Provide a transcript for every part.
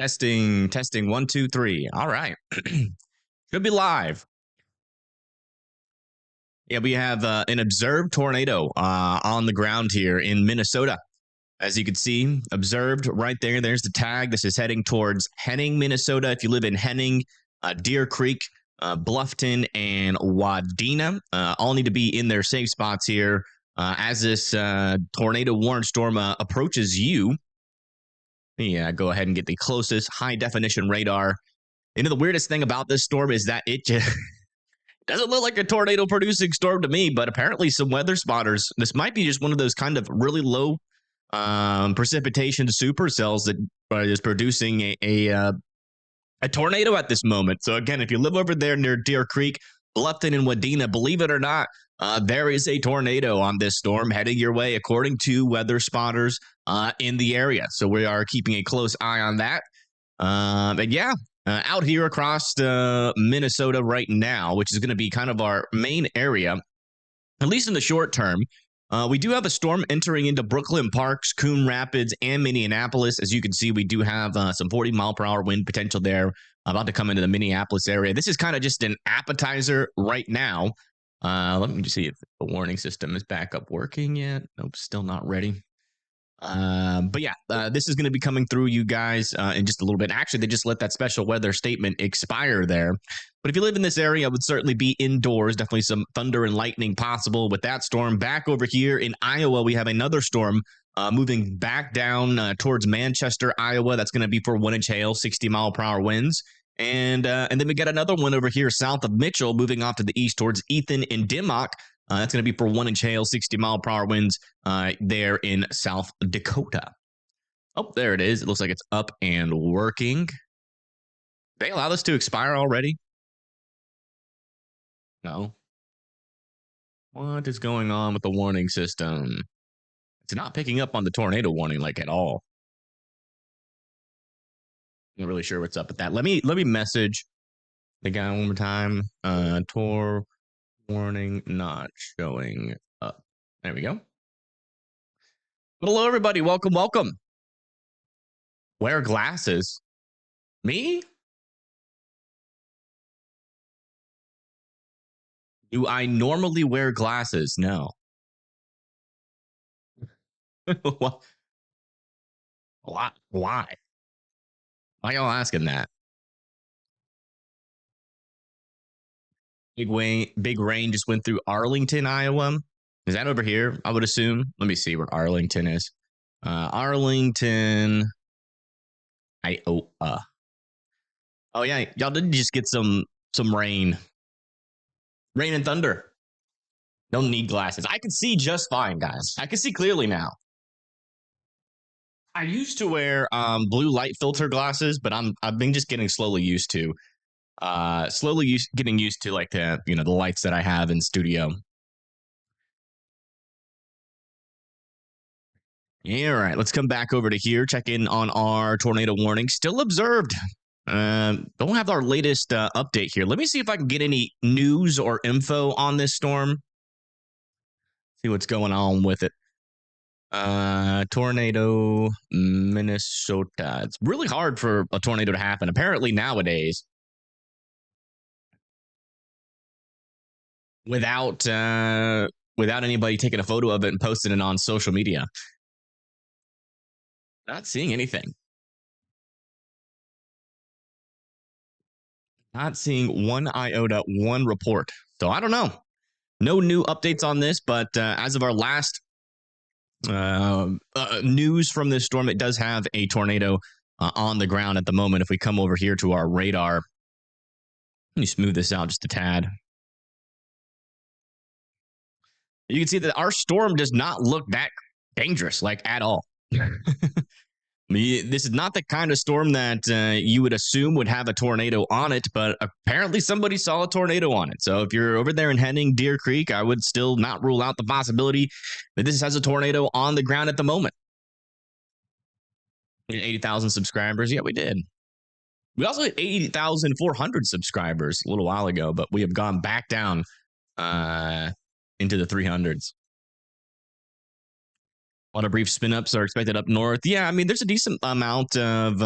Testing, 1, 2, 3. All right. Should be live. Yeah, we have an observed tornado on the ground here in Minnesota. As you can see, observed right there. There's the tag. This is heading towards Henning, Minnesota. If you live in Henning, Deer Creek, Bluffton, and Wadena, all need to be in their safe spots here as this tornado warning storm approaches you. Yeah, go ahead and get the closest high definition radar. You know, the weirdest thing about this storm is that it just doesn't look like a tornado producing storm to me, but apparently some weather spotters, this might be just one of those kind of really low precipitation supercells that is producing a tornado at this moment. So again, if you live over there near Deer Creek, Bluffton, and Wadena, believe it or not, there is a tornado on this storm heading your way, according to weather spotters in the area. So we are keeping a close eye on that. And yeah, out here across Minnesota right now, which is going to be kind of our main area, at least in the short term. We do have a storm entering into Brooklyn Parks, Coon Rapids, and Minneapolis. As you can see, we do have some 40-mile-per-hour wind potential there about to come into the Minneapolis area. This is kind of just an appetizer right now. Let me just see if the warning system is back up working yet. Nope, still not ready. But yeah, this is going to be coming through you guys in just a little bit. Actually, they just let that special weather statement expire there. But if you live in this area, I would certainly be indoors. Definitely some thunder and lightning possible with that storm. Back over here in Iowa, we have another storm moving back down towards Manchester, Iowa. That's going to be for 1-inch hail, 60-mile-per-hour winds. And then we got another one over here south of Mitchell, moving off to the east towards Ethan and Dimmock. That's going to be for 1-inch hail, 60-mile-per-hour winds there in South Dakota. Oh, there it is. It looks like it's up and working. They allow this to expire already? No. What is going on with the warning system? It's not picking up on the tornado warning like at all. Not really sure what's up with that. Let me message the guy one more time. Tor warning not showing up. There we go. Hello, everybody. Welcome. Wear glasses. Me? Do I normally wear glasses? No. What? Why? Why y'all asking that? Big rain just went through Arlington, Iowa. Is that over here? I would assume. Let me see where Arlington is. Arlington, Iowa. Oh yeah, y'all did just get some rain and thunder. Don't need glasses. I can see just fine, guys. I can see clearly now. I used to wear blue light filter glasses, but I've been just getting slowly used to getting used to like the lights that I have in studio. Yeah, all right. Let's come back over to here. Check in on our tornado warning. Still observed. Don't have our latest update here. Let me see if I can get any news or info on this storm. See what's going on with it. Tornado, Minnesota. It's really hard for a tornado to happen. Apparently nowadays, without anybody taking a photo of it and posting it on social media. Not seeing anything. Not seeing one iota, one report. So I don't know. No new updates on this, but as of our last news from this storm, it does have a tornado on the ground at the moment. If we come over here to our radar, let me smooth this out just a tad. You can see that our storm does not look that dangerous, like at all. This is not the kind of storm that you would assume would have a tornado on it, but apparently somebody saw a tornado on it. So if you're over there in Henning, Deer Creek, I would still not rule out the possibility that this has a tornado on the ground at the moment. 80,000 subscribers. Yeah, we did. We also hit 80,400 subscribers a little while ago, but we have gone back down into the 300s. A lot of brief spin-ups are expected up north. Yeah, I mean, there's a decent amount of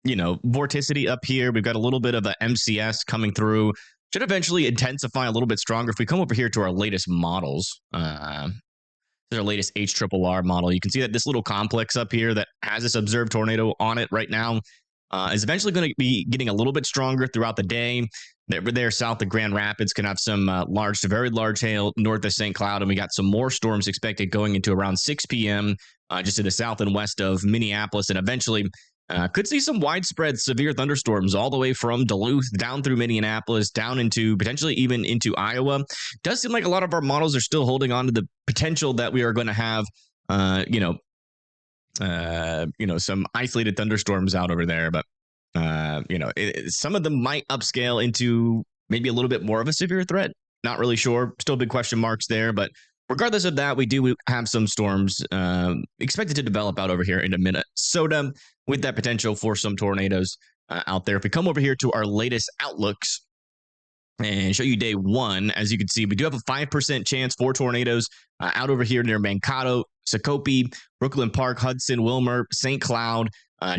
vorticity up here. We've got a little bit of a MCS coming through. Should eventually intensify a little bit stronger. If we come over here to our latest models, our latest HRRR model, you can see that this little complex up here that has this observed tornado on it right now is eventually going to be getting a little bit stronger throughout the day. There south of Grand Rapids can have some large to very large hail north of St. Cloud, and we got some more storms expected going into around 6 p.m. Just to the south and west of Minneapolis, and eventually could see some widespread severe thunderstorms all the way from Duluth down through Minneapolis, down into potentially even into Iowa. Does seem like a lot of our models are still holding on to the potential that we are going to have, some isolated thunderstorms out over there. But, some of them might upscale into maybe a little bit more of a severe threat. Not really sure. Still big question marks there, but regardless of that, we do have some storms expected to develop out over here into Minnesota with that potential for some tornadoes out there. If we come over here to our latest outlooks and show you day one, as you can see, we do have a 5% chance for tornadoes out over here near Mankato, Shakopee, Brooklyn Park, Hudson, Wilmer, St. Cloud,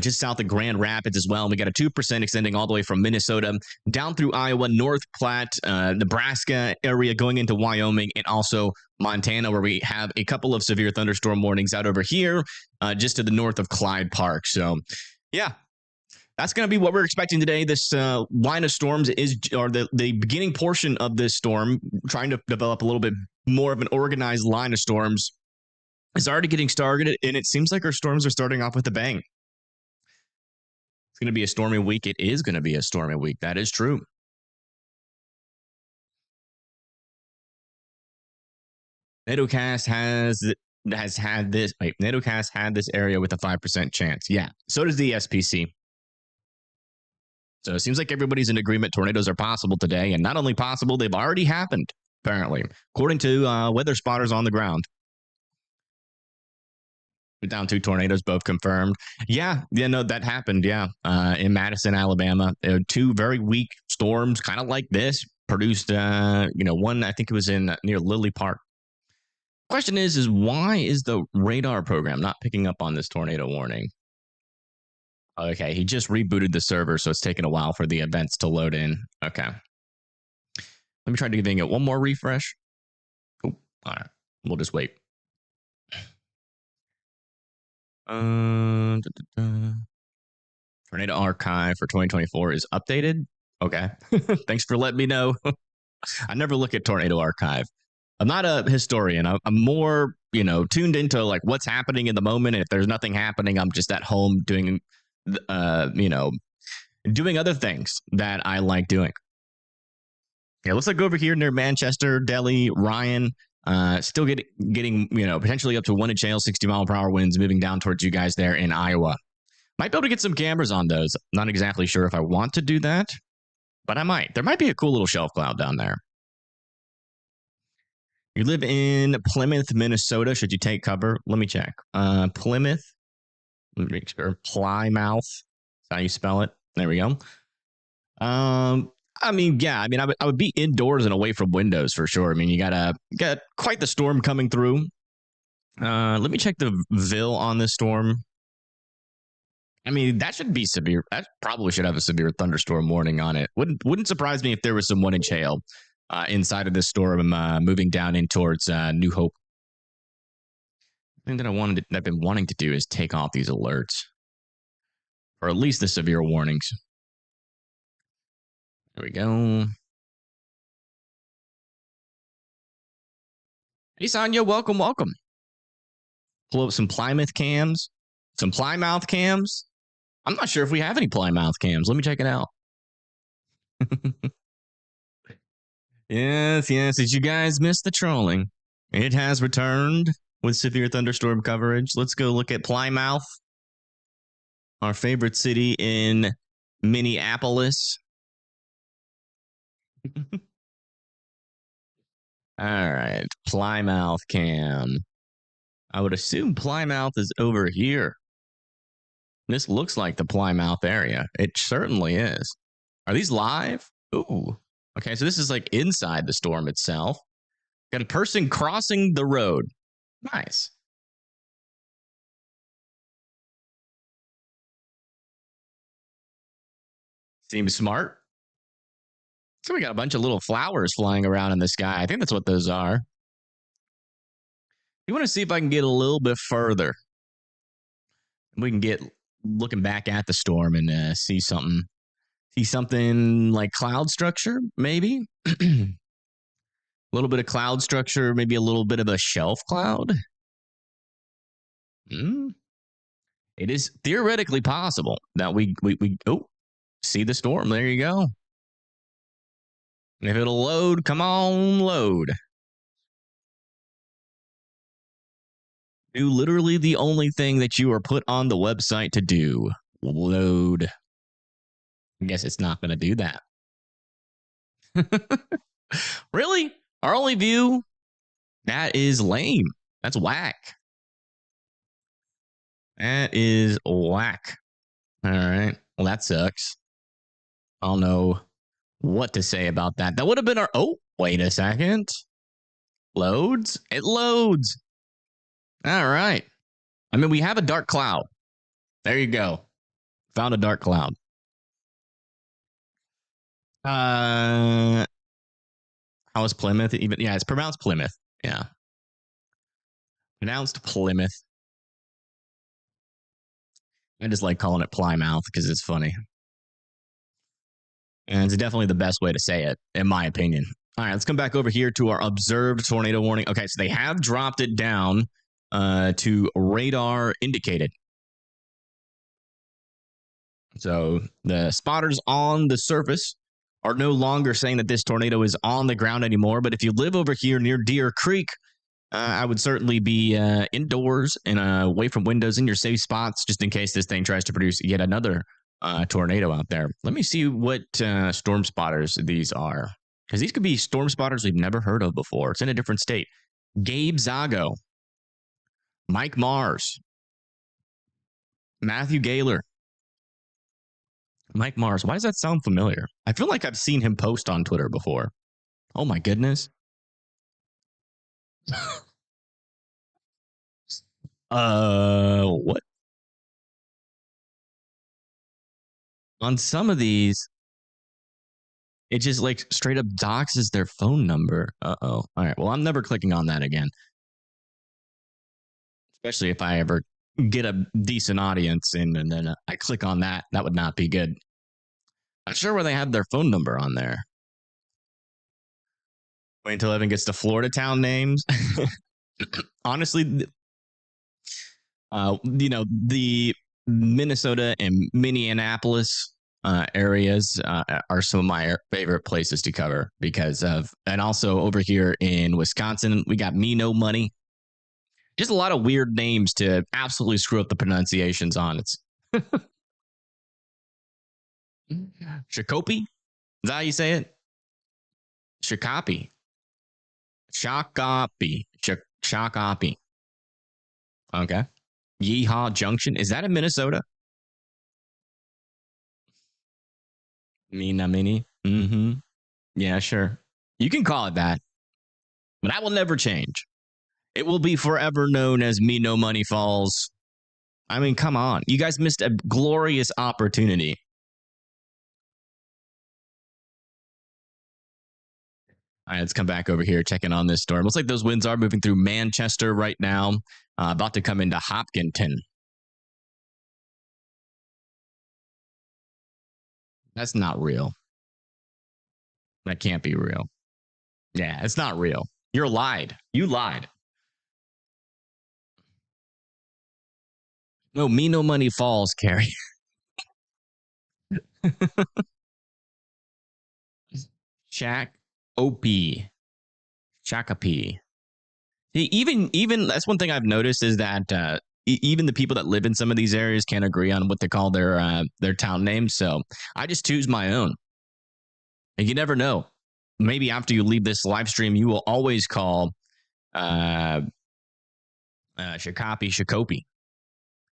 just south of Grand Rapids as well. We got a 2% extending all the way from Minnesota down through Iowa, North Platte, Nebraska area going into Wyoming, and also Montana, where we have a couple of severe thunderstorm warnings out over here just to the north of Clyde Park. So, yeah. That's going to be what we're expecting today. This line of storms or the beginning portion of this storm, trying to develop a little bit more of an organized line of storms, is already getting started, and it seems like our storms are starting off with a bang. It's going to be a stormy week. It is going to be a stormy week. That is true. NatoCast had this area with a 5% chance. Yeah. So does the SPC. So it seems like everybody's in agreement tornadoes are possible today. And not only possible, they've already happened, apparently, according to weather spotters on the ground. Down 2 tornadoes, both confirmed. Yeah, no, that happened. Yeah, in Madison, Alabama, 2 very weak storms, kind of like this, produced. One I think it was in near Lily Park. Question is why is the radar program not picking up on this tornado warning? Okay, he just rebooted the server, so it's taking a while for the events to load in. Okay, let me try giving it one more refresh. Oh, all right, we'll just wait. Tornado archive for 2024 is updated. Okay. Thanks for letting me know. I never look at tornado archive. I'm not a historian. I'm more, tuned into like what's happening in the moment. And if there's nothing happening, I'm just at home doing, doing other things that I like doing. Yeah, looks like over here near Manchester, Delhi, Ryan, still getting potentially up to 1 inch hail, 60-mile-per-hour winds moving down towards you guys there in Iowa. Might be able to get some cameras on those. Not exactly sure if I want to do that, but I might. There might be a cool little shelf cloud down there. You live in Plymouth, Minnesota. Should you take cover? Let me check. Plymouth. Let me make sure. Plymouth. That's how you spell it. There we go. I would be indoors and away from windows for sure. I mean, you got quite the storm coming through. Let me check the VIL on this storm. I mean, that should be severe. That probably should have a severe thunderstorm warning on it. Wouldn't surprise me if there was some 1 inch hail inside of this storm moving down in towards New Hope. The thing that I've been wanting to do is take off these alerts, or at least the severe warnings. There we go. Hey, Sonia, welcome. Pull up some Plymouth cams, some Plymouth cams. I'm not sure if we have any Plymouth cams. Let me check it out. Yes. Did you guys miss the trolling? It has returned with severe thunderstorm coverage. Let's go look at Plymouth, our favorite city in Minneapolis. All right, Plymouth cam. I would assume Plymouth is over here. This looks like the Plymouth area. It certainly is. Are these live? Ooh. Okay, so this is like inside the storm itself. Got a person crossing the road. Nice. Seems smart. So we got a bunch of little flowers flying around in the sky. I think that's what those are. You want to see if I can get a little bit further. We can get looking back at the storm and see something. See something like cloud structure, maybe. A little bit of cloud structure, maybe a little bit of a shelf cloud. It is theoretically possible that we see the storm. There you go. If it'll load, come on, load. Do literally the only thing that you are put on the website to do. Load. I guess it's not going to do that. Really? Our only view? That is lame. That's whack. That is whack. All right. Well, that sucks. I don't know what to say about that. That would have been our... Oh, wait a second. Loads? It loads. All right. I mean, we have a dark cloud. There you go. Found a dark cloud. How is Plymouth? Even yeah, it's pronounced Plymouth. Yeah. Pronounced Plymouth. I just like calling it Plymouth because it's funny. And it's definitely the best way to say it, in my opinion. All right, let's come back over here to our observed tornado warning. Okay, so they have dropped it down to radar indicated. So the spotters on the surface are no longer saying that this tornado is on the ground anymore. But if you live over here near Deer Creek, I would certainly be indoors and away from windows in your safe spots, just in case this thing tries to produce yet another tornado out there. Let me see what storm spotters these are, because these could be storm spotters we've never heard of before. It's in a different state. Gabe Zago, Mike Mars, Matthew Gaylor. Mike Mars. Why does that sound familiar? I feel like I've seen him post on Twitter before. Oh my goodness. What? On some of these, it just like straight up doxes their phone number. Uh-oh. All right. Well, I'm never clicking on that again. Especially if I ever get a decent audience and then I click on that. That would not be good. Not sure where they have their phone number on there. Wait until Evan gets to Florida town names. Honestly, the Minnesota and Minneapolis areas are some of my favorite places to cover because of, and also over here in Wisconsin, we got Me No Money. Just a lot of weird names to absolutely screw up the pronunciations on. It's Shakopee? Is that how you say it? Shakopee. Shakopee. Shakopee. Okay. Yeehaw Junction. Is that in Minnesota? Mina Mini. Mm-hmm. Yeah, sure. You can call it that. But that will never change. It will be forever known as Me No Money Falls. I mean, come on. You guys missed a glorious opportunity. All right, let's come back over here, checking on this storm. Looks like those winds are moving through Manchester right now, about to come into Hopkinton. That's not real. That can't be real. Yeah, it's not real. You're lied. You lied. No, Me No Money Falls, Carrie. Shaq OP. Shakopee. Even that's one thing I've noticed is that even the people that live in some of these areas can't agree on what they call their town names. So I just choose my own. And you never know. Maybe after you leave this live stream, you will always call Shakopee,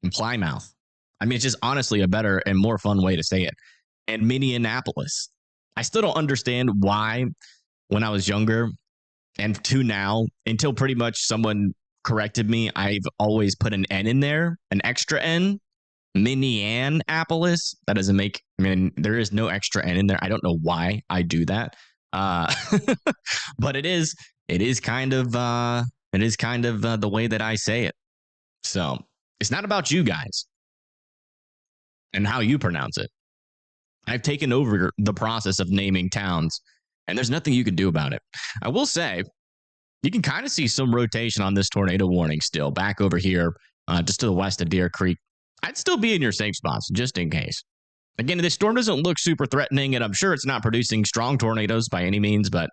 and Plymouth. I mean, it's just honestly a better and more fun way to say it. And Minneapolis. I still don't understand why when I was younger and to now, until pretty much someone corrected me, I've always put an N in there, an extra N. Minneapolis. That doesn't make. I mean, there is no extra N in there. I don't know why I do that. But it is. It is kind of. It is kind of the way that I say it. So it's not about you guys and how you pronounce it. I've taken over the process of naming towns, and there's nothing you can do about it. I will say, you can kind of see some rotation on this tornado warning still back over here, just to the west of Deer Creek. I'd still be in your safe spots just in case. Again, this storm doesn't look super threatening, and I'm sure it's not producing strong tornadoes by any means, but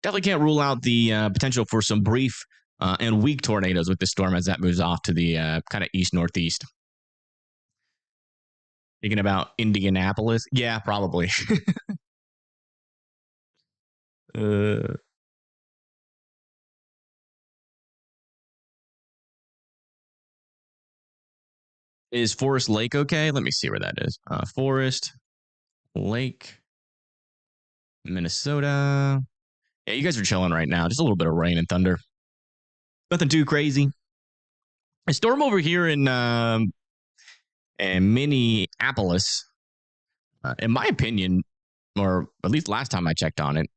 definitely can't rule out the potential for some brief and weak tornadoes with this storm as that moves off to the kind of east-northeast. Thinking about Indianapolis? Yeah, probably. Is Forest Lake okay? Let me see where that is. Forest Lake, Minnesota. Yeah, you guys are chilling right now. Just a little bit of rain and thunder. Nothing too crazy. A storm over here in Minneapolis, in my opinion, or at least last time I checked on it,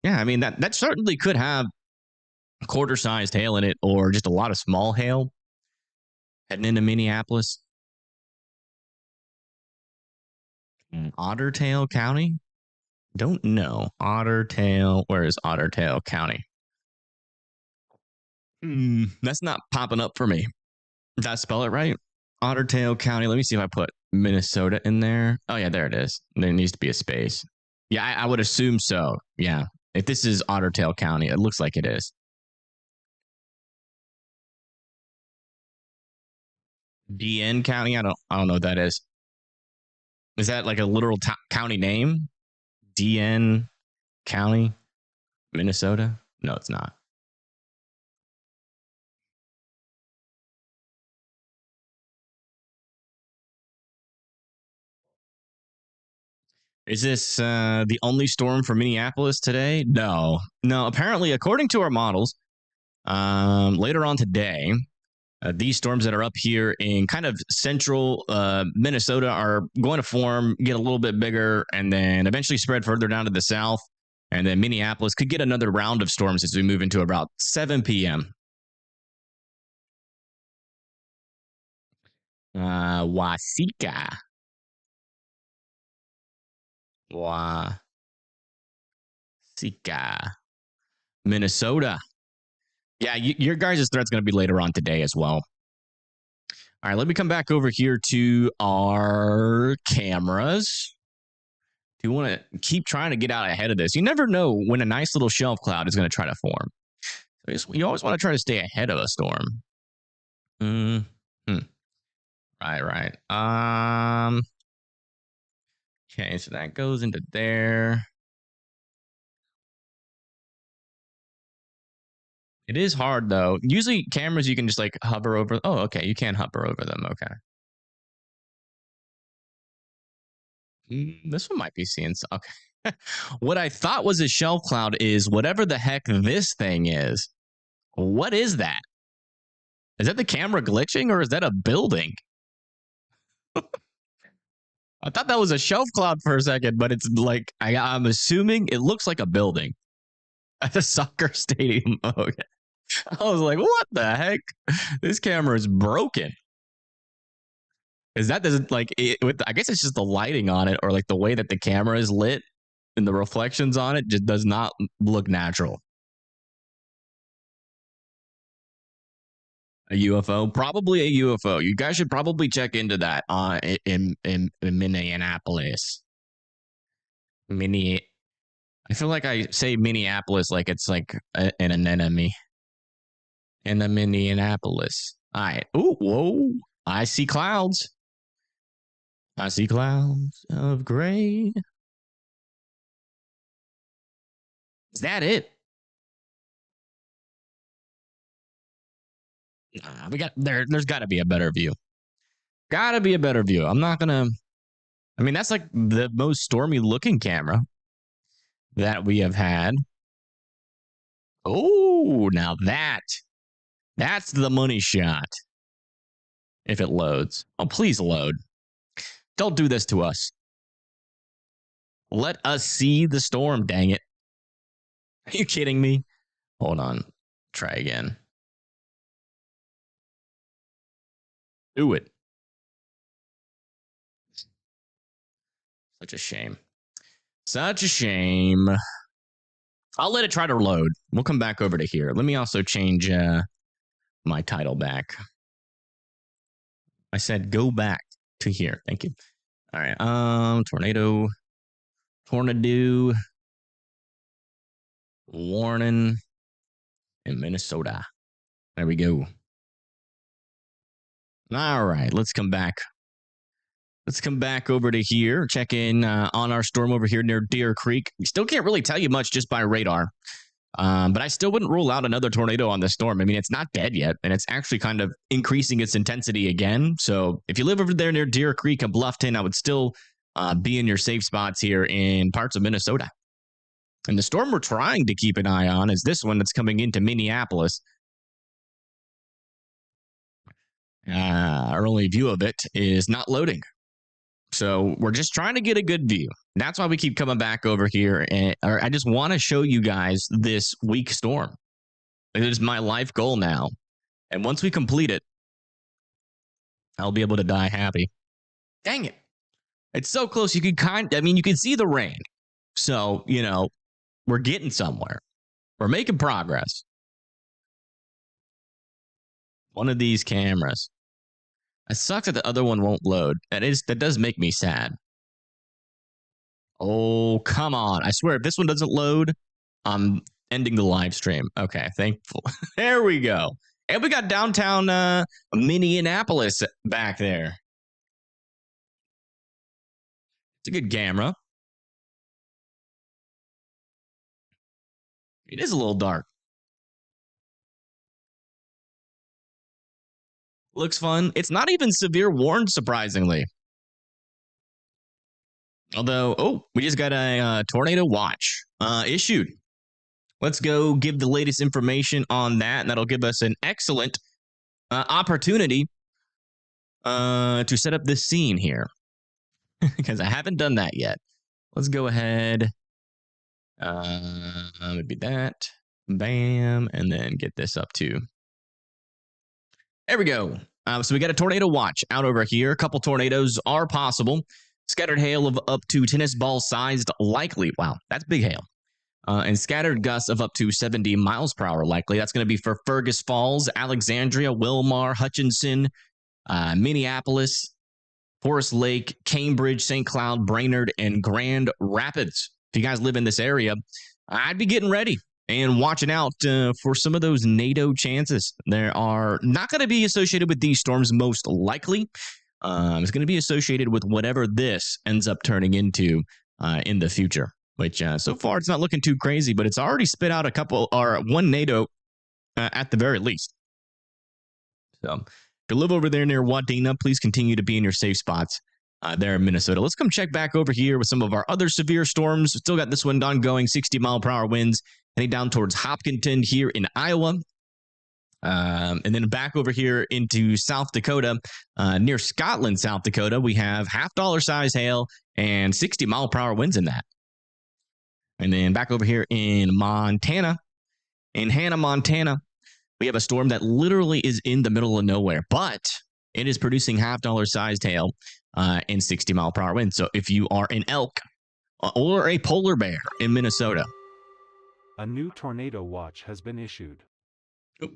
yeah, I mean, that certainly could have quarter-sized hail in it or just a lot of small hail heading into Minneapolis. Otter Tail County? Don't know. Otter Tail. Where is Otter Tail County? That's not popping up for me. Did I spell it right? Otter Tail County. Let me see if I put Minnesota in there. Oh, yeah, there it is. There needs to be a space. Yeah, I would assume so. Yeah. If this is Otter Tail County, it looks like it is. DN County? I don't know what that is. Is that like a literal county name? DN County, Minnesota? No, it's not. Is this the only storm for Minneapolis today? No. Apparently, according to our models, later on today, these storms that are up here in kind of central Minnesota are going to form, get a little bit bigger, and then eventually spread further down to the south. And then Minneapolis could get another round of storms as we move into about 7 p.m. Wasika. Wasika. Minnesota. Yeah, your guys' threat's going to be later on today as well. All right, let me come back over here to our cameras. Do you want to keep trying to get out ahead of this? You never know when a nice little shelf cloud is going to try to form. You always want to try to stay ahead of a storm. Right. Okay, so that goes into there. It is hard though. Usually cameras you can just like hover over. Oh, okay, you can hover over them. Okay. This one might be seeing. Okay. What I thought was a shelf cloud is whatever the heck this thing is. What is that? Is that the camera glitching or is that a building? I thought that was a shelf cloud for a second, but it's like I'm assuming it looks like a building at the soccer stadium. Okay. I was like, what the heck? This camera is broken. Is that doesn't like it, I guess it's just the lighting on it or like the way that the camera is lit and the reflections on it just does not look natural. A UFO? Probably a UFO. You guys should probably check into that in Minneapolis. I feel like I say Minneapolis like it's like an enemy. In a Minneapolis. All right. Ooh, whoa. I see clouds. I see clouds of gray. Is that it? We got there's got to be a better view. Got to be a better view. I'm not going to. I mean, that's like the most stormy looking camera that we have had. Oh, now that's the money shot. If it loads. Oh, please load. Don't do this to us. Let us see the storm, dang it. Are you kidding me? Hold on. Try again. Do it. Such a shame. Such a shame. I'll let it try to load. We'll come back over to here. Let me also change my title back. I said go back to here. Thank you. All right. Tornado. Warning in Minnesota. There we go. All right. Let's come back. Let's come back over to here. Check in on our storm over here near Deer Creek. We still can't really tell you much just by radar. But I still wouldn't rule out another tornado on this storm. I mean, it's not dead yet, and it's actually kind of increasing its intensity again. So if you live over there near Deer Creek and Bluffton, I would still be in your safe spots here in parts of Minnesota. And the storm we're trying to keep an eye on is this one that's coming into Minneapolis. Our only view of it is not loading. So we're just trying to get a good view. That's why we keep coming back over here. I just want to show you guys this weak storm. It is my life goal now. And once we complete it, I'll be able to die happy. Dang it. It's so close. You can you can see the rain. So, we're getting somewhere. We're making progress. One of these cameras. It sucks that the other one won't load. That does make me sad. Oh, come on. I swear, if this one doesn't load, I'm ending the live stream. Okay, thankful. There we go. And we got downtown Minneapolis back there. It's a good camera. It is a little dark. Looks fun. It's not even severe warned, surprisingly. Although, we just got a tornado watch issued. Let's go give the latest information on that, and that'll give us an excellent opportunity to set up this scene here. Because I haven't done that yet. Let's go ahead. Maybe that. Bam. And then get this up too. There we go. So we got a tornado watch out over here. A couple tornadoes are possible. Scattered hail of up to tennis ball sized likely. Wow, that's big hail. And scattered gusts of up to 70 miles per hour likely. That's going to be for Fergus Falls, Alexandria, Wilmar, Hutchinson, Minneapolis, Forest Lake, Cambridge, St. Cloud, Brainerd, and Grand Rapids. If you guys live in this area, I'd be getting ready and watching out for some of those NATO chances. They are not going to be associated with these storms most likely. It's going to be associated with whatever this ends up turning into in the future, which so far it's not looking too crazy, but it's already spit out one NATO at the very least. So if you live over there near Wadena, please continue to be in your safe spots there in Minnesota. Let's come check back over here with some of our other severe storms. Still got this one ongoing, 60 mile per hour winds heading down towards Hopkinton here in Iowa. And then back over here into South Dakota, near Scotland, South Dakota, we have $half size hail and 60 mile per hour winds in that. And then back over here in Montana, in Hannah, Montana, we have a storm that literally is in the middle of nowhere, but it is producing $half sized hail and 60 mile per hour winds. So if you are an elk or a polar bear in Minnesota, a new tornado watch has been issued.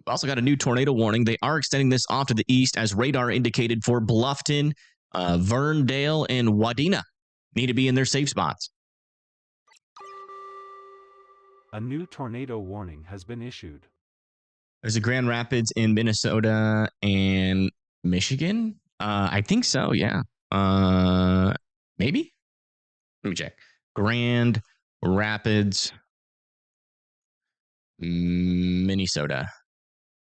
Also got a new tornado warning. They are extending this off to the east as radar indicated for Bluffton, Verndale, and Wadena. Need to be in their safe spots. A new tornado warning has been issued. There's a Grand Rapids in Minnesota and Michigan. I think so, yeah. Maybe? Let me check. Grand Rapids, Minnesota.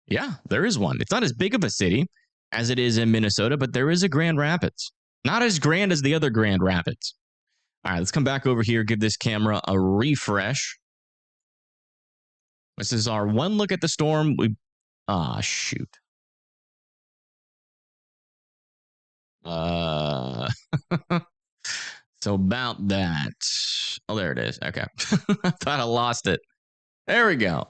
Yeah, there is one. It's not as big of a city as it is in Minnesota, but there is a Grand Rapids. Not as grand as the other Grand Rapids. All right, let's come back over here, give this camera a refresh. This is our one look at the storm. Shoot. So about that. Oh, there it is. Okay. I thought I lost it. There we go.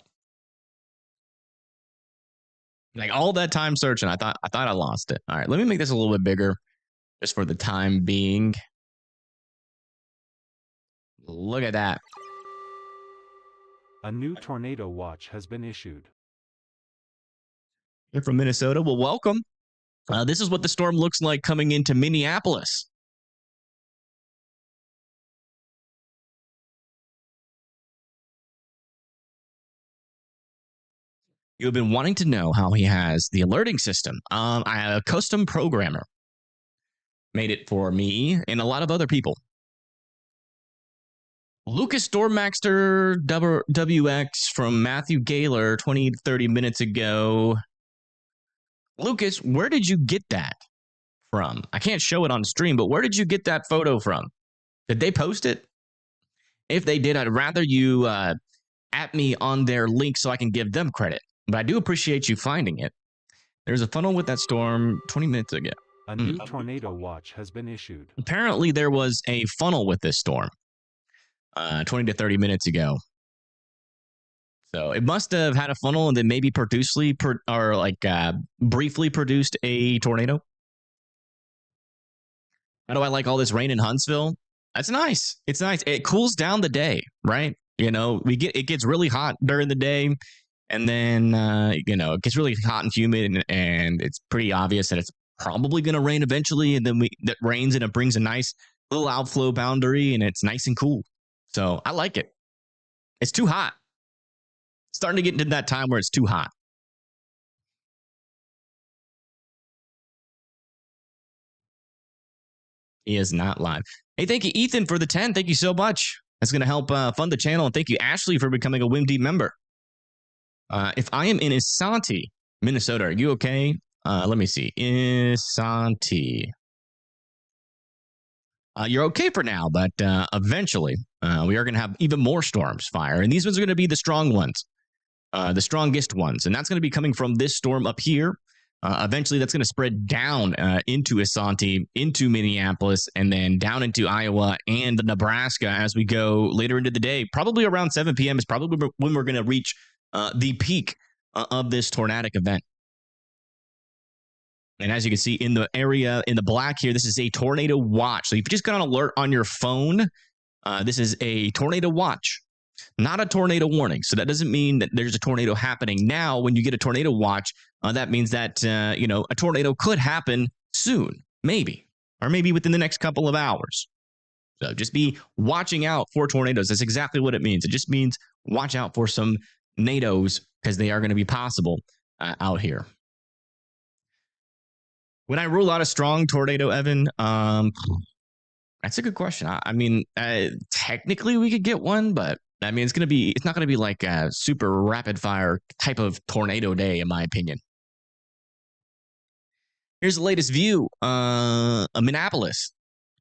Like all that time searching, I thought I lost it. All right, let me make this a little bit bigger just for the time being. Look at that. A new tornado watch has been issued. You're from Minnesota. Well, welcome. This is what the storm looks like coming into Minneapolis. You have been wanting to know how he has the alerting system. A custom programmer made it for me and a lot of other people. Lucas Stormmaster WX from Matthew Gaylor 20 to 30 minutes ago. Lucas, where did you get that from? I can't show it on stream, but where did you get that photo from? Did they post it? If they did, I'd rather you at me on their link so I can give them credit. But I do appreciate you finding it. There's a funnel with that storm 20 minutes ago. A new tornado watch has been issued. Apparently, there was a funnel with this storm 20 to 30 minutes ago. So it must have had a funnel and then maybe briefly produced a tornado. How do I like all this rain in Huntsville? That's nice. It's nice. It cools down the day, right? You know, it gets really hot during the day. And then, it gets really hot and humid, and it's pretty obvious that it's probably going to rain eventually. And then that rains and it brings a nice little outflow boundary, and it's nice and cool. So I like it. It's too hot. Starting to get into that time where it's too hot. He is not live. Hey, thank you, Ethan, for the 10. Thank you so much. That's going to help fund the channel. And thank you, Ashley, for becoming a WIMD member. If I am in Isanti, Minnesota, are you okay? Let me see. Isanti. You're okay for now, but eventually we are going to have even more storms fire. And these ones are going to be the strong ones, the strongest ones. And that's going to be coming from this storm up here. Eventually, that's going to spread down into Isanti, into Minneapolis, and then down into Iowa and Nebraska as we go later into the day. Probably around 7 p.m. is probably when we're going to reach the peak of this tornadic event. And as you can see in the area in the black here, this is a tornado watch. So if you just got an alert on your phone, this is a tornado watch, not a tornado warning. So that doesn't mean that there's a tornado happening now. When you get a tornado watch, that means that, a tornado could happen soon, maybe, or maybe within the next couple of hours. So just be watching out for tornadoes. That's exactly what it means. It just means watch out for some NATOs because they are going to be possible out here. When I rule out a strong tornado, Evan, that's a good question. I mean, technically we could get one, but I mean, it's not going to be like a super rapid fire type of tornado day, in my opinion. Here's the latest view. Minneapolis.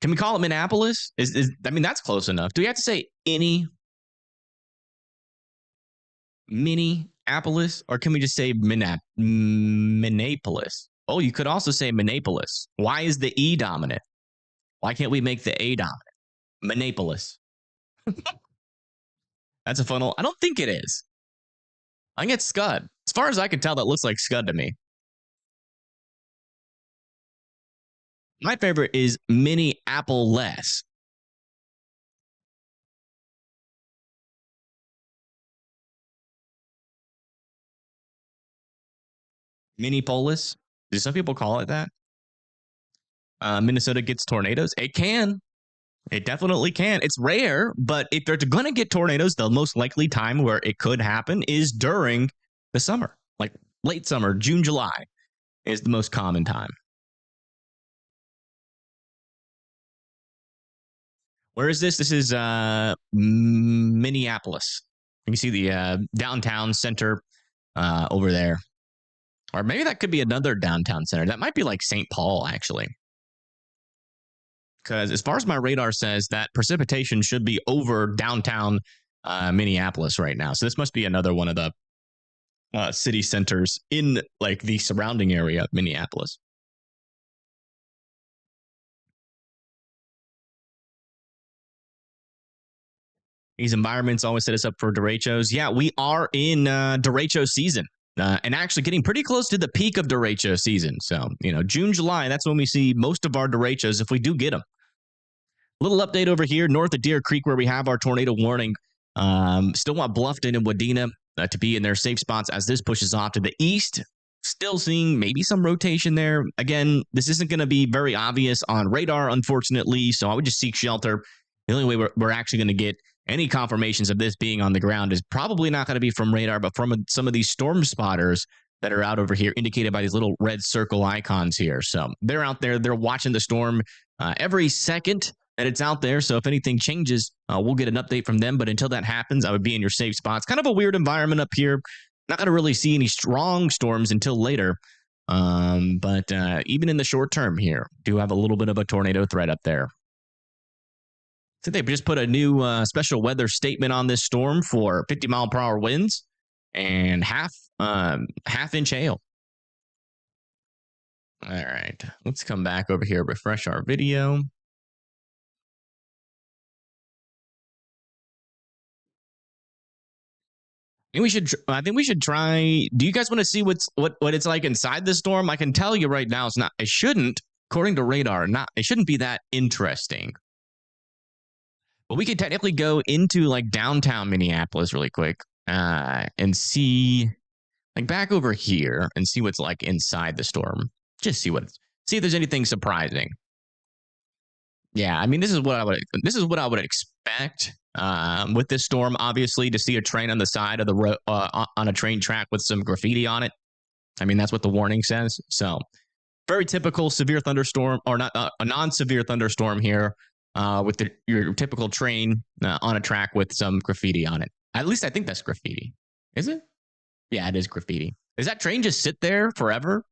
Can we call it Minneapolis? I mean, that's close enough. Do we have to say any Minneapolis, or can we just say Minneapolis? Oh, you could also say Minneapolis. Why is the E dominant? Why can't we make the A dominant? Minneapolis. That's a funnel. I don't think it is. I think it's Scud. As far as I can tell, that looks like Scud to me. My favorite is Minneapolis. Minneapolis. Do some people call it that? Minnesota gets tornadoes. It can. It definitely can. It's rare, but if they're going to get tornadoes, the most likely time where it could happen is during the summer, like late summer, June, July is the most common time. Where is this? This is Minneapolis. You can see the downtown center over there. Or maybe that could be another downtown center. That might be like St. Paul, actually. Because as far as my radar says, that precipitation should be over downtown Minneapolis right now. So this must be another one of the city centers in like the surrounding area of Minneapolis. These environments always set us up for derechos. Yeah, we are in derecho season. And actually getting pretty close to the peak of derecho season. So, June, July, that's when we see most of our derechos if we do get them. Little update over here north of Deer Creek where we have our tornado warning. Still want Bluffton and Wadena to be in their safe spots as this pushes off to the east. Still seeing maybe some rotation there. Again, this isn't going to be very obvious on radar, unfortunately, so I would just seek shelter. The only way we're actually going to get any confirmations of this being on the ground is probably not going to be from radar, but from some of these storm spotters that are out over here, indicated by these little red circle icons here. So they're out there. They're watching the storm every second that it's out there. So if anything changes, we'll get an update from them. But until that happens, I would be in your safe spots. Kind of a weird environment up here. Not going to really see any strong storms until later. But even in the short term here, do have a little bit of a tornado threat up there. So they just put a new special weather statement on this storm for 50-mile-per-hour winds and half-inch hail. All right, let's come back over here, refresh our video. I think we should try. Do you guys want to see what it's like inside the storm? I can tell you right now, it shouldn't, according to radar, it shouldn't be that interesting. But we could technically go into like downtown Minneapolis really quick and see, like back over here and see what's like inside the storm. Just see if there's anything surprising. Yeah, I mean this is what I would expect with this storm. Obviously, to see a train on the side of the road on a train track with some graffiti on it. I mean that's what the warning says. So very typical severe thunderstorm, or not a non-severe thunderstorm here. With your typical train on a track with some graffiti on it. At least I think that's graffiti. Is it? Yeah, it is graffiti. Does that train just sit there forever?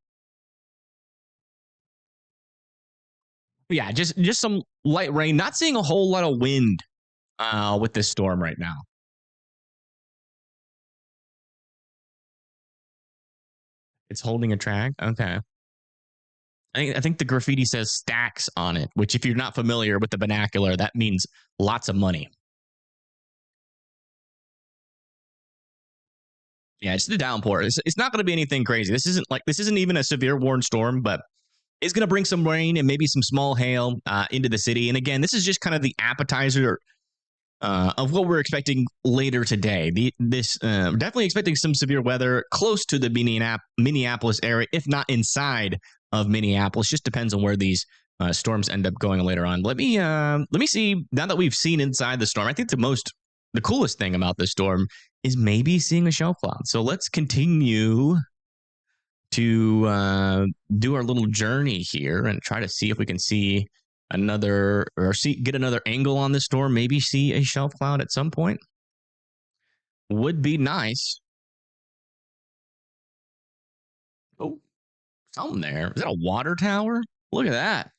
Yeah, just some light rain. Not seeing a whole lot of wind with this storm right now. It's holding a track? Okay. I think the graffiti says stacks on it, which if you're not familiar with the vernacular, that means lots of money. Yeah, it's the downpour. It's not going to be anything crazy. This isn't even a severe warned storm, but it's going to bring some rain and maybe some small hail into the city. And again, this is just kind of the appetizer of what we're expecting later today. Definitely expecting some severe weather close to the Minneapolis area, if not inside of Minneapolis. Just depends on where these storms end up going later on. Let me see. Now that we've seen inside the storm, I think the coolest thing about this storm is maybe seeing a shelf cloud. So let's continue to do our little journey here and try to see if we can see get another angle on this storm. Maybe see a shelf cloud at some point. Would be nice. Oh, something there. Is that a water tower? Look at that.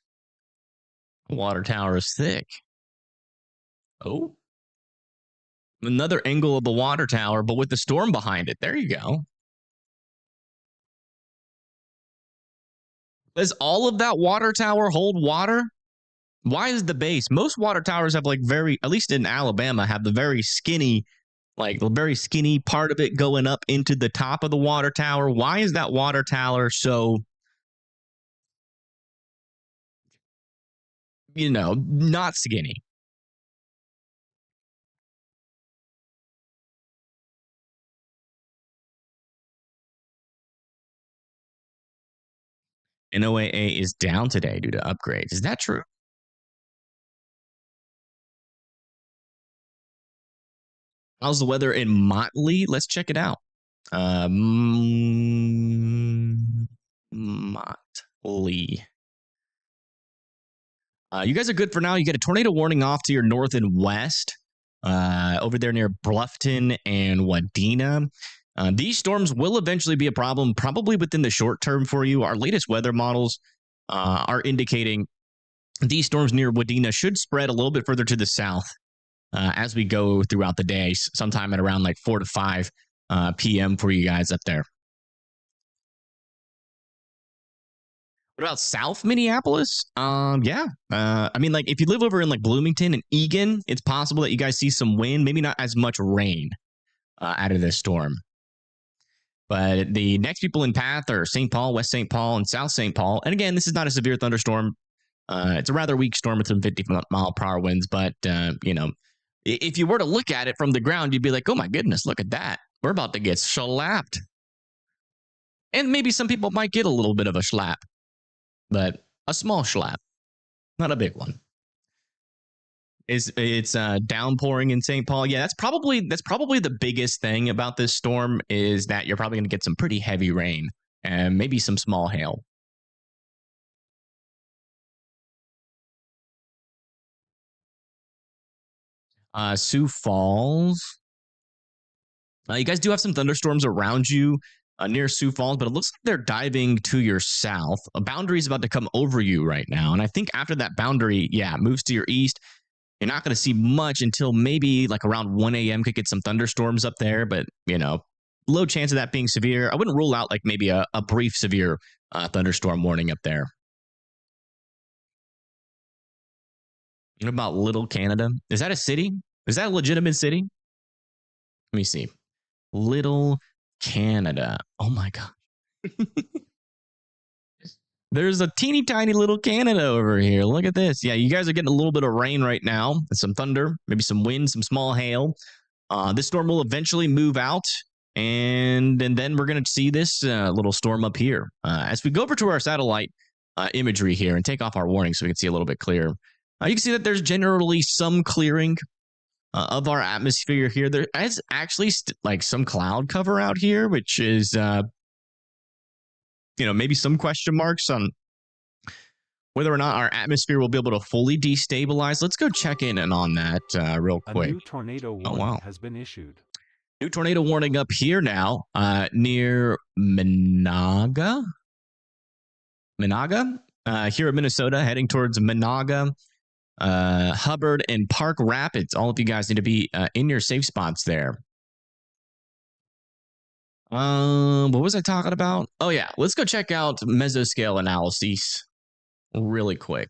The water tower is thick. Oh. Another angle of the water tower, but with the storm behind it. There you go. Does all of that water tower hold water? Why is the base? Most water towers have at least in Alabama, have the very skinny part of it going up into the top of the water tower. Why is that water tower so, not skinny? NOAA is down today due to upgrades. Is that true? How's the weather in Motley? Let's check it out. Motley. You guys are good for now. You get a tornado warning off to your north and west over there near Bluffton and Wadena. These storms will eventually be a problem, probably within the short term for you. Our latest weather models are indicating these storms near Wadena should spread a little bit further to the south as we go throughout the day, sometime at around 4 to 5 p.m. for you guys up there. What about South Minneapolis? Yeah. I mean, like if you live over in like Bloomington and Eagan, it's possible that you guys see some wind, maybe not as much rain out of this storm. But the next people in path are St. Paul, West St. Paul, and South St. Paul. And again, this is not a severe thunderstorm. It's a rather weak storm with some 50-mile-per-hour winds. But, if you were to look at it from the ground, you'd be like, oh my goodness, look at that. We're about to get slapped. And maybe some people might get a little bit of a slap, but a small slap, not a big one. It's downpouring in St. Paul. Yeah, that's probably the biggest thing about this storm is that you're probably going to get some pretty heavy rain and maybe some small hail. Sioux Falls. You guys do have some thunderstorms around you near Sioux Falls, but it looks like they're diving to your south. A boundary is about to come over you right now. And I think after that boundary, moves to your east, you're not going to see much until maybe like around 1 a.m. Could get some thunderstorms up there, but, low chance of that being severe. I wouldn't rule out like maybe a brief severe thunderstorm warning up there. What about Little Canada? Is that a city? Is that a legitimate city? Let me see. Little Canada. Oh my God. There's a teeny tiny little Canada over here. Look at this. Yeah, you guys are getting a little bit of rain right now. Some thunder, maybe some wind, some small hail. This storm will eventually move out. And then we're going to see this little storm up here. As we go over to our satellite imagery here and take off our warning so we can see a little bit clearer. You can see that there's generally some clearing of our atmosphere here. There is actually like some cloud cover out here, which is, maybe some question marks on whether or not our atmosphere will be able to fully destabilize. Let's go check in on that real quick. A new tornado warning has been issued. New tornado warning up here now near Monaga. Here in Minnesota, heading towards Monaga, Hubbard, and Park Rapids. All of you guys need to be in your safe spots there. What was I talking about? Oh, yeah. Let's go check out mesoscale analyses really quick.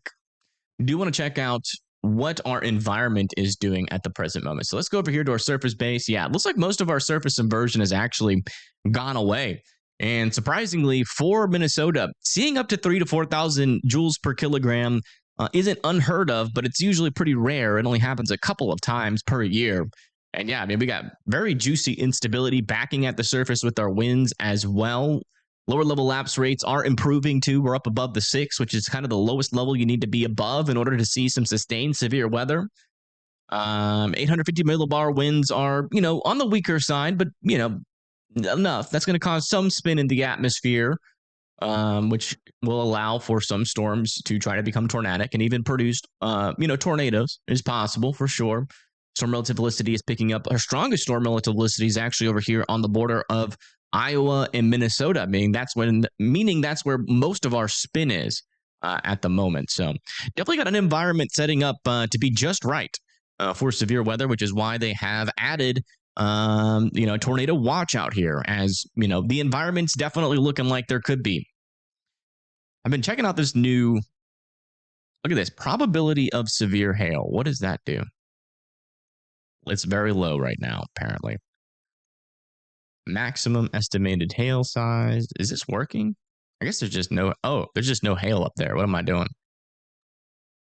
I do want to check out what our environment is doing at the present moment. So let's go over here to our surface base. Yeah, it looks like most of our surface inversion has actually gone away. And surprisingly, for Minnesota, seeing up to 3,000 to 4,000 joules per kilogram isn't unheard of, but it's usually pretty rare. It only happens a couple of times per year. And yeah, I mean, we got very juicy instability backing at the surface with our winds as well. Lower level lapse rates are improving too. We're up above the 6, which is kind of the lowest level you need to be above in order to see some sustained severe weather. 850 millibar winds are, on the weaker side, but, enough. That's going to cause some spin in the atmosphere, which will allow for some storms to try to become tornadic and even produce, tornadoes is possible for sure. Storm relative velocity is picking up. Our strongest storm relative velocity is actually over here on the border of Iowa and Minnesota, meaning that's where most of our spin is at the moment. So definitely got an environment setting up to be just right for severe weather, which is why they have added a tornado watch out here, as the environment's definitely looking like there could be. I've been checking out this new, look at this, probability of severe hail. What does that do? It's very low right now, apparently. Maximum estimated hail size. Is this working? I guess there's just no hail up there. What am I doing?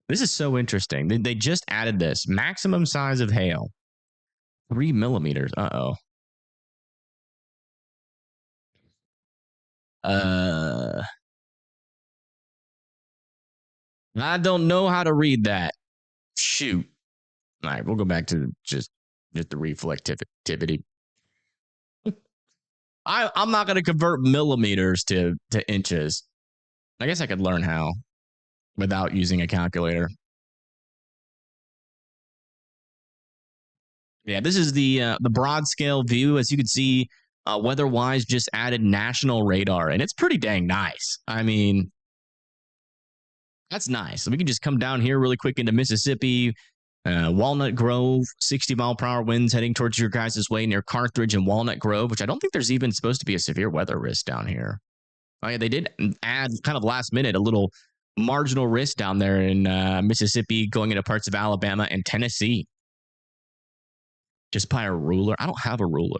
This is so interesting. They just added this. Maximum size of hail. 3 millimeters. Uh-oh. I don't know how to read that. Shoot. All right, we'll go back to just the reflectivity. I'm not going to convert millimeters to inches. I guess I could learn how without using a calculator. Yeah, this is the broad scale view. As you can see, weather-wise just added national radar, and it's pretty dang nice. I mean, that's nice. So we can just come down here really quick into Mississippi. Walnut Grove, 60-mile-per-hour winds heading towards your guys' way near Carthage and Walnut Grove, which I don't think there's even supposed to be a severe weather risk down here. Oh, yeah, they did add kind of last minute a little marginal risk down there in Mississippi, going into parts of Alabama and Tennessee. Just by a ruler. I don't have a ruler.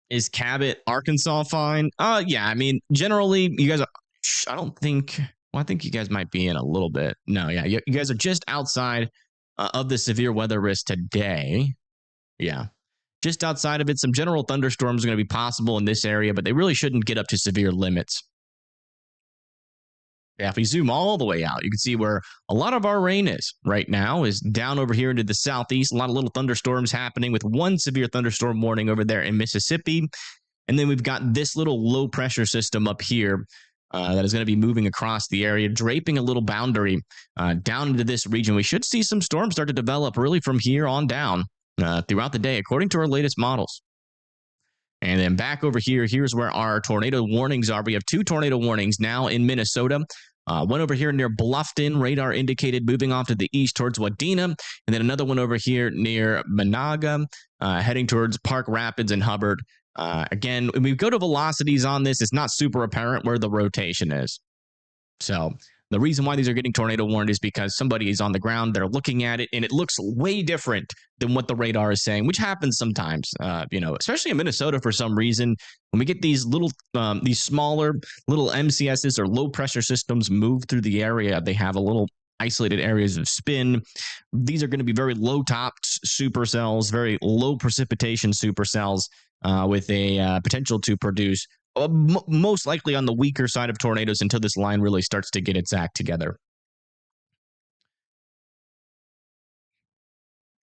Is Cabot, Arkansas fine? Yeah. I mean, generally, you guys are. I don't think. Well, I think you guys might be in a little bit. No, yeah, you guys are just outside of the severe weather risk today. Yeah, just outside of it. Some general thunderstorms are going to be possible in this area, but they really shouldn't get up to severe limits. Yeah, if we zoom all the way out, you can see where a lot of our rain is right now is down over here into the southeast. A lot of little thunderstorms happening with one severe thunderstorm warning over there in Mississippi. And then we've got this little low pressure system up here that is going to be moving across the area, draping a little boundary down into this region. We should see some storms start to develop really from here on down throughout the day, according to our latest models. And then back over here, here's where our tornado warnings are. We have 2 tornado warnings now in Minnesota. One over here near Bluffton, radar indicated moving off to the east towards Wadena. And then another one over here near Monaga, heading towards Park Rapids and Hubbard. Again, when we go to velocities on this, it's not super apparent where the rotation is. So the reason why these are getting tornado warned is because somebody is on the ground, they're looking at it, and it looks way different than what the radar is saying, which happens sometimes, especially in Minnesota for some reason. When we get these these smaller little MCSs or low pressure systems move through the area, they have a little isolated areas of spin. These are going to be very low topped supercells, very low precipitation supercells with a potential to produce most likely on the weaker side of tornadoes until this line really starts to get its act together.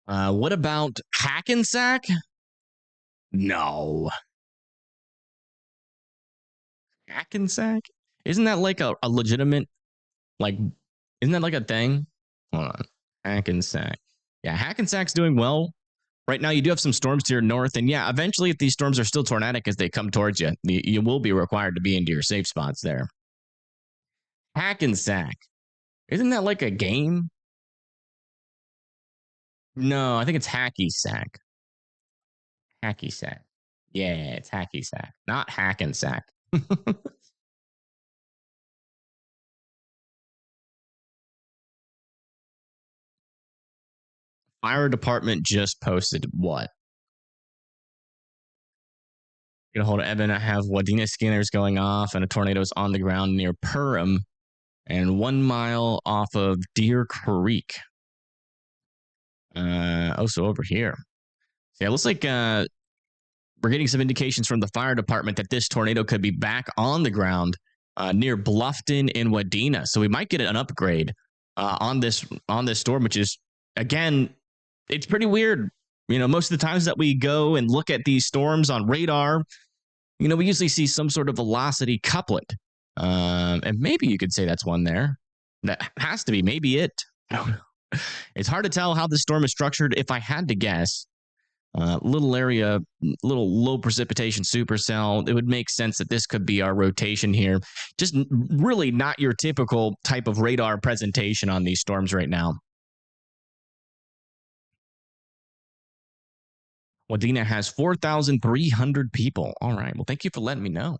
What about Hackensack? No. Hackensack? Isn't that like a legitimate, isn't that like a thing? Hold on. Hackensack. Yeah, Hackensack's doing well. Right now, you do have some storms to your north. And yeah, eventually, if these storms are still tornadic as they come towards you, you will be required to be into your safe spots there. Hackensack. Isn't that like a game? No, I think it's Hacky Sack. Hacky Sack. Yeah, it's Hacky Sack, not Hackensack. Fire department just posted what? Get a hold of Evan. I have Wadena scanners going off, and a tornado is on the ground near Perham and 1 mile off of Deer Creek. So over here. So yeah, it looks like we're getting some indications from the fire department that this tornado could be back on the ground near Bluffton in Wadena. So we might get an upgrade on this storm, which is, again, it's pretty weird. Most of the times that we go and look at these storms on radar, we usually see some sort of velocity couplet. And maybe you could say that's one there. That has to be maybe it. It's hard to tell how the storm is structured. If I had to guess, little area, little low precipitation supercell, it would make sense that this could be our rotation here. Just really not your typical type of radar presentation on these storms right now. Wadena has 4,300 people. All right. Well, thank you for letting me know.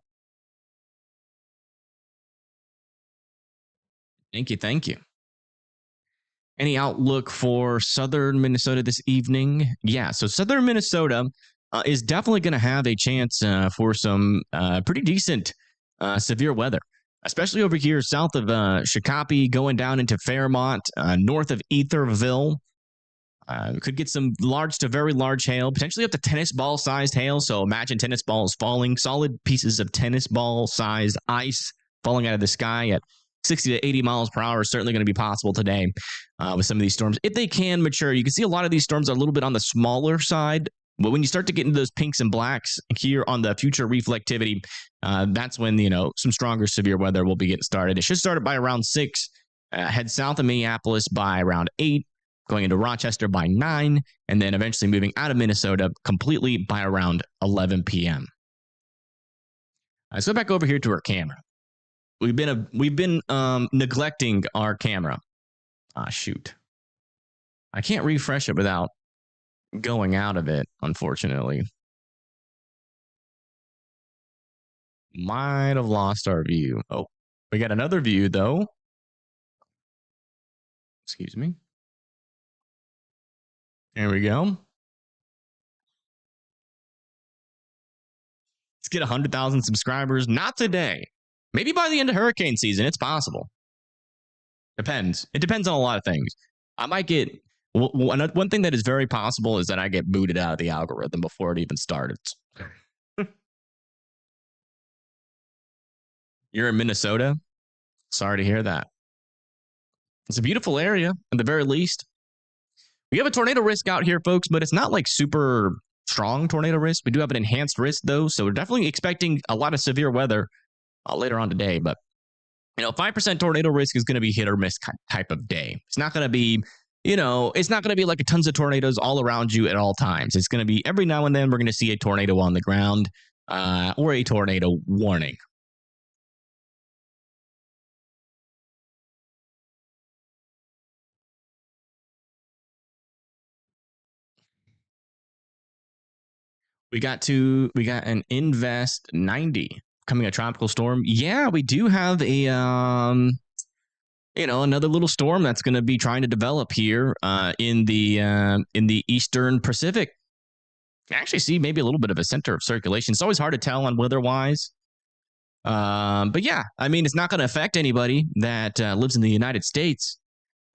Thank you. Any outlook for southern Minnesota this evening? Yeah, so southern Minnesota is definitely going to have a chance for some pretty decent severe weather, especially over here south of Shakopee, going down into Fairmont, north of Etherville. Could get some large to very large hail, potentially up to tennis ball sized hail. So imagine tennis balls falling, solid pieces of tennis ball sized ice falling out of the sky at 60 to 80 miles per hour is certainly going to be possible today with some of these storms. If they can mature, you can see a lot of these storms are a little bit on the smaller side. But when you start to get into those pinks and blacks here on the future reflectivity, that's when, some stronger severe weather will be getting started. It should start by around 6, head south of Minneapolis by around 8, going into Rochester by 9, and then eventually moving out of Minnesota completely by around 11 p.m. Let's go back over here to our camera. We've been neglecting our camera. Shoot. I can't refresh it without going out of it, unfortunately. Might have lost our view. Oh, we got another view though. Excuse me. There we go. Let's get 100,000 subscribers. Not today. Maybe by the end of hurricane season. It's possible. Depends. It depends on a lot of things. I might get one thing that is very possible is that I get booted out of the algorithm before it even started. You're in Minnesota? Sorry to hear that. It's a beautiful area, at the very least. We have a tornado risk out here, folks, but it's not like super strong tornado risk. We do have an enhanced risk, though, so we're definitely expecting a lot of severe weather later on today. But, 5% tornado risk is going to be hit or miss type of day. It's not going to be, it's not going to be like tons of tornadoes all around you at all times. It's going to be every now and then we're going to see a tornado on the ground or a tornado warning. We got an Invest 90 coming a tropical storm. Yeah, we do have a another little storm that's going to be trying to develop here in the Eastern Pacific. You can actually see maybe a little bit of a center of circulation. It's always hard to tell on weather-wise. But yeah, I mean, it's not going to affect anybody that lives in the United States.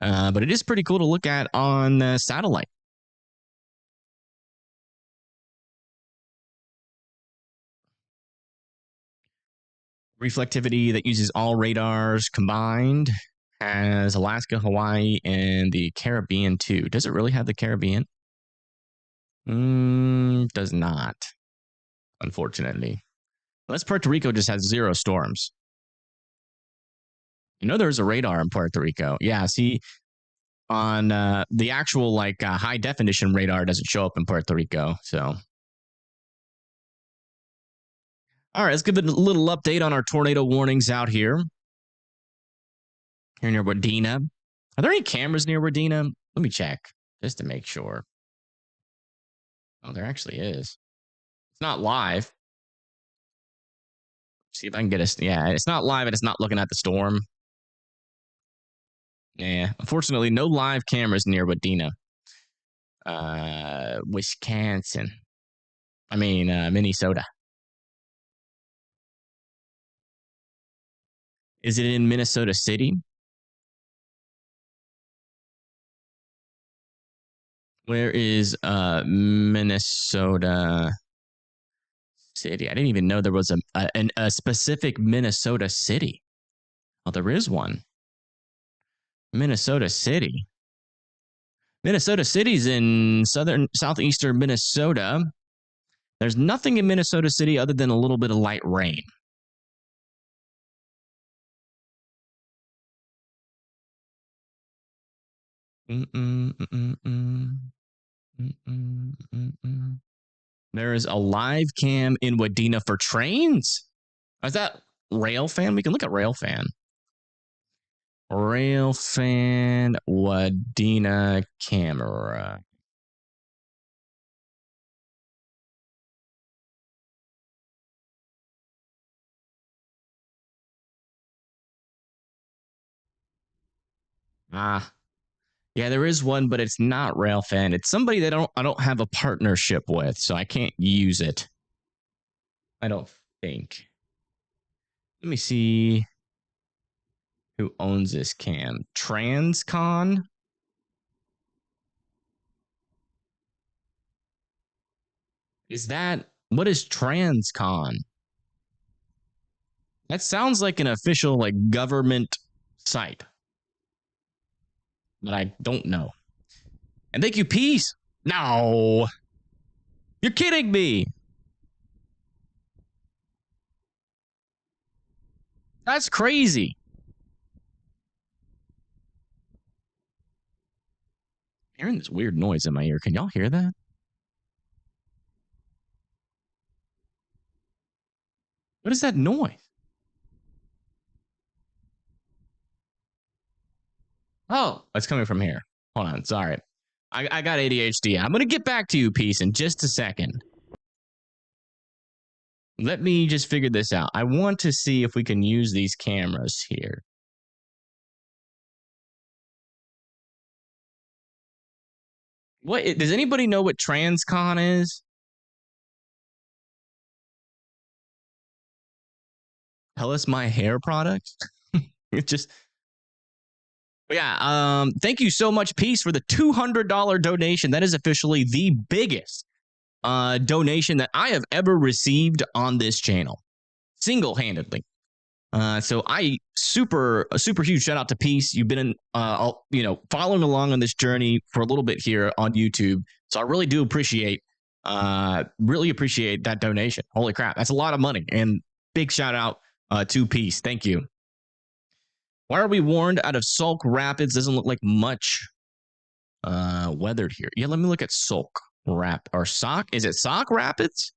But it is pretty cool to look at on satellite. Reflectivity that uses all radars combined has Alaska, Hawaii, and the Caribbean too. Does it really have the Caribbean? Does not, unfortunately. Unless Puerto Rico just has 0 storms. There's a radar in Puerto Rico. Yeah, see, on the actual high definition radar doesn't show up in Puerto Rico. So, all right, let's give it a little update on our tornado warnings out here. Here near Wadena. Are there any cameras near Wadena? Let me check just to make sure. Oh, there actually is. It's not live. See if I can get a. Yeah, it's not live and it's not looking at the storm. Yeah, unfortunately, no live cameras near Wadena. Wisconsin. I mean, Minnesota. Is it in Minnesota City? Where is Minnesota City? I didn't even know there was a specific Minnesota City. Oh, there is one. Minnesota City. Minnesota City's in southeastern Minnesota. There's nothing in Minnesota City other than a little bit of light rain. There is a live cam in Wadena for trains. Is that Railfan? We can look at Railfan. Railfan Wadena camera. Yeah, there is one, but it's not Railfan. It's somebody that I don't have a partnership with, so I can't use it. I don't think. Let me see who owns this cam. Transcon? What is Transcon? That sounds like an official government site. But I don't know. And thank you, Peace. No. You're kidding me. That's crazy. I'm hearing this weird noise in my ear. Can y'all hear that? What is that noise? Oh, it's coming from here. Hold on. Sorry. I got ADHD. I'm going to get back to you, Peace, in just a second. Let me just figure this out. I want to see if we can use these cameras here. What does anybody know what Transcon is? Tell us my hair product. It just yeah. Thank you so much, Peace, for the $200 donation. That is officially the biggest donation that I have ever received on this channel, single-handedly. So a super huge shout out to Peace. You've been following along on this journey for a little bit here on YouTube. So I really do appreciate that donation. Holy crap, that's a lot of money. And big shout out to Peace. Thank you. Why are we warned out of Sulk Rapids? Doesn't look like much weathered here. Yeah, let me look at Sulk or Sock. Is it Sock Rapids?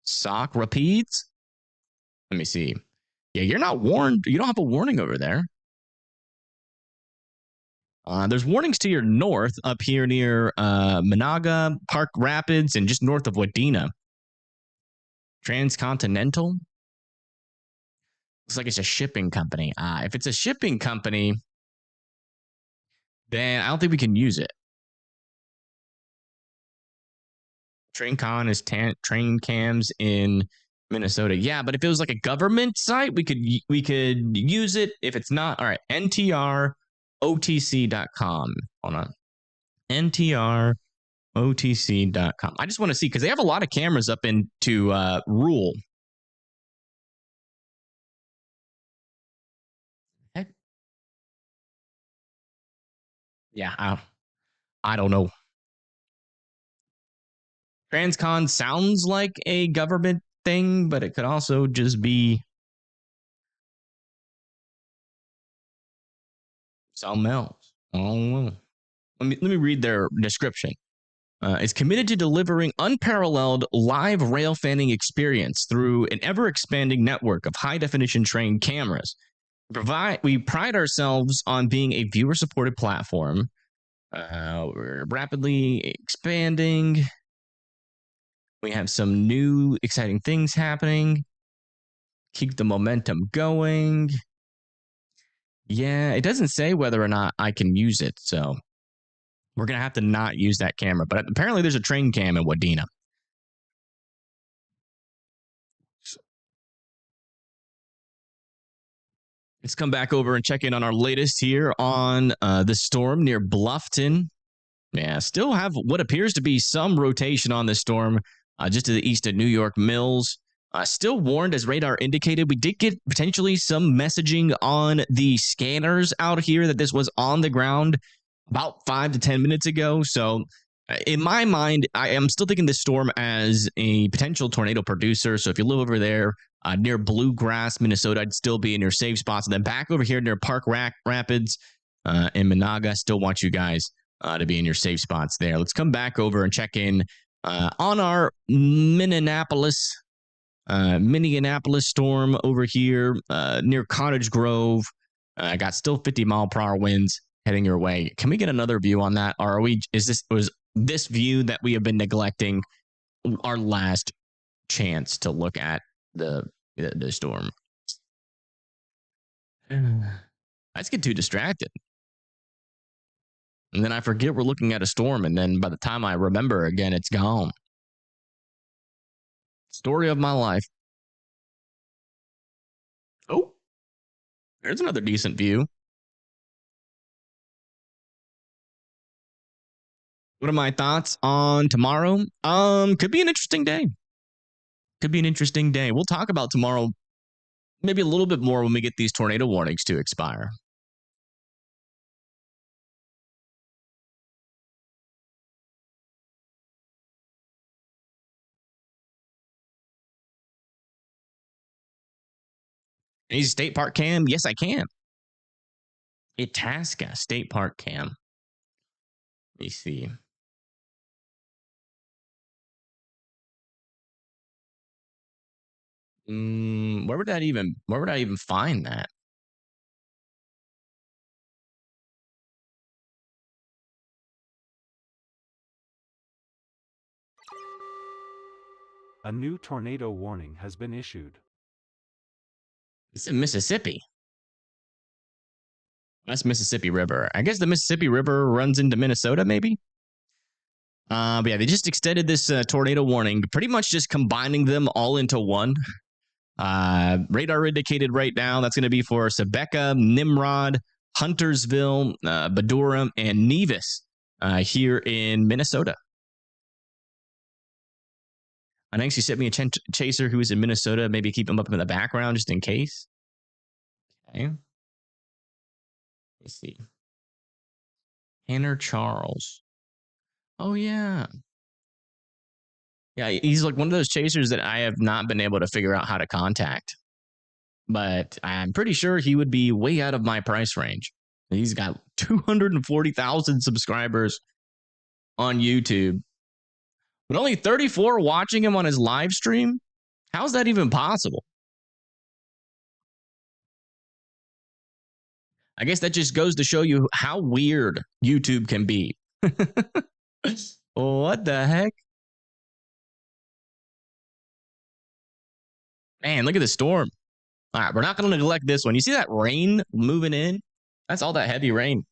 Sock Rapids? Let me see. Yeah, you're not warned. You don't have a warning over there. There's warnings to your north up here near Managa, Park Rapids, and just north of Wadena. Transcontinental? Looks like it's a shipping company. If it's a shipping company, then I don't think we can use it. TrainCon is train cams in Minnesota. Yeah, but if it was like a government site, we could use it. If it's not, all right, NTROTC.com. Hold on. NTROTC.com. I just want to see because they have a lot of cameras up into rural. Heck? Yeah, I don't know. Transcon sounds like a government thing, but it could also just be something else. I don't know. Let me read their description. Is committed to delivering unparalleled live rail fanning experience through an ever-expanding network of high-definition train cameras. We pride ourselves on being a viewer-supported platform. We're rapidly expanding. We have some new exciting things happening. Keep the momentum going. Yeah, it doesn't say whether or not I can use it, so we're going to have to not use that camera. But apparently there's a train cam in Wadena. Let's come back over and check in on our latest here on the storm near Bluffton. Yeah, still have what appears to be some rotation on this storm just to the east of New York Mills. Still warned, as radar indicated. We did get potentially some messaging on the scanners out here that this was on the ground about 5 to 10 minutes ago. So in my mind, I am still thinking this storm as a potential tornado producer. So if you live over there near Bluegrass, Minnesota, I'd still be in your safe spots. And then back over here near Park Rapids in Managa, still want you guys to be in your safe spots there. Let's come back over and check in on our Minneapolis storm over here near Cottage Grove. Got still 50-mile-per-hour winds heading your way. Can we get another view on that? Or was this view that we have been neglecting our last chance to look at the storm? I just get too distracted. And then I forget we're looking at a storm. And then by the time I remember again, it's gone. Story of my life. Oh, there's another decent view. What are my thoughts on tomorrow? Could be an interesting day. We'll talk about tomorrow maybe a little bit more when we get these tornado warnings to expire. Is State Park cam? Yes, I can. Itasca State Park cam. Let me see. Where would I even find that? A new tornado warning has been issued. It's in Mississippi. That's Mississippi River. I guess the Mississippi River runs into Minnesota, maybe? But yeah, they just extended this tornado warning, pretty much just combining them all into one. Radar indicated right now that's going to be for Sebeka, Nimrod, Huntersville, Badura, and Nevis here in Minnesota. I think she sent me a chaser who is in Minnesota. Maybe keep him up in the background just in case. Okay. Let's see. Tanner Charles. Oh, yeah. Yeah, he's like one of those chasers that I have not been able to figure out how to contact. But I'm pretty sure he would be way out of my price range. He's got 240,000 subscribers on YouTube, but only 34 watching him on his live stream. How's that even possible? I guess that just goes to show you how weird YouTube can be. What the heck? Man, look at the storm. All right, we're not going to neglect this one. You see that rain moving in? That's all that heavy rain.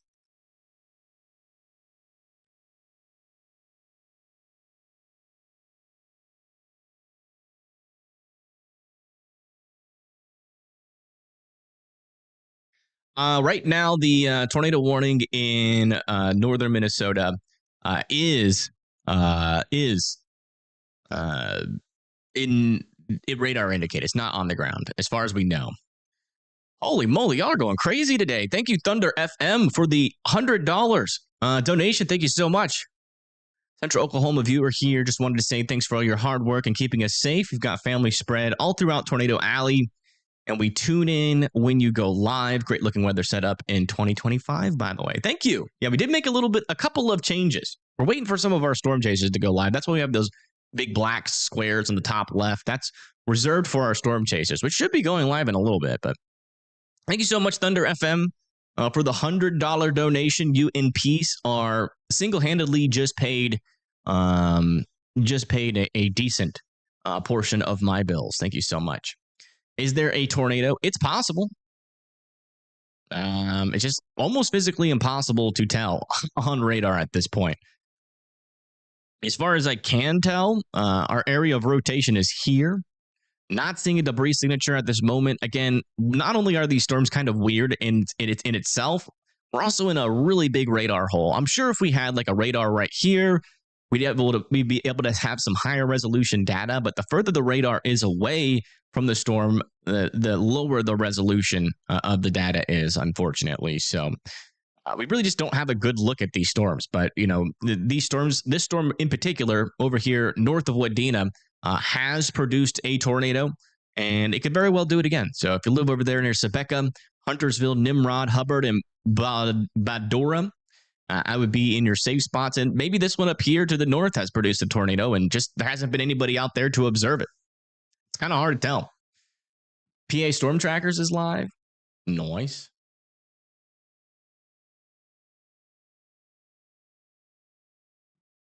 Right now, the tornado warning in northern Minnesota is in radar indicated. It's not on the ground, as far as we know. Holy moly, y'all are going crazy today. Thank you, Thunder FM, for the $100 donation. Thank you so much. Central Oklahoma viewer here. Just wanted to say thanks for all your hard work and keeping us safe. We've got family spread all throughout Tornado Alley. And we tune in when you go live. Great looking weather setup in 2025, by the way. Thank you. Yeah, we did make a couple of changes. We're waiting for some of our storm chasers to go live. That's why we have those big black squares on the top left. That's reserved for our storm chasers, which should be going live in a little bit. But thank you so much, Thunder FM, for the $100 donation. You in peace are single-handedly just paid a decent portion of my bills. Thank you so much. Is there a tornado? It's possible. It's just almost physically impossible to tell on radar at this point. As far as I can tell, our area of rotation is here. Not seeing a debris signature at this moment. Again, not only are these storms kind of weird in itself, we're also in a really big radar hole. I'm sure if we had like a radar right here, we'd be able to have some higher resolution data. But the further the radar is away from the storm, the lower the resolution of the data is, unfortunately. So we really just don't have a good look at these storms. But, you know, these storms, this storm in particular over here north of Wadena has produced a tornado, and it could very well do it again. So if you live over there near Sebeka, Huntersville, Nimrod, Hubbard, and Badura, I would be in your safe spots. And maybe this one up here to the north has produced a tornado, and just there hasn't been anybody out there to observe it. It's kind of hard to tell. PA Storm Trackers is live. Nice.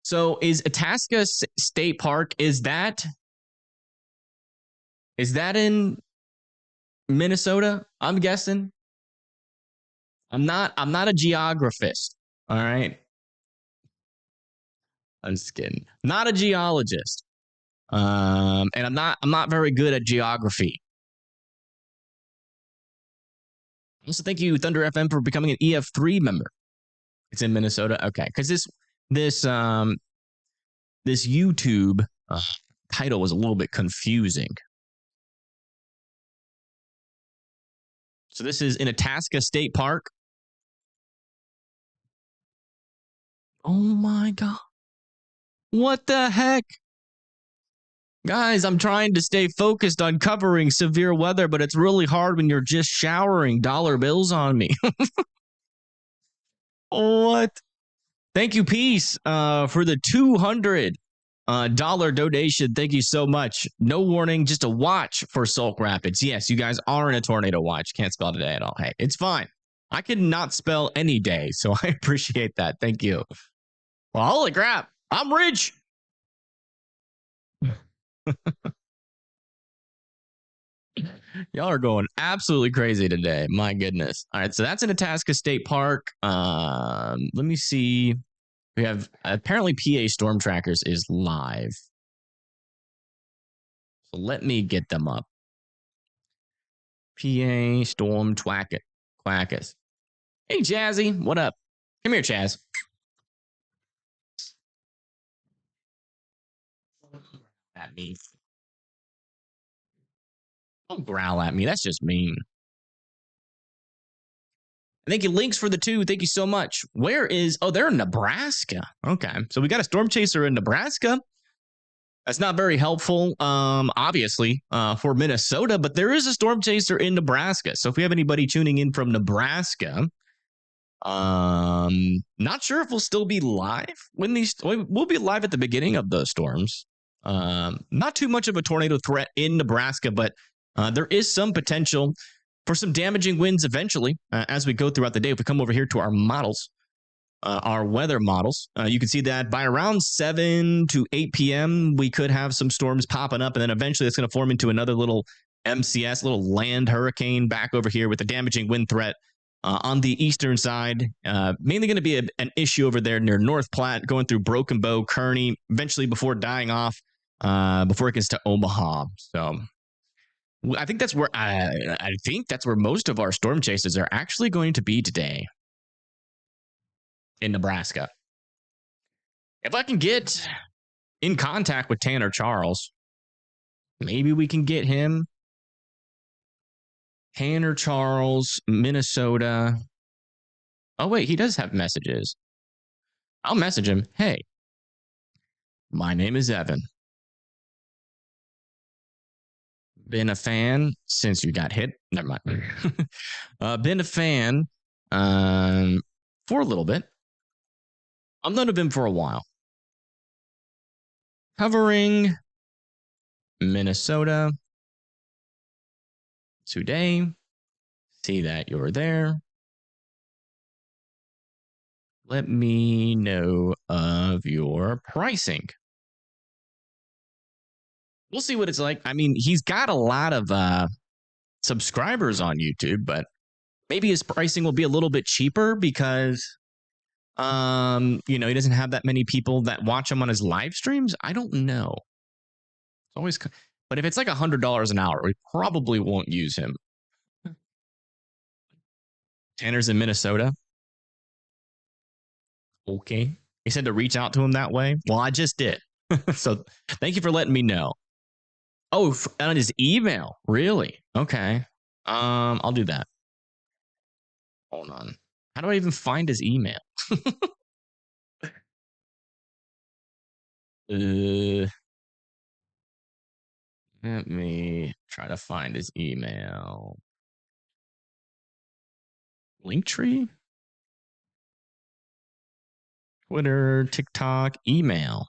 So is Itasca State Park, is that in Minnesota? I'm guessing. I'm not a geographist. All right. I'm just kidding. Not a geologist. And I'm not very good at geography. Also, thank you, Thunder FM, for becoming an EF3 member. It's in Minnesota. Okay, because this YouTube title was a little bit confusing. So this is in Itasca State Park. Oh my God. What the heck? Guys, I'm trying to stay focused on covering severe weather, but it's really hard when you're just showering dollar bills on me. What? Thank you, Peace, for the $200 donation. Thank you so much. No warning, just a watch for Sauk Rapids. Yes, you guys are in a tornado watch. Can't spell today at all. Hey, it's fine. I can not spell any day, so I appreciate that. Thank you. Well, holy crap. I'm rich. Y'all are going absolutely crazy today. My goodness. All right, so that's in Itasca State Park. Let me see. We have apparently PA Storm Trackers is live. So let me get them up. PA Storm Quackers. Hey, Jazzy, what up? Come here, Chaz. At me. Don't growl at me. That's just mean. Thank you, Links, for the 2. Thank you so much. Where is... Oh, they're in Nebraska. Okay. So we got a Storm Chaser in Nebraska. That's not very helpful, obviously, for Minnesota, but there is a Storm Chaser in Nebraska. So if we have anybody tuning in from Nebraska, not sure if we'll still be live when these... We'll be live at the beginning of the storms. Not too much of a tornado threat in Nebraska, but there is some potential for some damaging winds eventually as we go throughout the day. If we come over here to our models, our weather models, you can see that by around 7 to 8 p.m., we could have some storms popping up, and then eventually it's going to form into another little MCS, little land hurricane back over here with a damaging wind threat on the eastern side. Mainly going to be an issue over there near North Platte, going through Broken Bow, Kearney, eventually before dying off before it gets to Omaha. So I think that's where most of our storm chases are actually going to be today in Nebraska. If I can get in contact with Tanner Charles, maybe we can get him. Tanner Charles, Minnesota. Oh, wait, he does have messages. I'll message him. Hey, my name is Evan. Been a fan since you got hit. Never mind. Been a fan for a little bit. I've known of him for a while. Covering Minnesota today. See that you're there. Let me know of your pricing. We'll see what it's like. I mean, he's got a lot of subscribers on YouTube, but maybe his pricing will be a little bit cheaper because, he doesn't have that many people that watch him on his live streams. I don't know. It's always, but if it's like $100 an hour, we probably won't use him. Tanner's in Minnesota. Okay. He said to reach out to him that way. Well, I just did. So thank you for letting me know. Oh, on his email. Really? Okay. I'll do that. Hold on. How do I even find his email? Let me try to find his email. Linktree? Twitter, TikTok, email.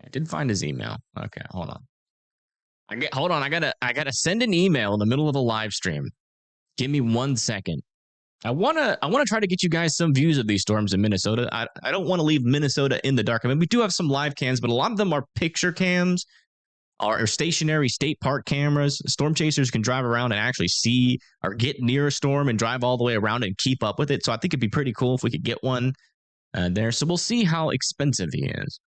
I did find his email. Okay, hold on. I gotta send an email in the middle of a live stream. Give me 1 second. I wanna try to get you guys some views of these storms in Minnesota. I don't want to leave Minnesota in the dark. I mean, we do have some live cams, but a lot of them are picture cams or stationary state park cameras. Storm chasers can drive around and actually see or get near a storm and drive all the way around and keep up with it. So I think it'd be pretty cool if we could get one there. So we'll see how expensive he is.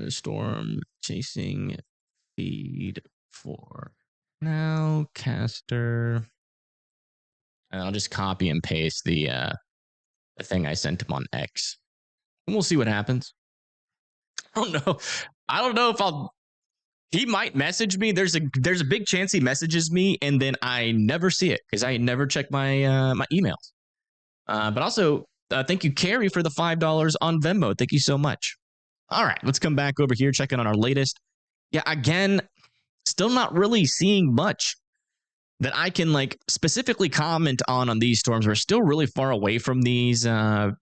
Storm chasing feed for now, caster. And I'll just copy and paste the thing I sent him on X. And we'll see what happens. I don't know if I'll... He might message me. There's a big chance he messages me and then I never see it because I never check my my emails. But also, thank you, Carrie, for the $5 on Venmo. Thank you so much. All right, let's come back over here, check in on our latest. Yeah, again, still not really seeing much that I can specifically comment on these storms. We're still really far away from these storms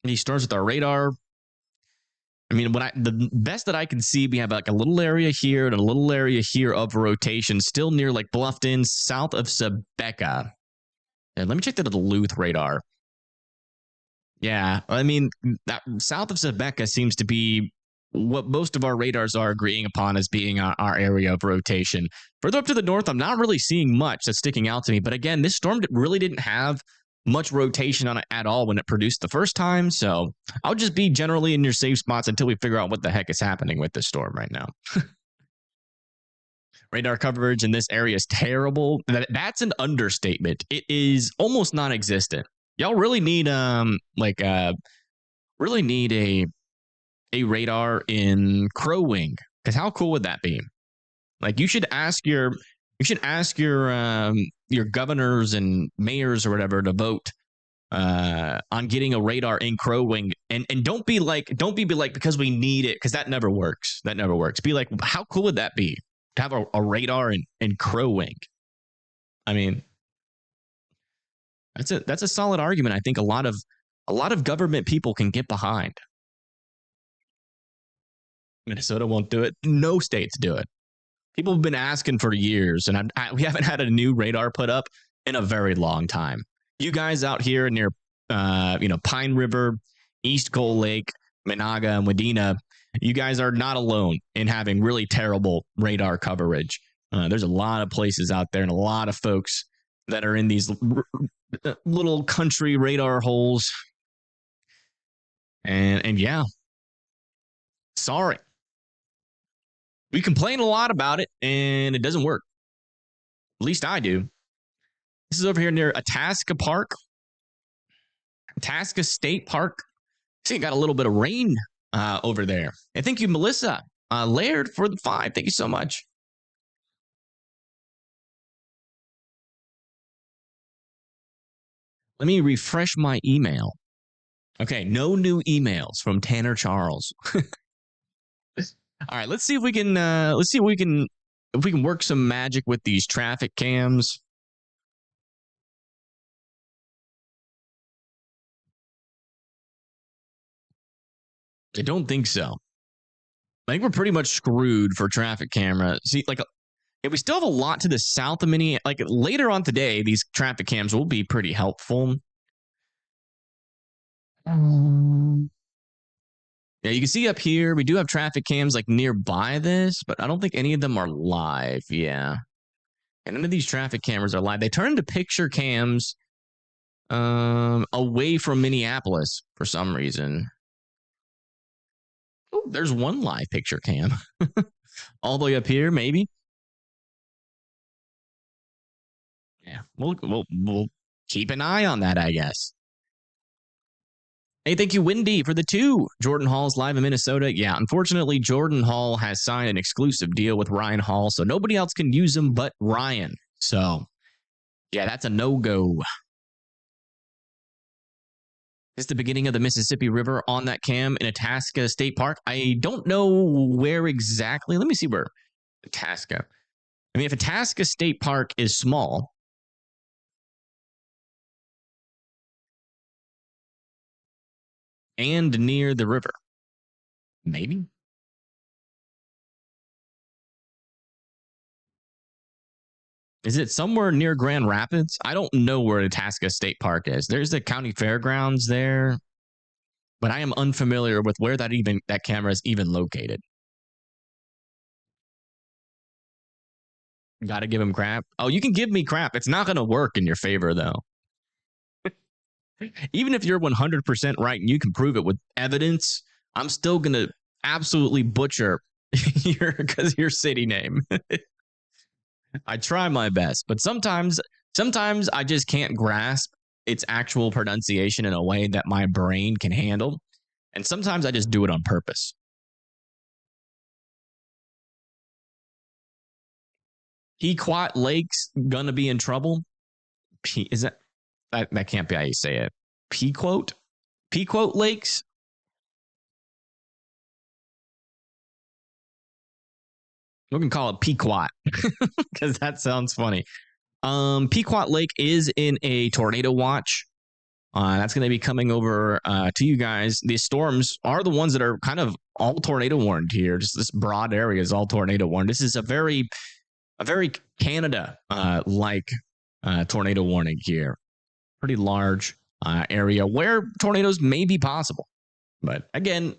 with our radar. I mean, the best that I can see, we have a little area here and a little area here of rotation, still near Bluffton, south of Sebeka. And let me check the Duluth radar. Yeah, I mean, that south of Sebeka seems to be what most of our radars are agreeing upon as being our area of rotation. Further up to the north, I'm not really seeing much that's sticking out to me. But again, this storm really didn't have much rotation on it at all when it produced the first time. So I'll just be generally in your safe spots until we figure out what the heck is happening with this storm right now. Radar coverage in this area is terrible. That's an understatement. It is almost non-existent. Y'all really need really need a radar in Crow Wing, because how cool would that be? Like you should ask your governors and mayors or whatever to vote on getting a radar in Crow Wing, and don't be like because we need it, because that never works. That never works. Be like, how cool would that be to have a radar in Crow Wing? I mean, that's a solid argument. I think a lot of government people can get behind. Minnesota won't do it. No states do it. People have been asking for years, and we haven't had a new radar put up in a very long time. You guys out here near, Pine River, East Coal Lake, Menahga, and Wadena, you guys are not alone in having really terrible radar coverage. There's a lot of places out there and a lot of folks that are in these little country radar holes. And yeah, sorry. We complain a lot about it, and it doesn't work. At least I do. This is over here near Itasca Park. Itasca State Park. See, it got a little bit of rain over there. And thank you, Melissa Laird, for the 5. Thank you so much. Let me refresh my email. Okay, no new emails from Tanner Charles. All right, let's see if we can work some magic with these traffic cams. I don't think so. I think we're pretty much screwed for traffic camera. See, we still have a lot to the south of Minneapolis. Like later on today, these traffic cams will be pretty helpful. Yeah, you can see up here, we do have traffic cams like nearby this, but I don't think any of them are live. Yeah. And none of these traffic cameras are live. They turn into picture cams away from Minneapolis for some reason. Oh, there's one live picture cam. All the way up here, maybe. Yeah, we'll keep an eye on that, I guess. Hey, thank you, Wendy, for the 2. Jordan Hall's live in Minnesota. Yeah, unfortunately, Jordan Hall has signed an exclusive deal with Ryan Hall, so nobody else can use him but Ryan. So, yeah, that's a no-go. Is the beginning of the Mississippi River on that cam in Itasca State Park? I don't know where exactly. Let me see where Itasca. I mean, if Itasca State Park is small, and near the river, maybe. Is it somewhere near Grand Rapids? I don't know where Itasca State Park is. There's the county fairgrounds there, but I am unfamiliar with where that camera is even located. Got to give him crap. Oh, you can give me crap. It's not going to work in your favor, though. Even if you're 100% right and you can prove it with evidence, I'm still going to absolutely butcher your city name. I try my best, but sometimes I just can't grasp its actual pronunciation in a way that my brain can handle. And sometimes I just do it on purpose. Pequot Lake's gonna be in trouble. Is that can't be how you say it? Pequot Lakes. We can call it Pequot because that sounds funny. Pequot Lake is in a tornado watch. That's going to be coming over to you guys. These storms are the ones that are kind of all tornado warned here. Just this broad area is all tornado warned. This is a very Canada like tornado warning here. Pretty large area where tornadoes may be possible. But again,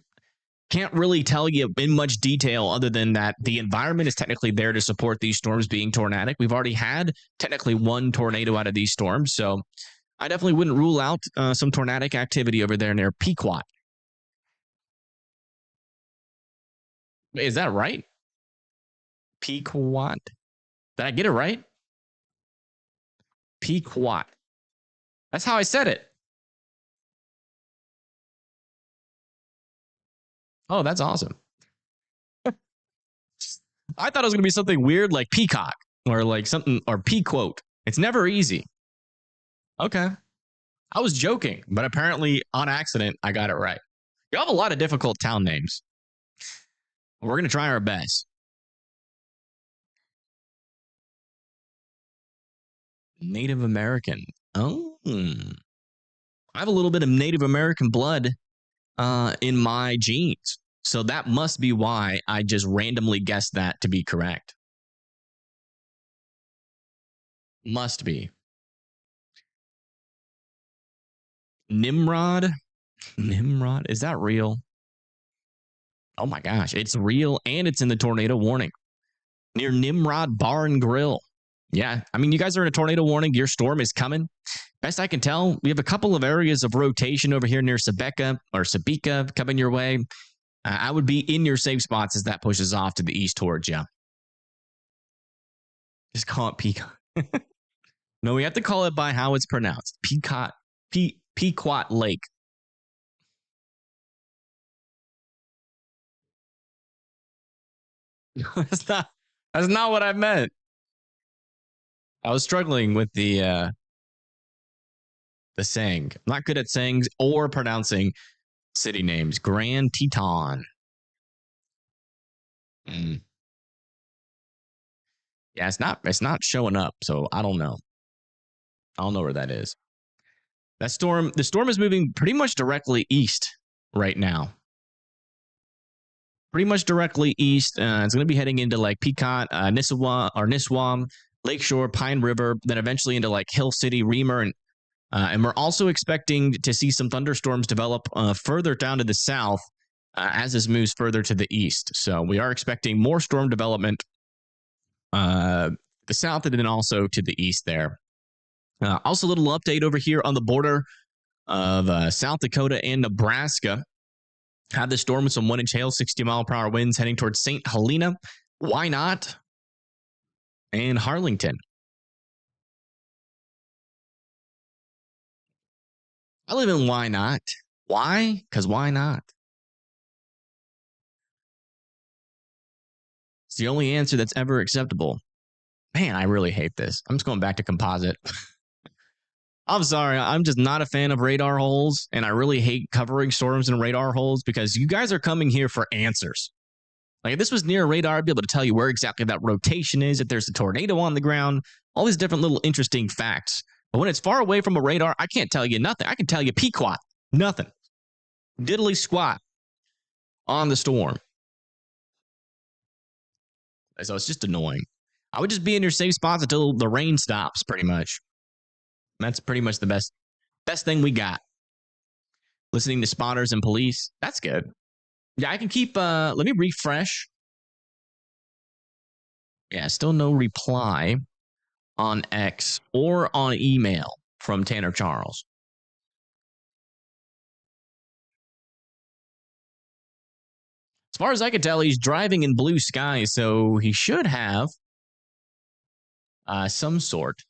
can't really tell you in much detail other than that the environment is technically there to support these storms being tornadic. We've already had technically one tornado out of these storms, so I definitely wouldn't rule out some tornadic activity over there near Pequot. Is that right? Pequot. Did I get it right? Pequot. That's how I said it. Oh, that's awesome. I thought it was going to be something weird like peacock or like something or pequote. It's never easy. Okay. I was joking, but apparently on accident, I got it right. You have a lot of difficult town names. We're going to try our best. Native American. Oh. I have a little bit of Native American blood in my genes. So that must be why I just randomly guessed that to be correct. Must be. Nimrod? Nimrod? Is that real? Oh my gosh, it's real and it's in the tornado warning. Near Nimrod Bar and Grill. Yeah, I mean, you guys are in a tornado warning. Your storm is coming. Best I can tell, we have a couple of areas of rotation over here near Sabeka coming your way. I would be in your safe spots as that pushes off to the east towards you. Just call it Peacock. No, we have to call it by how it's pronounced. Pequot Lake. That's not what I meant. I was struggling with the saying. I'm not good at sayings or pronouncing city names. Grand Teton. Yeah, it's not showing up, so I don't know. I don't know where that is. The storm is moving pretty much directly east right now. Pretty much directly east. It's going to be heading into like Pequot, Nissawam, Lakeshore, Pine River, then eventually into like Hill City, Reamer, and we're also expecting to see some thunderstorms develop further down to the south as this moves further to the east. So we are expecting more storm development the south and then also to the east there. Also, a little update over here on the border of South Dakota and Nebraska. Had this storm with some 1-inch hail, 60-mile-per-hour winds heading towards St. Helena. Why not? And Harlington. I live in Why Not. Why? Because why not? It's the only answer that's ever acceptable. Man, I really hate this. I'm just going back to composite. I'm sorry. I'm just not a fan of radar holes, and I really hate covering storms in radar holes because you guys are coming here for answers. Like if this was near a radar, I'd be able to tell you where exactly that rotation is, if there's a tornado on the ground, all these different little interesting facts. But when it's far away from a radar, I can't tell you nothing. I can tell you Pequot. Nothing. Diddly squat on the storm. So it's just annoying. I would just be in your safe spots until the rain stops, pretty much. That's pretty much the best thing we got. Listening to spotters and police. That's good. Yeah, I can keep, let me refresh. Yeah, still no reply on X or on email from Tanner Charles. As far as I can tell, he's driving in blue skies, so he should have some sort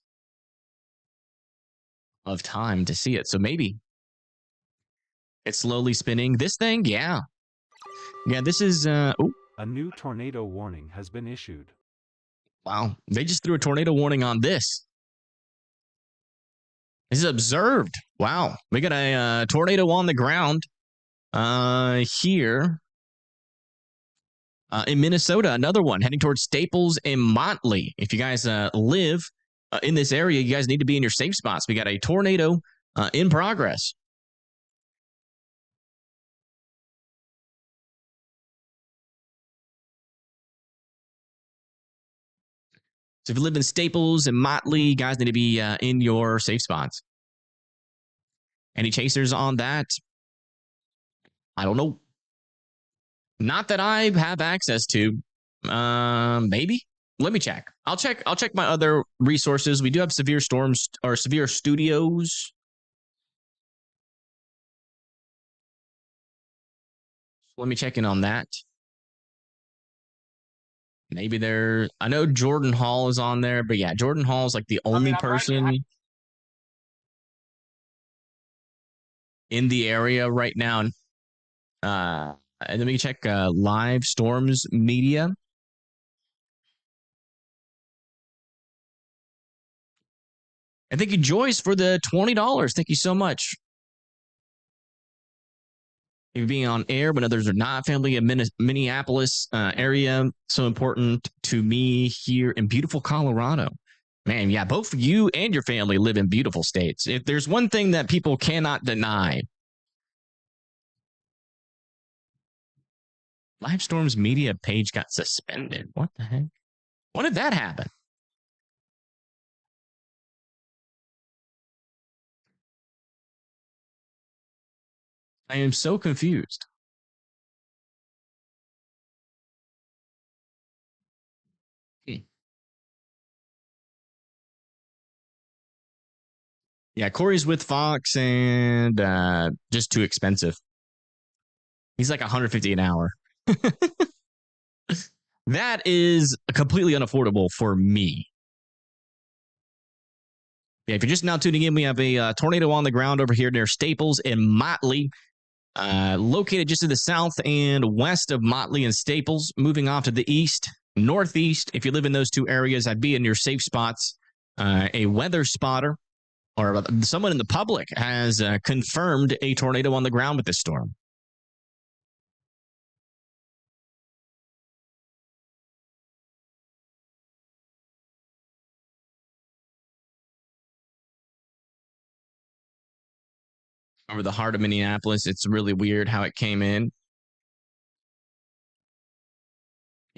of time to see it. So maybe it's slowly spinning. This thing, yeah. Yeah, this is... A new tornado warning has been issued. Wow, they just threw a tornado warning on this. This is observed. Wow, we got a tornado on the ground here in Minnesota. Another one heading towards Staples and Motley. If you guys live in this area, you guys need to be in your safe spots. We got a tornado in progress. So if you live in Staples and Motley, you guys need to be in your safe spots. Any chasers on that? I don't know. Not that I have access to. Maybe. Let me check. I'll check my other resources. We do have severe storms or severe studios. Let me check in on that. Maybe I know Jordan Hall is on there, but yeah, Jordan Hall is like the only person in the area right now. And then we check live storms media. And thank you, Joyce, for the $20. Thank you so much. You being on air when others are not. Family in Minneapolis area, so important to me here in beautiful Colorado. Man, yeah, both you and your family live in beautiful states. If there's one thing that people cannot deny, Live Storms media page got suspended. What the heck? When did that happen? I am so confused. Yeah, Corey's with Fox and just too expensive. He's like $150 an hour. That is completely unaffordable for me. Yeah, if you're just now tuning in, we have a tornado on the ground over here near Staples and Motley, located just to the south and west of Motley and Staples. Moving off to the east, northeast. If you live in those two areas, I'd be in your safe spots. A weather spotter or someone in the public has confirmed a tornado on the ground with this storm. Over the heart of Minneapolis. It's really weird how it came in.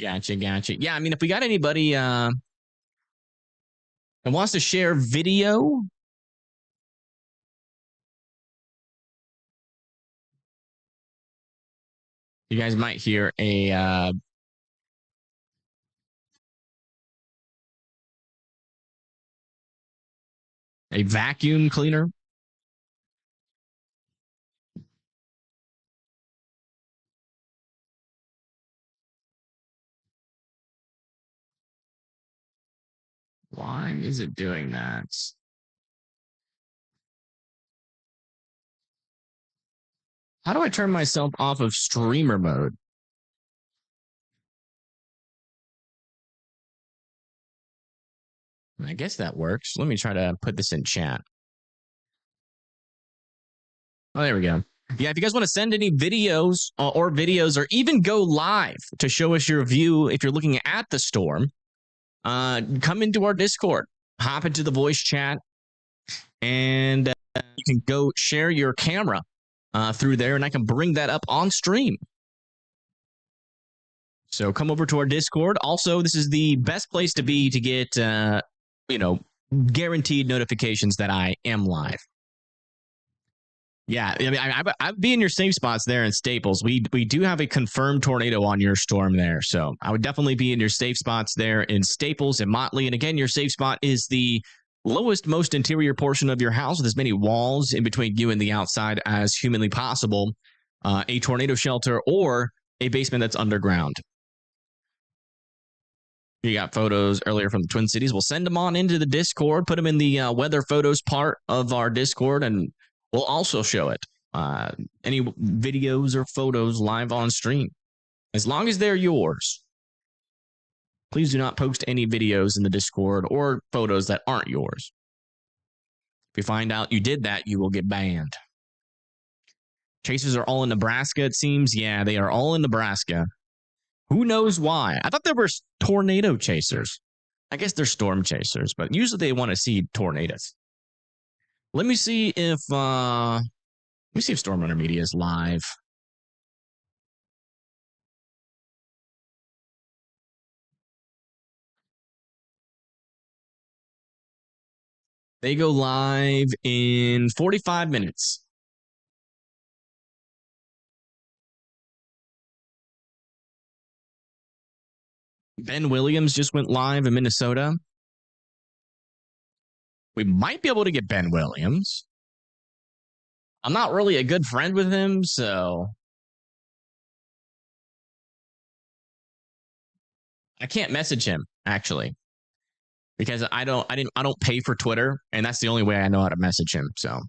Gotcha. Yeah, I mean, if we got anybody that wants to share video, you guys might hear a vacuum cleaner. Why is it doing that? How do I turn myself off of streamer mode? I guess that works. Let me try to put this in chat. Oh, there we go. Yeah, if you guys want to send any videos or even go live to show us your view if you're looking at the storm, come into our Discord, hop into the voice chat, and you can go share your camera through there, and I can bring that up on stream. So come over to our Discord. Also, this is the best place to be to get, guaranteed notifications that I am live. Yeah, I mean, I'd be in your safe spots there in Staples. We do have a confirmed tornado on your storm there, so I would definitely be in your safe spots there in Staples and Motley. And again, your safe spot is the lowest, most interior portion of your house with as many walls in between you and the outside as humanly possible. A tornado shelter or a basement that's underground. You got photos earlier from the Twin Cities. We'll send them on into the Discord, put them in the weather photos part of our Discord, and we'll also show it. Any videos or photos live on stream. As long as they're yours. Please do not post any videos in the Discord or photos that aren't yours. If you find out you did that, you will get banned. Chasers are all in Nebraska, it seems. Yeah, they are all in Nebraska. Who knows why? I thought there were tornado chasers. I guess they're storm chasers, but usually they want to see tornadoes. Let me see if Storm Runner Media is live. They go live in 45 minutes. Ben Williams just went live in Minnesota. We might be able to get Ben Williams. I'm not really a good friend with him, so I can't message him actually because I don't pay for Twitter, and that's the only way I know how to message him. So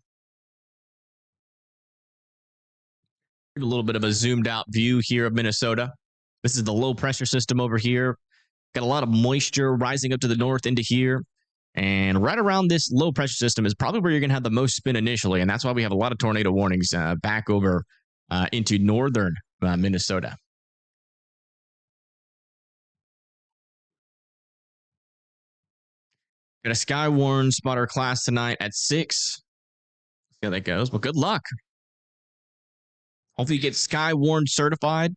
a little bit of a zoomed out view here of Minnesota. This is the low pressure system over here. Got a lot of moisture rising up to the north into here. And right around this low pressure system is probably where you're going to have the most spin initially. And that's why we have a lot of tornado warnings back over into northern Minnesota. Got a Skywarn spotter class tonight at 6. See how that goes. Well, good luck. Hopefully you get Skywarn certified.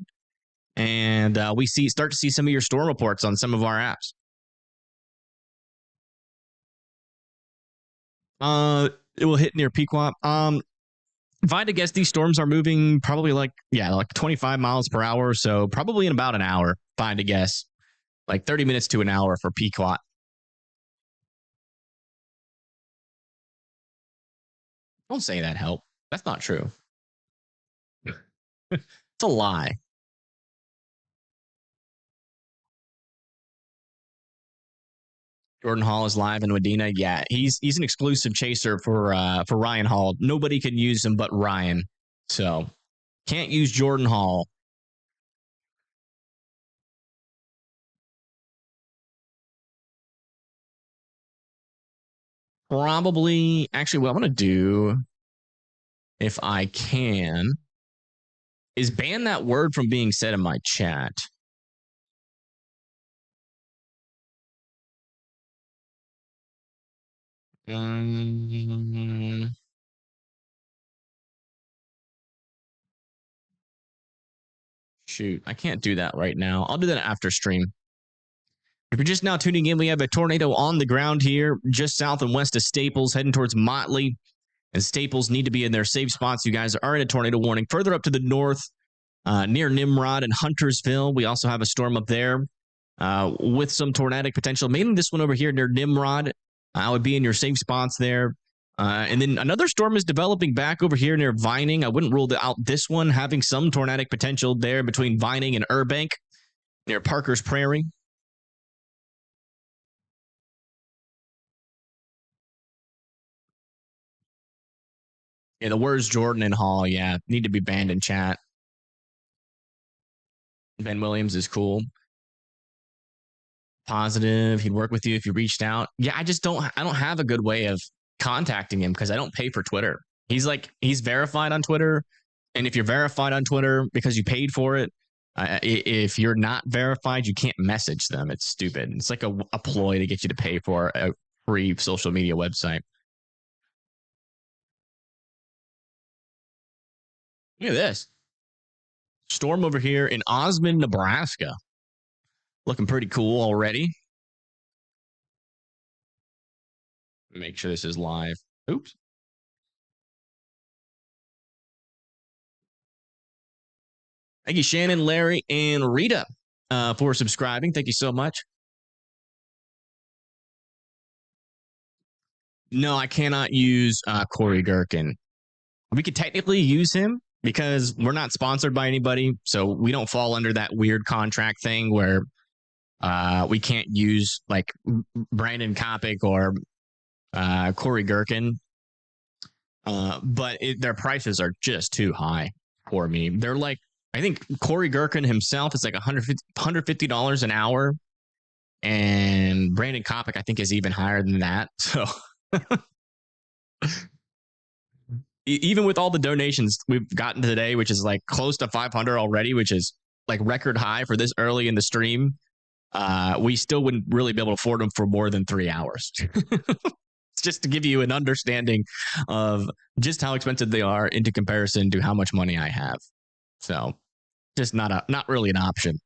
And we start to see some of your storm reports on some of our apps. It will hit near Pequot. If I had to guess, these storms are moving probably like 25 miles per hour. So probably in about an hour, if I had to guess. Like 30 minutes to an hour for Pequot. Don't say that, Help. That's not true. It's a lie. Jordan Hall is live in Wadena. Yeah, he's an exclusive chaser for Ryan Hall. Nobody can use him but Ryan. So can't use Jordan Hall. Probably, actually, what I'm going to do, if I can, is ban that word from being said in my chat. Shoot, I can't do that right now. I'll do that after stream. If you're just now tuning in, we have a tornado on the ground here, just south and west of Staples, heading towards Motley. And Staples need to be in their safe spots. You guys are in a tornado warning. Further up to the north, near Nimrod and Huntersville, we also have a storm up there with some tornadic potential. Mainly this one over here near Nimrod. I would be in your safe spots there. And then another storm is developing back over here near Vining. I wouldn't rule out this one having some tornadic potential there between Vining and Urbank near Parker's Prairie. Yeah, the words Jordan and Hall, need to be banned in chat. Ben Williams is cool. Positive. He'd work with you if you reached out. Yeah, I don't have a good way of contacting him because I don't pay for Twitter. He's verified on Twitter. And if you're verified on Twitter because you paid for it, if you're not verified, you can't message them. It's stupid. It's like a ploy to get you to pay for a free social media website. Look at this. Storm over here in Osmond, Nebraska. Looking pretty cool already. Make sure this is live. Oops. Thank you, Shannon, Larry, and Rita for subscribing. Thank you so much. No, I cannot use Corey Gherkin. We could technically use him because we're not sponsored by anybody. So we don't fall under that weird contract thing where we can't use like Brandon Kopic or Corey Gherkin. But their prices are just too high for me. They're like, I think Corey Gherkin himself is like $150 an hour. And Brandon Kopic, I think, is even higher than that. So even with all the donations we've gotten today, which is like close to 500 already, which is like record high for this early in the stream, we still wouldn't really be able to afford them for more than 3 hours. It's just to give you an understanding of just how expensive they are into comparison to how much money I have. So just not really an option.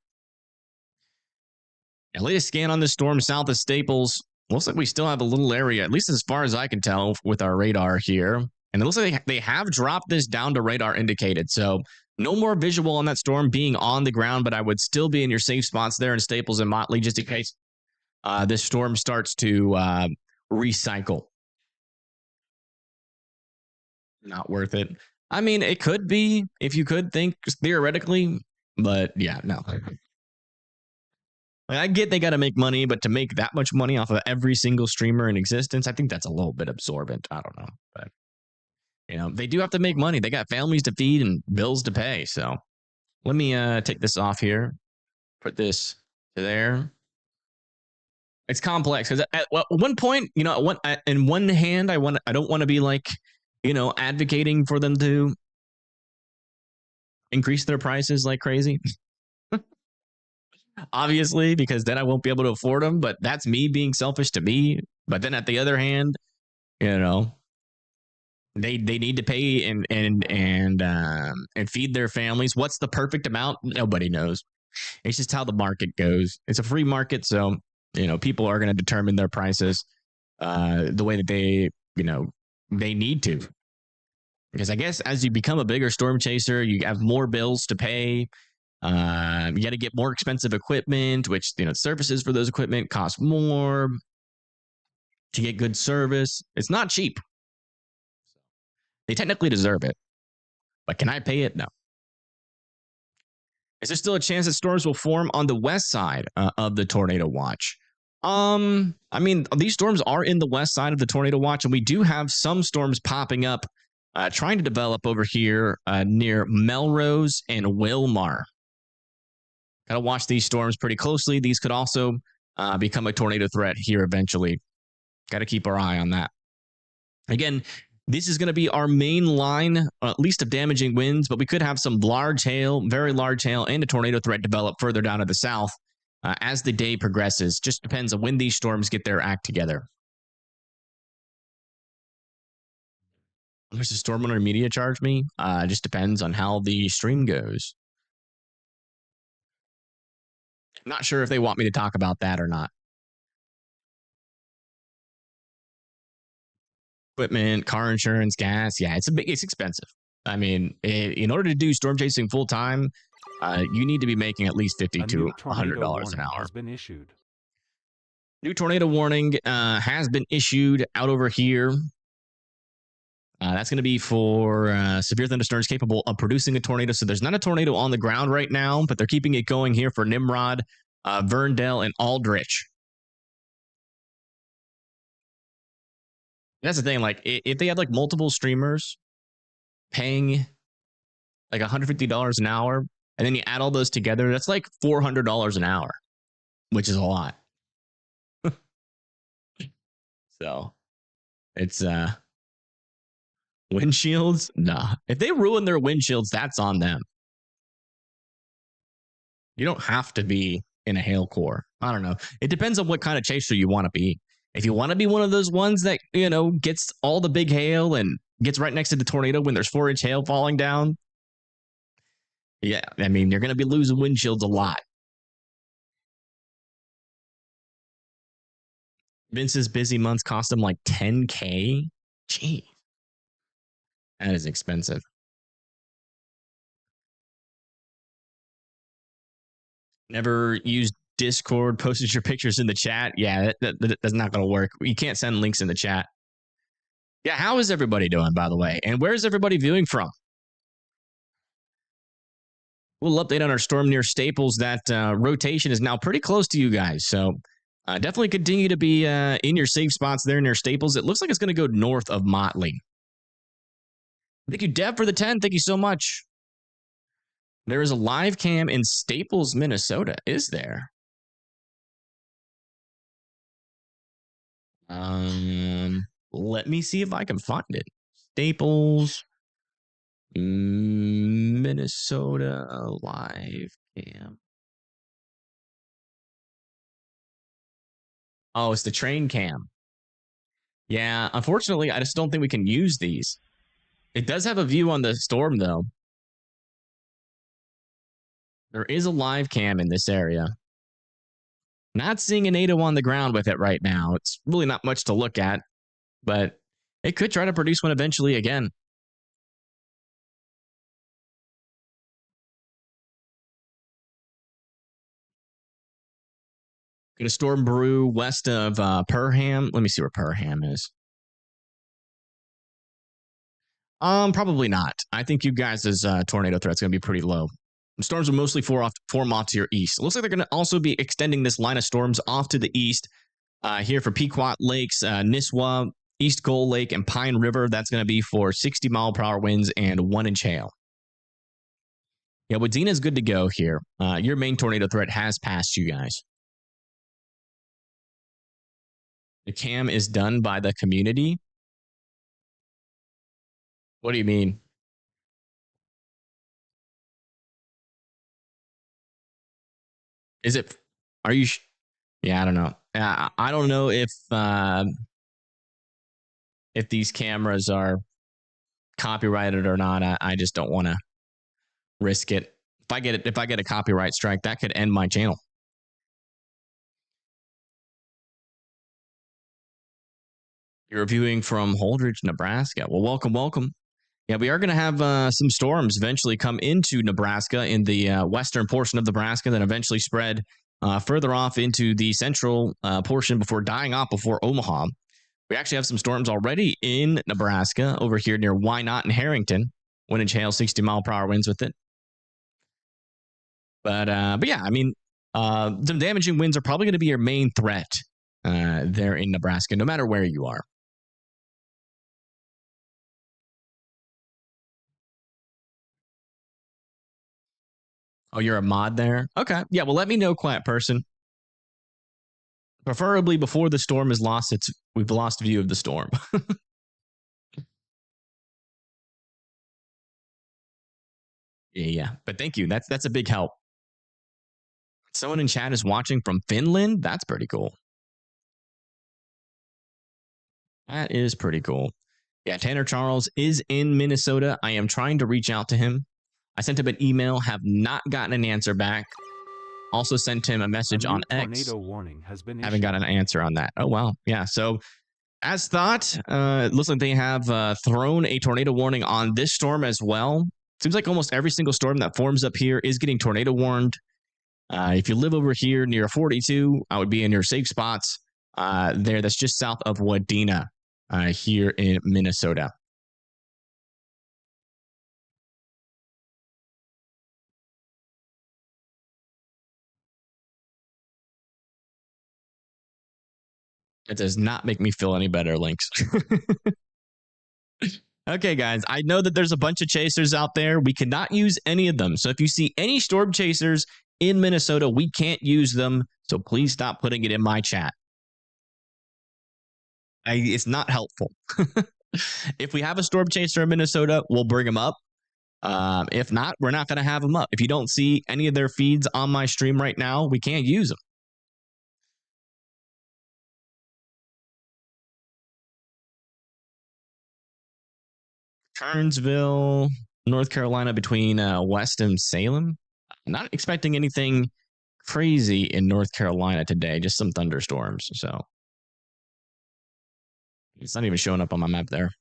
Now, latest scan on this storm south of Staples. Looks like we still have a little area, at least as far as I can tell with our radar here. And it looks like they have dropped this down to radar indicated. So No more visual on that storm being on the ground, but I would still be in your safe spots there in Staples and Motley just in case this storm starts to recycle. Not worth it. I mean, it could be if you could think theoretically, but yeah, no. I get they got to make money, but to make that much money off of every single streamer in existence, I think that's a little bit absorbent. I don't know, but they do have to make money. They got families to feed and bills to pay. So let me take this off here, put this to there. It's complex because at one point, in one hand, I don't want to be like, advocating for them to increase their prices like crazy. Obviously, because then I won't be able to afford them. But that's me being selfish to me. But then at the other hand, they need to pay and feed their families. What's the perfect amount? Nobody knows. It's just how the market goes. It's a free market, so people are going to determine their prices the way that they need to. Because I guess as you become a bigger storm chaser, you have more bills to pay. You got to get more expensive equipment, which services for those equipment cost more to get good service. It's not cheap. They technically deserve it, but can I pay it? No. Is there still a chance that storms will form on the west side of the tornado watch? I mean, these storms are in the west side of the tornado watch, and we do have some storms popping up, trying to develop over here near Melrose and Wilmar. Got to watch these storms pretty closely. These could also become a tornado threat here eventually. Got to keep our eye on that. Again, this is going to be our main line, at least of damaging winds, but we could have some large hail, very large hail, and a tornado threat develop further down to the south as the day progresses. Just depends on when these storms get their act together. There's a storm owner media charge me. Just depends on how the stream goes. I'm not sure if they want me to talk about that or not. Equipment, car insurance, gas. Yeah, it's expensive. I mean, in order to do storm chasing full time, you need to be making at least $50 to $100 an hour. Has been issued. New tornado warning has been issued out over here. That's going to be for severe thunderstorms capable of producing a tornado. So there's not a tornado on the ground right now, but they're keeping it going here for Nimrod, Verndale, and Aldrich. That's the thing. Like, if they had like multiple streamers paying like $150 an hour, and then you add all those together, that's like $400 an hour, which is a lot. So it's windshields. Nah, if they ruin their windshields, that's on them. You don't have to be in a hail core. I don't know. It depends on what kind of chaser you want to be. If you want to be one of those ones that, gets all the big hail and gets right next to the tornado when there's 4-inch hail falling down. Yeah, I mean, you're going to be losing windshields a lot. Vince's busy months cost him like $10K. Gee, that is expensive. Never used Discord, posted your pictures in the chat. Yeah, that's not going to work. You can't send links in the chat. Yeah, how is everybody doing, by the way? And where is everybody viewing from? We'll update on our storm near Staples. That rotation is now pretty close to you guys. So definitely continue to be in your safe spots there near Staples. It looks like it's going to go north of Motley. Thank you, Deb, for the 10. Thank you so much. There is a live cam in Staples, Minnesota. Is there? Let me see if I can find it. Staples, Minnesota live cam. Oh, it's the train cam. Yeah, unfortunately, I just don't think we can use these. It does have a view on the storm, though. There is a live cam in this area. Not seeing a NATO on the ground with it right now. It's really not much to look at, but it could try to produce one eventually again. Got a storm brew west of Perham. Let me see where Perham is. Probably not. I think you guys' tornado threat's going to be pretty low. The storms will mostly form off to your east. It looks like they're going to also be extending this line of storms off to the east here for Pequot Lakes, Nisswa, East Gull Lake, and Pine River. That's going to be for 60-mile-per-hour winds and 1-inch hail. Yeah, Wadena is good to go here. Your main tornado threat has passed you guys. The cam is done by the community. What do you mean? Is it? Are you? Yeah, I don't know. I don't know if these cameras are copyrighted or not. I just don't want to risk it. If I get a copyright strike, that could end my channel. You're reviewing from Holdridge, Nebraska. Well, welcome. Yeah, we are going to have some storms eventually come into Nebraska in the western portion of Nebraska, then eventually spread further off into the central portion before dying off before Omaha. We actually have some storms already in Nebraska over here near Wynot and Harrington. 1-inch hail, 60-mile-per-hour winds with it. But yeah, I mean, the damaging winds are probably going to be your main threat there in Nebraska, no matter where you are. Oh, you're a mod there? Okay. Yeah, well, let me know, quiet person. Preferably before the storm is lost. We've lost view of the storm. Yeah. But thank you. That's a big help. Someone in chat is watching from Finland. That's pretty cool. That is pretty cool. Yeah, Tanner Charles is in Minnesota. I am trying to reach out to him. I sent him an email, have not gotten an answer back. Also sent him a message on X. Tornado warning has been haven't got an answer on that. Oh, wow. Yeah, so as thought, it looks like they have thrown a tornado warning on this storm as well. Seems like almost every single storm that forms up here is getting tornado warned. If you live over here near 42, I would be in your safe spots there. That's just south of Wadena here in Minnesota. It does not make me feel any better, Lynx. Okay, guys, I know that there's a bunch of chasers out there. We cannot use any of them. So if you see any storm chasers in Minnesota, we can't use them. So please stop putting it in my chat. It's not helpful. If we have a storm chaser in Minnesota, we'll bring them up. If not, we're not going to have them up. If you don't see any of their feeds on my stream right now, we can't use them. Kernsville, North Carolina, between West and Salem. Not expecting anything crazy in North Carolina today, just some thunderstorms. So it's not even showing up on my map there.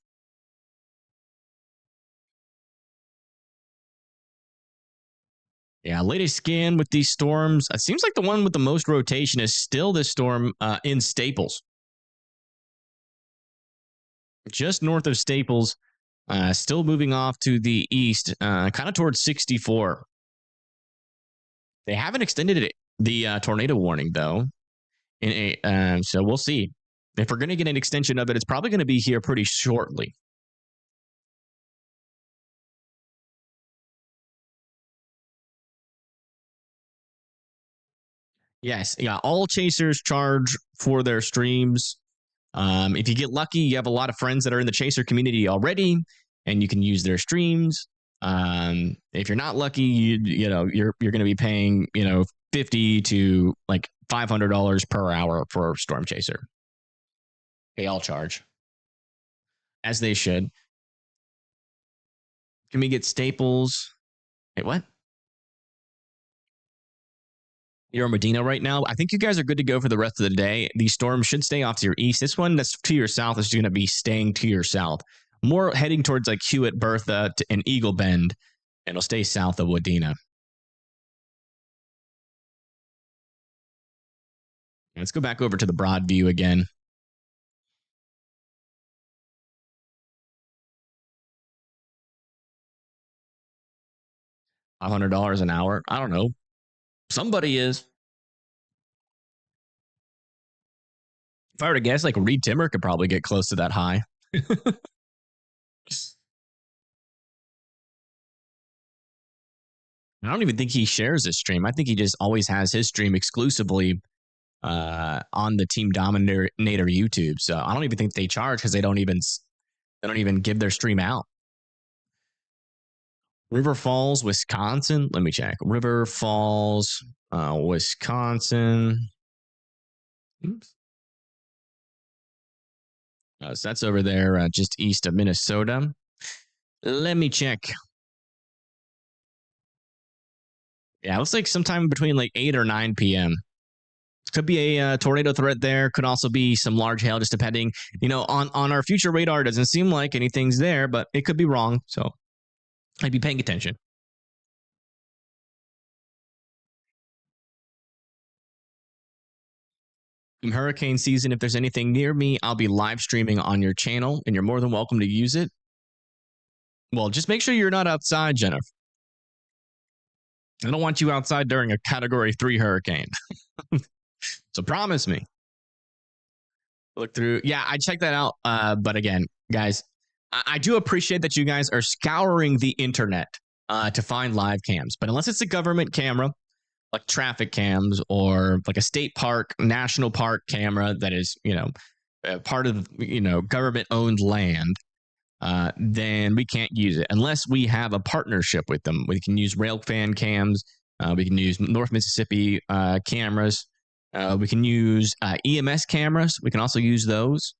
Yeah, latest scan with these storms. It seems like the one with the most rotation is still this storm in Staples. Just north of Staples, still moving off to the east, kind of towards 64. They haven't extended the tornado warning, though. So we'll see. If we're going to get an extension of it, it's probably going to be here pretty shortly. Yes, yeah. All chasers charge for their streams. If you get lucky, you have a lot of friends that are in the chaser community already, and you can use their streams. If you're not lucky, you're going to be paying $50 to like $500 per hour for a storm chaser. They all charge, as they should. Can we get Staples? Wait, what? You're in Medina right now. I think you guys are good to go for the rest of the day. These storms should stay off to your east. This one that's to your south is going to be staying to your south. More heading towards like Hewitt, Bertha, and Eagle Bend. And it'll stay south of Wadena. Let's go back over to the broad view again. $500 an hour. I don't know. Somebody is. If I were to guess, like Reed Timmer could probably get close to that high. I don't even think he shares his stream. I think he just always has his stream exclusively on the Team Dominator YouTube. So I don't even think they charge because they don't even give their stream out. River Falls, Wisconsin. Let me check. River Falls, Wisconsin. Oops. So that's over there, just east of Minnesota. Let me check. Yeah, it looks like sometime between like 8 or 9 p.m. Could be a tornado threat there. Could also be some large hail, just depending. On our future radar, doesn't seem like anything's there, but it could be wrong. So I'd be paying attention. In hurricane season, if there's anything near me, I'll be live streaming on your channel, and you're more than welcome to use it. Well, just make sure you're not outside, Jennifer. I don't want you outside during a Category 3 hurricane. So promise me. Look through. Yeah, I checked that out. But again, guys, I do appreciate that you guys are scouring the internet to find live cams. But unless it's a government camera, like traffic cams or like a state park, national park camera that is, part of, government owned land, then we can't use it unless we have a partnership with them. We can use Railfan cams. We can use North Mississippi cameras. We can use EMS cameras. We can also use those.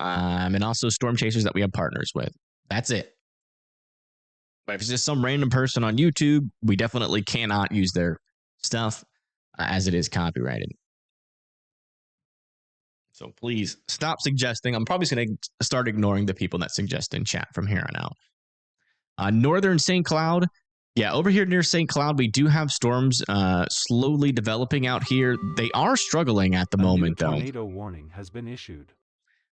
And also storm chasers that we have partners with. That's it. But if it's just some random person on YouTube, we definitely cannot use their stuff as it is copyrighted. So please stop suggesting. I'm probably going to start ignoring the people that suggest in chat from here on out. Northern St. Cloud. Yeah, over here near St. Cloud, we do have storms slowly developing out here. They are struggling at the moment, though. Tornado warning has been issued.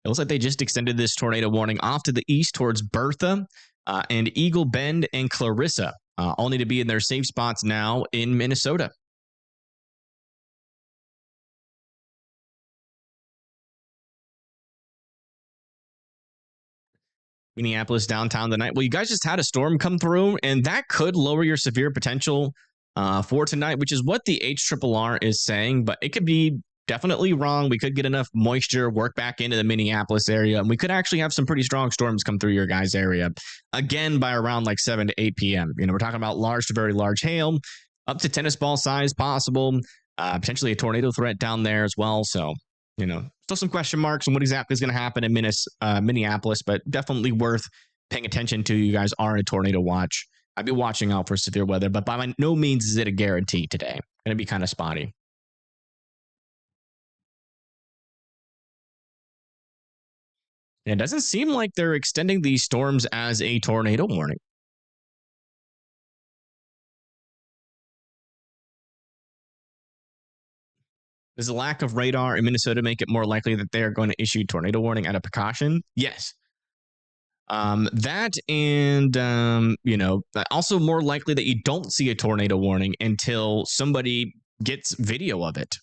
It looks like they just extended this tornado warning off to the east towards Bertha and Eagle Bend and Clarissa. All need to be in their safe spots now in Minnesota. Minneapolis downtown tonight. Well, you guys just had a storm come through, and that could lower your severe potential for tonight, which is what the HRRR is saying, but it could be definitely wrong. We could get enough moisture, work back into the Minneapolis area, and we could actually have some pretty strong storms come through your guys' area again by around like 7 to 8 p.m. We're talking about large to very large hail, up to tennis ball size possible, potentially a tornado threat down there as well. So, still some question marks on what exactly is going to happen in Minneapolis, but definitely worth paying attention to. You guys are in a tornado watch. I'd be watching out for severe weather, but by no means is it a guarantee today. Going to be kind of spotty. And it doesn't seem like they're extending these storms as a tornado warning. Does the lack of radar in Minnesota make it more likely that they are going to issue tornado warning out of precaution? Yes. That and, also more likely that you don't see a tornado warning until somebody gets video of it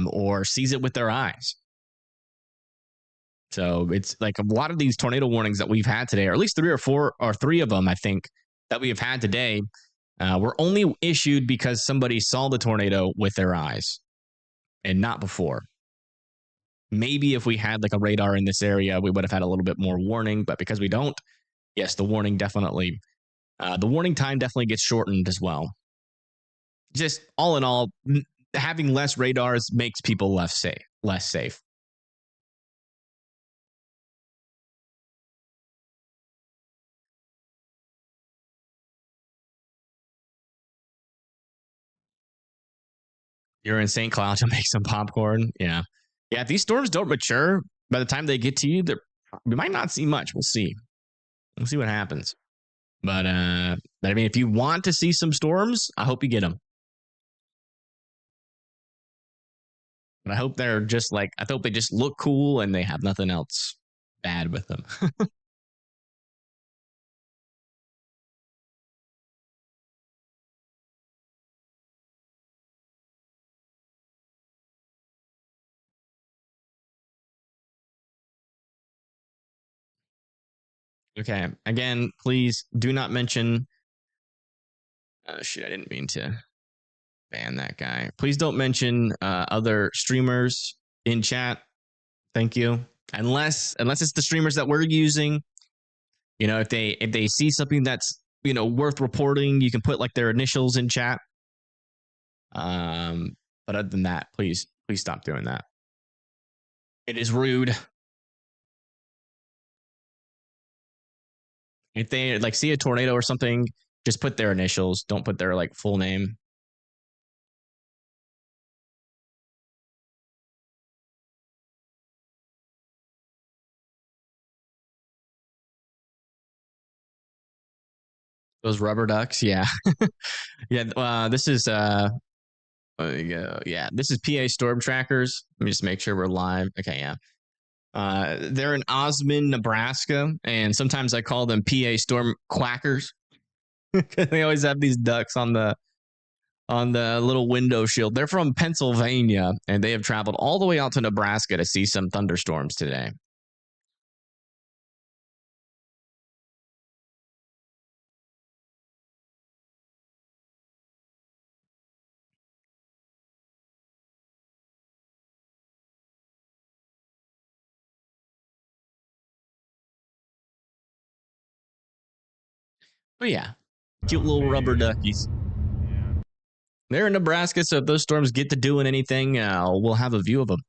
or sees it with their eyes. So it's like a lot of these tornado warnings that we've had today, or at least 3 or 4 or 3 of them, I think, that we have had today, were only issued because somebody saw the tornado with their eyes and not before. Maybe if we had like a radar in this area, we would have had a little bit more warning, but because we don't, yes, the warning time definitely gets shortened as well. Just all in all, having less radars makes people less safe. You're in St. Cloud to make some popcorn. Yeah. If these storms don't mature by the time they get to you, we might not see much. We'll see. We'll see what happens. But if you want to see some storms, I hope you get them. But I hope they're just like, I hope they just look cool and they have nothing else bad with them. Okay. Again, please do not mention. Oh, shit. I didn't mean to ban that guy. Please don't mention other streamers in chat. Thank you. Unless it's the streamers that we're using. You know, if they see something that's, you know, worth reporting, you can put like their initials in chat. But other than that, please stop doing that. It is rude. If they like see a tornado or something, just put their initials. Don't put their like full name. Those rubber ducks, yeah. Yeah, this is there you go. Yeah, this is PA Storm Trackers. Let me just make sure we're live. Okay, yeah. They're in Osmond, Nebraska, and sometimes I call them PA Storm Quackers. They always have these ducks on the little window shield. They're from Pennsylvania, and they have traveled all the way out to Nebraska to see some thunderstorms today. But yeah, cute little rubber duckies. They're in Nebraska, so if those storms get to doing anything, we'll have a view of them.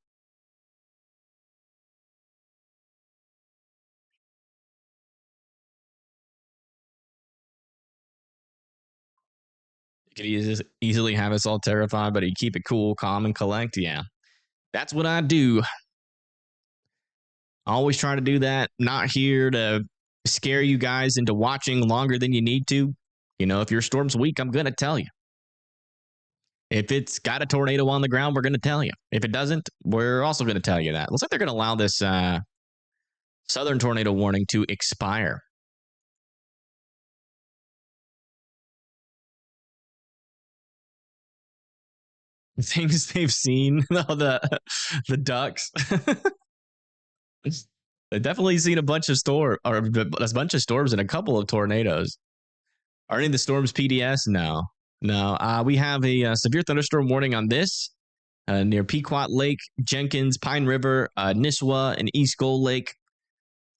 You could easily have us all terrified, but you keep it cool, calm, and collect. Yeah, that's what I do. I always try to do that. Not here to scare you guys into watching longer than you need to. You know, if your storm's weak, I'm going to tell you. If it's got a tornado on the ground, we're going to tell you. If it doesn't, we're also going to tell you that. Looks like they're going to allow this southern tornado warning to expire. Things they've seen, the ducks. They've definitely seen a bunch of storms and a couple of tornadoes. Are any of the storms PDS? No. We have a severe thunderstorm warning on this near Pequot Lake, Jenkins, Pine River, Nisswa, and East Gold Lake.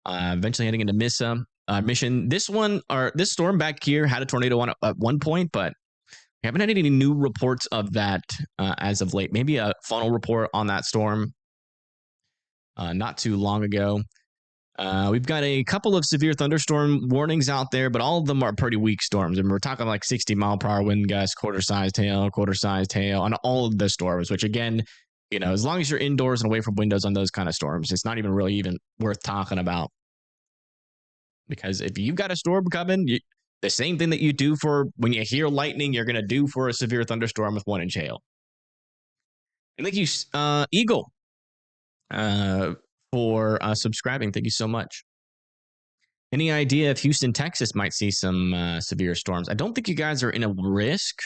Eventually heading into Mission. This storm back here had a tornado on it at one point, but we haven't had any new reports of that as of late. Maybe a funnel report on that storm not too long ago. We've got a couple of severe thunderstorm warnings out there, but all of them are pretty weak storms. And we're talking like 60-mile-per-hour wind gusts, quarter-sized hail on all of the storms, which again, you know, as long as you're indoors and away from windows on those kind of storms, it's not even really even worth talking about. Because if you've got a storm coming, the same thing that you do for when you hear lightning, you're going to do for a severe thunderstorm with 1-inch hail. And thank you, Eagle, for subscribing. Thank you so much. Any idea if Houston, Texas might see some severe storms? I don't think you guys are in a risk.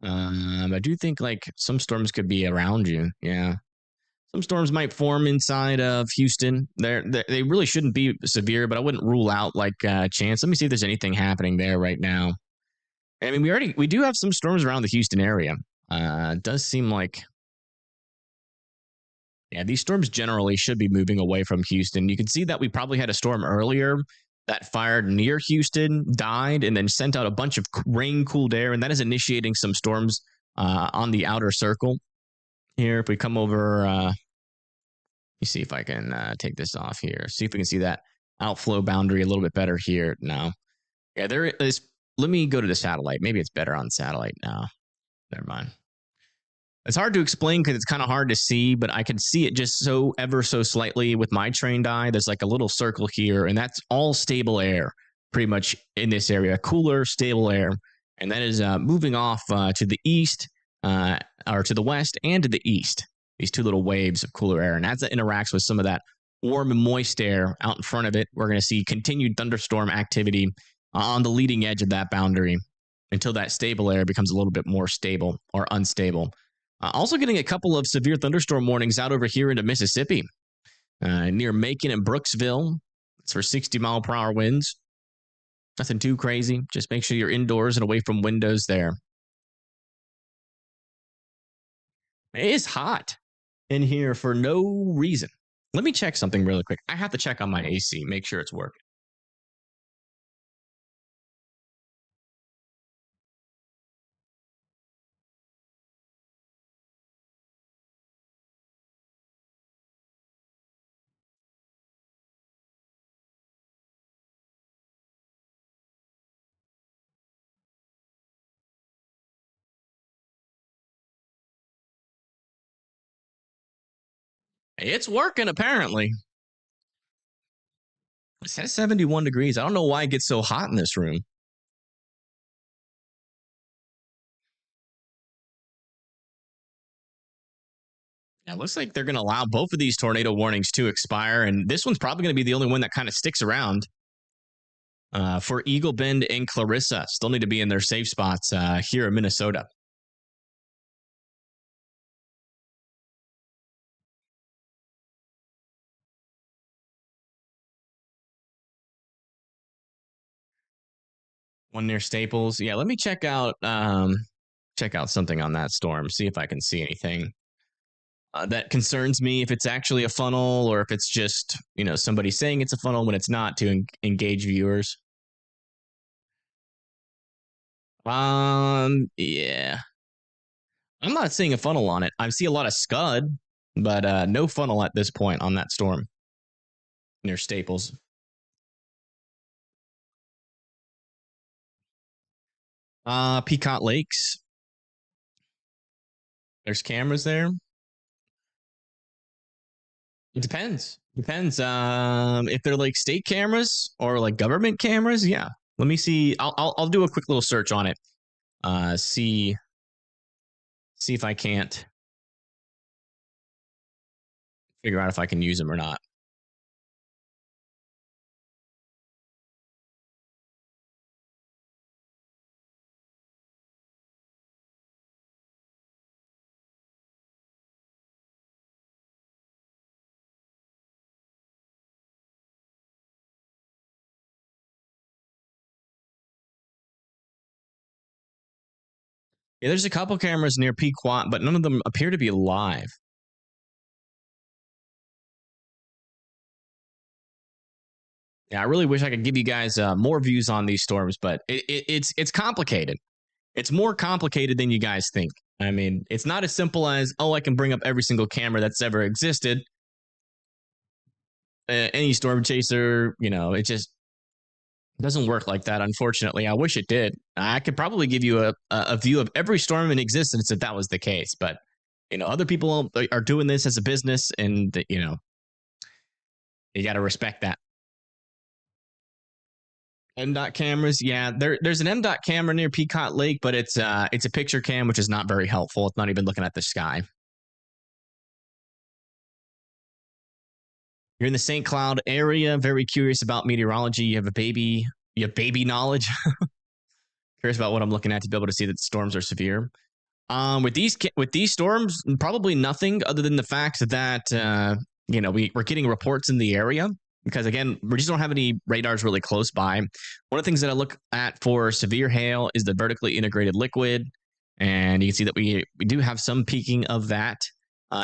I do think like some storms could be around you. Yeah. Some storms might form inside of Houston. They really shouldn't be severe, but I wouldn't rule out like chance. Let me see if there's anything happening there right now. I mean, we do have some storms around the Houston area. It does seem like, yeah, these storms generally should be moving away from Houston. You can see that we probably had a storm earlier that fired near Houston, died, and then sent out a bunch of rain, cooled air, and that is initiating some storms on the outer circle. Here, if we come over, let me see if I can take this off here. See if we can see that outflow boundary a little bit better here. No. Yeah, there is. Let me go to the satellite. Maybe it's better on satellite now. Never mind. It's hard to explain because it's kind of hard to see, but I can see it just ever so slightly with my trained eye. There's like a little circle here, and that's all stable air pretty much in this area. Cooler, stable air. And that is moving off to the east or to the west and to the east. These two little waves of cooler air. And as it interacts with some of that warm and moist air out in front of it, we're going to see continued thunderstorm activity on the leading edge of that boundary until that stable air becomes a little bit more stable or unstable. Also getting a couple of severe thunderstorm warnings out over here into Mississippi, near Macon and Brooksville. It's for 60-mile-per-hour winds. Nothing too crazy. Just make sure you're indoors and away from windows there. It is hot in here for no reason. Let me check something really quick. I have to check on my AC, make sure it's working. It's working, apparently. It's at 71 degrees. I don't know why it gets so hot in this room. Yeah, it looks like they're going to allow both of these tornado warnings to expire, and this one's probably going to be the only one that kind of sticks around. For Eagle Bend and Clarissa, still need to be in their safe spots here in Minnesota. One near Staples. Yeah, let me check out something on that storm. See if I can see anything that concerns me. If it's actually a funnel, or if it's just somebody saying it's a funnel when it's not, to engage viewers. Yeah, I'm not seeing a funnel on it. I see a lot of scud, but no funnel at this point on that storm near Staples. Peacock Lakes. There's cameras there. It depends. If they're like state cameras or like government cameras, yeah. Let me see. I'll do a quick little search on it. See if I can't figure out if I can use them or not. Yeah, there's a couple cameras near Pequot, but none of them appear to be live. Yeah, I really wish I could give you guys more views on these storms, but it's complicated. It's more complicated than you guys think. I mean, it's not as simple as, oh, I can bring up every single camera that's ever existed. Any storm chaser, it just doesn't work like that, unfortunately. I wish it did. I could probably give you a view of every storm in existence if that was the case, but other people are doing this as a business, and you got to respect that. M.dot cameras, yeah. There's an M.dot camera near Peacock Lake, but it's a picture cam, which is not very helpful. It's not even looking at the sky. You're in the St. Cloud area, very curious about meteorology. You have baby knowledge. Curious about what I'm looking at to be able to see that storms are severe. With these storms, probably nothing other than the fact that we're getting reports in the area, because again, we just don't have any radars really close by. One of the things that I look at for severe hail is the vertically integrated liquid, and you can see that we do have some peaking of that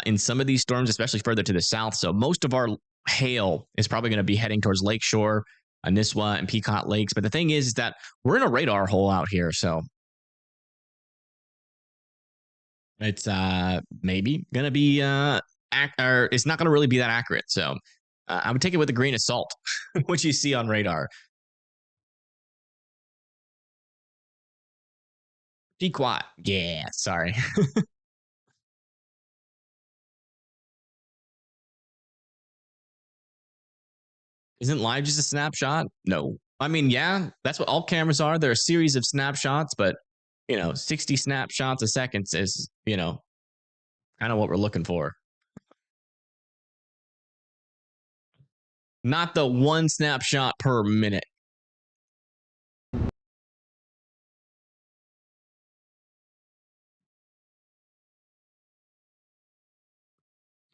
in some of these storms, especially further to the south. So most of our hail is probably going to be heading towards Lakeshore, Nisswa, and Peacock Lakes. But the thing is that we're in a radar hole out here, so it's maybe going to be or it's not going to really be that accurate. So I would take it with a grain of salt, what you see on radar. Be quiet. Yeah, sorry. Isn't live just a snapshot? No. I mean, yeah, that's what all cameras are. They're a series of snapshots, but 60 snapshots a second is, kind of what we're looking for. Not the one snapshot per minute.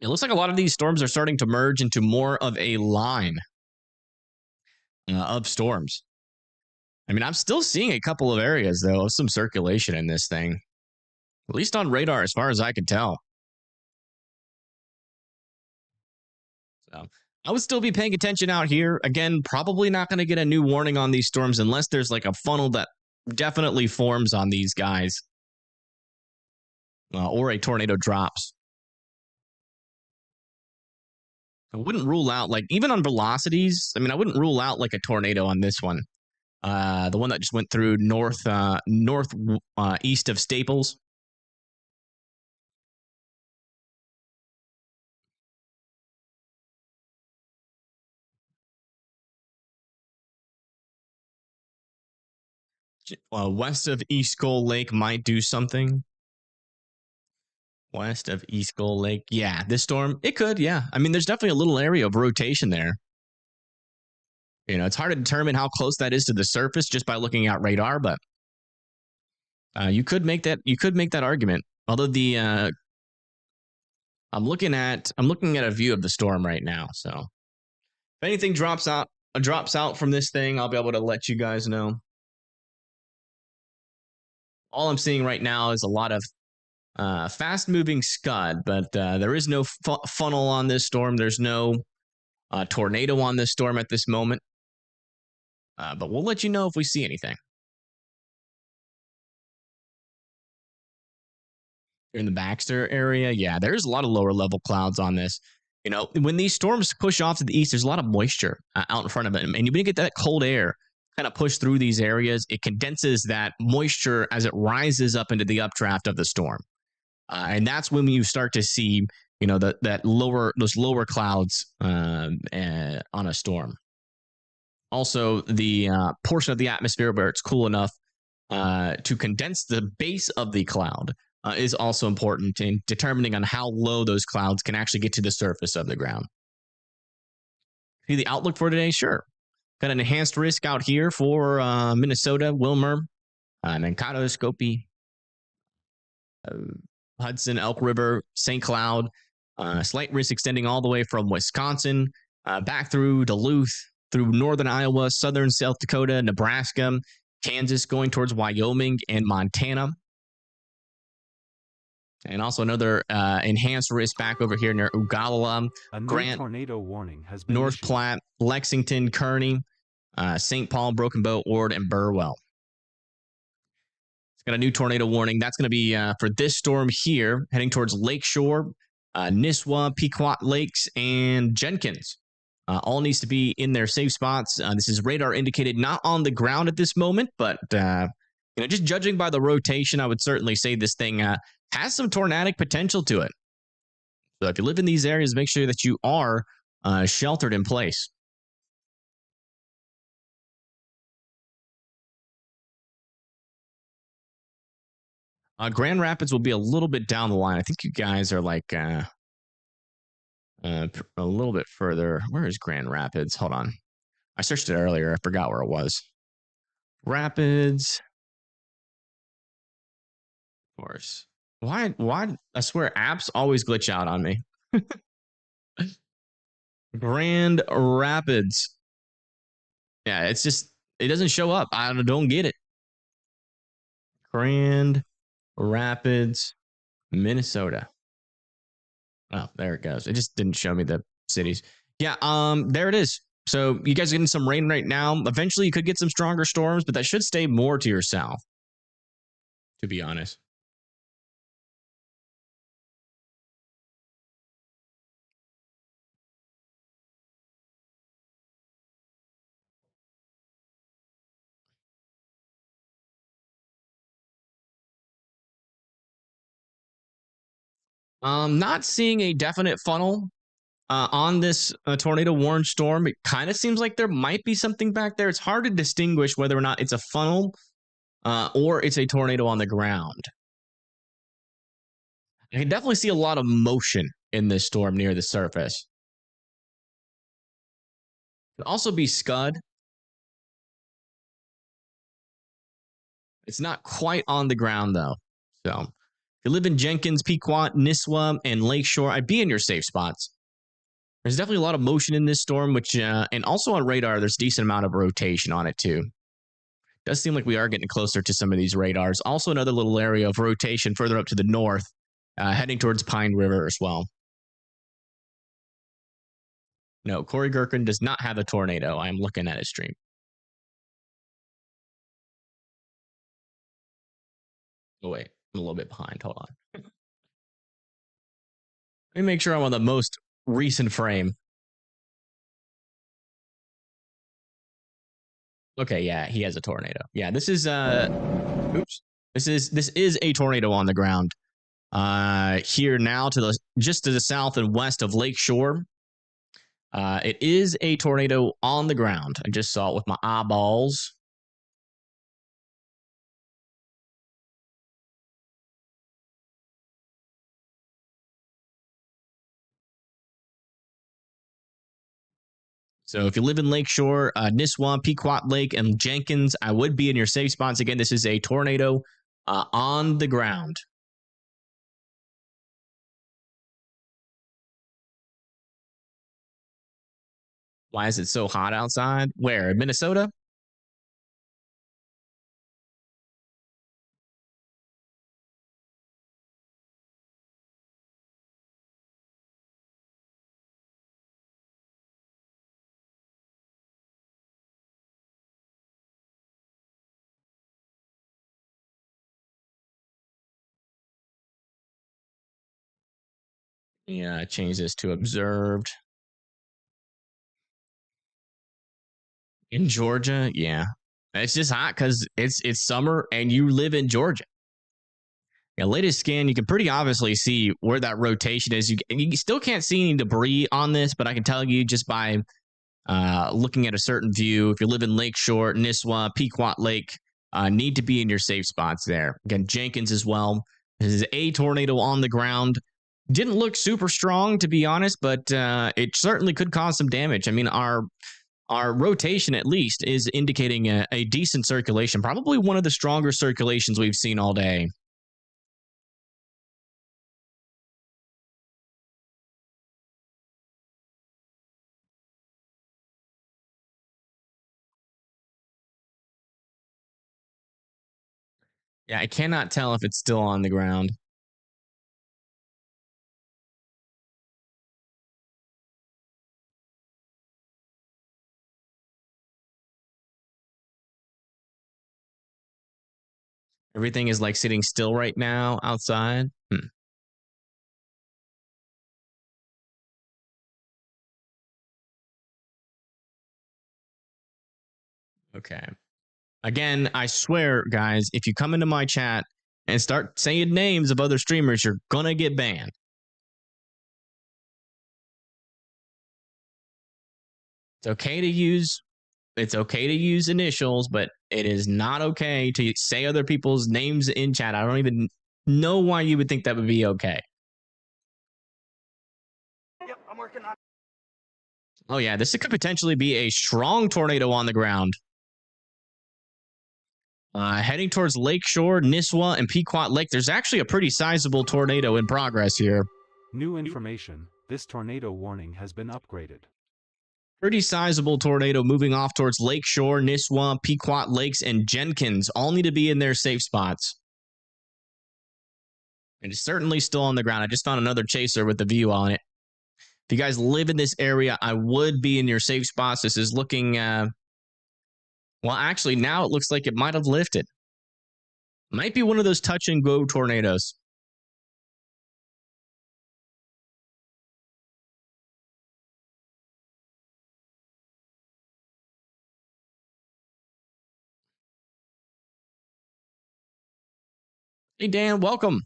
It looks like a lot of these storms are starting to merge into more of a line of storms. I mean, I'm still seeing a couple of areas, though, of some circulation in this thing, at least on radar, as far as I can tell. So I would still be paying attention out here. Again, probably not going to get a new warning on these storms unless there's like a funnel that definitely forms on these guys or a tornado drops. I wouldn't rule out, like, even on velocities. I mean, I wouldn't rule out like a tornado on this one. The one that just went through northeast of Staples. West of East Gull Lake might do something. West of East Gull Lake. Yeah, this storm, it could, yeah. I mean, there's definitely a little area of rotation there. It's hard to determine how close that is to the surface just by looking at radar, but you could make that argument. Although I'm looking at a view of the storm right now, so if anything drops out from this thing, I'll be able to let you guys know. All I'm seeing right now is a lot of fast-moving scud, but there is no funnel on this storm. There's no tornado on this storm at this moment. But we'll let you know if we see anything. In the Baxter area, yeah, there's a lot of lower level clouds on this. When these storms push off to the east, there's a lot of moisture out in front of it. And you get that cold air kind of push through these areas. It condenses that moisture as it rises up into the updraft of the storm. And that's when you start to see, those lower clouds on a storm. Also, the portion of the atmosphere where it's cool enough to condense the base of the cloud is also important in determining on how low those clouds can actually get to the surface of the ground. See the outlook for today? Sure. Got an enhanced risk out here for Minnesota, Wilmer, Mankato, Skokie, Hudson, Elk River, St. Cloud. Slight risk extending all the way from Wisconsin back through Duluth, through northern Iowa, southern South Dakota, Nebraska, Kansas, going towards Wyoming and Montana. And also another enhanced risk back over here near Ogallala, Grant, tornado warning has been North issued. Platte, Lexington, Kearney, St. Paul, Broken Bow, Ord, and Burwell. It's got a new tornado warning. That's going to be for this storm here, heading towards Lakeshore, Nisswa, Pequot Lakes, and Jenkins. All needs to be in their safe spots. This is radar indicated, not on the ground at this moment, but just judging by the rotation, I would certainly say this thing has some tornadic potential to it. So if you live in these areas, make sure that you are sheltered in place. Grand Rapids will be a little bit down the line. I think you guys are like a little bit further. Where is Grand Rapids? Hold on. I searched it earlier. I forgot where it was. Rapids. Of course. Why? I swear apps always glitch out on me. Grand Rapids. Yeah, it's just, it doesn't show up. I don't get it. Grand Rapids, Minnesota. Oh, there it goes. It just didn't show me the cities. Yeah, there it is. So you guys are getting some rain right now. Eventually you could get some stronger storms, but that should stay more to your south, to be honest. Not seeing a definite funnel on this tornado warned storm. It kind of seems like there might be something back there. It's hard to distinguish whether or not it's a funnel or it's a tornado on the ground. I can definitely see a lot of motion in this storm near the surface. It could also be scud. It's not quite on the ground though. So if you live in Jenkins, Pequot, Nisswa, and Lakeshore, I'd be in your safe spots. There's definitely a lot of motion in this storm, which and also on radar, there's a decent amount of rotation on it too. Does seem like we are getting closer to some of these radars. Also, another little area of rotation further up to the north, heading towards Pine River as well. No, Corey Gherkin does not have a tornado. I am looking at his stream. Oh, wait. I'm a little bit behind. Hold on. Let me make sure I'm on the most recent frame. Okay, yeah, he has a tornado. Yeah, this is oops. This is a tornado on the ground. Here now to the just to the south and west of Lakeshore. It is a tornado on the ground. I just saw it with my eyeballs. So if you live in Lakeshore, Nisswa, Pequot Lake, and Jenkins, I would be in your safe spots. Again, this is a tornado on the ground. Why is it so hot outside? Where? In Minnesota? Yeah, change this to observed. In Georgia, yeah. It's just hot because it's summer and you live in Georgia. Yeah, latest scan, you can pretty obviously see where that rotation is. You still can't see any debris on this, but I can tell you just by looking at a certain view, if you live in Lakeshore, Nisswa, Pequot Lake, need to be in your safe spots there. Again, Jenkins as well. This is a tornado on the ground. Didn't look super strong, to be honest, but it certainly could cause some damage. I mean, our rotation at least is indicating a decent circulation, probably one of the stronger circulations we've seen all day. Yeah, I cannot tell if it's still on the ground. Everything is like sitting still right now outside. Okay. Again, I swear, guys, if you come into my chat and start saying names of other streamers, you're gonna get banned. It's okay to use initials, but it is not okay to say other people's names in chat. I don't even know why you would think that would be okay. Yep, I'm working on. Oh yeah, this could potentially be a strong tornado on the ground. Heading towards Lakeshore, Nisswa, and Pequot Lake. There's actually a pretty sizable tornado in progress here. New information. This tornado warning has been upgraded. Pretty sizable tornado moving off towards Lakeshore, Nisswa, Pequot Lakes, and Jenkins. All need to be in their safe spots. And it's certainly still on the ground. I just found another chaser with the view on it. If you guys live in this area, I would be in your safe spots. This is looking, well, actually, now it looks like it might have lifted. Might be one of those touch and go tornadoes. Hey, Dan, welcome.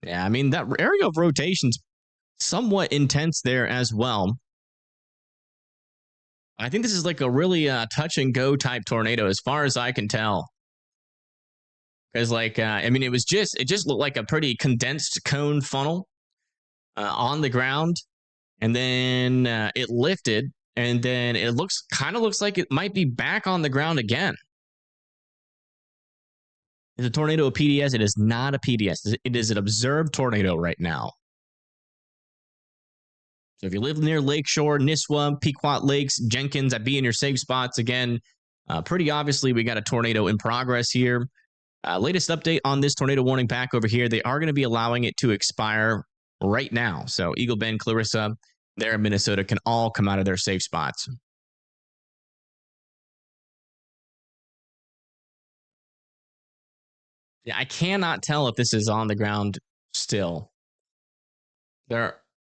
Yeah, I mean, that area of rotation's somewhat intense there as well. I think this is like a really touch and go type tornado, as far as I can tell. Because I mean, it just looked like a pretty condensed cone funnel on the ground, and then it lifted, and then it kind of looks like it might be back on the ground again. Is a tornado a PDS? It is not a PDS. It is an observed tornado right now. So if you live near Lakeshore, Nisswa, Pequot Lakes, Jenkins, I'd be in your safe spots again. Pretty obviously, we got a tornado in progress here. Latest update on this tornado warning pack over here. They are going to be allowing it to expire right now. So Eagle Bend, Clarissa, there in Minnesota can all come out of their safe spots. Yeah, I cannot tell if this is on the ground still.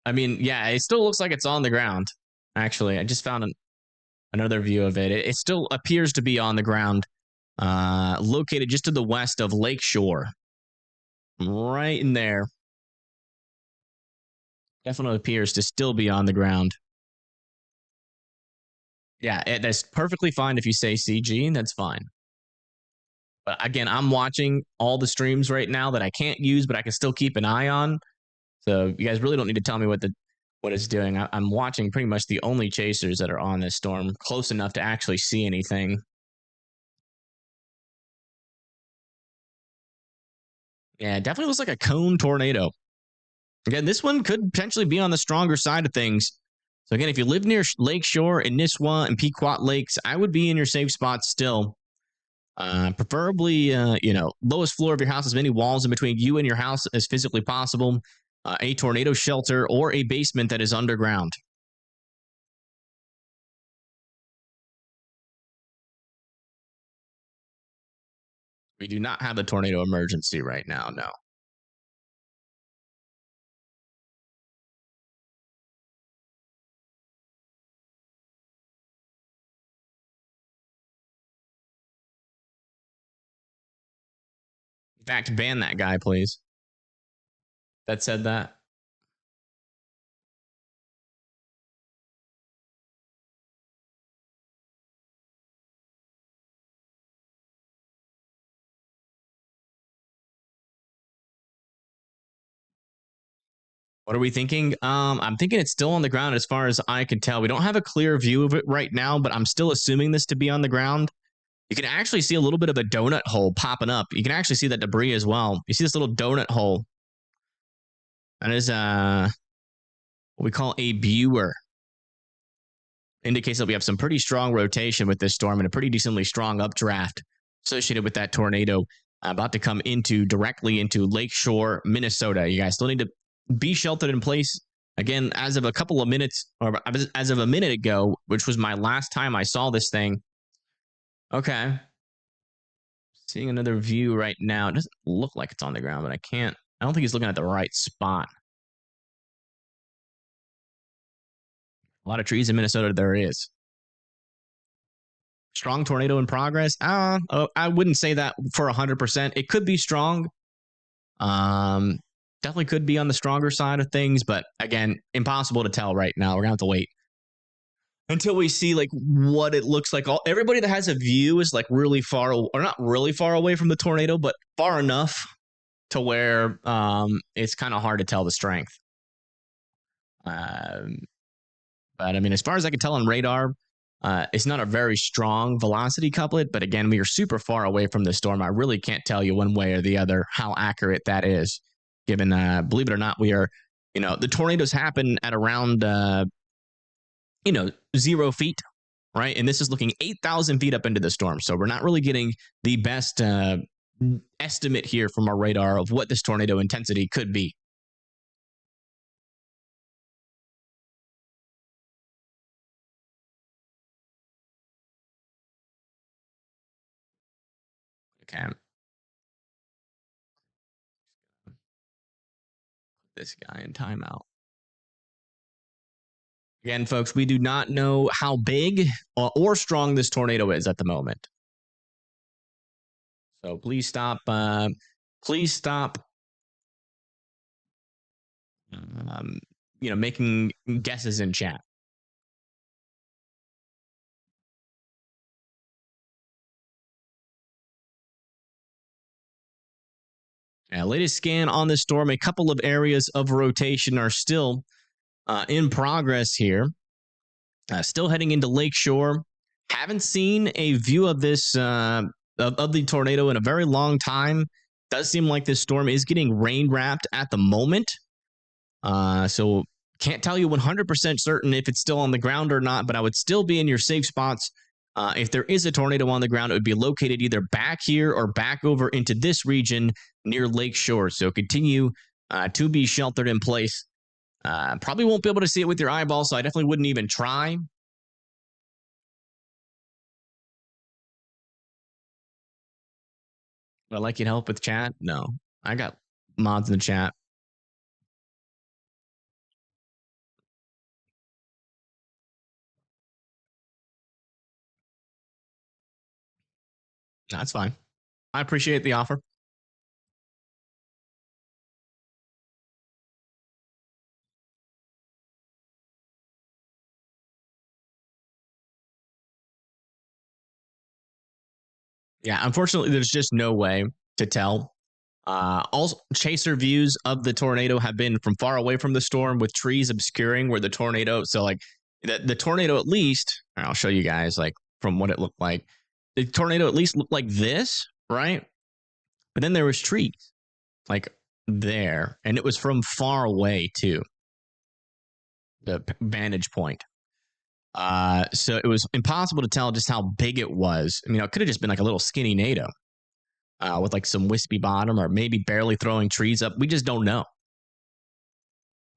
I mean, yeah, it still looks like it's on the ground. Actually, I just found another view of it. It still appears to be on the ground, located just to the west of Lakeshore. Right in there. Definitely appears to still be on the ground. Yeah, that's perfectly fine if you say CG, that's fine. But again, I'm watching all the streams right now that I can't use, but I can still keep an eye on. So you guys really don't need to tell me what it's doing. I'm watching pretty much the only chasers that are on this storm, close enough to actually see anything. Yeah, it definitely looks like a cone tornado. Again, this one could potentially be on the stronger side of things. So again, if you live near Lakeshore and Nisswa and Pequot Lakes, I would be in your safe spot still. Preferably, lowest floor of your house, as many walls in between you and your house as physically possible. A tornado shelter or a basement that is underground. We do not have a tornado emergency right now, no. In fact, ban that guy, please. That said that. What are we thinking? I'm thinking it's still on the ground as far as I can tell. We don't have a clear view of it right now, but I'm still assuming this to be on the ground. You can actually see a little bit of a donut hole popping up. You can actually see that debris as well. You see this little donut hole. That is what we call a viewer. Indicates that we have some pretty strong rotation with this storm and a pretty decently strong updraft associated with that tornado about to come directly into Lakeshore, Minnesota. You guys still need to be sheltered in place. Again, as of a couple of minutes, or as of a minute ago, which was my last time I saw this thing. Okay. Seeing another view right now. It doesn't look like it's on the ground, but I don't think he's looking at the right spot. A lot of trees in Minnesota, there is. Strong tornado in progress. I wouldn't say that for 100%. It could be strong. Definitely could be on the stronger side of things, but again, impossible to tell right now. We're gonna have to wait until we see like what it looks like. Everybody that has a view is like really far, or not really far away from the tornado, but far enough to where it's kind of hard to tell the strength. But I mean, as far as I can tell on radar, it's not a very strong velocity couplet, but again, we are super far away from the storm. I really can't tell you one way or the other how accurate that is, given, believe it or not, we are, the tornadoes happen at around, 0 feet, right? And this is looking 8,000 feet up into the storm. So we're not really getting the best estimate here from our radar of what this tornado intensity could be. Okay. This guy in timeout. Again, folks, we do not know how big or strong this tornado is at the moment. So please stop. Making guesses in chat. Latest scan on this storm, a couple of areas of rotation are still in progress here. Still heading into Lakeshore. Haven't seen a view of this of the tornado in a very long time. Does seem like this storm is getting rain wrapped at the moment. So can't tell you 100% certain if it's still on the ground or not, but I would still be in your safe spots. If there is a tornado on the ground, it would be located either back here or back over into this region near Lakeshore. So continue to be sheltered in place. Probably won't be able to see it with your eyeballs, so I definitely wouldn't even try. Would I like you to help with chat? No. I got mods in the chat. That's fine. I appreciate the offer. Yeah, unfortunately, there's just no way to tell. All chaser views of the tornado have been from far away from the storm with trees obscuring where the tornado. So, like, the tornado, at least, I'll show you guys, like, from what it looked like. The tornado at least looked like this, right? But then there was trees, like there, and it was from far away too. The vantage point. So it was impossible to tell just how big it was. I mean, it could have just been like a little skinny NATO with like some wispy bottom or maybe barely throwing trees up. We just don't know.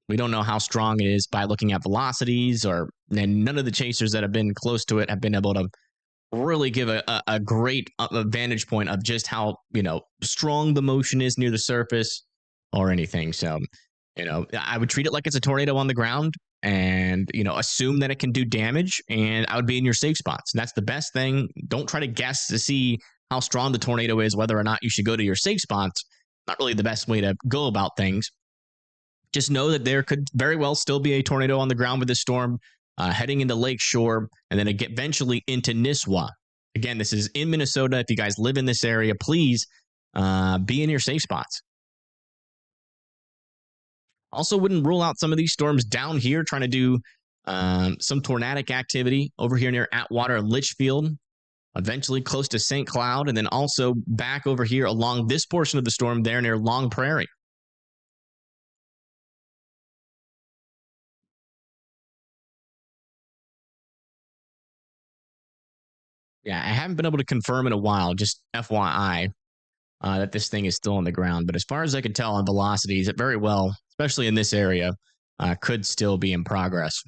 We don't know how strong it is by looking at velocities, and none of the chasers that have been close to it have been able to really give a great vantage point of just how, strong the motion is near the surface or anything. So, I would treat it like it's a tornado on the ground and, assume that it can do damage, and I would be in your safe spots. And that's the best thing. Don't try to guess to see how strong the tornado is, whether or not you should go to your safe spots. Not really the best way to go about things. Just know that there could very well still be a tornado on the ground with this storm heading into Lakeshore and then eventually into Nisswa. Again, this is in Minnesota. If you guys live in this area, please be in your safe spots. Also, wouldn't rule out some of these storms down here trying to do some tornadic activity over here near Atwater and Litchfield, eventually close to St. Cloud, and then also back over here along this portion of the storm there near Long Prairie. Yeah, I haven't been able to confirm in a while, just FYI, that this thing is still on the ground. But as far as I can tell on velocities, it very well, especially in this area, could still be in progress.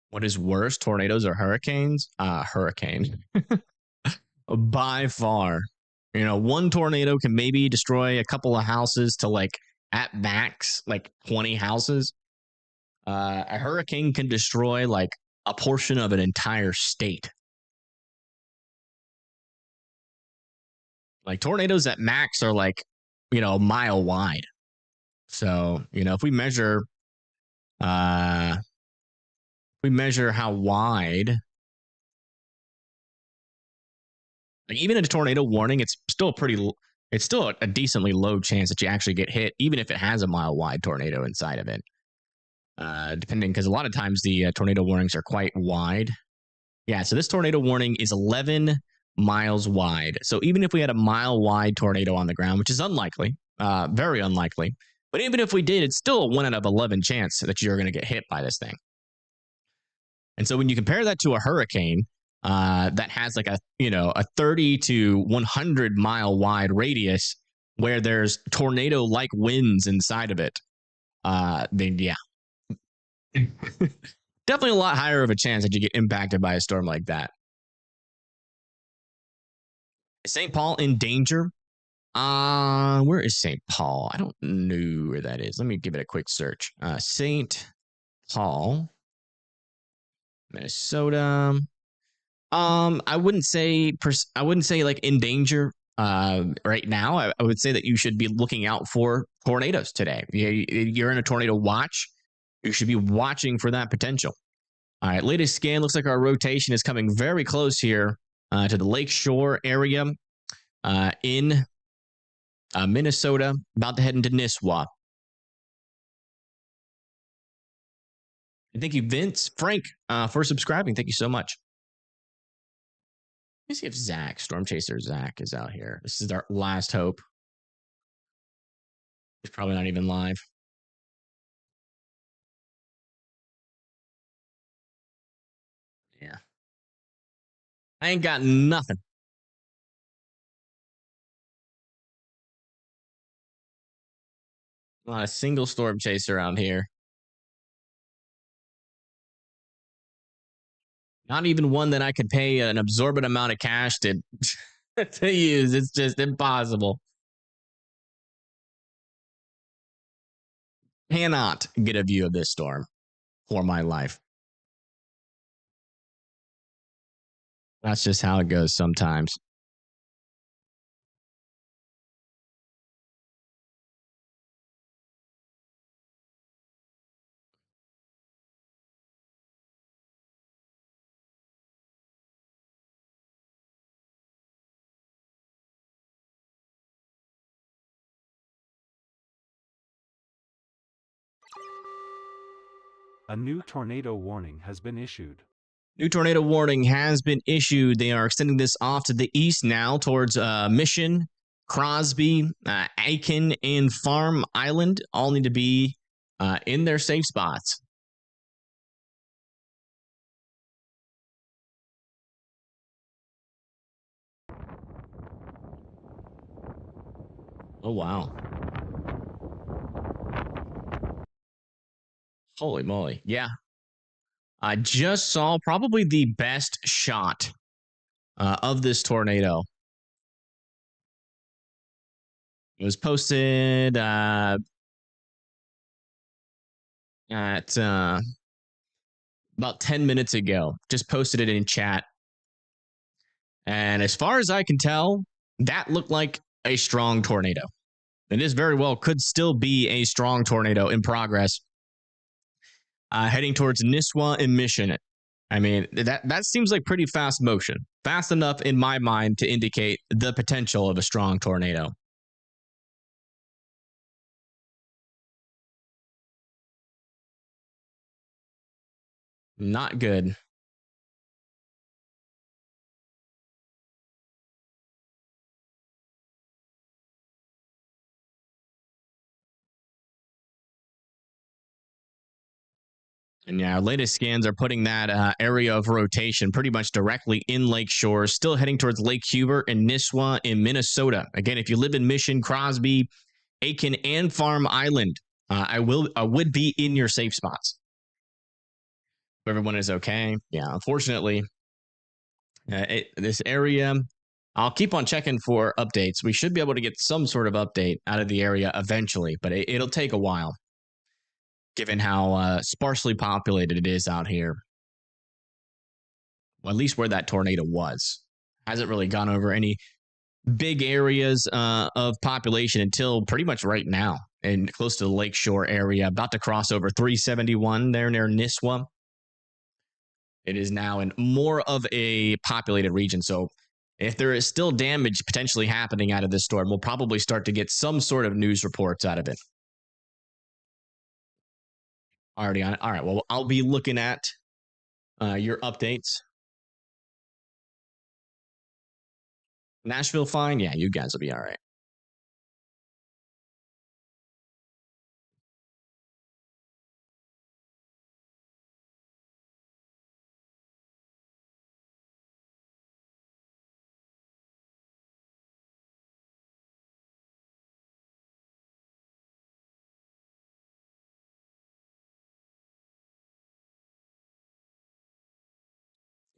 What is worse, tornadoes or hurricanes? Hurricane. By far. One tornado can maybe destroy a couple of houses to like at max like 20 houses. A hurricane can destroy like a portion of an entire state. Like tornadoes at max are like, a mile wide. So, if we measure how wide, like even in a tornado warning, it's still a decently low chance that you actually get hit, even if it has a mile wide tornado inside of it. Depending, because a lot of times the tornado warnings are quite wide. Yeah, so this tornado warning is 11 miles wide. So even if we had a mile wide tornado on the ground, which is unlikely, very unlikely, but even if we did, it's still a 1 out of 11 chance that you're going to get hit by this thing. And so when you compare that to a hurricane that has like a 30 to 100 mile wide radius where there's tornado like winds inside of it, then yeah. Definitely a lot higher of a chance that you get impacted by a storm like that. Is St. Paul in danger? Where is St. Paul? I don't know where that is. Let me give it a quick search. St. Hall, Minnesota. I wouldn't say like in danger right now. I would say that you should be looking out for tornadoes today. You're in a tornado watch. You should be watching for that potential. All right, latest scan looks like our rotation is coming very close here to the Lakeshore area in Minnesota, about to head into Nisswa. And thank you, Frank, for subscribing. Thank you so much. Let me see if Storm Chaser Zach is out here. This is our last hope. He's probably not even live. Yeah. I ain't got nothing. Not a single storm chaser around here. Not even one that I could pay an absorbent amount of cash to use. It's just impossible. Cannot get a view of this storm for my life. That's just how it goes sometimes. A new tornado warning has been issued. New tornado warning has been issued. They are extending this off to the east now towards Mission, Crosby, Aiken, and Farm Island. All need to be in their safe spots. Oh, wow. Holy moly. Yeah. I just saw probably the best shot of this tornado. It was posted at about 10 minutes ago. Just posted it in chat. And as far as I can tell, that looked like a strong tornado. It is very well could still be a strong tornado in progress. Heading towards Nisswa and Mission. I mean, that seems like pretty fast motion. Fast enough in my mind to indicate the potential of a strong tornado. Not good. And yeah, our latest scans are putting that area of rotation pretty much directly in Lakeshore, still heading towards Lake Huber and Nisswa in Minnesota. Again, if you live in Mission, Crosby, Aiken, and Farm Island, I would be in your safe spots. If everyone is okay. Yeah, unfortunately, this area, I'll keep on checking for updates. We should be able to get some sort of update out of the area eventually, but it'll take a while, given how sparsely populated it is out here. Well, at least where that tornado was. Hasn't really gone over any big areas of population until pretty much right now, and close to the Lakeshore area, about to cross over 371 there near Nisswa. It is now in more of a populated region. So if there is still damage potentially happening out of this storm, we'll probably start to get some sort of news reports out of it. Already on it. All right. Well, I'll be looking at your updates. Nashville, fine. Yeah, you guys will be all right.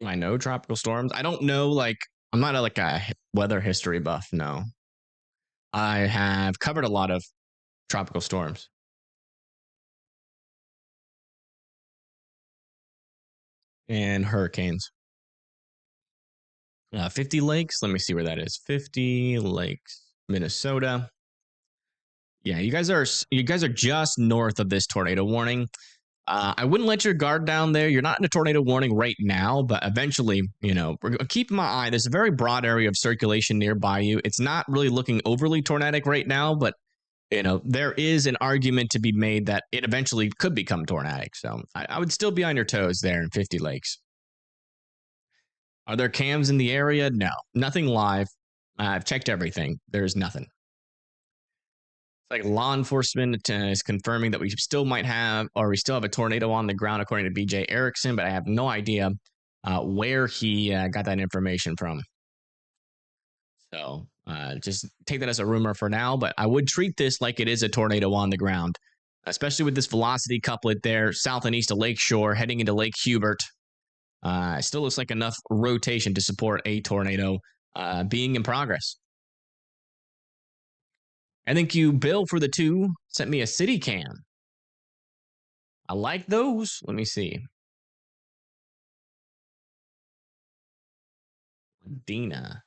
I know tropical storms. I don't know, like, I'm not like a weather history buff. No. I have covered a lot of tropical storms. and hurricanes. 50 lakes. Let me see where that is. 50 lakes, Minnesota. Yeah, you guys are just north of this tornado warning. I wouldn't let your guard down there. You're not in a tornado warning right now, but eventually, keep my eye. There's a very broad area of circulation nearby you. It's not really looking overly tornadic right now, but there is an argument to be made that it eventually could become tornadic. So I would still be on your toes there in 50 lakes. Are there cams in the area? No, nothing live. I've checked everything. There's nothing. Like law enforcement is confirming that we still have a tornado on the ground, according to BJ Erickson, but I have no idea where he got that information from. So just take that as a rumor for now, but I would treat this like it is a tornado on the ground, especially with this velocity couplet there, south and east of Lakeshore, heading into Lake Hubert. It still looks like enough rotation to support a tornado being in progress. And thank you, Bill, for the 2. Sent me a city cam. I like those. Let me see. Dina.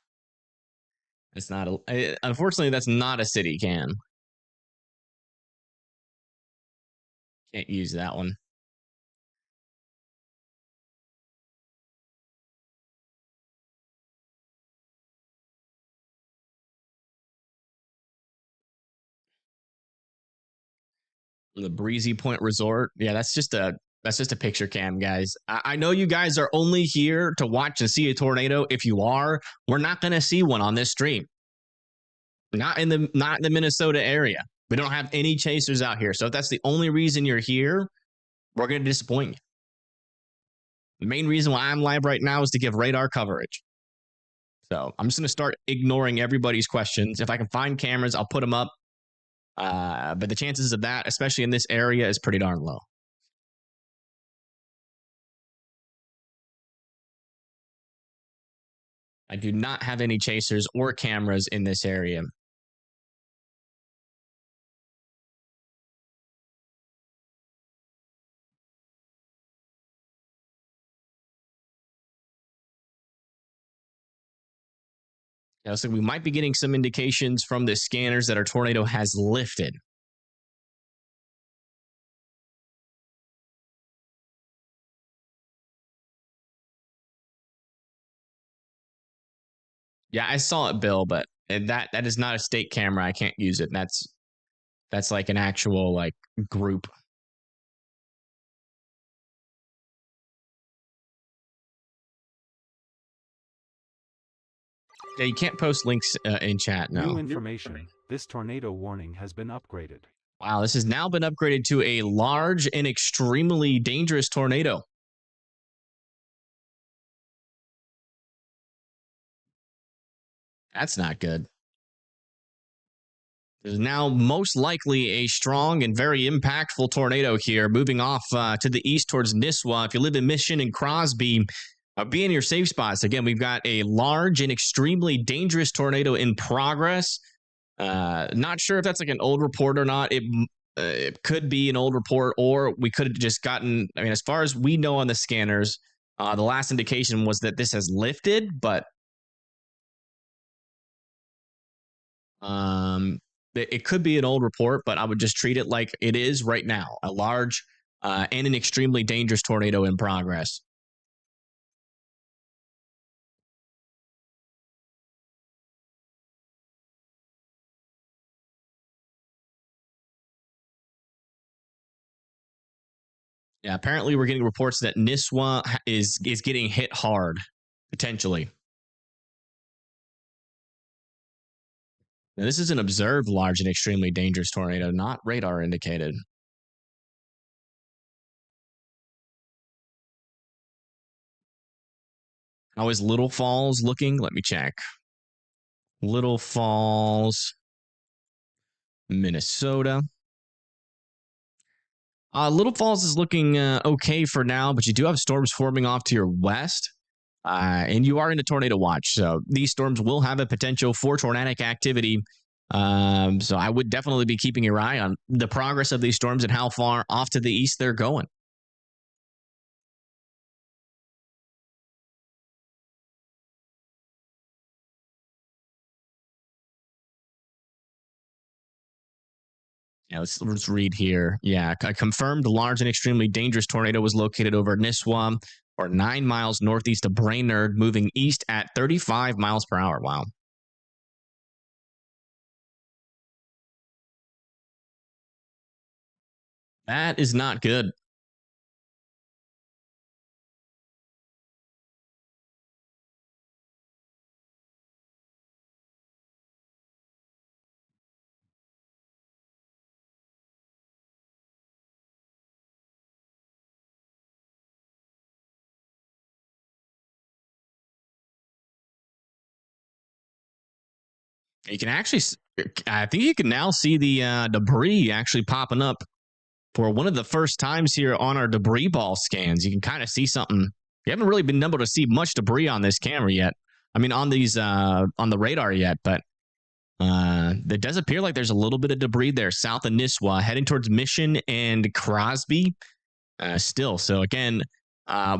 It's not unfortunately, that's not a city cam. Can't use that one. The Breezy Point Resort. Yeah, that's just a picture cam, guys. I know you guys are only here to watch and see a tornado. If you are, we're not going to see one on this stream. Not in the Minnesota area. We don't have any chasers out here. So if that's the only reason you're here, we're going to disappoint you. The main reason why I'm live right now is to give radar coverage. So I'm just going to start ignoring everybody's questions. If I can find cameras, I'll put them up. But the chances of that, especially in this area, is pretty darn low. I do not have any chasers or cameras in this area. So we might be getting some indications from the scanners that our tornado has lifted. Yeah, I saw it, Bill, but that is not a state camera. I can't use it. That's like an actual like group. Yeah, you can't post links in chat. No. New information. This tornado warning has been upgraded. Wow, this has now been upgraded to a large and extremely dangerous tornado. That's not good. There's now most likely a strong and very impactful tornado here, moving off to the east towards Nisswa. If you live in Mission and Crosby, be in your safe spots. Again, we've got a large and extremely dangerous tornado in progress. Not sure if that's like an old report or not. It could be an old report, or we could have just gotten, I mean, as far as we know on the scanners, the last indication was that this has lifted, but it could be an old report, but I would just treat it like it is right now, a large and an extremely dangerous tornado in progress. Yeah, apparently we're getting reports that Nisswa is getting hit hard, potentially. Now, this is an observed large and extremely dangerous tornado, not radar indicated. How is Little Falls looking? Let me check. Little Falls, Minnesota. Little Falls is looking okay for now, but you do have storms forming off to your west. And you are in a tornado watch. So these storms will have a potential for tornadic activity. So I would definitely be keeping your eye on the progress of these storms and how far off to the east they're going. Yeah, let's read here. Yeah, a confirmed large and extremely dangerous tornado was located over Nisswa, or 9 miles northeast of Brainerd, moving east at 35 miles per hour. Wow. That is not good. You can actually, I think you can now see the debris actually popping up for one of the first times here on our debris ball scans. You can kind of see something. You haven't really been able to see much debris on this camera yet. I mean, on these on the radar yet, but it does appear like there's a little bit of debris there south of Nisswa, heading towards Mission and Crosby. Still, so again,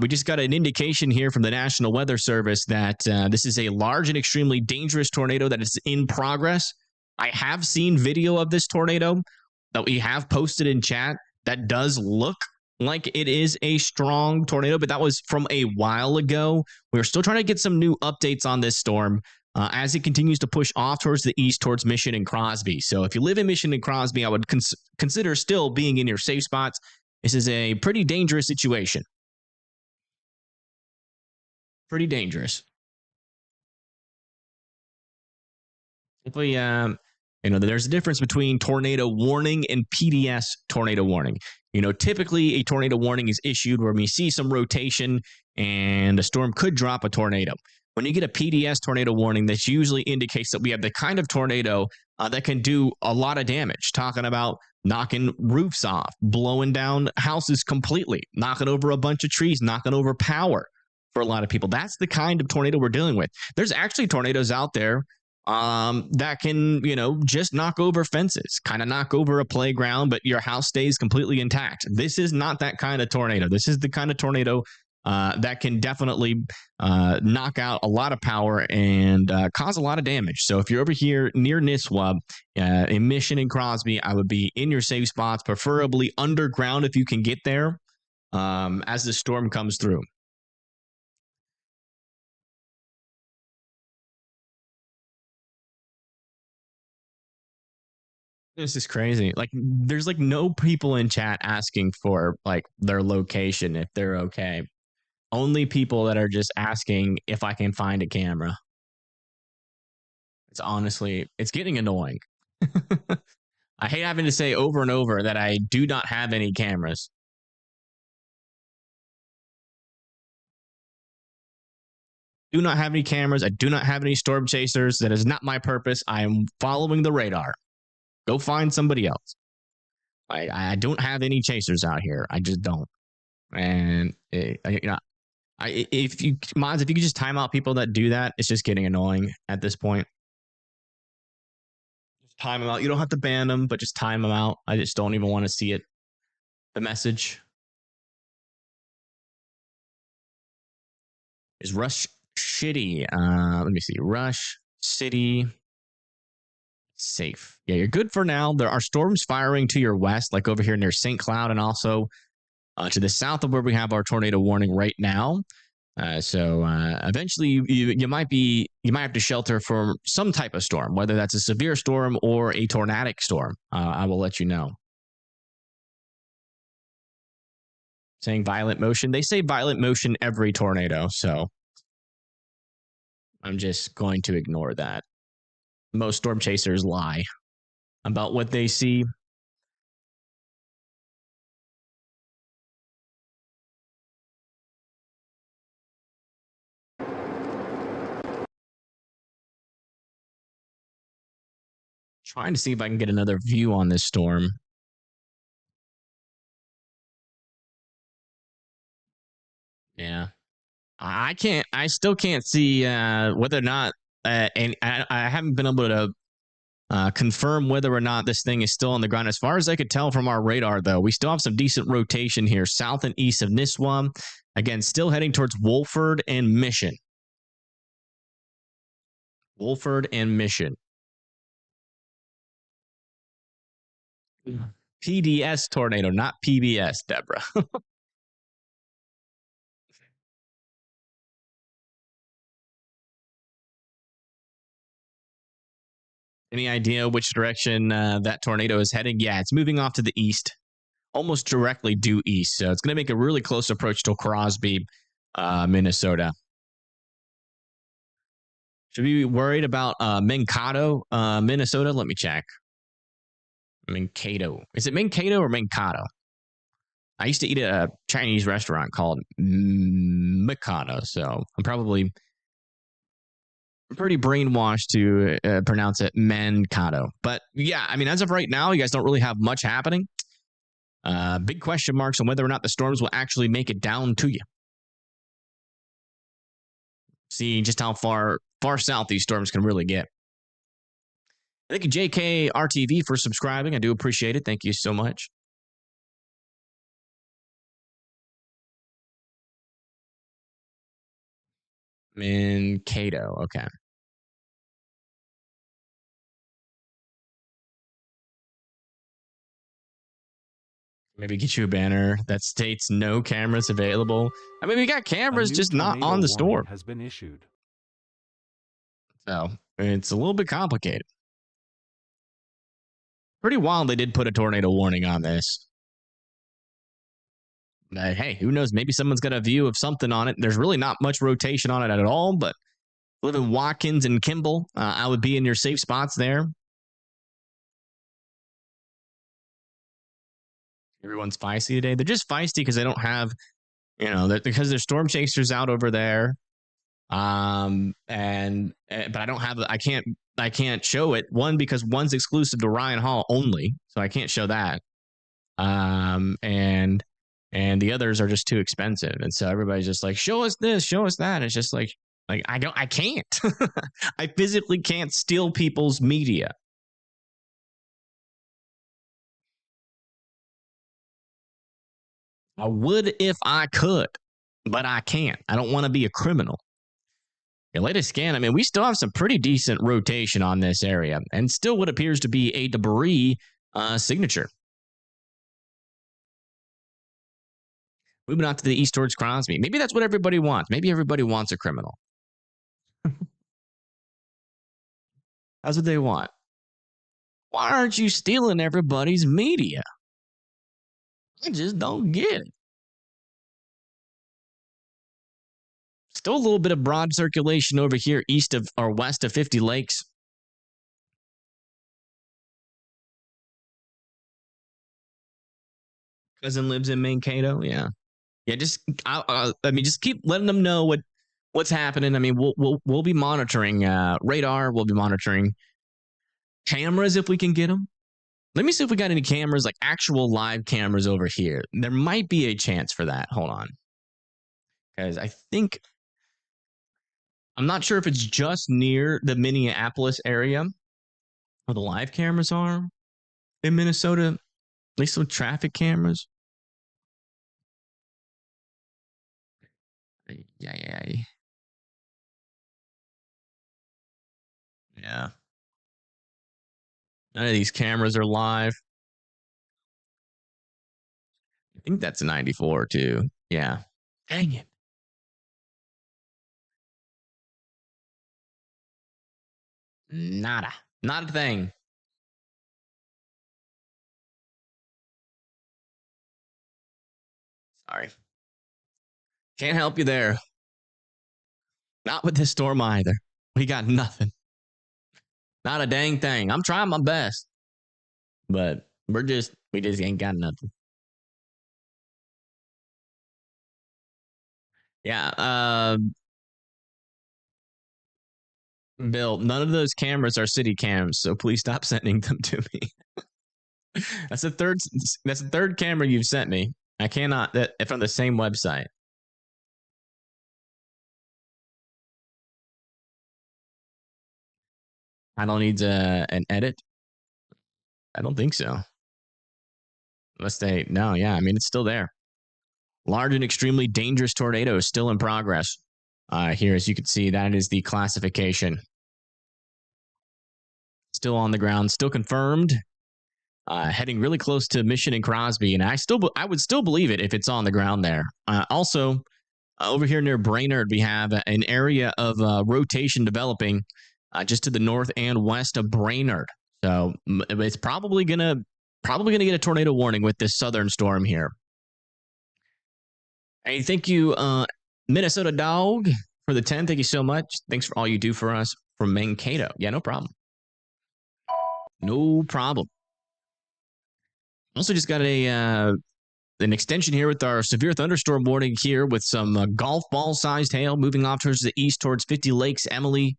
we just got an indication here from the National Weather Service that this is a large and extremely dangerous tornado that is in progress. I have seen video of this tornado that we have posted in chat that does look like it is a strong tornado, but that was from a while ago. We're still trying to get some new updates on this storm as it continues to push off towards the east, towards Mission and Crosby. So if you live in Mission and Crosby, I would consider still being in your safe spots. This is a pretty dangerous situation. Pretty dangerous. Simply, there's a difference between tornado warning and PDS tornado warning. Typically a tornado warning is issued when we see some rotation and a storm could drop a tornado. When you get a PDS tornado warning, that usually indicates that we have the kind of tornado that can do a lot of damage. Talking about knocking roofs off, blowing down houses completely, knocking over a bunch of trees, knocking over power for a lot of people. That's the kind of tornado we're dealing with. There's actually tornadoes out there that can, just knock over fences, kind of knock over a playground, but your house stays completely intact. This is not that kind of tornado. This is the kind of tornado that can definitely knock out a lot of power and cause a lot of damage. So if you're over here near Nisswa, in Mission and Crosby, I would be in your safe spots, preferably underground if you can get there as the storm comes through. This is crazy. Like, there's like no people in chat asking for like their location if they're okay. Only people that are just asking if I can find a camera. It's getting annoying. I hate having to say over and over that I do not have any cameras. Do not have any cameras. I do not have any storm chasers. That is not my purpose. I am following the radar. Go find somebody else. I don't have any chasers out here. I just don't. And if you mods, if you could just time out people that do that, it's just getting annoying at this point. Just time them out. You don't have to ban them, but just time them out. I just don't even want to see it. The message is Rush City. Let me see. Rush City. Safe. Yeah, you're good for now. There are storms firing to your west, like over here near St. Cloud, and also to the south of where we have our tornado warning right now. So eventually, you might have to shelter from some type of storm, whether that's a severe storm or a tornadic storm. I will let you know. Saying violent motion. They say violent motion every tornado, so I'm just going to ignore that. Most storm chasers lie about what they see. Trying to see if I can get another view on this storm. Yeah. I still can't see whether or not, and I haven't been able to confirm whether or not this thing is still on the ground. As far as I could tell from our radar, though, we still have some decent rotation here, south and east of Nisswa. Again, still heading towards Wolford and Mission. Wolford and Mission. PDS tornado, not PBS, Deborah. Any idea which direction that tornado is heading? Yeah, it's moving off to the east, almost directly due east. So it's going to make a really close approach to Crosby, Minnesota. Should we be worried about Mankato, Minnesota? Let me check. Mankato. Is it Mankato or Mankato? I used to eat at a Chinese restaurant called Mikado, so I'm probably pretty brainwashed to pronounce it Mankato. But yeah, I mean, as of right now, you guys don't really have much happening. Big question marks on whether or not the storms will actually make it down to you. See just how far south these storms can really get. Thank you, JKRTV, for subscribing. I do appreciate it. Thank you so much. Mankato. Okay. Maybe get you a banner that states no cameras available. I mean, we got cameras, just not on the storm. Has been issued. So it's a little bit complicated. Pretty wild they did put a tornado warning on this. Hey, who knows? Maybe someone's got a view of something on it. There's really not much rotation on it at all, but live in Watkins and Kimball, I would be in your safe spots there. Everyone's feisty today. They're just feisty because they don't have, because there's storm chasers out over there. But I don't have, I can't show it. One, because one's exclusive to Ryan Hall only, so I can't show that. And the others are just too expensive, and so everybody's just like, show us this, show us that. It's just like I can't. I physically can't steal people's media. I would if I could, but I can't. I don't want to be a criminal. Your latest scan, I mean, we still have some pretty decent rotation on this area, and still what appears to be a debris signature. Moving on to the east towards Crosby. Maybe that's what everybody wants. Maybe everybody wants a criminal. That's what they want. Why aren't you stealing everybody's media? I just don't get it. Still a little bit of broad circulation over here east of or west of 50 Lakes. Cousin lives in Mankato. Yeah. Just just keep letting them know what's happening. I mean, we'll be monitoring radar. We'll be monitoring cameras if we can get them. Let me see if we got any cameras, like actual live cameras over here. There might be a chance for that. Hold on. Because I think, I'm not sure if it's just near the Minneapolis area where the live cameras are in Minnesota. At least some traffic cameras. Yeah. None of these cameras are live. I think that's a 94 too. Yeah. Dang it. Nada. Not a thing. Sorry. Can't help you there. Not with this storm either. We got nothing. Not a dang thing. I'm trying my best. But we just ain't got nothing. Yeah. Bill, none of those cameras are city cams, so please stop sending them to me. That's the third camera you've sent me. I cannot, that from the same website. Title needs an edit. I don't think so. Unless I mean, it's still there. Large and extremely dangerous tornado is still in progress. Here, as you can see, that is the classification. Still on the ground, still confirmed. heading really close to Mission and Crosby, and I would still believe it if it's on the ground there. Also, over here near Brainerd, we have an area of rotation developing just to the north and west of Brainerd. So it's probably gonna get a tornado warning with this southern storm here. Hey, thank you, Minnesota Dog, for the 10. Thank you so much. Thanks for all you do for us from Mankato. Yeah, no problem. No problem. Also, just got an extension here with our severe thunderstorm warning here with some golf ball sized hail moving off towards the east towards 50 Lakes, Emily,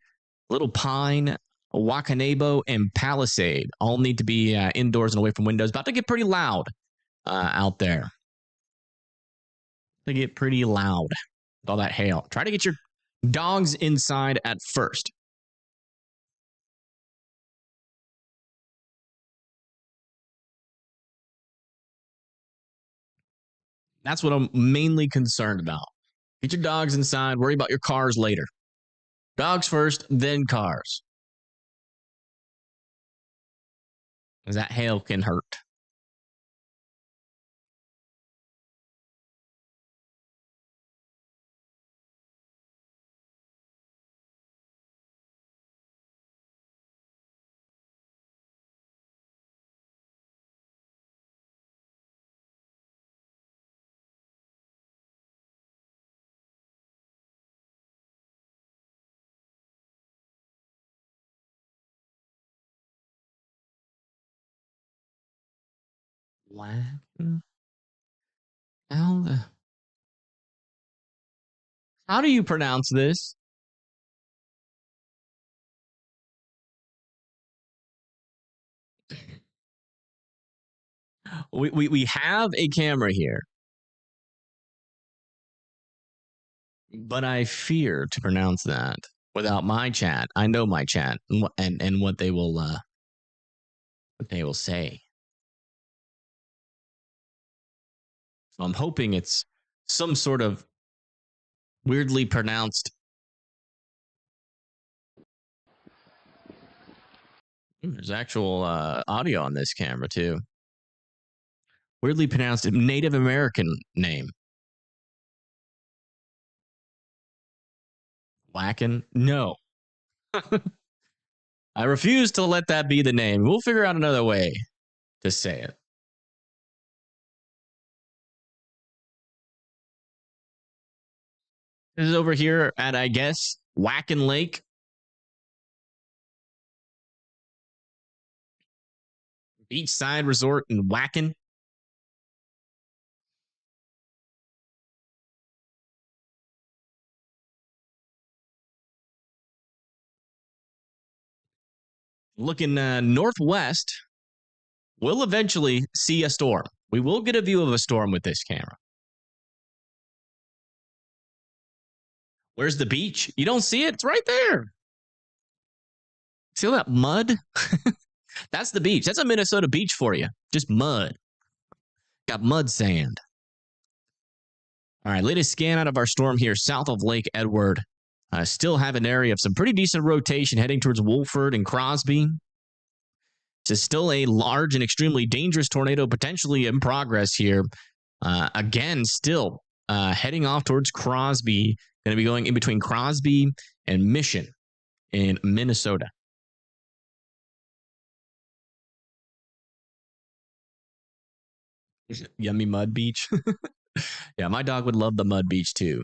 Little Pine, Wakanabo, and Palisade. All need to be indoors and away from windows. About to get pretty loud out there. To get pretty loud with all that hail. Try to get your dogs inside at first. That's what I'm mainly concerned about. Get your dogs inside. Worry about your cars later. Dogs first, then cars. Because that hail can hurt. How do you pronounce this? We have a camera here, but I fear to pronounce that without my chat. I know my chat and what they will say. So I'm hoping it's some sort of weirdly pronounced. There's actual audio on this camera too. Weirdly pronounced Native American name. Whackin'? No. I refuse to let that be the name. We'll figure out another way to say it. This is over here at, I guess, Whackin' Lake. Beachside Resort in Whackin'. Looking northwest, we'll eventually see a storm. We will get a view of a storm with this camera. Where's the beach? You don't see it? It's right there. See all that mud? That's the beach. That's a Minnesota beach for you. Just mud. Got mud sand. All right, latest scan out of our storm here south of Lake Edward. Still have an area of some pretty decent rotation heading towards Wolford and Crosby. This is still a large and extremely dangerous tornado potentially in progress here. Again, still heading off towards Crosby. Going to be going in between Crosby and Mission in Minnesota. Yummy mud beach. Yeah, my dog would love the mud beach too.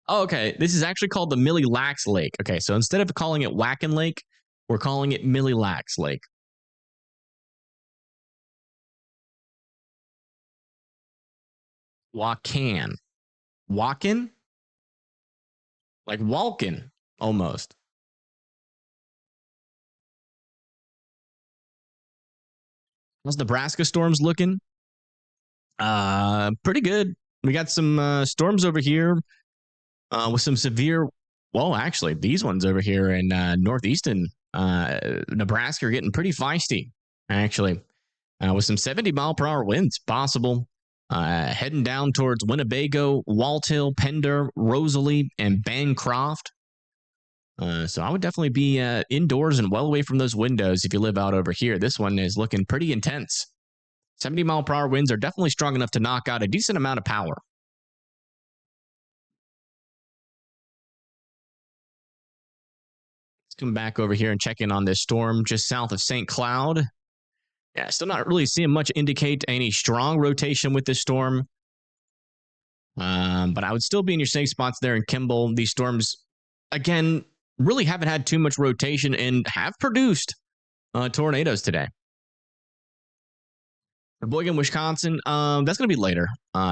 Oh, okay. This is actually called the Millie Lax Lake. Okay, so instead of calling it Whackin' Lake, we're calling it Millie Lax Lake. Wakan. Walkin'? Like walkin', almost. How's Nebraska storms looking? Pretty good. We got some storms over here with some severe. Well, actually, these ones over here in northeastern Nebraska are getting pretty feisty. Actually, with some 70-mile-per-hour winds possible. Heading down towards Winnebago, Walthill, Pender, Rosalie, and Bancroft. So I would definitely be indoors and well away from those windows if you live out over here. This one is looking pretty intense. 70-mile-per-hour winds are definitely strong enough to knock out a decent amount of power. Let's come back over here and check in on this storm just south of St. Cloud. Yeah, still not really seeing much indicate any strong rotation with this storm. But I would still be in your safe spots there in Kimball. These storms, again, really haven't had too much rotation and have produced tornadoes today. Sheboygan, Wisconsin, that's going to be later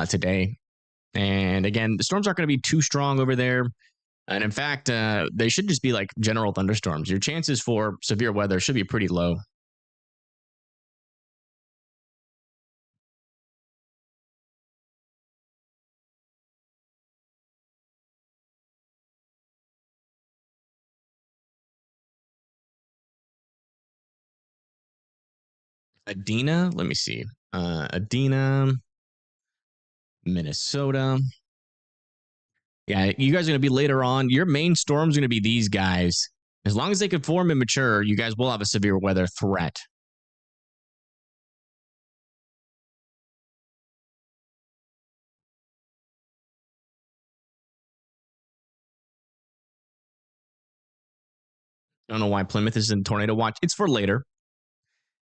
today. And again, the storms aren't going to be too strong over there. And in fact, they should just be like general thunderstorms. Your chances for severe weather should be pretty low. Adena, let me see. Adena, Minnesota. Yeah, you guys are going to be later on. Your main storm's going to be these guys. As long as they can form and mature, you guys will have a severe weather threat. I don't know why Plymouth is in tornado watch. It's for later.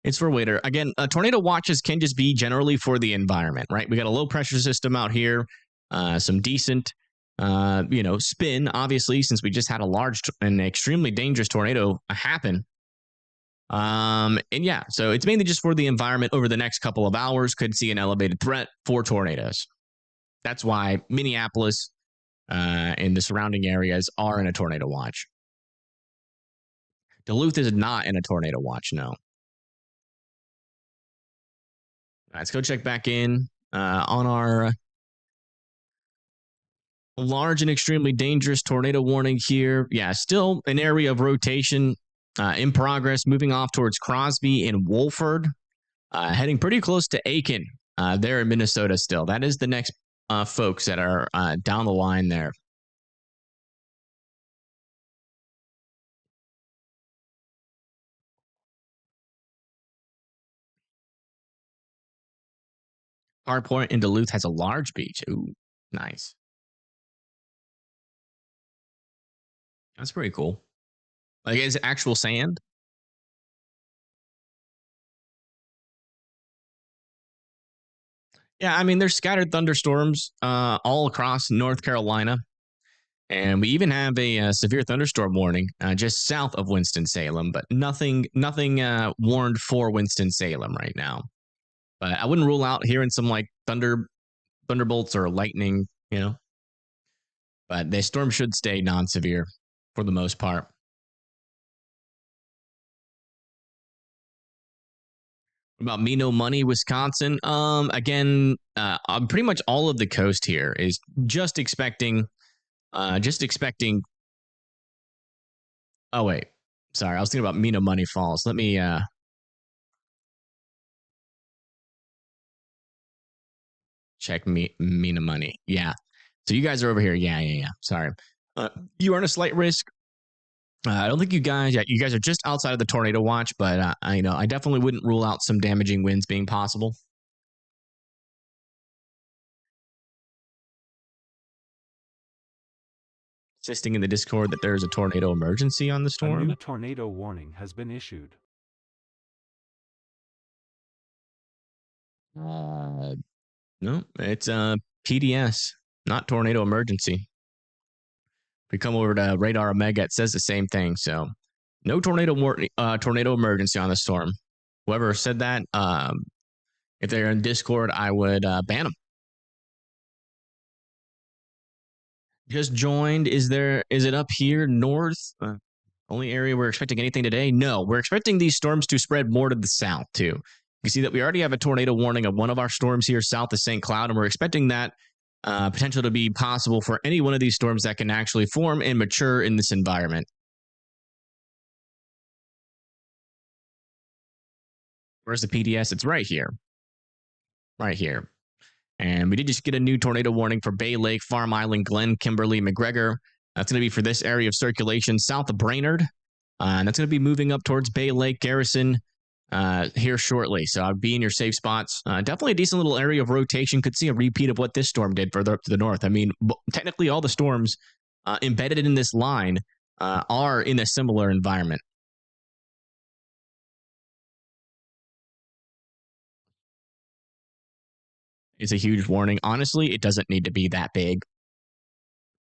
It's for later. Again, tornado watches can just be generally for the environment, right? We got a low pressure system out here, some decent, spin, obviously, since we just had a large and extremely dangerous tornado happen. And yeah, so it's mainly just for the environment over the next couple of hours. Could see an elevated threat for tornadoes. That's why Minneapolis and the surrounding areas are in a tornado watch. Duluth is not in a tornado watch, no. Let's go check back in on our large and extremely dangerous tornado warning here. Yeah, still an area of rotation in progress, moving off towards Crosby and Wolford, heading pretty close to Aiken there in Minnesota still. That is the next folks that are down the line there. Hard Point in Duluth has a large beach. Ooh, nice. That's pretty cool. Like, is it actual sand? Yeah, I mean, there's scattered thunderstorms all across North Carolina. And we even have a severe thunderstorm warning just south of Winston-Salem, but nothing warned for Winston-Salem right now. But I wouldn't rule out hearing some like thunderbolts or lightning, But the storm should stay non-severe for the most part. About Me No Money, Wisconsin. Again, pretty much all of the coast here is just expecting. Oh wait, sorry, I was thinking about Me No Money Falls. Let me check Me No Money. Yeah, so you guys are over here. Yeah. Sorry, you are in a slight risk. I don't think you guys. Yeah, you guys are just outside of the tornado watch, but I definitely wouldn't rule out some damaging winds being possible. Insisting in the Discord that there is a tornado emergency on the storm. A new tornado warning has been issued. No, it's PDS, not tornado emergency. If we come over to Radar Omega, it says the same thing. So, no tornado emergency on the storm. Whoever said that, if they're in Discord, I would ban them. Just joined. Is it up here north? Only area we're expecting anything today? No, we're expecting these storms to spread more to the south too. You see that we already have a tornado warning of one of our storms here south of St. Cloud, and we're expecting that potential to be possible for any one of these storms that can actually form and mature in this environment. Where's the PDS? It's right here. Right here. And we did just get a new tornado warning for Bay Lake, Farm Island, Glen, Kimberly, McGregor. That's going to be for this area of circulation south of Brainerd. And that's going to be moving up towards Bay Lake, Garrison here shortly. So I'd be in your safe spots. Definitely a decent little area of rotation. Could see a repeat of what this storm did further up to the north. I mean, technically all the storms embedded in this line are in a similar environment. It's a huge warning. Honestly, it doesn't need to be that big,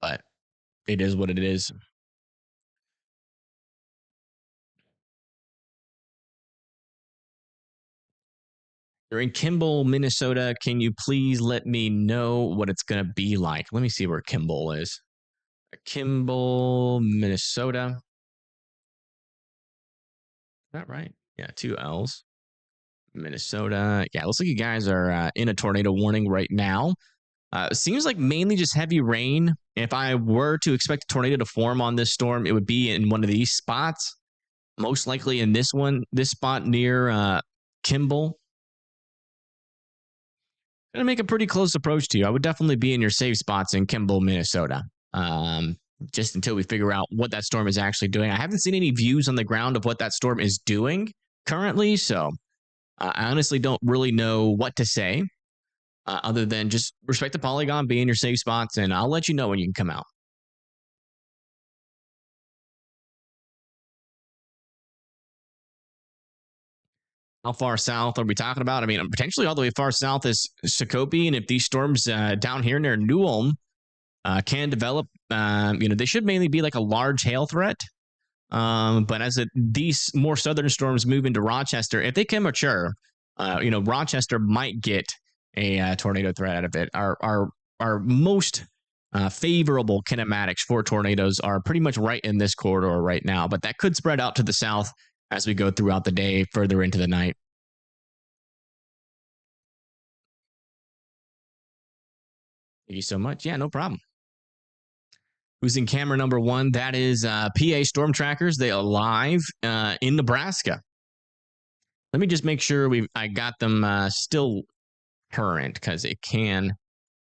but it is what it is. You're in Kimball, Minnesota. Can you please let me know what it's going to be like? Let me see where Kimball is. Kimball, Minnesota. Is that right? Yeah, 2 L's. Minnesota. Yeah, looks like you guys are in a tornado warning right now. Seems like mainly just heavy rain. If I were to expect a tornado to form on this storm, it would be in one of these spots. Most likely in this spot near Kimball. Gonna make a pretty close approach to you. I would definitely be in your safe spots in Kimball, Minnesota. Just until we figure out what that storm is actually doing. I haven't seen any views on the ground of what that storm is doing currently, so I honestly don't really know what to say other than just respect the polygon, be in your safe spots, and I'll let you know when you can come out. How far south are we talking about? I mean, potentially all the way far south is Shakopee, and if these storms down here near New Ulm can develop, they should mainly be like a large hail threat. But as these more southern storms move into Rochester, if they can mature, Rochester might get a tornado threat out of it. Our most favorable kinematics for tornadoes are pretty much right in this corridor right now, but that could spread out to the south as we go throughout the day, further into the night. Thank you so much. Yeah, no problem. Who's in camera number 1? That is PA Storm Trackers. They are live in Nebraska. Let me just make sure I got them still current because it can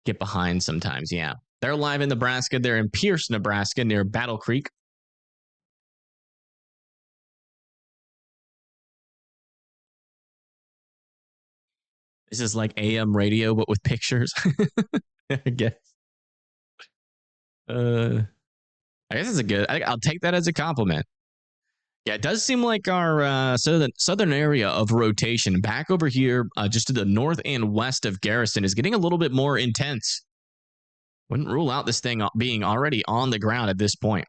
get behind sometimes. Yeah, they're live in Nebraska. They're in Pierce, Nebraska, near Battle Creek. This is like AM radio, but with pictures. I guess. I guess it's a good. I'll take that as a compliment. Yeah, it does seem like our southern area of rotation back over here, just to the north and west of Garrison, is getting a little bit more intense. Wouldn't rule out this thing being already on the ground at this point.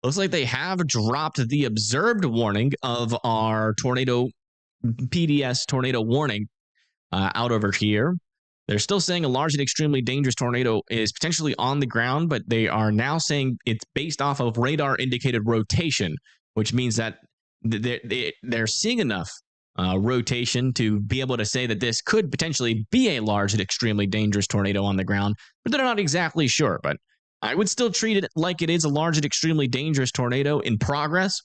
Looks like they have dropped the observed warning of our tornado PDS tornado warning out over here. They're still saying a large and extremely dangerous tornado is potentially on the ground, but they are now saying it's based off of radar indicated rotation, which means that they're seeing enough rotation to be able to say that this could potentially be a large and extremely dangerous tornado on the ground, but they're not exactly sure. But I would still treat it like it is a large and extremely dangerous tornado in progress,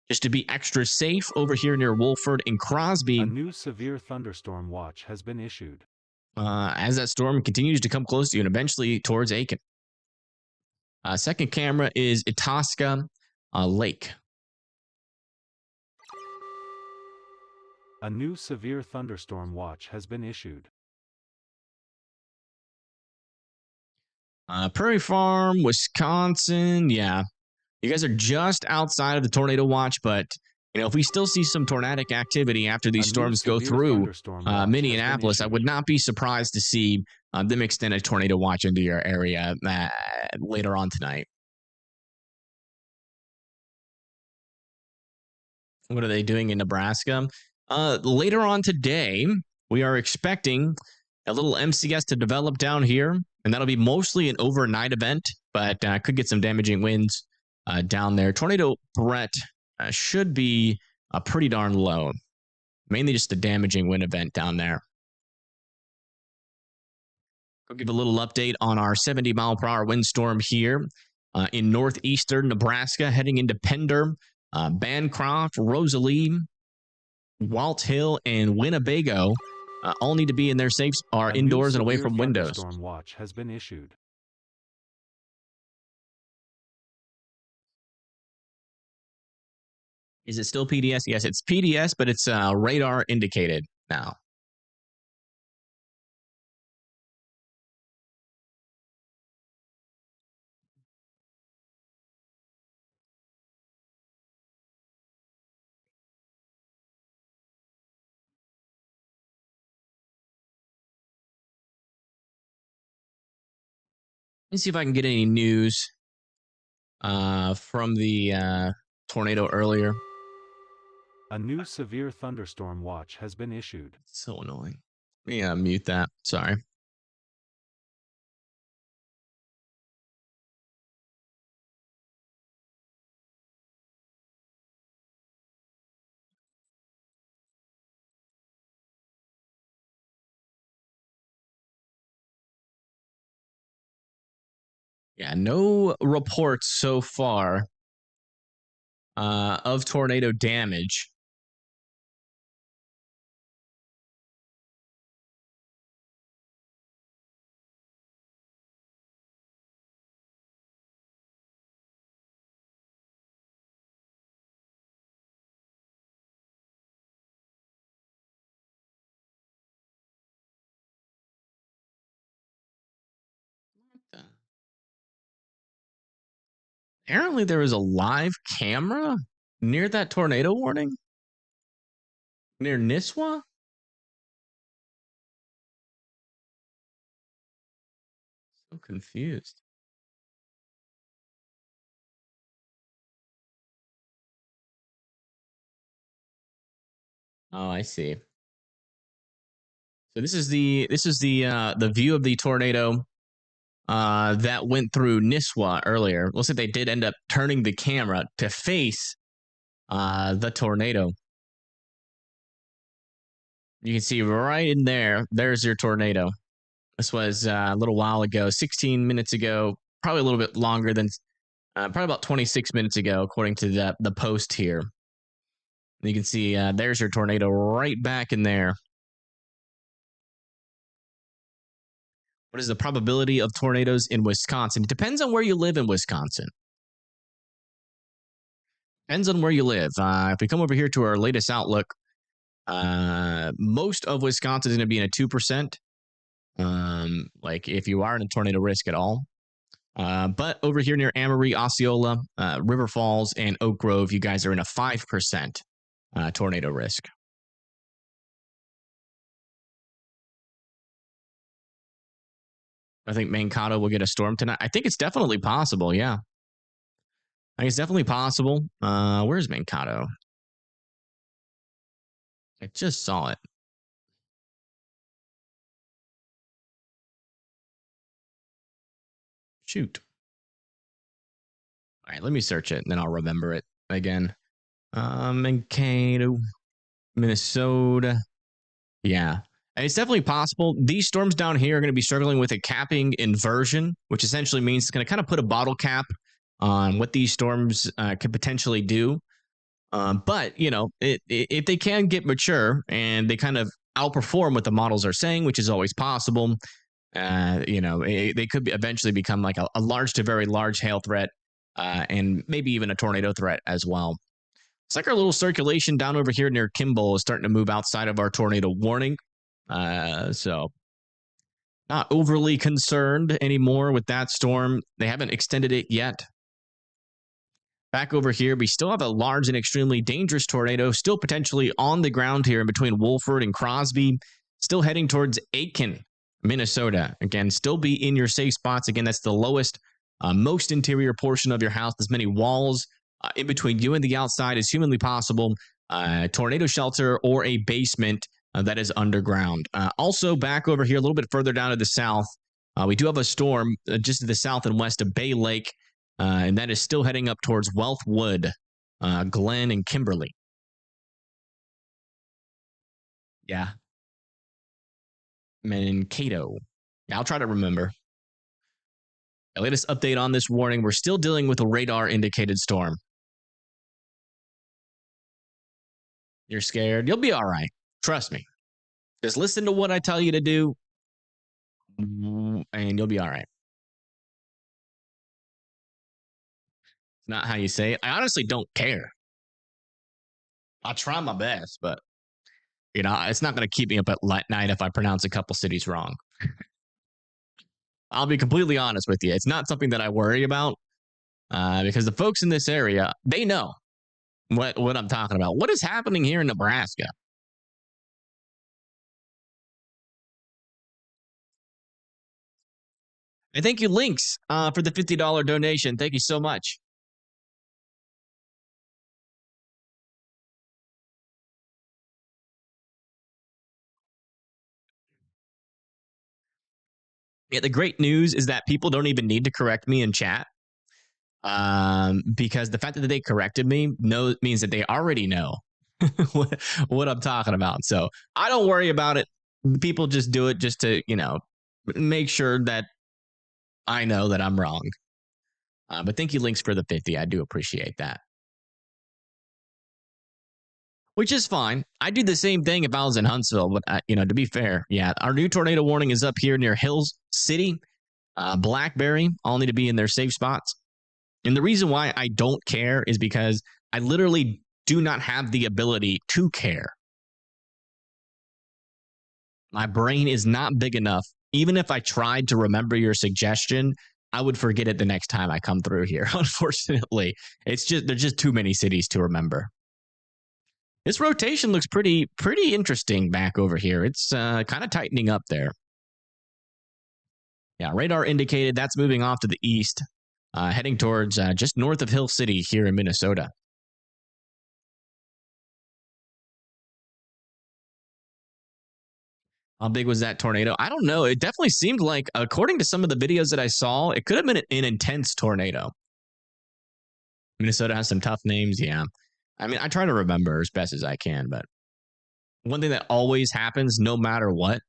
just to be extra safe over here near Wolford and Crosby. A new severe thunderstorm watch has been issued. As that storm continues to come close to you and eventually towards Aiken. Second camera is Itasca Lake. A new severe thunderstorm watch has been issued. Prairie Farm, Wisconsin. Yeah, you guys are just outside of the tornado watch, but if we still see some tornadic activity after these storms go through Minneapolis, I would not be surprised to see them extend a tornado watch into your area later on tonight. What are they doing in Nebraska? Later on today, we are expecting a little MCS to develop down here, and that'll be mostly an overnight event, but could get some damaging winds down there. Tornado threat should be pretty darn low. Mainly just a damaging wind event down there. I'll give a little update on our 70-mile-per-hour windstorm here in northeastern Nebraska, heading into Pender, Bancroft, Rosalie, Walt Hill, and Winnebago. All need to be in their safes, are indoors and away from windows. Storm watch has been issued. Is it still PDS? Yes, it's PDS, but it's radar indicated now. Let me see if I can get any news from the tornado earlier. A new severe thunderstorm watch has been issued. So annoying. Let me mute that. Sorry. Yeah, no reports so far of tornado damage. Apparently, there was a live camera near that tornado warning near Niswa. So confused. Oh, I see. So this is the view of the tornado that went through Niswa earlier. Looks like they did end up turning the camera to face the tornado. You can see right in there. There's your tornado. This was a little while ago, 16 minutes ago, probably a little bit longer than, probably about 26 minutes ago, according to the post here. You can see there's your tornado right back in there. What is the probability of tornadoes in Wisconsin? It depends on where you live in Wisconsin. Depends on where you live. If we come over here to our latest outlook, most of Wisconsin is going to be in a 2%. Like if you are in a tornado risk at all. But over here near Amory, Osceola, River Falls, and Oak Grove, you guys are in a 5% tornado risk. I think Mankato will get a storm tonight. I think it's definitely possible. Yeah. I think it's definitely possible. Where's Mankato? I just saw it. Shoot. All right, let me search it and then I'll remember it again. Mankato, Minnesota. Yeah. And it's definitely possible. These storms down here are going to be struggling with a capping inversion, which essentially means it's going to kind of put a bottle cap on what these storms could potentially do. But, you know, if they can get mature and they kind of outperform what the models are saying, which is always possible, you know, they could eventually become like a large to very large hail threat and maybe even a tornado threat as well. It's like our little circulation down over here near Kimball is starting to move outside of our tornado warning. So not overly concerned anymore with that storm. They haven't extended it yet. Back over here, we still have a large and extremely dangerous tornado still potentially on the ground here in between Wolford and Crosby, still heading towards Aiken, Minnesota. Again, still be in your safe spots. Again, that's the lowest, most interior portion of your house. As many walls in between you and the outside as humanly possible. Tornado shelter or a basement that is underground. Also, back over here, a little bit further down to the south, we do have a storm just to the south and west of Bay Lake. And that is still heading up towards Wealthwood, Glen, and Kimberly. Yeah. Mankato. Yeah, I'll try to remember. The latest update on this warning, we're still dealing with a radar indicated storm. You're scared? You'll be all right. Trust me. Just listen to what I tell you to do, and you'll be all right. It's not how you say it. I honestly don't care. I'll try my best, but it's not going to keep me up at night if I pronounce a couple cities wrong. I'll be completely honest with you. It's not something that I worry about because the folks in this area, they know what I'm talking about. What is happening here in Nebraska? And thank you, Links, for the $50 donation. Thank you so much. Yeah, the great news is that people don't even need to correct me in chat because the fact that they corrected me means that they already know what I'm talking about. So I don't worry about it. People just do it just to, make sure that I know that I'm wrong. But thank you, Links, for the 50. I do appreciate that. Which is fine. I do the same thing if I was in Huntsville, but to be fair, yeah, our new tornado warning is up here near Hills City, Blackberry. All need to be in their safe spots. And the reason why I don't care is because I literally do not have the ability to care. My brain is not big enough. Even if I tried to remember your suggestion, I would forget it the next time I come through here. Unfortunately, there's just too many cities to remember. This rotation looks pretty interesting back over here. It's kind of tightening up there. Yeah, radar indicated that's moving off to the east, heading towards just north of Hill City here in Minnesota. How big was that tornado? I don't know. It definitely seemed like, according to some of the videos that I saw, it could have been an intense tornado. Minnesota has some tough names, yeah. I mean, I try to remember as best as I can, but one thing that always happens, no matter what,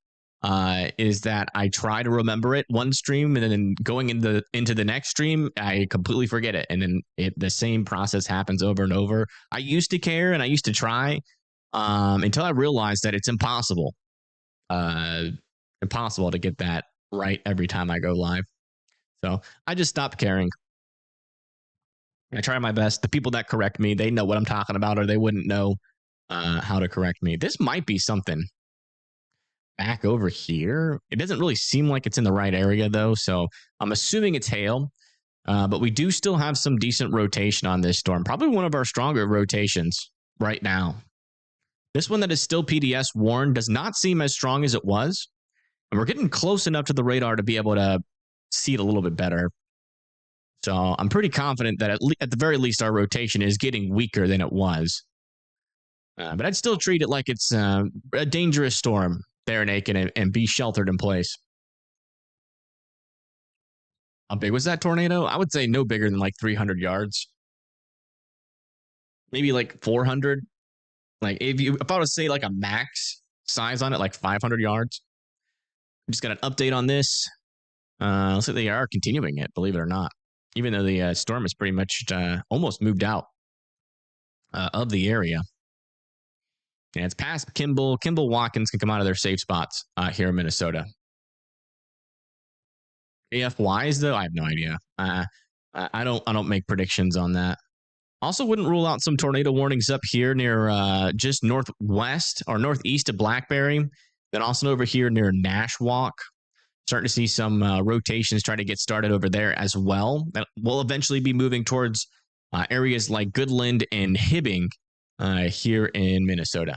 is that I try to remember it one stream, and then going into the next stream, I completely forget it, and then the same process happens over and over. I used to care and I used to try until I realized that it's impossible to get that right every time I go live. So I just stopped caring. I try my best. The people that correct me, they know what I'm talking about, or they wouldn't know how to correct me. This might be something back over here. It doesn't really seem like it's in the right area, though, so I'm assuming it's hail. But we do still have some decent rotation on this storm. Probably one of our stronger rotations right now. This one that is still PDS warned does not seem as strong as it was. And we're getting close enough to the radar to be able to see it a little bit better. So I'm pretty confident that at the very least our rotation is getting weaker than it was. But I'd still treat it like it's a dangerous storm there in Aiken and be sheltered in place. How big was that tornado? I would say no bigger than like 300 yards. Maybe like 400. Like if I was to say like a max size on it, like 500 yards. Just got an update on this. Looks like they are continuing it, believe it or not. Even though the storm is pretty much almost moved out of the area. And it's past Kimball. Kimball Watkins can come out of their safe spots here in Minnesota. AFYs, though, I have no idea. I don't make predictions on that. Also, wouldn't rule out some tornado warnings up here near just northwest or northeast of Blackberry. Then also over here near Nashwauk. Starting to see some rotations try to get started over there as well. That will eventually be moving towards areas like Goodland and Hibbing here in Minnesota.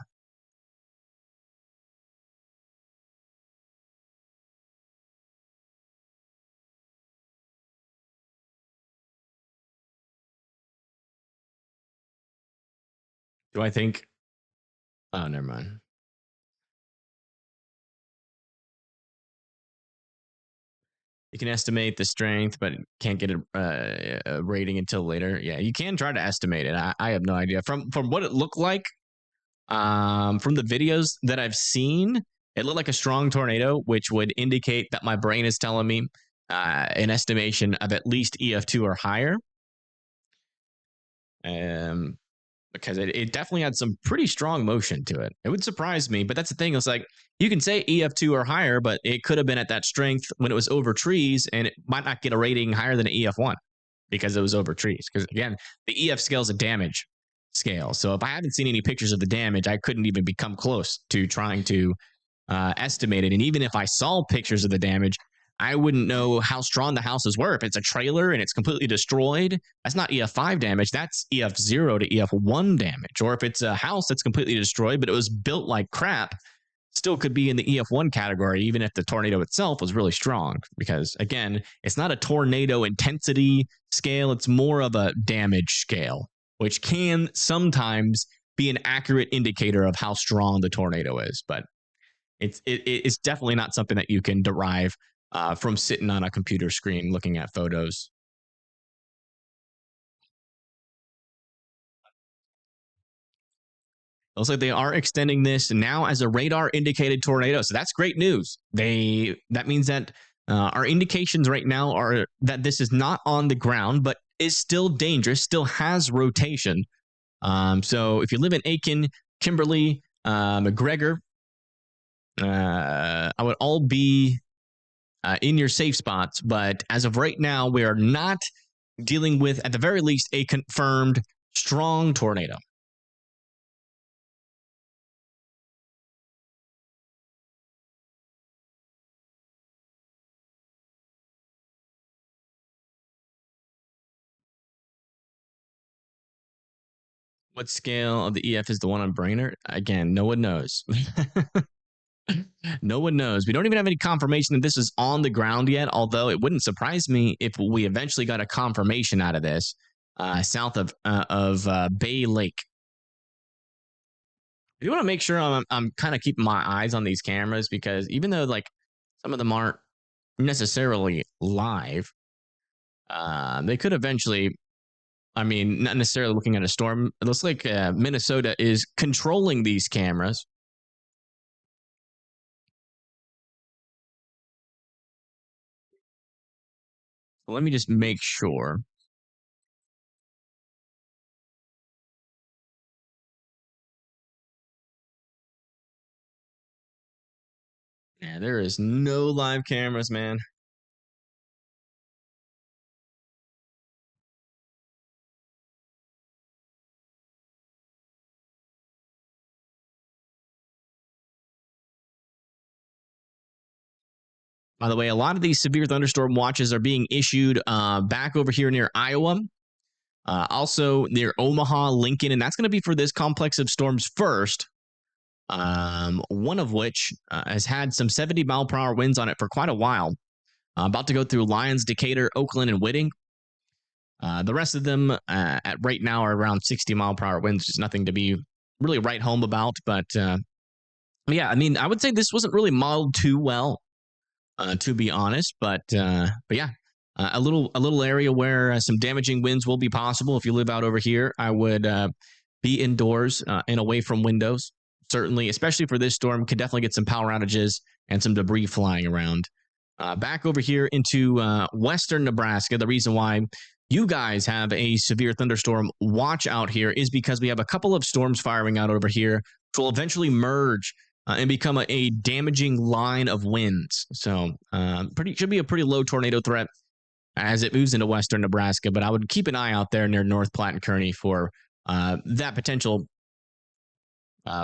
Do I think? Oh, never mind. You can estimate the strength, but can't get a rating until later. Yeah, you can try to estimate it. I have no idea. From what it looked like, from the videos that I've seen, it looked like a strong tornado, which would indicate that my brain is telling me an estimation of at least EF2 or higher. Because it definitely had some pretty strong motion to it. It would surprise me, but that's the thing. It's like you can say EF2 or higher, but it could have been at that strength when it was over trees, and it might not get a rating higher than an EF1 because it was over trees. Because again, the EF scales of damage. scale. So if I haven't seen any pictures of the damage, I couldn't even become close to trying to estimate it. And even if I saw pictures of the damage, I wouldn't know how strong the houses were. If it's a trailer and it's completely destroyed, that's not EF5 damage. That's EF0 to EF1 damage. Or if it's a house that's completely destroyed, but it was built like crap, still could be in the EF1 category, even if the tornado itself was really strong. Because again, it's not a tornado intensity scale. It's more of a damage scale, which can sometimes be an accurate indicator of how strong the tornado is. But it's definitely not something that you can derive from sitting on a computer screen looking at photos. Looks like they are extending this now as a radar indicated tornado. So that's great news. That means that our indications right now are that this is not on the ground, but is still dangerous, still has rotation. So if you live in Aiken, Kimberly, McGregor, I would all be in your safe spots. But as of right now, we are not dealing with, at the very least, a confirmed strong tornado. What scale of the EF is the one on Brainerd? Again, no one knows. No one knows. We don't even have any confirmation that this is on the ground yet, although it wouldn't surprise me if we eventually got a confirmation out of this south of Bay Lake. I do want to make sure I'm kind of keeping my eyes on these cameras, because even though like some of them aren't necessarily live, they could eventually, I mean, not necessarily looking at a storm. It looks like Minnesota is controlling these cameras. Let me just make sure. Yeah, there is no live cameras, man. By the way, a lot of these severe thunderstorm watches are being issued back over here near Iowa, also near Omaha, Lincoln, and that's going to be for this complex of storms first. One of which has had some 70-mile-per-hour winds on it for quite a while. About to go through Lyons, Decatur, Oakland, and Whitting. The rest of them at right now are around 60-mile-per-hour winds, which is nothing to be really write home about. But yeah, I mean, I would say this wasn't really modeled too well, to be honest. But yeah, a little area where some damaging winds will be possible. If you live out over here, I would be indoors and away from windows. Certainly, especially for this storm, could definitely get some power outages and some debris flying around. Back over here into western Nebraska, the reason why you guys have a severe thunderstorm watch out here is because we have a couple of storms firing out over here, which will eventually merge and become a damaging line of winds. So should be a pretty low tornado threat as it moves into western Nebraska, but I would keep an eye out there near North Platte and Kearney for that potential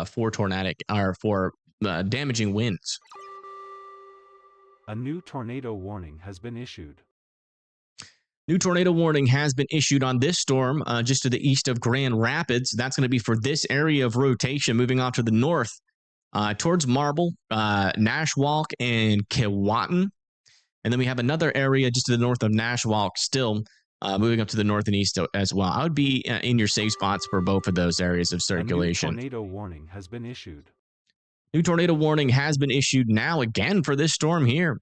for tornadic or for damaging winds. A new tornado warning has been issued. New tornado warning has been issued on this storm just to the east of Grand Rapids. That's going to be for this area of rotation moving off to the north towards Marble, Nashwauk, and Keewatin. And then we have another area just to the north of Nashwauk still moving up to the north and east as well. I would be in your safe spots for both of those areas of circulation. A new tornado warning has been issued. New tornado warning has been issued now again for this storm here.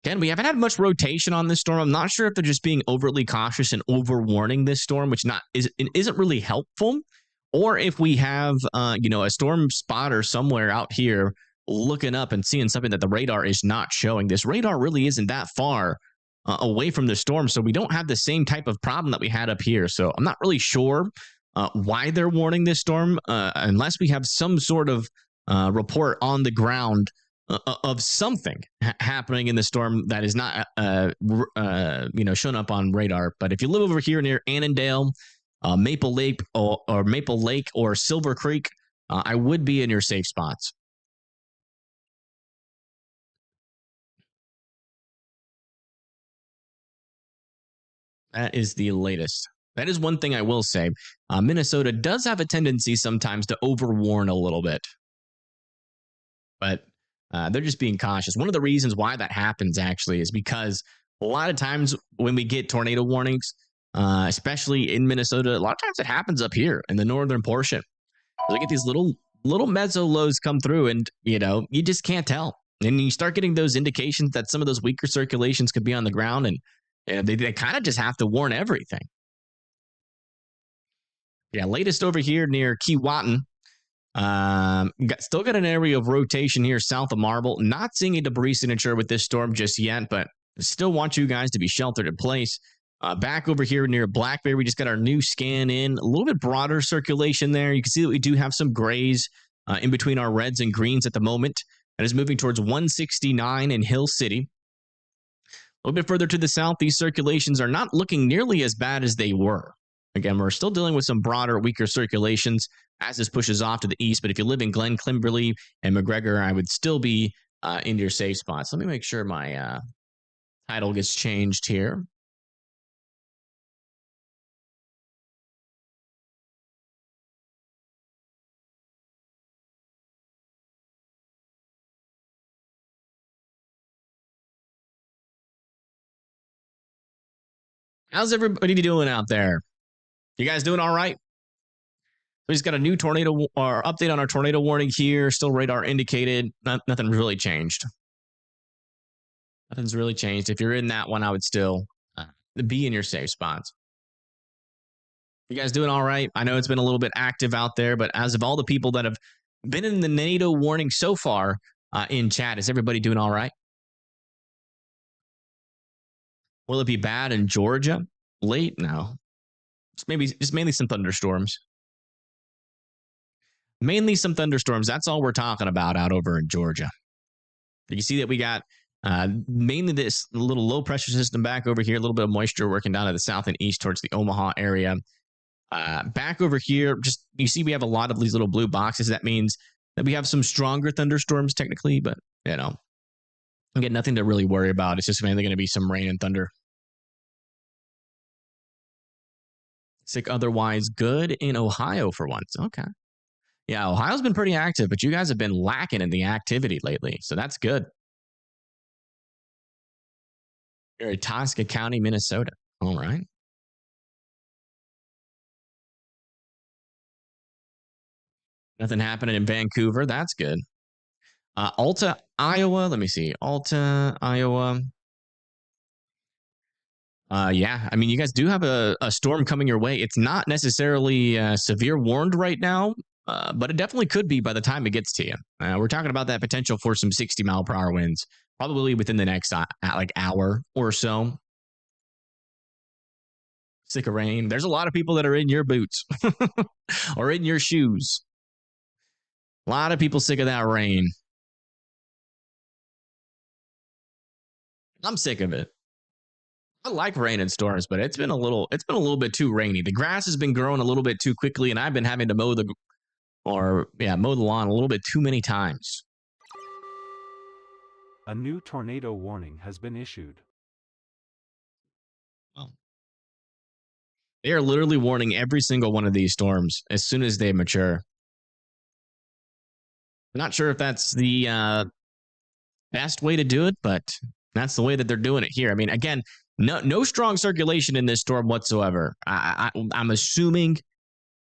Again, we haven't had much rotation on this storm. I'm not sure if they're just being overly cautious and overwarning this storm, which isn't really helpful, or if we have a storm spotter somewhere out here looking up and seeing something that the radar is not showing. This radar really isn't that far away from the storm, so we don't have the same type of problem that we had up here. So I'm not really sure why they're warning this storm unless we have some sort of report on the ground of something happening in the storm that is not shown up on radar. But if you live over here near Annandale, Maple Lake or Maple Lake or Silver Creek, I would be in your safe spots. That is the latest. That is one thing I will say. Minnesota does have a tendency sometimes to overwarn a little bit, but they're just being cautious. One of the reasons why that happens actually is because a lot of times when we get tornado warnings, especially in Minnesota, a lot of times it happens up here in the northern portion. So they get these little meso lows come through, and you just can't tell. And you start getting those indications that some of those weaker circulations could be on the ground, and they kind of just have to warn everything. Yeah, latest over here near Keewatin. Still got an area of rotation here south of Marble. Not seeing a debris signature with this storm just yet, but still want you guys to be sheltered in place. Back over here near Blackberry, we just got our new scan in. A little bit broader circulation there. You can see that we do have some grays in between our reds and greens at the moment. And is moving towards 169 in Hill City. A little bit further to the south, these circulations are not looking nearly as bad as they were. Again, we're still dealing with some broader, weaker circulations as this pushes off to the east. But if you live in Glen, Kimberly, and McGregor, I would still be in your safe spots. Let me make sure my title gets changed here. How's everybody doing out there? You guys doing all right? We just got a new tornado or update on our tornado warning here. Still radar indicated. Nothing really changed. Nothing's really changed. If you're in that one, I would still be in your safe spots. You guys doing all right? I know it's been a little bit active out there, but as of all the people that have been in the NATO warning so far in chat, is everybody doing all right? Will it be bad in Georgia late? No. It's mainly some thunderstorms. Mainly some thunderstorms. That's all we're talking about out over in Georgia. You see that we got mainly this little low pressure system back over here, a little bit of moisture working down to the south and east towards the Omaha area. Back over here, just you see we have a lot of these little blue boxes. That means that we have some stronger thunderstorms technically, but again, nothing to really worry about. It's just mainly going to be some rain and thunder. Sick otherwise good in Ohio for once. Okay. Yeah, Ohio's been pretty active, but you guys have been lacking in the activity lately, so that's good. You're in Tosca County, Minnesota. All right. Nothing happening in Vancouver. That's good. Alta, Iowa. Let me see. Alta, Iowa. Yeah, I mean, you guys do have a storm coming your way. It's not necessarily severe warned right now, but it definitely could be by the time it gets to you. We're talking about that potential for some 60-mile-per-hour winds, probably within the next hour or so. Sick of rain. There's a lot of people that are in your boots or in your shoes. A lot of people sick of that rain. I'm sick of it. I like rain and storms, but it's been a little bit too rainy. The grass has been growing a little bit too quickly, and I've been having to mow the lawn a little bit too many times. A new tornado warning has been issued. Well, they are literally warning every single one of these storms as soon as they mature. I'm not sure if that's the best way to do it, but that's the way that they're doing it here. I mean, again, no strong circulation in this storm whatsoever. I'm assuming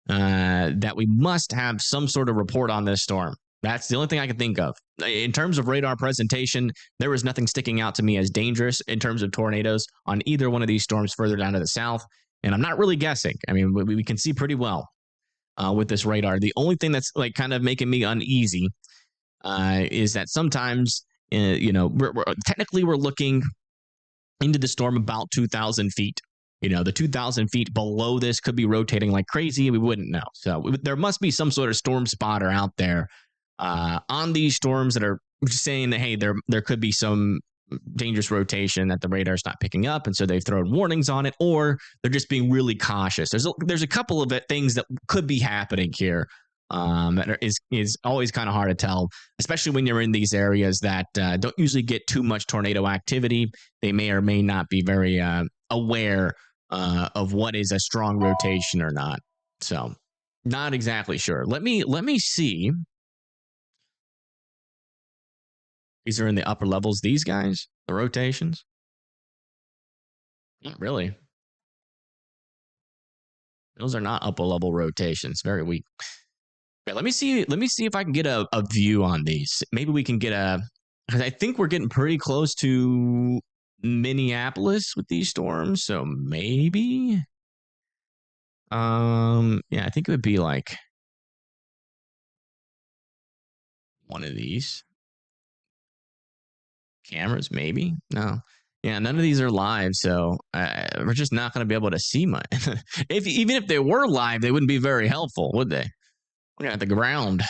that we must have some sort of report on this storm. That's the only thing I can think of. In terms of radar presentation, there was nothing sticking out to me as dangerous in terms of tornadoes on either one of these storms further down to the south. And I'm not really guessing. I mean, we can see pretty well with this radar. The only thing that's like kind of making me uneasy is that sometimes, we're looking into the storm about 2,000 feet. The 2,000 feet below this could be rotating like crazy. We wouldn't know. So there must be some sort of storm spotter out there on these storms that are saying that, hey, there could be some dangerous rotation that the radar's not picking up, and so they've thrown warnings on it, or they're just being really cautious. There's a couple of things that could be happening here. That is always kind of hard to tell, especially when you're in these areas that don't usually get too much tornado activity. They may or may not be very aware of what is a strong rotation or not. So, not exactly sure. Let me see. These are in the upper levels. These guys, the rotations. Not really. Those are not upper level rotations. Very weak. Okay, let me see if I can get a view on these. Maybe we can get because I think we're getting pretty close to Minneapolis with these storms. So maybe. Yeah, I think it would be like one of these cameras, maybe. No. Yeah, none of these are live, so we're just not going to be able to see much. Even if they were live, they wouldn't be very helpful, would they? We're at the ground.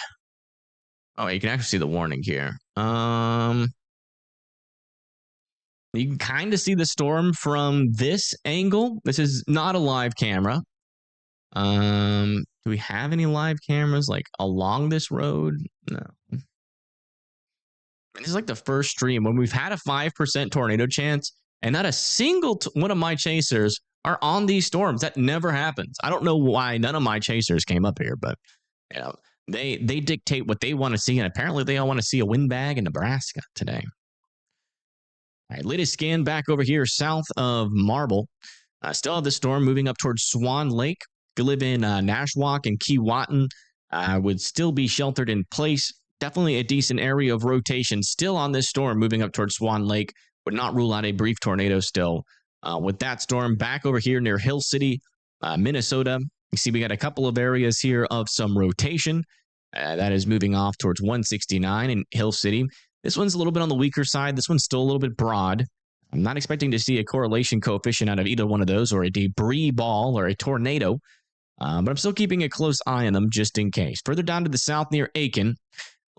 Oh, you can actually see the warning here. You can kind of see the storm from this angle. This is not a live camera. Do we have any live cameras like along this road? No. This is like the first stream when we've had a 5% tornado chance, and not a single one of my chasers are on these storms. That never happens. I don't know why none of my chasers came up here, but you know, they dictate what they want to see, and apparently they all want to see a windbag in Nebraska today. All right, latest scan back over here south of Marble. Still have the storm moving up towards Swan Lake. If you live in Nashwauk and Keewatin, would still be sheltered in place. Definitely a decent area of rotation still on this storm moving up towards Swan Lake. Would not rule out a brief tornado still. With that storm back over here near Hill City, Minnesota, you see we got a couple of areas here of some rotation. That is moving off towards 169 in Hill City. This one's a little bit on the weaker side. This one's still a little bit broad. I'm not expecting to see a correlation coefficient out of either one of those, or a debris ball or a tornado, but I'm still keeping a close eye on them just in case. Further down to the south near Aiken,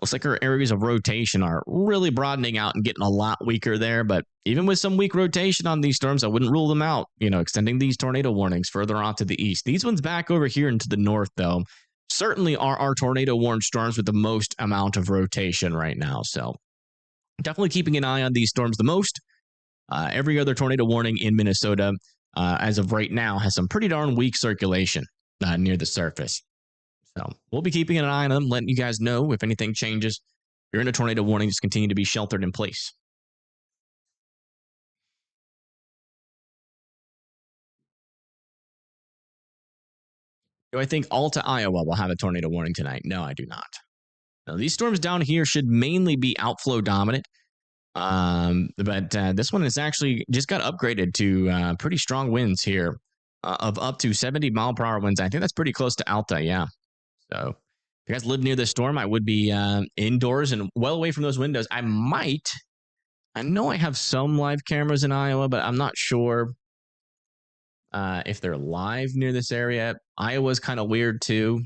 looks like our areas of rotation are really broadening out and getting a lot weaker there, but even with some weak rotation on these storms, I wouldn't rule them out, extending these tornado warnings further off to the east. These ones back over here into the north, though, certainly are our tornado warned storms with the most amount of rotation right now, so definitely keeping an eye on these storms the most. Every other tornado warning in Minnesota, as of right now, has some pretty darn weak circulation near the surface. So we'll be keeping an eye on them, letting you guys know if anything changes. If you're in a tornado warning, just continue to be sheltered in place. Do I think Alta, Iowa will have a tornado warning tonight? No, I do not. Now, these storms down here should mainly be outflow dominant. But this one has actually just got upgraded to pretty strong winds here of up to 70 mile per hour winds. I think that's pretty close to Alta, yeah. So if you guys live near the storm, I would be indoors and well away from those windows. I know I have some live cameras in Iowa, but I'm not sure if they're live near this area. Iowa's kind of weird too.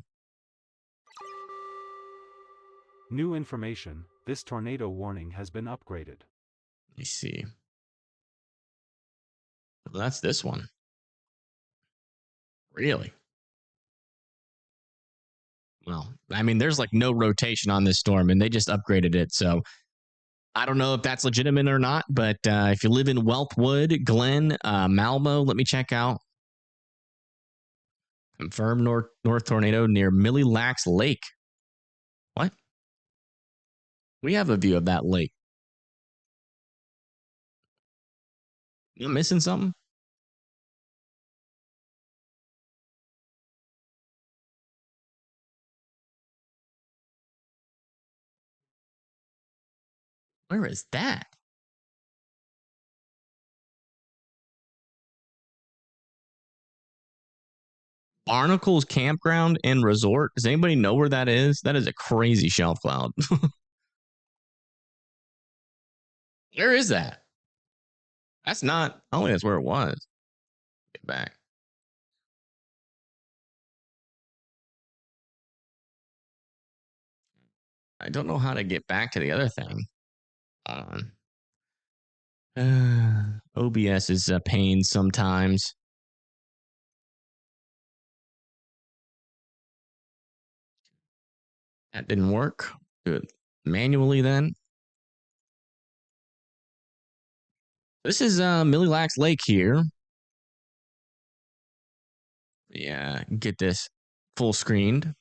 New information. This tornado warning has been upgraded. Let me see. Well, that's this one. Really? Well, I mean, there's like no rotation on this storm, and they just upgraded it. So I don't know if that's legitimate or not, but if you live in Whelpwood, Glen, Malmo, let me check out. Confirmed north tornado near Millie Lax Lake. What? We have a view of that lake. You missing something? Where is that? Barnacles Campground and Resort. Does anybody know where that is? That is a crazy shelf cloud. Where is that? That's not, I don't think that's where it was. Get back. I don't know how to get back to the other thing. OBS is a pain sometimes. That didn't work. Do it manually then. This is Mille Lacs Lake here. Yeah, get this full screened.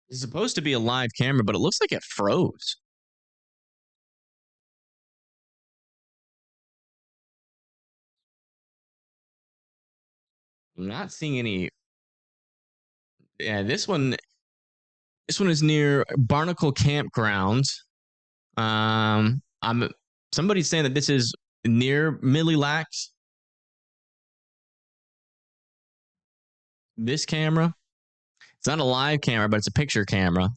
It's supposed to be a live camera, but it looks like it froze. I'm not seeing any. Yeah, this one is near Barnacle Campgrounds. I'm somebody's saying that this is near Mille Lacs. This camera. It's not a live camera, but it's a picture camera.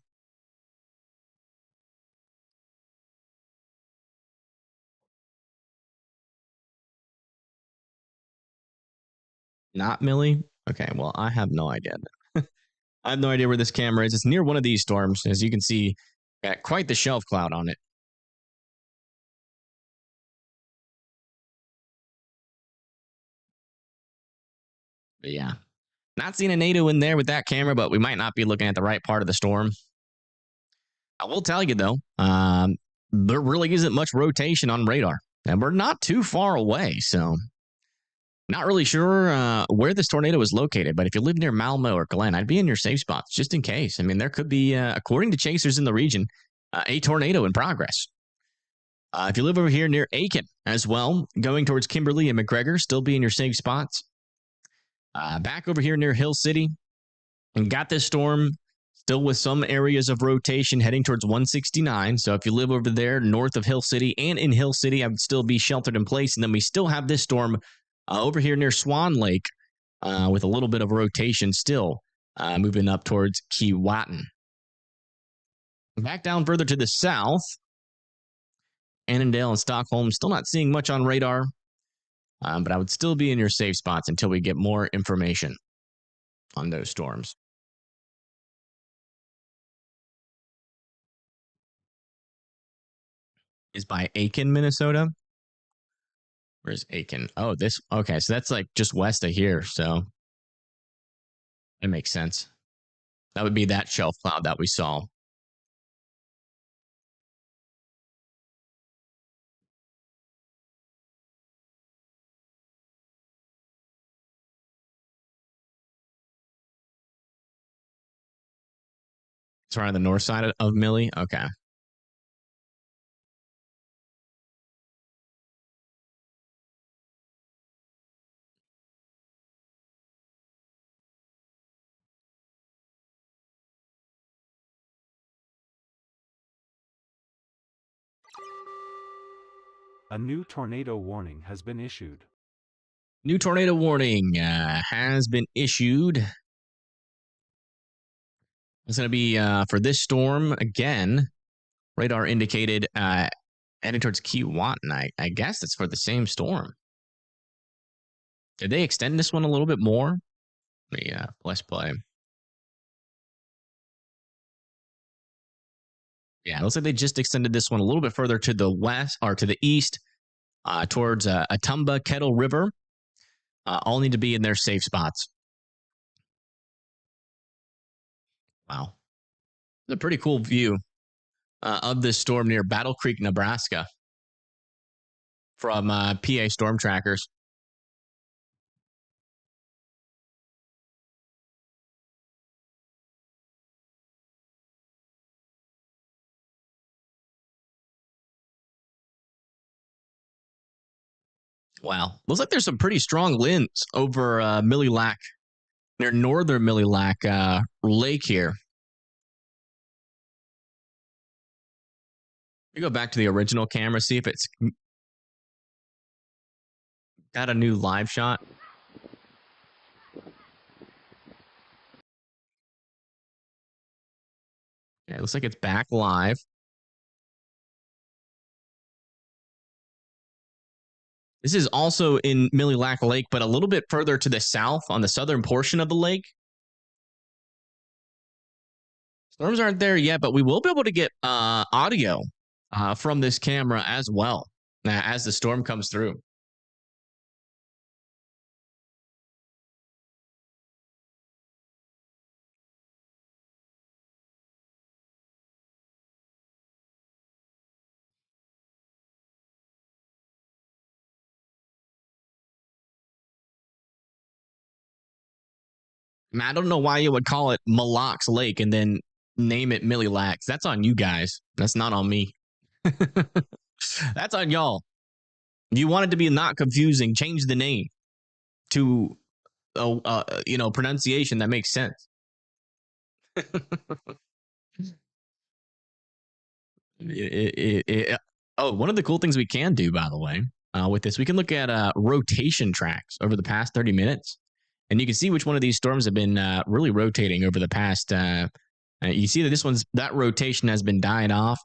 Not Millie? Okay, well, I have no idea. I have no idea where this camera is. It's near one of these storms. As you can see, got quite the shelf cloud on it. But yeah, not seeing a NATO in there with that camera, but we might not be looking at the right part of the storm. I will tell you, though, there really isn't much rotation on radar. And we're not too far away, so not really sure where this tornado is located, but if you live near Malmo or Glen, I'd be in your safe spots just in case. I mean, there could be, according to chasers in the region, a tornado in progress. If you live over here near Aiken as well, going towards Kimberly and McGregor, still be in your safe spots. Back over here near Hill City, and got this storm still with some areas of rotation heading towards 169. So if you live over there north of Hill City and in Hill City, I would still be sheltered in place. And then we still have this storm over here near Swan Lake with a little bit of rotation still moving up towards Keewatin. Back down further to the south, Annandale and Stockholm, still not seeing much on radar, but I would still be in your safe spots until we get more information on those storms. Is by Aiken, Minnesota. Where's Aiken? Oh, this. Okay, so that's like just west of here. So it makes sense. That would be that shelf cloud that we saw. It's right on the north side of Millie. Okay. A new tornado warning has been issued. New tornado warning has been issued. It's going to be for this storm again. Radar indicated heading towards Keewatin. I guess it's for the same storm. Did they extend this one a little bit more? Yeah, let's play. Yeah, it looks like they just extended this one a little bit further to the west or to the east towards Atumba Kettle River. All need to be in their safe spots. Wow. It's a pretty cool view of this storm near Battle Creek, Nebraska from PA Storm Trackers. Wow. Looks like there's some pretty strong winds over Mille Lacs, near northern Mille Lacs Lake here. You go back to the original camera, see if it's got a new live shot. Yeah, it looks like it's back live. This is also in Mille Lacs Lake, but a little bit further to the south on the southern portion of the lake. Storms aren't there yet, but we will be able to get audio from this camera as well as the storm comes through. I don't know why you would call it Mille Lacs Lake and then name it Mille Lacs. That's on you guys. That's not on me. That's on y'all. If you want it to be not confusing, change the name to pronunciation that makes sense. One of the cool things we can do, by the way, with this, we can look at rotation tracks over the past 30 minutes. And you can see which one of these storms have been really rotating over the past. You see that that rotation has been dying off.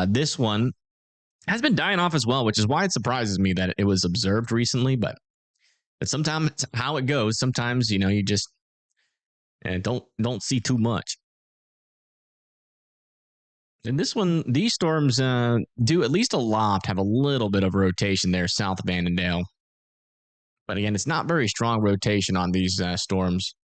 This one has been dying off as well, which is why it surprises me that it was observed recently. But sometimes it's how it goes. Sometimes you just don't see too much. And this one, these storms do at least aloft have a little bit of rotation there south of Annandale. But again, it's not very strong rotation on these storms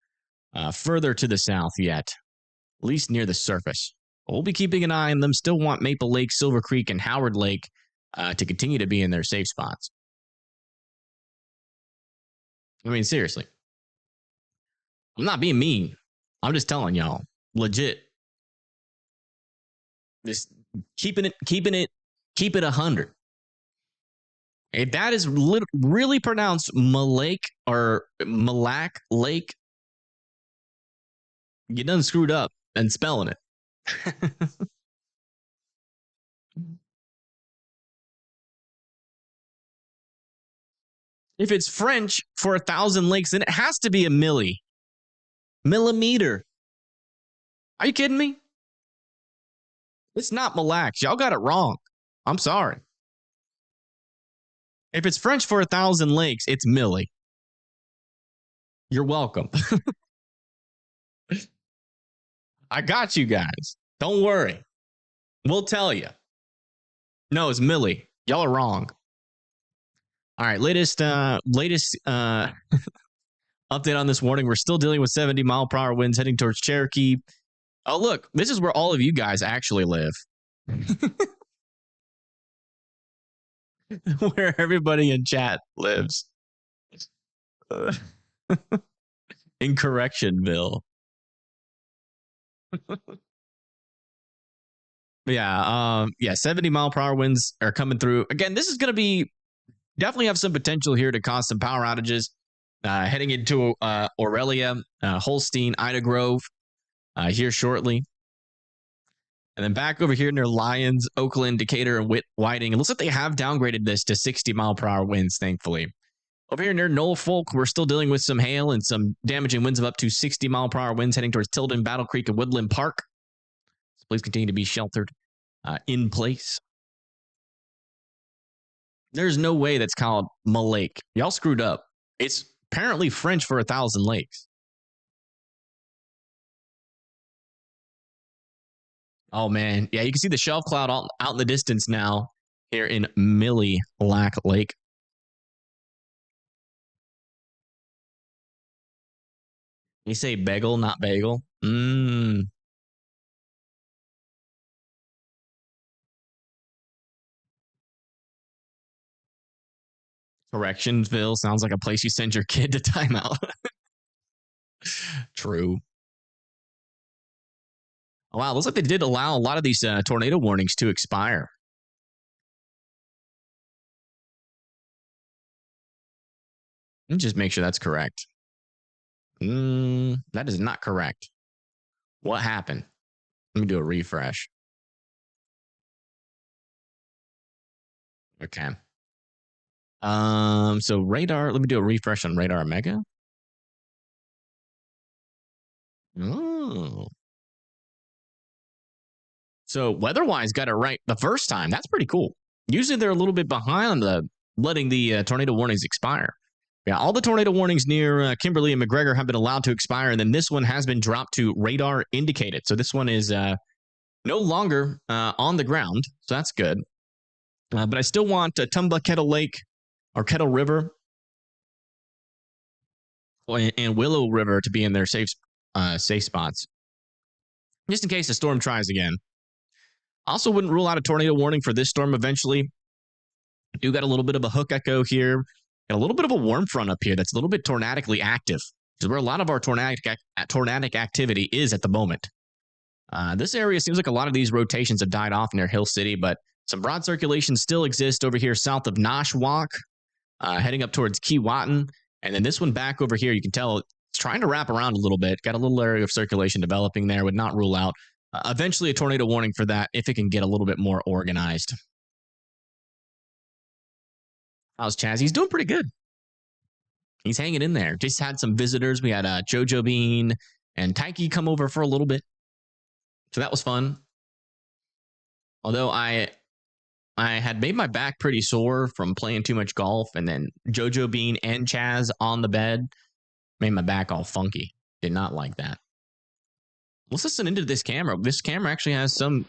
further to the south yet, at least near the surface. We'll be keeping an eye on them. Still want Maple Lake, Silver Creek, and Howard Lake to continue to be in their safe spots. I mean, seriously. I'm not being mean. I'm just telling y'all. Legit. Just keep it 100. If that is really pronounced Malake or Malak Lake, you done screwed up and spelling it. If it's French for 1,000 lakes, then it has to be a millimeter. Are you kidding me? It's not Mille Lacs. Y'all got it wrong. I'm sorry. If it's French for 1,000 lakes, it's milli. You're welcome. I got you guys. Don't worry. We'll tell you. No, it's milli. Y'all are wrong. All right, latest update on this warning. We're still dealing with 70-mile-per-hour winds heading towards Cherokee. Oh, look, this is where all of you guys actually live. Where everybody in chat lives. In Correctionville. Yeah, 70-mile-per-hour winds are coming through. Again, this is going to be definitely have some potential here to cause some power outages heading into Aurelia, Holstein, Ida Grove here shortly. And then back over here near Lyons, Oakland, Decatur, and Whiting. It looks like they have downgraded this to 60-mile-per-hour winds, thankfully. Over here near Norfolk, we're still dealing with some hail and some damaging winds of up to 60-mile-per-hour winds heading towards Tilden, Battle Creek, and Woodland Park. So please continue to be sheltered in place. There's no way that's called Malake. Y'all screwed up. It's apparently French for 1,000 lakes. Oh, man. Yeah, you can see the shelf cloud out in the distance now here in Mille Lacs Lake. You say bagel, not bagel? Correctionville sounds like a place you send your kid to timeout. True. Oh, wow, looks like they did allow a lot of these tornado warnings to expire. Let me just make sure that's correct. That is not correct. What happened? Let me do a refresh. Okay. So radar, let me do a refresh on Radar Mega. Oh. So weather-wise got it right the first time. That's pretty cool. Usually they're a little bit behind on letting the tornado warnings expire. Yeah, all the tornado warnings near Kimberly and McGregor have been allowed to expire, and then this one has been dropped to radar indicated. So this one is no longer on the ground, so that's good. But I still want Tumba, Kettle Lake, or Kettle River, and Willow River to be in their safe spots, just in case the storm tries again. Also, wouldn't rule out a tornado warning for this storm eventually. Do got a little bit of a hook echo here, and a little bit of a warm front up here that's a little bit tornadically active, which is where a lot of our tornadic activity is at the moment. This area seems like a lot of these rotations have died off near Hill City, but some broad circulation still exists over here south of Noshwak, heading up towards Keewatin. And then this one back over here, you can tell it's trying to wrap around a little bit. Got a little area of circulation developing there. Would not rule out eventually a tornado warning for that if it can get a little bit more organized. How's Chaz? He's doing pretty good. He's hanging in there. Just had some visitors. We had Jojo Bean and Taiki come over for a little bit. So that was fun. Although I had made my back pretty sore from playing too much golf, and then Jojo Bean and Chaz on the bed made my back all funky. Did not like that. Let's listen into this camera. This camera actually has some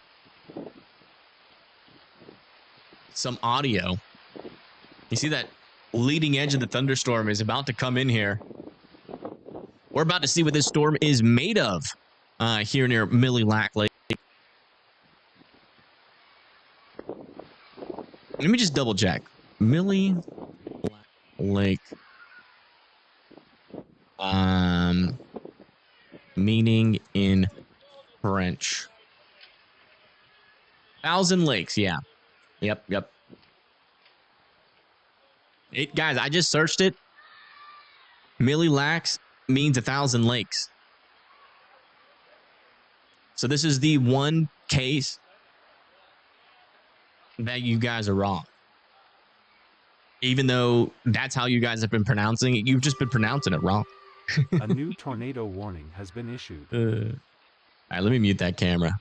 audio. You see that leading edge of the thunderstorm is about to come in here. We're about to see what this storm is made of here near Millie Lac Lake. Let me just double check. Millie Lake. Meaning in French. Thousand Lakes, yeah. Yep. Guys, I just searched it. Millie Lacs means 1,000 lakes. So this is the one case that you guys are wrong. Even though that's how you guys have been pronouncing it, you've just been pronouncing it wrong. A new tornado warning has been issued. All right, let me mute that camera.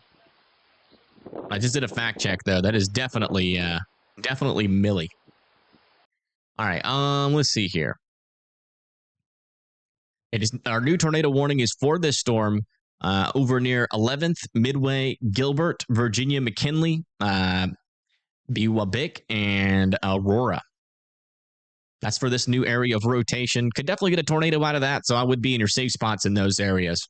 I just did a fact check though. That is definitely Millie. All right, let's see here. It is our new tornado warning is for this storm over near 11th, Midway, Gilbert, Virginia, McKinley, Biwabik, and Aurora. That's for this new area of rotation. Could definitely get a tornado out of that, so I would be in your safe spots in those areas.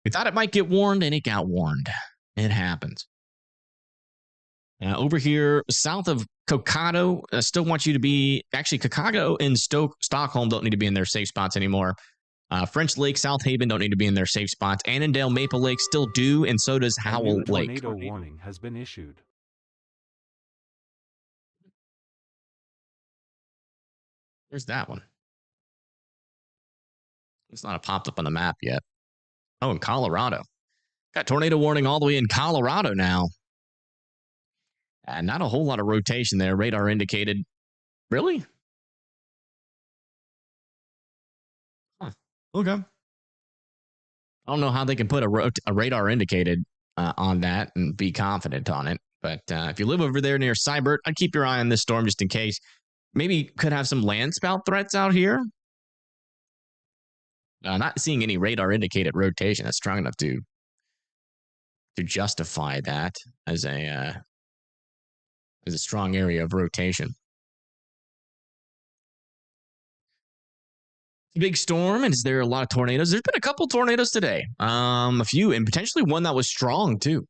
We thought it might get warned, and it got warned. It happens. Over here, south of Kokado, I still want you to be... Actually, Kokado and Stockholm don't need to be in their safe spots anymore. French Lake, South Haven don't need to be in their safe spots. Annandale, Maple Lake still do, and so does Howell Lake. Tornado warning has been issued. Where's that one? It's not popped up on the map yet. Oh, in Colorado. Got tornado warning all the way in Colorado now. Not a whole lot of rotation there. Radar indicated. Really? Huh. Okay. I don't know how they can put a radar indicated on that and be confident on it. But if you live over there near Seibert, I'd keep your eye on this storm just in case. Maybe could have some land spout threats out here. Not seeing any radar indicated rotation that's strong enough to justify that as a strong area of rotation. Big storm, and is there a lot of tornadoes? There's been a couple tornadoes today. A few, and potentially one that was strong too.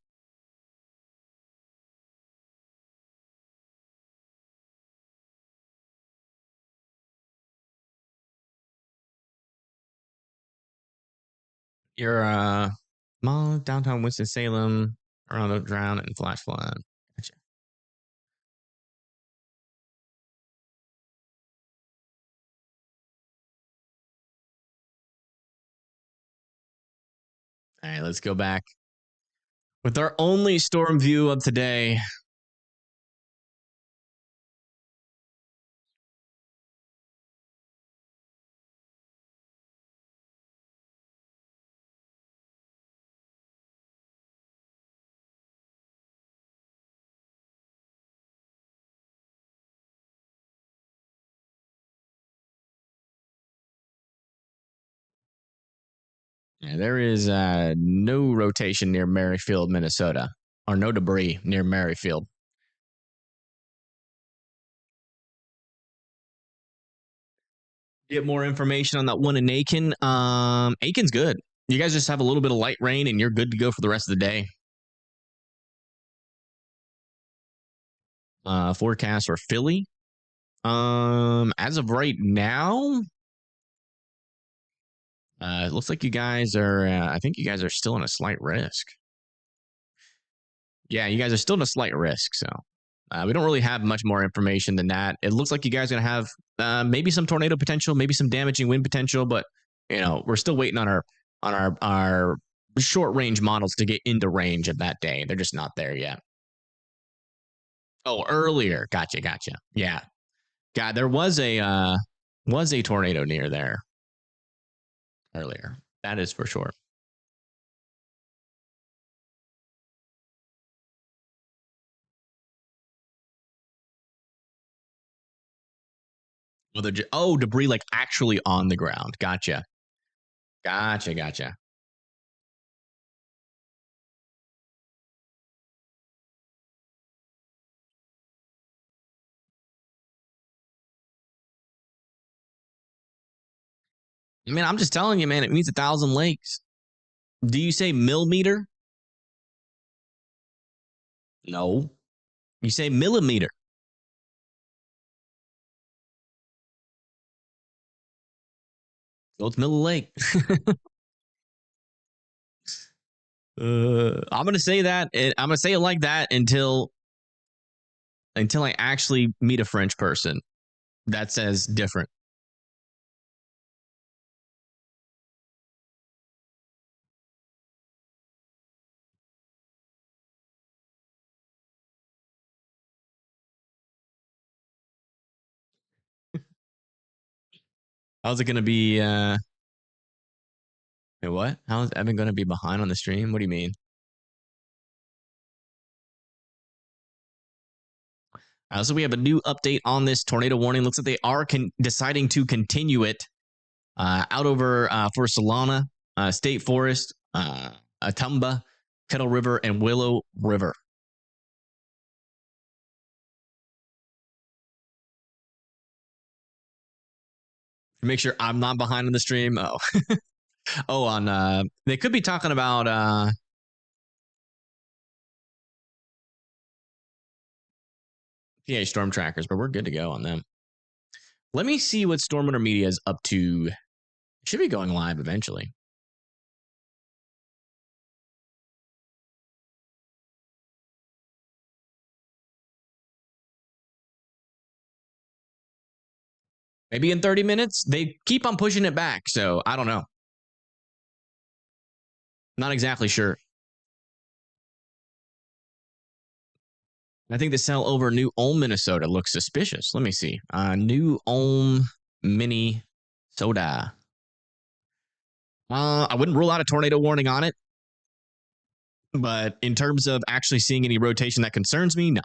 You're mall downtown Winston-Salem, around the drown and flash flood. Gotcha. All right, let's go back with our only storm view of today. Yeah, there is no rotation near Merrifield, Minnesota, or no debris near Merrifield. Get more information on that one in Aiken. Aiken's good. You guys just have a little bit of light rain and you're good to go for the rest of the day. Forecast for Philly. As of right now, it looks like you guys are, I think you guys are still in a slight risk. Yeah, you guys are still in a slight risk. So we don't really have much more information than that. It looks like you guys are going to have maybe some tornado potential, maybe some damaging wind potential, but we're still waiting on our short range models to get into range of that day. They're just not there yet. Oh, earlier. Gotcha. Yeah. God, there was a tornado near there earlier. That is for sure. Oh, debris like actually on the ground. Gotcha. I mean, I'm just telling you, man, it means 1,000 lakes. Do you say millimeter? No. You say millimeter. So it's Miller Lake. I'm gonna say that. I'm gonna say it like that until I actually meet a French person that says different. How's it gonna be? Wait, what? How is Evan gonna be behind on the stream? What do you mean? So we have a new update on this tornado warning. Looks like they are deciding to continue it out over for Solana, State Forest, Atumba, Kettle River, and Willow River. Make sure I'm not behind on the stream. Oh, on they could be talking about PA storm trackers, but we're good to go on them. Let me see what Stormwater Media is up to. It should be going live eventually. Maybe in 30 minutes. They keep on pushing it back, so I don't know. Not exactly sure. I think the sell over New Ulm, Minnesota looks suspicious. Let me see. New Ulm, Minnesota. I wouldn't rule out a tornado warning on it. But in terms of actually seeing any rotation that concerns me, no.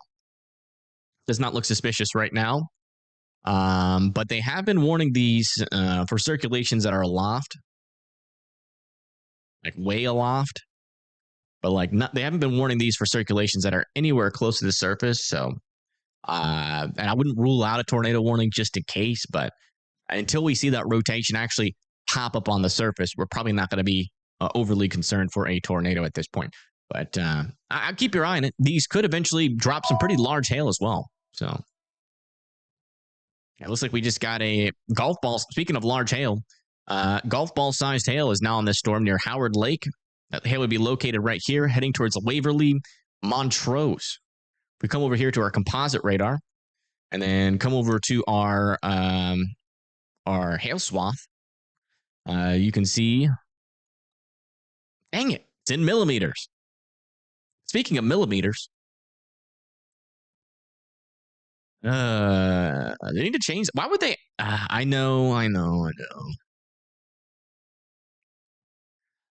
Does not look suspicious right now. But they have been warning these for circulations that are aloft, like way aloft. But like they haven't been warning these for circulations that are anywhere close to the surface. So, and I wouldn't rule out a tornado warning just in case. But until we see that rotation actually pop up on the surface, we're probably not going to be overly concerned for a tornado at this point. But I'll keep your eye on it. These could eventually drop some pretty large hail as well. So it looks like we just got a golf ball. Speaking of large hail, golf ball sized hail is now on this storm near Howard Lake. That hail would be located right here, heading towards Waverly, Montrose. We come over here to our composite radar, and then come over to our hail swath. You can see, dang it, it's in millimeters. Speaking of millimeters, they need to change. Why would they? I know.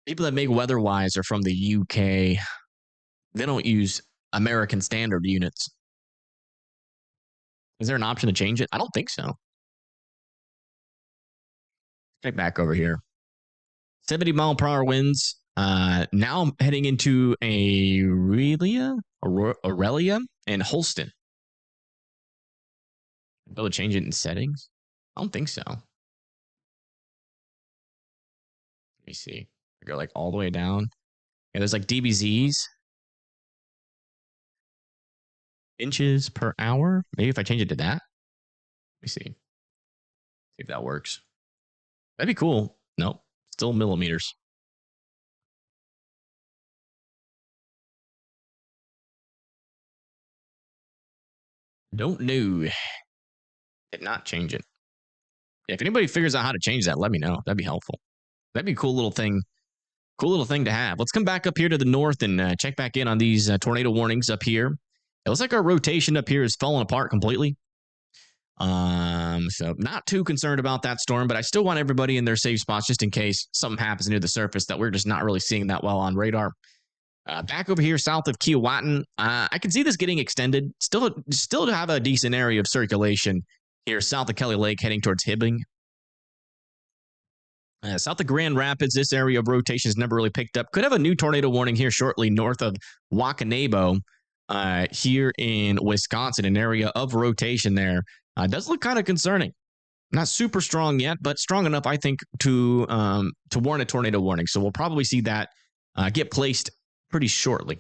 People that make WeatherWise are from the UK. They don't use American standard units. Is there an option to change it? I don't think so. Check back over here. 70-mile-per-hour winds. Now I'm heading into Aurelia and Holston. Be able to change it in settings? I don't think so. Let me see. I go like all the way down. Yeah, there's like DBZs. Inches per hour. Maybe if I change it to that. Let me see. See if that works. That'd be cool. Nope. Still millimeters. Don't know. Did not change it. If anybody figures out how to change that, let me know. That'd be helpful. That'd be a cool little thing. Cool little thing to have. Let's come back up here to the north and check back in on these tornado warnings up here. It looks like our rotation up here is falling apart completely. So not too concerned about that storm, but I still want everybody in their safe spots just in case something happens near the surface that we're just not really seeing that well on radar. Back over here south of Keowattan, I can see this getting extended. Still have a decent area of circulation here south of Kelly Lake heading towards Hibbing. South of Grand Rapids, this area of rotation has never really picked up. Could have a new tornado warning here shortly north of Wakanabo here in Wisconsin, an area of rotation there. Does look kind of concerning. Not super strong yet, but strong enough, I think, to warrant a tornado warning. So we'll probably see that get placed pretty shortly.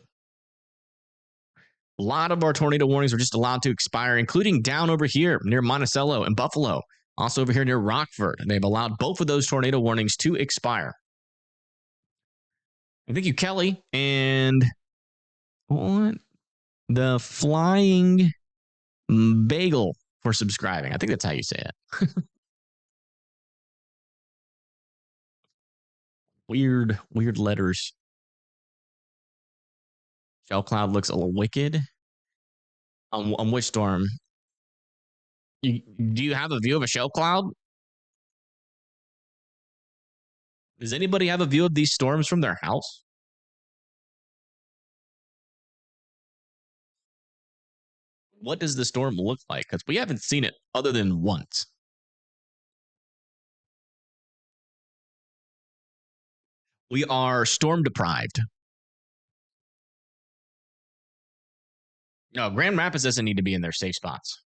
A lot of our tornado warnings are just allowed to expire, including down over here near Monticello and Buffalo. Also over here near Rockford. They've allowed both of those tornado warnings to expire. Thank you, Kelly. And what? The Flying Bagel for subscribing. I think that's how you say it. Weird letters. Shell Cloud looks a little wicked. On which storm? Do you have a view of a shell cloud? Does anybody have a view of these storms from their house? What does the storm look like? Because we haven't seen it other than once. We are storm deprived. No, Grand Rapids doesn't need to be in their safe spots.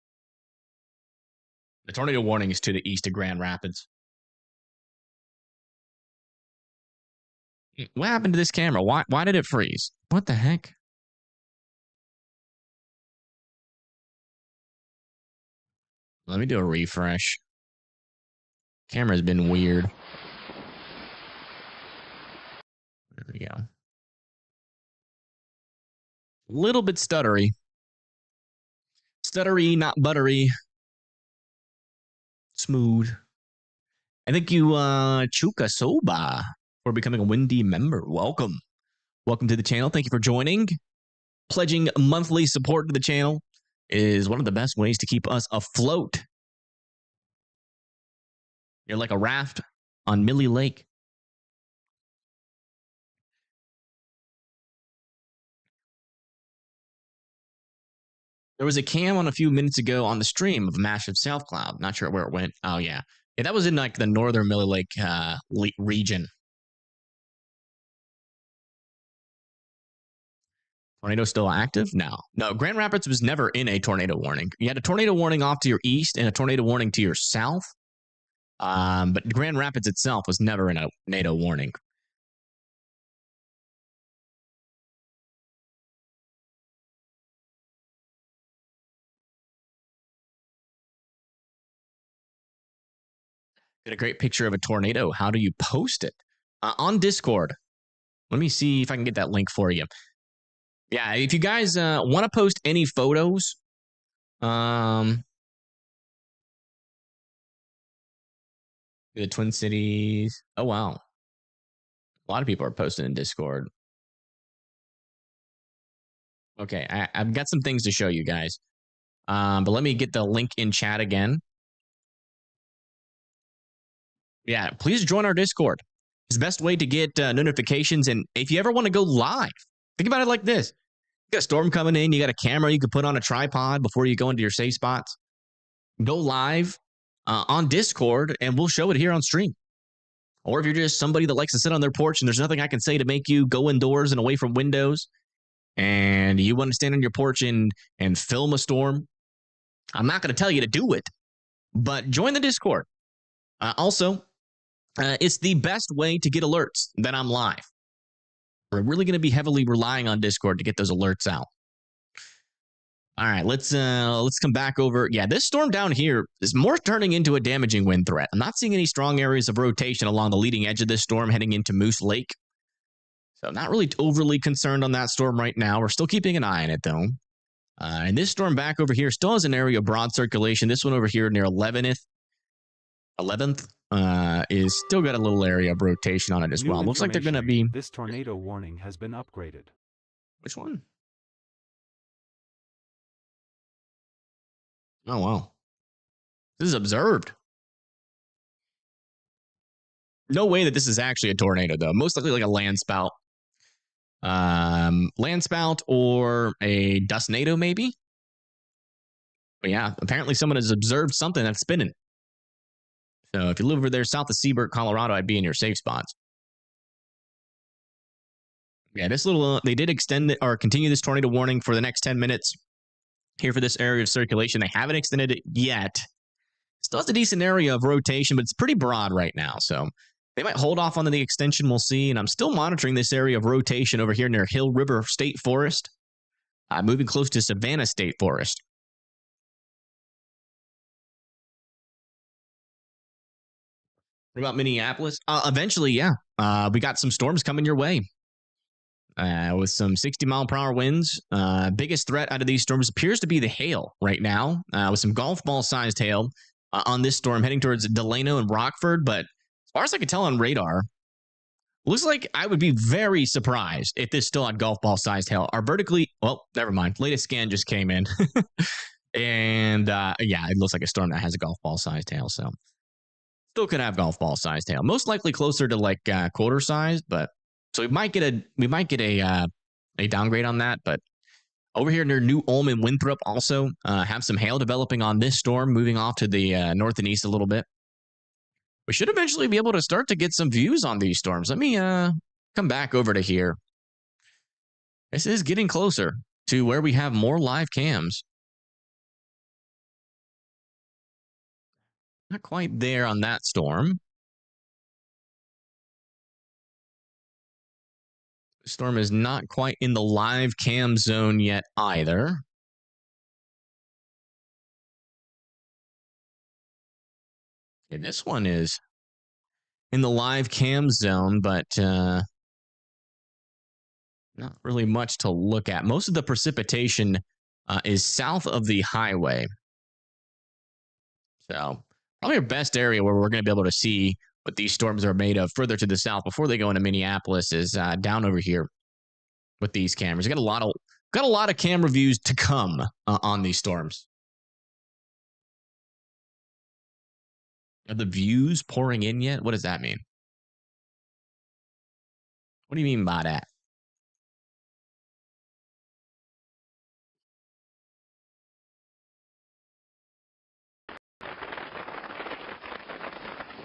The tornado warning is to the east of Grand Rapids. What happened to this camera? Why did it freeze? What the heck? Let me do a refresh. Camera's been weird. There we go. Little bit stuttery. Stuttery, not buttery. Smooth. I thank you, Chuka Soba, for becoming a Windy member. Welcome. Welcome to the channel. Thank you for joining. Pledging monthly support to the channel is one of the best ways to keep us afloat. You're like a raft on Millie Lake. There was a cam on a few minutes ago on the stream of a massive south cloud. Not sure where it went. Oh, yeah. Yeah, that was in like the northern Millie Lake region. Tornado still active? No. Grand Rapids was never in a tornado warning. You had a tornado warning off to your east and a tornado warning to your south. But Grand Rapids itself was never in a tornado warning. Got a great picture of a tornado. How do you post it? On Discord. Let me see if I can get that link for you. Yeah, if you guys want to post any photos, the Twin Cities. Oh, wow. A lot of people are posting in Discord. Okay, I've got some things to show you guys. But let me get the link in chat again. Yeah, please join our Discord. It's the best way to get notifications. And if you ever want to go live, think about it like this. You got a storm coming in. You got a camera you could put on a tripod before you go into your safe spots. Go live on Discord, and we'll show it here on stream. Or if you're just somebody that likes to sit on their porch and there's nothing I can say to make you go indoors and away from windows, and you want to stand on your porch and film a storm, I'm not going to tell you to do it, but join the Discord. Also, it's the best way to get alerts that I'm live. We're really going to be heavily relying on Discord to get those alerts out. All right, let's come back over. Yeah, this storm down here is more turning into a damaging wind threat. I'm not seeing any strong areas of rotation along the leading edge of this storm heading into Moose Lake. So not really overly concerned on that storm right now. We're still keeping an eye on it, though. And this storm back over here still has an area of broad circulation. This one over here near 11th is still got a little area of rotation on it as well. Looks like they're going to be... This tornado warning has been upgraded. Which one? Oh, wow. This is observed. No way that this is actually a tornado, though. Most likely like a land spout. Land spout or a dustnado, maybe? But yeah, apparently someone has observed something that's spinning. So if you live over there south of Seabird, Colorado, I'd be in your safe spots. Yeah, this little, they did extend it or continue this tornado warning for the next 10 minutes here for this area of circulation. They haven't extended it yet. Still has a decent area of rotation, but it's pretty broad right now. So they might hold off on the extension. We'll see. And I'm still monitoring this area of rotation over here near Hill River State Forest, moving close to Savannah State Forest. What about Minneapolis? Eventually, yeah. We got some storms coming your way. With some 60-mile-per-hour winds. Biggest threat out of these storms appears to be the hail right now, with some golf ball-sized hail on this storm heading towards Delano and Rockford. But as far as I can tell on radar, looks like I would be very surprised if this still had golf ball-sized hail. Our vertically... Well, never mind. Latest scan just came in. And, yeah, it looks like a storm that has a golf ball-sized hail, so... Still could have golf ball-sized hail. Most likely closer to, like, quarter-sized, but... So we might get a downgrade on that, but over here near New Ulm and Winthrop also have some hail developing on this storm, moving off to the north and east a little bit. We should eventually be able to start to get some views on these storms. Let me come back over to here. This is getting closer to where we have more live cams. Not quite there on that storm. Storm is not quite in the live cam zone yet either. And this one is in the live cam zone, but not really much to look at. Most of the precipitation is south of the highway. So probably our best area where we're going to be able to see what these storms are made of further to the south before they go into Minneapolis is down over here with these cameras. Got a lot of camera views to come on these storms. Are the views pouring in yet? What does that mean? What do you mean by that?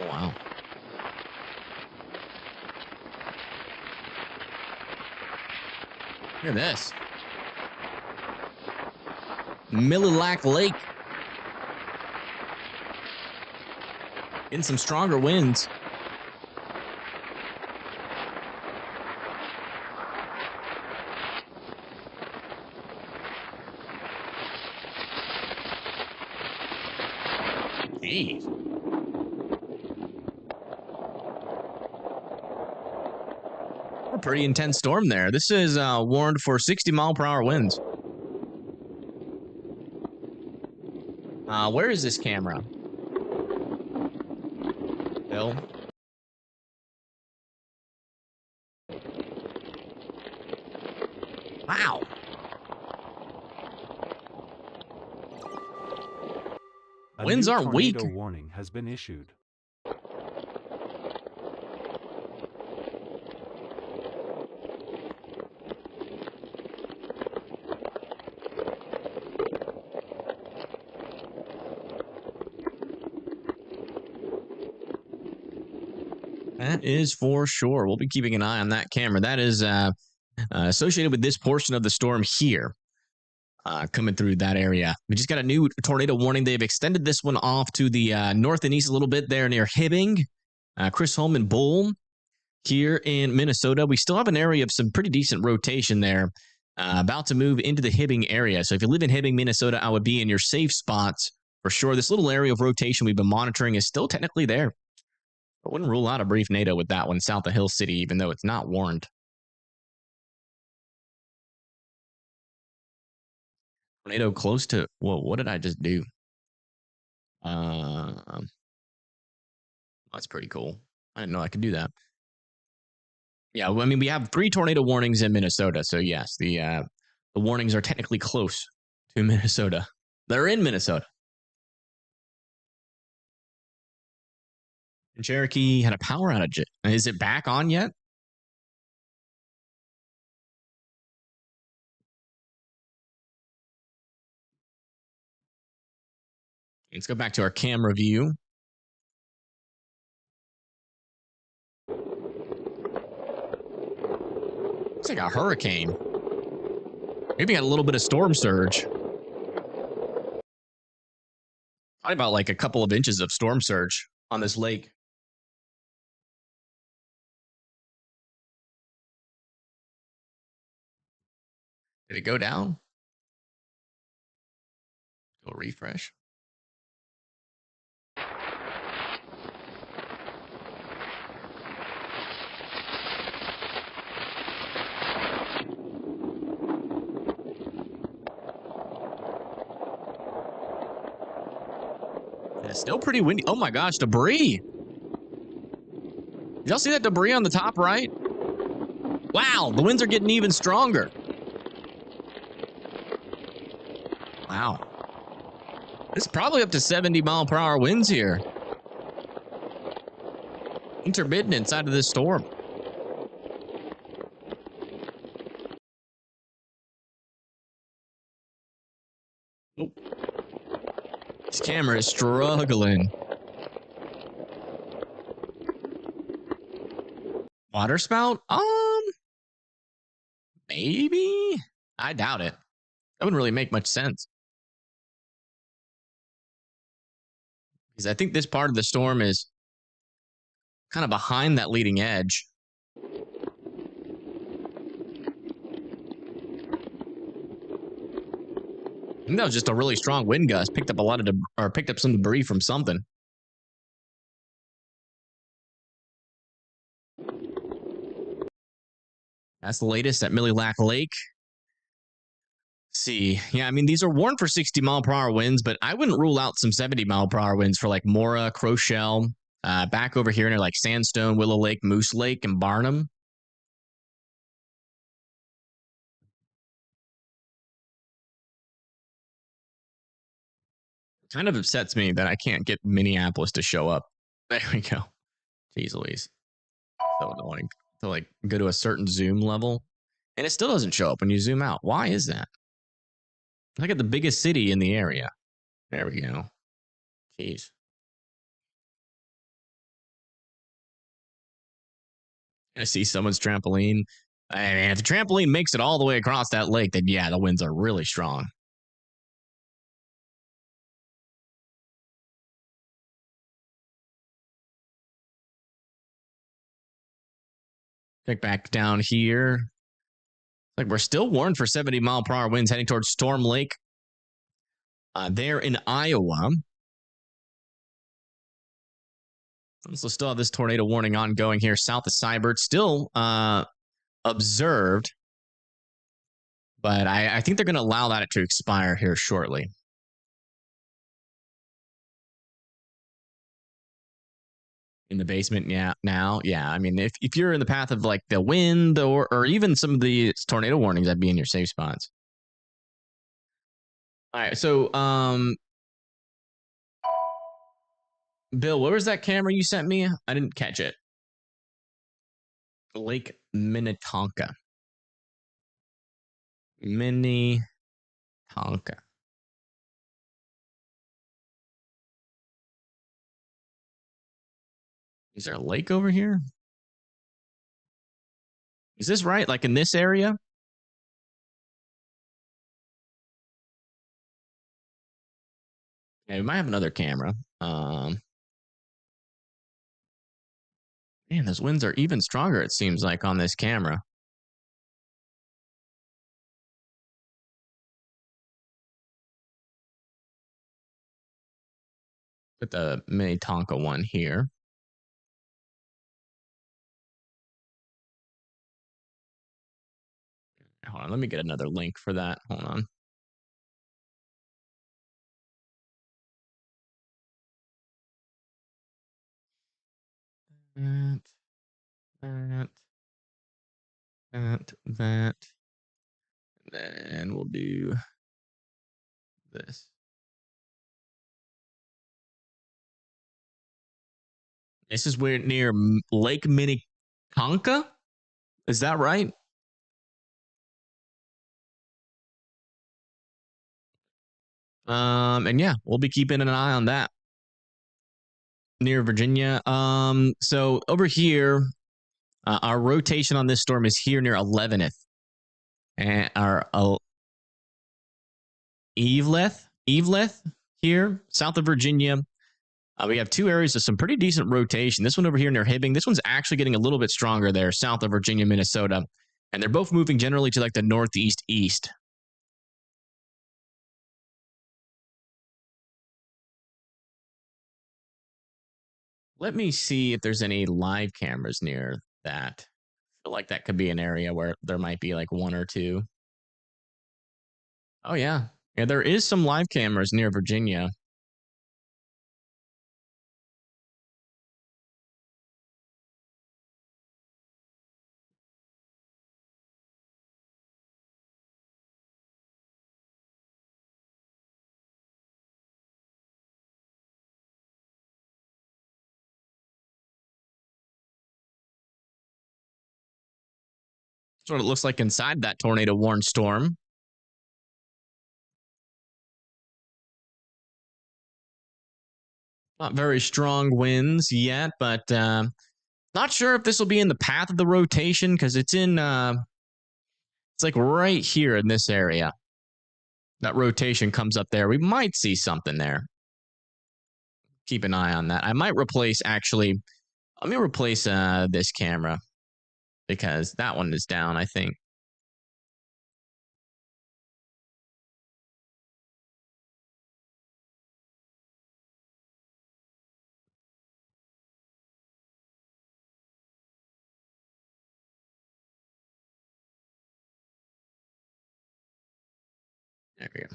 Oh, wow. Look at this. Millilac Lake. Getting some stronger winds. Jeez. A pretty intense storm there. This is warned for 60-mile-per-hour winds. Where is this camera? Bill? Wow. Winds are weak. A tornado warning has been issued. That is for sure. We'll be keeping an eye on that camera. That is associated with this portion of the storm here. Coming through that area. We just got a new tornado warning. They've extended this one off to the north and east a little bit there near Hibbing, Chisholm, and Bull here in Minnesota. We still have an area of some pretty decent rotation there, about to move into the Hibbing area. So if you live in Hibbing, Minnesota, I would be in your safe spots for sure. This little area of rotation we've been monitoring is still technically there. I wouldn't rule out a brief NATO with that one south of Hill City, even though it's not warned. Tornado close to, whoa, what did I just do? That's pretty cool. I didn't know I could do that. Yeah, well, I mean, we have 3 tornado warnings in Minnesota. So yes, the warnings are technically close to Minnesota. They're in Minnesota. And Cherokee had a power outage. Is it back on yet? Let's go back to our camera view. Looks like a hurricane. Maybe got a little bit of storm surge. Probably about like a couple of inches of storm surge on this lake. Did it go down? Go refresh. And it's still pretty windy. Oh my gosh, debris. Did y'all see that debris on the top right? Wow, the winds are getting even stronger. Wow. It's probably up to 70-mile-per-hour winds here. Intermittent inside of this storm. Oh. This camera is struggling. Water spout? Maybe? I doubt it. That wouldn't really make much sense. Because I think this part of the storm is kind of behind that leading edge. I think that was just a really strong wind gust. Picked up a lot of picked up some debris from something. That's the latest at Millilac Lake. See, yeah, I mean, these are warned for 60-mile-per-hour winds, but I wouldn't rule out some 70-mile-per-hour winds for like Mora, Crochelle, back over here near like Sandstone, Willow Lake, Moose Lake, and Barnum. Kind of upsets me that I can't get Minneapolis to show up. There we go. Jeez Louise. So annoying. To like go to a certain zoom level, and it still doesn't show up when you zoom out. Why is that? Look at the biggest city in the area. There we go. Jeez. I see someone's trampoline. I mean, if the trampoline makes it all the way across that lake, then yeah, the winds are really strong. Check back down here. Like we're still warned for 70-mile-per-hour winds heading towards Storm Lake. There in Iowa. So still have this tornado warning ongoing here south of Seibert. Still observed. But I think they're going to allow that to expire here shortly. In the basement, yeah. Now, yeah. I mean, if you're in the path of like the wind or even some of the tornado warnings, I'd be in your safe spots. All right, so Bill, what was that camera you sent me? I didn't catch it. Lake Minnetonka. Minnetonka. Is there a lake over here? Is this right? Like in this area? Yeah, we might have another camera. Man, those winds are even stronger, it seems like, on this camera. Put the Minnetonka one here. Hold on, let me get another link for that. Hold on. That. Then we'll do this. This is where near Lake Minnetonka. Is that right? And yeah, we'll be keeping an eye on that. Near Virginia. So over here, our rotation on this storm is here near 11th. And our Eveleth here, south of Virginia. We have two areas of some pretty decent rotation. This one over here near Hibbing. This one's actually getting a little bit stronger there, south of Virginia, Minnesota. And they're both moving generally to like the northeast east. Let me see if there's any live cameras near that. I feel like that could be an area where there might be like one or two. Oh, yeah. Yeah, there is some live cameras near Virginia. That's what it looks like inside that tornado warned storm. Not very strong winds yet, but not sure if this will be in the path of the rotation because it's in, it's like right here in this area. That rotation comes up there. We might see something there. Keep an eye on that. I might replace, actually, let me replace this camera because that one is down, I think. There we go.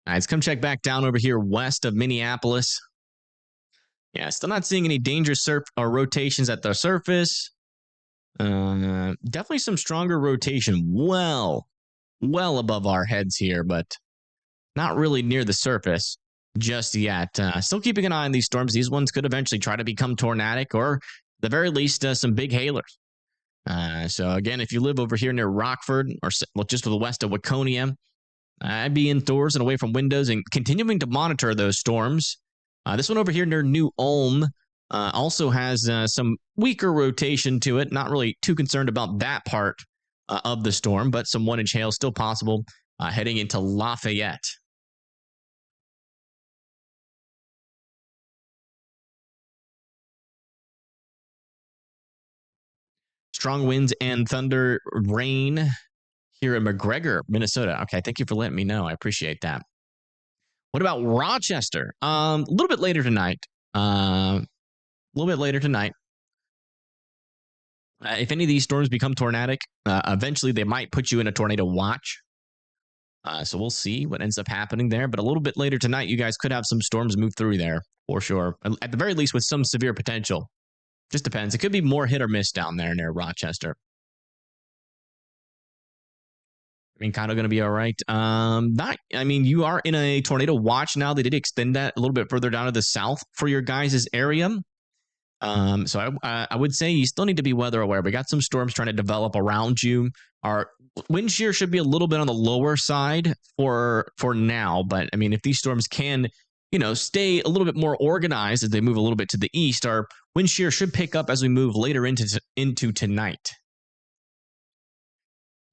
All right, let's come check back down over here west of Minneapolis. Yeah, still not seeing any dangerous rotations at the surface. Definitely some stronger rotation well above our heads here, but not really near the surface just yet. Still keeping an eye on these storms. These ones could eventually try to become tornadic or at the very least some big hailers. So again, if you live over here near Rockford or just to the west of Waconia, I'd be indoors and away from windows and continuing to monitor those storms. This one over here near New Ulm also has some weaker rotation to it. Not really too concerned about that part of the storm, but some 1-inch hail still possible heading into Lafayette. Strong winds and thunder, rain here in McGregor, Minnesota. Okay, thank you for letting me know. I appreciate that. What about Rochester? A little bit later tonight. If any of these storms become tornadic, eventually they might put you in a tornado watch. So we'll see what ends up happening there. But a little bit later tonight, you guys could have some storms move through there for sure. At the very least, with some severe potential. Just depends. It could be more hit or miss down there near Rochester. I mean, kind of going to be all right. You are in a tornado watch now. They did extend that a little bit further down to the south for your guys' area. So I would say you still need to be weather aware. We got some storms trying to develop around you. Our wind shear should be a little bit on the lower side for now. But I mean, if these storms can stay a little bit more organized as they move a little bit to the east. Our wind shear should pick up as we move later into tonight.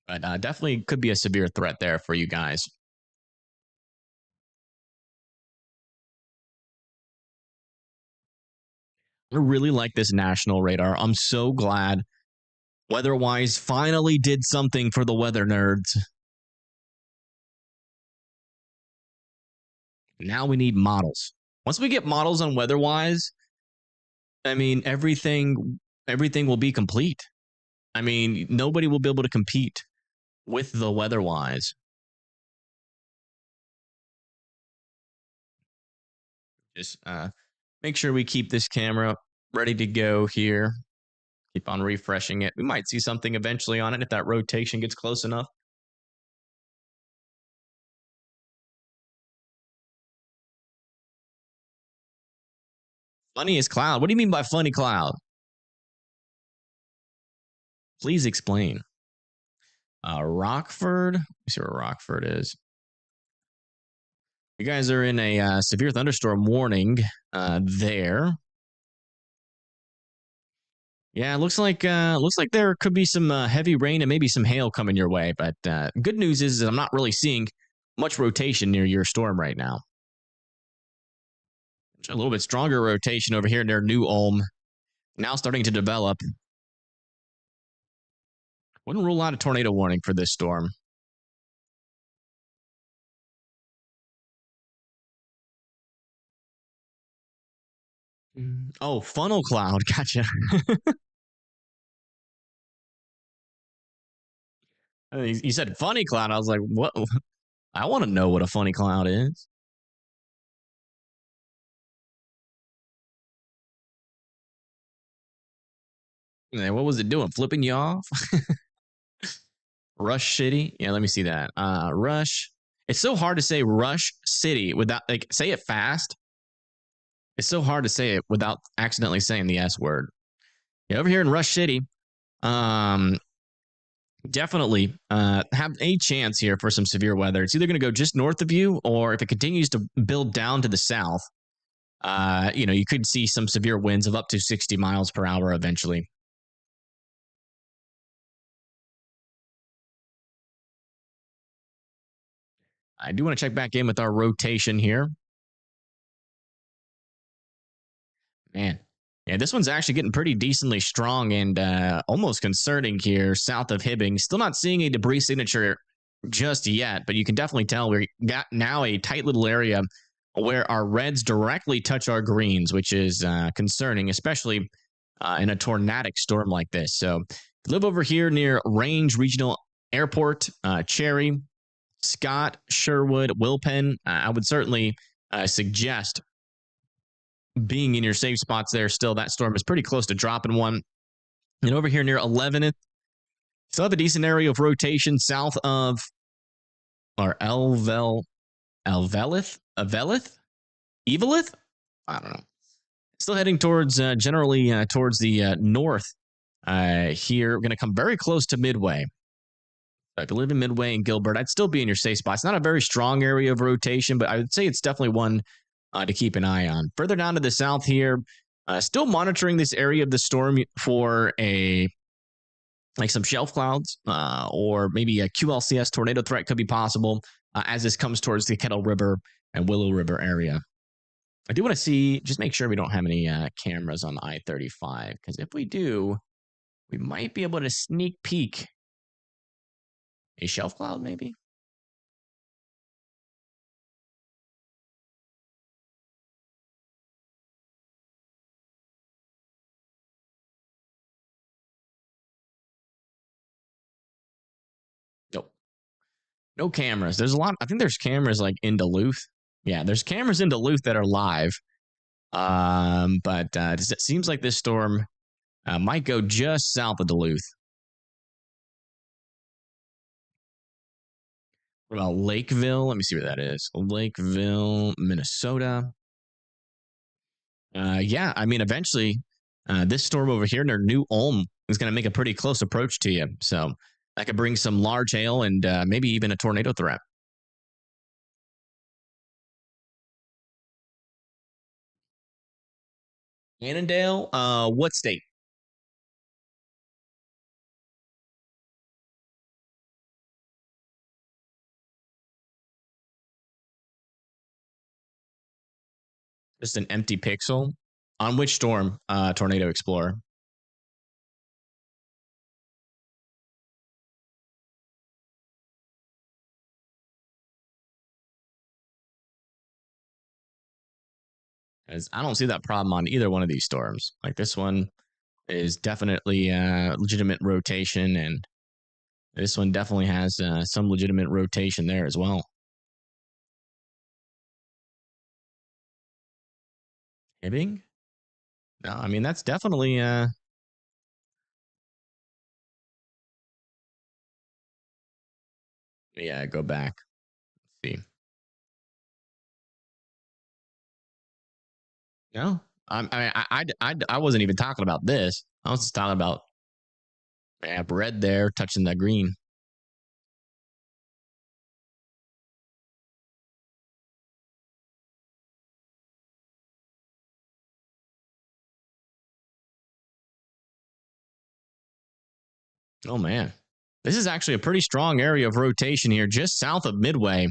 But definitely could be a severe threat there for you guys. I really like this national radar. I'm so glad WeatherWise finally did something for the weather nerds. Now we need models. Once we get models on WeatherWise, I mean, everything will be complete. I mean, nobody will be able to compete with the WeatherWise. Just make sure we keep this camera ready to go here. Keep on refreshing it. We might see something eventually on it if that rotation gets close enough. Funniest cloud? What do you mean by funny cloud? Please explain. Rockford. Let me see where Rockford is. You guys are in a severe thunderstorm warning there. Yeah, it looks like there could be some heavy rain and maybe some hail coming your way. But good news is I'm not really seeing much rotation near your storm right now. A little bit stronger rotation over here near New Ulm. Now starting to develop. Wouldn't rule out a tornado warning for this storm. Oh, funnel cloud. Gotcha. You said funny cloud. I was like, what? I want to know what a funny cloud is. What was it doing? Flipping you off? Rush City. Yeah, let me see that. Rush. It's so hard to say Rush City without say it fast. It's so hard to say it without accidentally saying the S word. Yeah, over here in Rush City, definitely have a chance here for some severe weather. It's either going to go just north of you, or if it continues to build down to the south, you could see some severe winds of up to 60 miles per hour eventually. I do want to check back in with our rotation here. Man, yeah, this one's actually getting pretty decently strong and almost concerning here south of Hibbing. Still not seeing a debris signature just yet, but you can definitely tell we got now a tight little area where our reds directly touch our greens, which is concerning, especially in a tornadic storm like this. So live over here near Range Regional Airport, Cherry, Scott, Sherwood, Wilpen. I would certainly suggest being in your safe spots there. Still, that storm is pretty close to dropping one. And over here near 11th, still have a decent area of rotation south of or Evelith? Evelith? I don't know. Still heading towards generally towards the north here. We're going to come very close to Midway. If you live in Midway and Gilbert, I'd still be in your safe spot. It's not a very strong area of rotation, but I would say it's definitely one to keep an eye on. Further down to the south here, still monitoring this area of the storm for some shelf clouds or maybe a QLCS tornado threat could be possible as this comes towards the Kettle River and Willow River area. I do want to see, just make sure we don't have any cameras on I-35, because if we do, we might be able to sneak peek a shelf cloud maybe. Nope. No cameras. There's a lot. I think there's cameras like in Duluth. Yeah, there's cameras in Duluth that are live. But it seems like this storm might go just south of Duluth. What about Lakeville? Let me see where that is. Lakeville, Minnesota. Yeah, I mean, eventually, this storm over here near New Ulm is going to make a pretty close approach to you. So that could bring some large hail and maybe even a tornado threat. Annandale, what state? Just an empty pixel. On which storm, Tornado Explorer? As I don't see that problem on either one of these storms. Like this one is definitely legitimate rotation, and this one definitely has some legitimate rotation there as well. Hibbing? No, I mean that's definitely yeah, go back. Let's see. No, I wasn't even talking about this. I was just talking about red there touching that green. Oh man, this is actually a pretty strong area of rotation here, just south of Midway.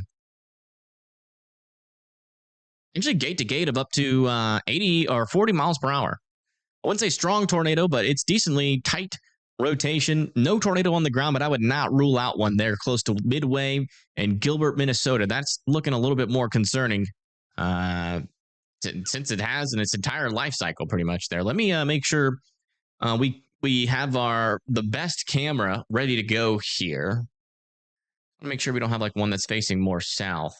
Actually, gate to gate of up to 80 or 40 miles per hour. I wouldn't say strong tornado, but it's decently tight rotation. No tornado on the ground, but I would not rule out one there close to Midway and Gilbert, Minnesota. That's looking a little bit more concerning since it has in its entire life cycle pretty much there. Let me make sure we have the best camera ready to go here. Make sure we don't have like one that's facing more south.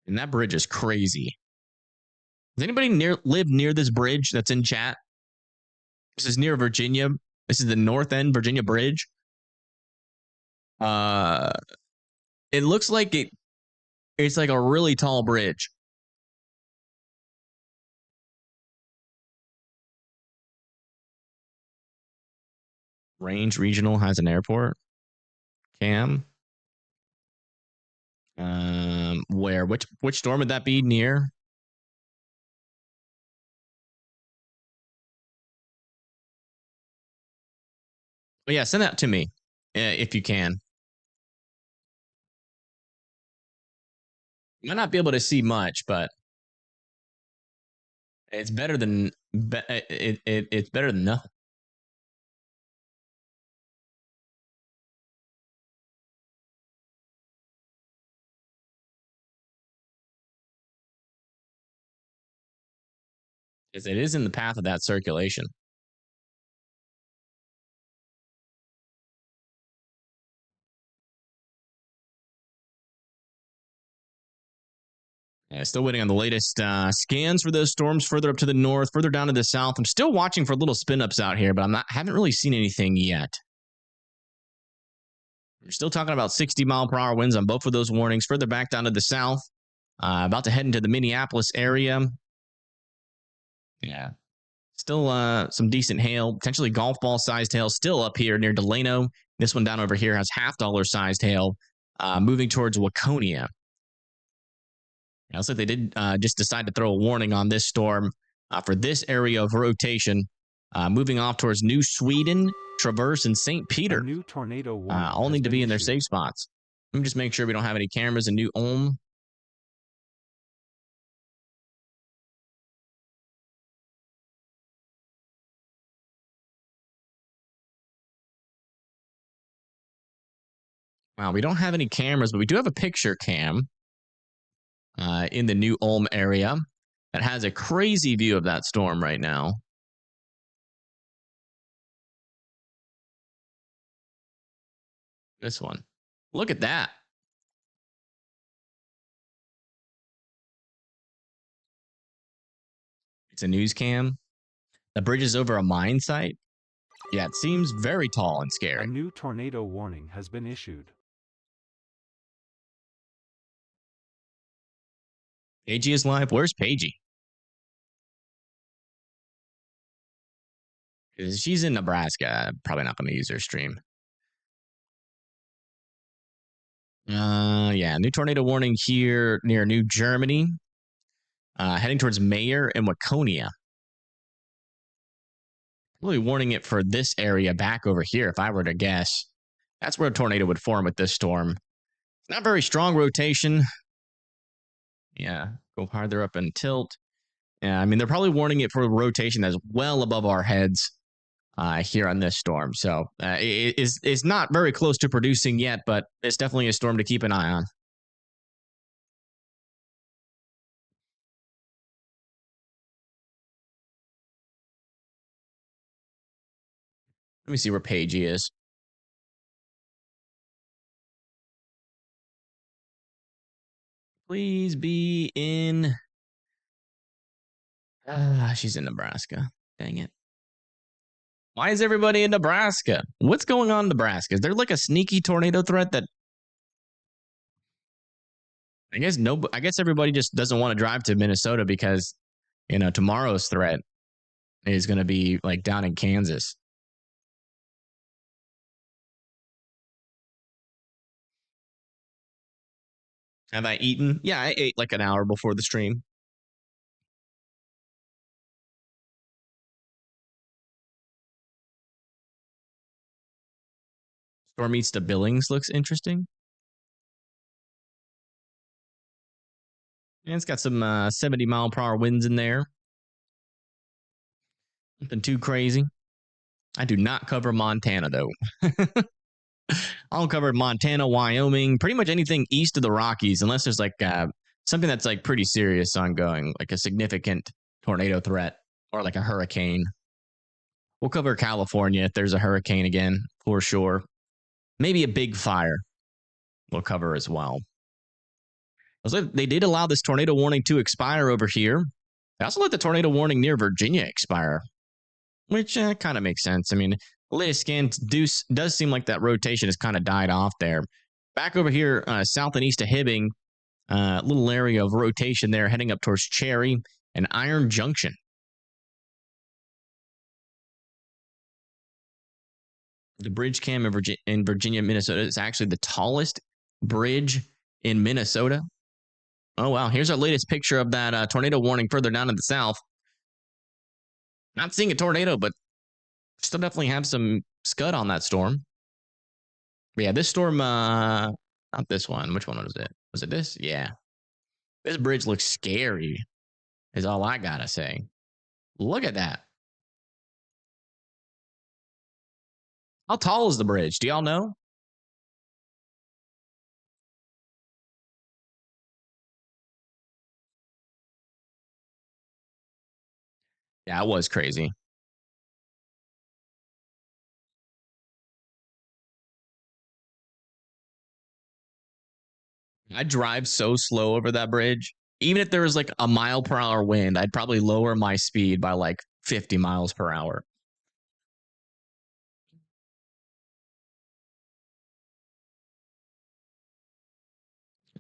And that bridge is crazy. Does anybody live near this bridge that's in chat? This is near Virginia. This is the North End Virginia Bridge. It looks like it's like a really tall bridge. Range Regional has an airport. Cam. Where? Which storm would that be near? Oh yeah, send that to me if you can. You might not be able to see much, but it's better than it's better than nothing. Because it is in the path of that circulation. Yeah, still waiting on the latest scans for those storms further up to the north, further down to the south. I'm still watching for little spin ups out here, but haven't really seen anything yet. We're still talking about 60-mile-per-hour winds on both of those warnings. Further back down to the south, about to head into the Minneapolis area. Yeah, still some decent hail, potentially golf ball sized hail, still up here near Delano. This one down over here has $half sized hail, moving towards Waconia. It looks like they did just decide to throw a warning on this storm for this area of rotation, moving off towards New Sweden, Traverse, and St. Peter. A new tornado warning all need to be in their safe spots. Let me just make sure we don't have any cameras in New Ulm. Wow, we don't have any cameras, but we do have a picture cam in the New Ulm area that has a crazy view of that storm right now. This one. Look at that. It's a news cam. The bridge is over a mine site. Yeah, it seems very tall and scary. A new tornado warning has been issued. Pagey is live. Where's Pagey? She's in Nebraska. Probably not going to use her stream. Yeah, new tornado warning here near New Germany. Heading towards Mayer and Waconia. Really warning it for this area back over here, if I were to guess. That's where a tornado would form with this storm. It's not very strong rotation. Yeah, go farther up and tilt. Yeah, I mean, they're probably warning it for a rotation that's well above our heads here on this storm. So it's not very close to producing yet, but it's definitely a storm to keep an eye on. Let me see where Paige is. Please be in. She's in Nebraska. Dang it. Why is everybody in Nebraska? What's going on in Nebraska? Is there like a sneaky tornado threat that I guess everybody just doesn't want to drive to Minnesota because, tomorrow's threat is going to be like down in Kansas. Have I eaten? Yeah, I ate like an hour before the stream. Storm Eats to Billings looks interesting. And it's got some 70-mile-per-hour winds in there. Nothing too crazy. I do not cover Montana, though. I'll cover Montana, Wyoming, pretty much anything east of the Rockies, unless there's like something that's like pretty serious ongoing, like a significant tornado threat or like a hurricane. We'll cover California if there's a hurricane again, for sure. Maybe a big fire we'll cover as well. They did allow this tornado warning to expire over here. They also let the tornado warning near Virginia expire, which kind of makes sense. I mean, the latest scan does seem like that rotation has kind of died off there. Back over here, south and east of Hibbing, little area of rotation there, heading up towards Cherry and Iron Junction. The bridge cam in Virginia, Minnesota is actually the tallest bridge in Minnesota. Oh, wow. Here's our latest picture of that tornado warning further down in the south. Not seeing a tornado, but still definitely have some scud on that storm. But yeah, this storm, not this one. Which one was it? Was it this? Yeah. This bridge looks scary, is all I gotta say. Look at that. How tall is the bridge? Do y'all know? Yeah, it was crazy. I drive so slow over that bridge. Even if there was like a mile-per-hour wind, I'd probably lower my speed by like 50 miles per hour.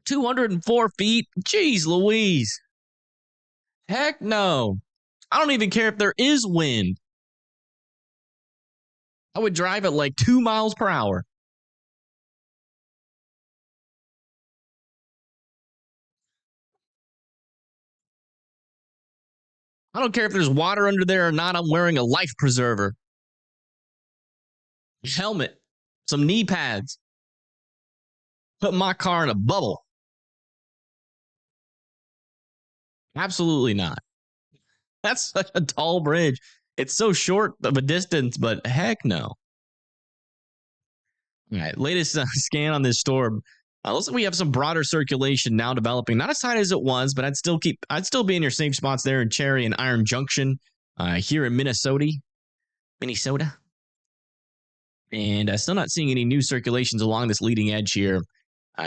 $204. Jeez Louise. Heck no. I don't even care if there is wind. I would drive at like 2 miles per hour. I don't care if there's water under there or not. I'm wearing a life preserver, helmet, some knee pads, put my car in a bubble. Absolutely not. That's such a tall bridge. It's so short of a distance, but heck no. All right, latest scan on this storm. Looks like we have some broader circulation now developing. Not as high as it was, but I'd still be in your safe spots there in Cherry and Iron Junction, here in Minnesota. And still not seeing any new circulations along this leading edge here.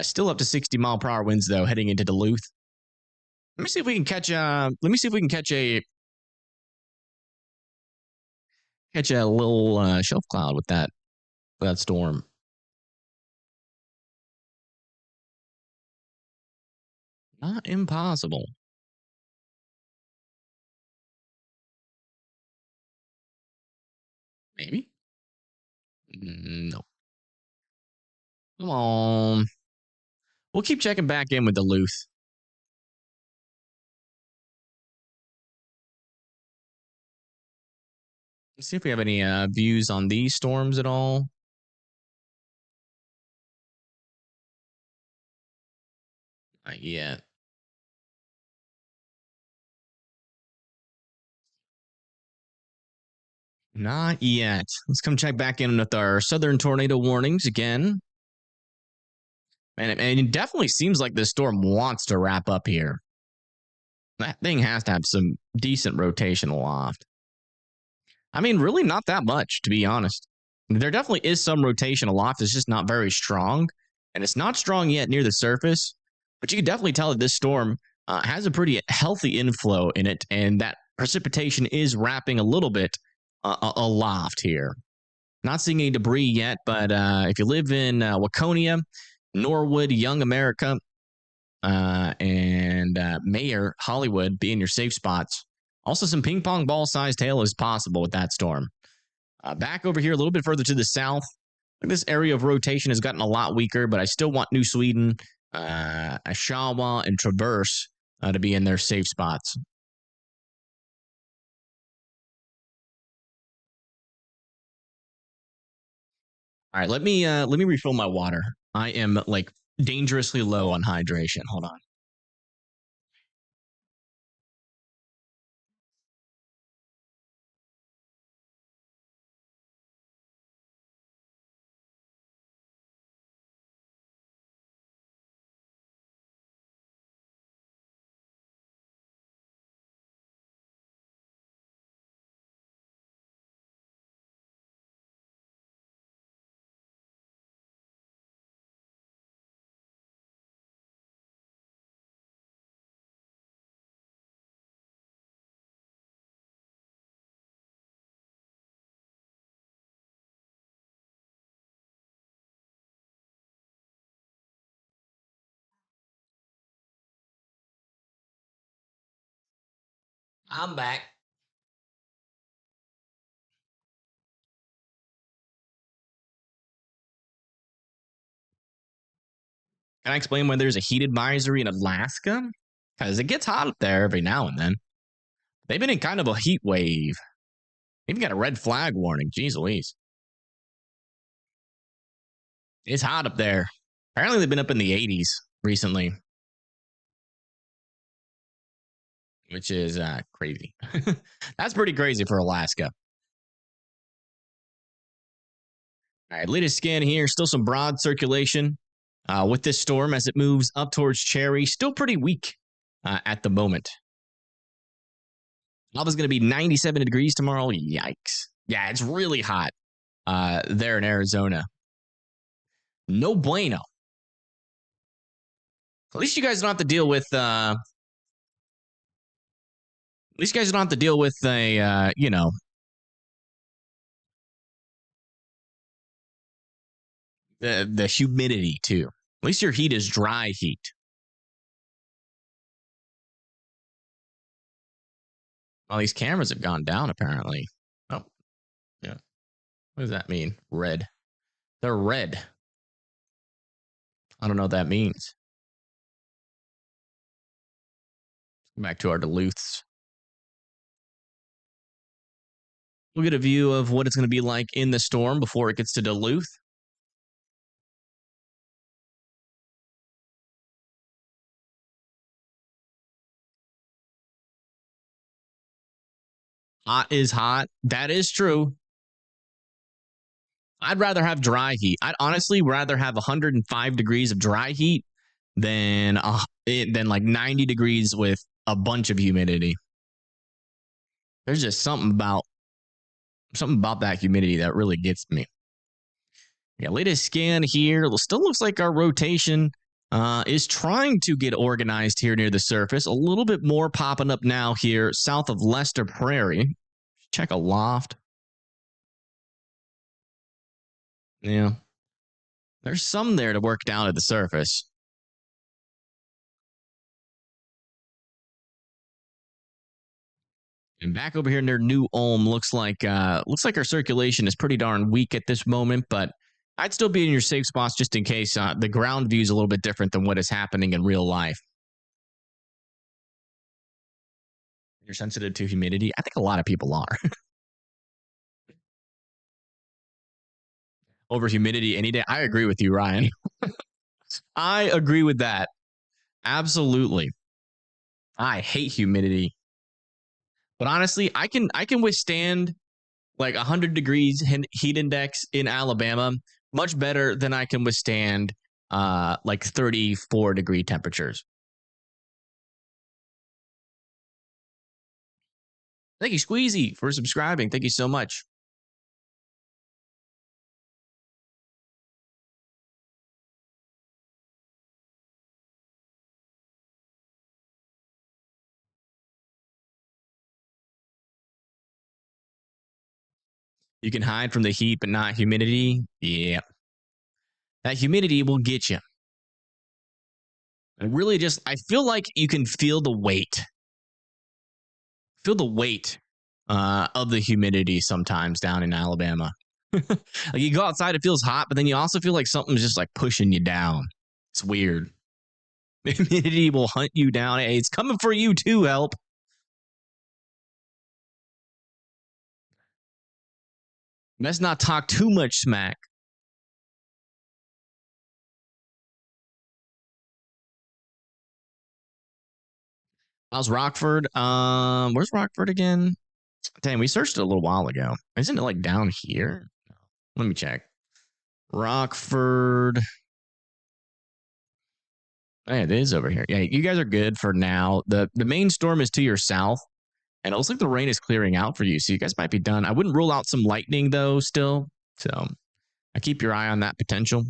Still up to 60-mile-per-hour winds though, heading into Duluth. Let me see if we can catch a little shelf cloud with that storm. Not impossible. Maybe. No. Come on. We'll keep checking back in with Duluth. Let's see if we have any views on these storms at all. Not yet. Not yet. Let's come check back in with our southern tornado warnings again. And it definitely seems like this storm wants to wrap up here. That thing has to have some decent rotation aloft. I mean, really not that much, to be honest. There definitely is some rotation aloft. It's just not very strong. And it's not strong yet near the surface. But you can definitely tell that this storm has a pretty healthy inflow in it. And that precipitation is wrapping a little bit aloft here. Not seeing any debris yet, but if you live in Waconia, Norwood, Young America, and Mayor, Hollywood, be in your safe spots. Also, some ping pong ball sized hail is possible with that storm. Back over here, a little bit further to the south, this area of rotation has gotten a lot weaker, but I still want New Sweden, Oshawa, and Traverse to be in their safe spots. All right, let me refill my water. I am like dangerously low on hydration. Hold on. I'm back. Can I explain why there's a heat advisory in Alaska? Because it gets hot up there every now and then. They've been in kind of a heat wave. Even got a red flag warning. Jeez Louise. It's hot up there. Apparently, they've been up in the 80s recently, which is crazy. That's pretty crazy for Alaska. All right, latest scan here. Still some broad circulation with this storm as it moves up towards Cherry. Still pretty weak at the moment. Lava's going to be 97 degrees tomorrow. Yikes. Yeah, it's really hot there in Arizona. No bueno. At least you guys don't have to deal with a you know, the humidity too. At least your heat is dry heat. Well, these cameras have gone down apparently. Oh, yeah. What does that mean? Red. They're red. I don't know what that means. Back to our Duluths. We'll get a view of what it's going to be like in the storm before it gets to Duluth. Hot is hot. That is true. I'd rather have dry heat. I'd honestly rather have 105 degrees of dry heat than like 90 degrees with a bunch of humidity. There's just something about that humidity that really gets me. Yeah, latest scan here. It still looks like our rotation is trying to get organized here near the surface. A little bit more popping up now here south of Lester Prairie. Check aloft. Yeah. There's some there to work down at the surface. And back over here near New Ulm looks like our circulation is pretty darn weak at this moment, but I'd still be in your safe spots just in case the ground view is a little bit different than what is happening in real life. You're sensitive to humidity. I think a lot of people are. Over humidity any day. I agree with you, Ryan. I agree with that. Absolutely. I hate humidity. But honestly, I can withstand like 100 degrees heat index in Alabama much better than I can withstand like 34-degree temperatures. Thank you, Squeezy, for subscribing. Thank you so much. You can hide from the heat, but not humidity. Yeah. That humidity will get you. And really just, I feel like you can feel the weight. Feel the weight of the humidity sometimes down in Alabama. Like you go outside, it feels hot, but then you also feel like something's just like pushing you down. It's weird. Humidity will hunt you down. Hey, it's coming for you too, help. Let's not talk too much smack. How's Rockford? Where's Rockford again? Dang, we searched it a little while ago. Isn't it like down here? Let me check. Rockford. Yeah, it is over here. Yeah, you guys are good for now. The main storm is to your south, and it looks like the rain is clearing out for you, so you guys might be done. I wouldn't rule out some lightning though, still. So I keep your eye on that potential.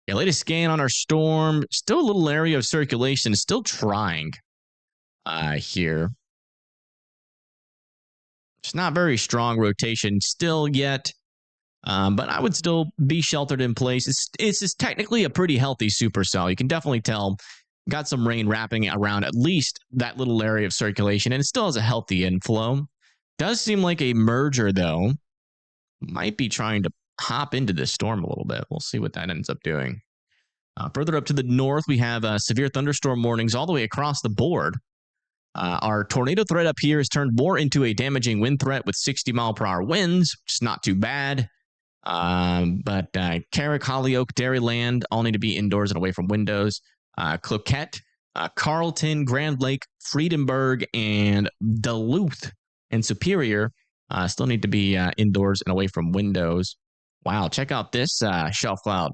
Yeah, latest scan on our storm. Still a little area of circulation. Still trying here. It's not very strong rotation still yet. But I would still be sheltered in place. It's technically a pretty healthy supercell. You can definitely tell. Got some rain wrapping around at least that little area of circulation, and it still has a healthy inflow. Does seem like a merger, though. Might be trying to hop into this storm a little bit. We'll see what that ends up doing. Further up to the north, we have severe thunderstorm warnings all the way across the board. Our tornado threat up here has turned more into a damaging wind threat with 60-mile-per-hour winds, which is not too bad. But Carrick, Hollyoak, Dairyland all need to be indoors and away from windows. Cloquet, Carlton, Grand Lake, Friedenberg, and Duluth and Superior still need to be indoors and away from windows. Wow, check out this shelf cloud.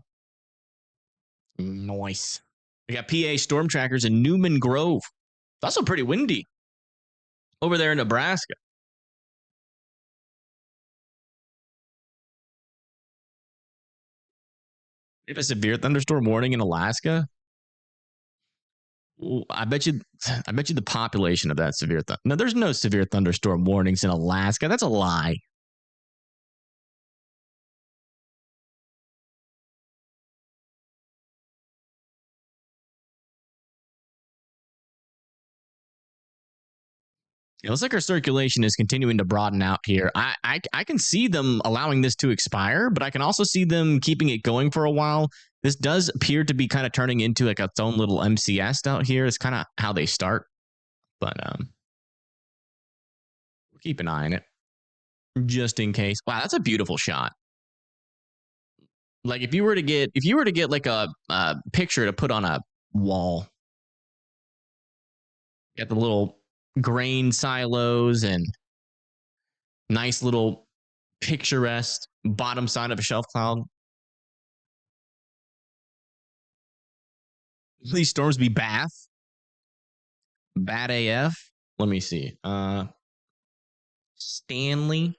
Nice. We got PA storm trackers in Newman Grove. It's also pretty windy over there in Nebraska. We have a severe thunderstorm warning in Alaska. Ooh, I bet you the population of that severe no, there's no severe thunderstorm warnings in Alaska. That's a lie. It looks like our circulation is continuing to broaden out here. I can see them allowing this to expire, but I can also see them keeping it going for a while. This does appear to be kind of turning into like its own little MCS out here. It's kind of how they start, but we'll keep an eye on it just in case. Wow, that's a beautiful shot. Like if you were to get like a picture to put on a wall, got the little grain silos and nice little picturesque bottom side of a shelf cloud. These storms be bad AF. Let me see. Stanley,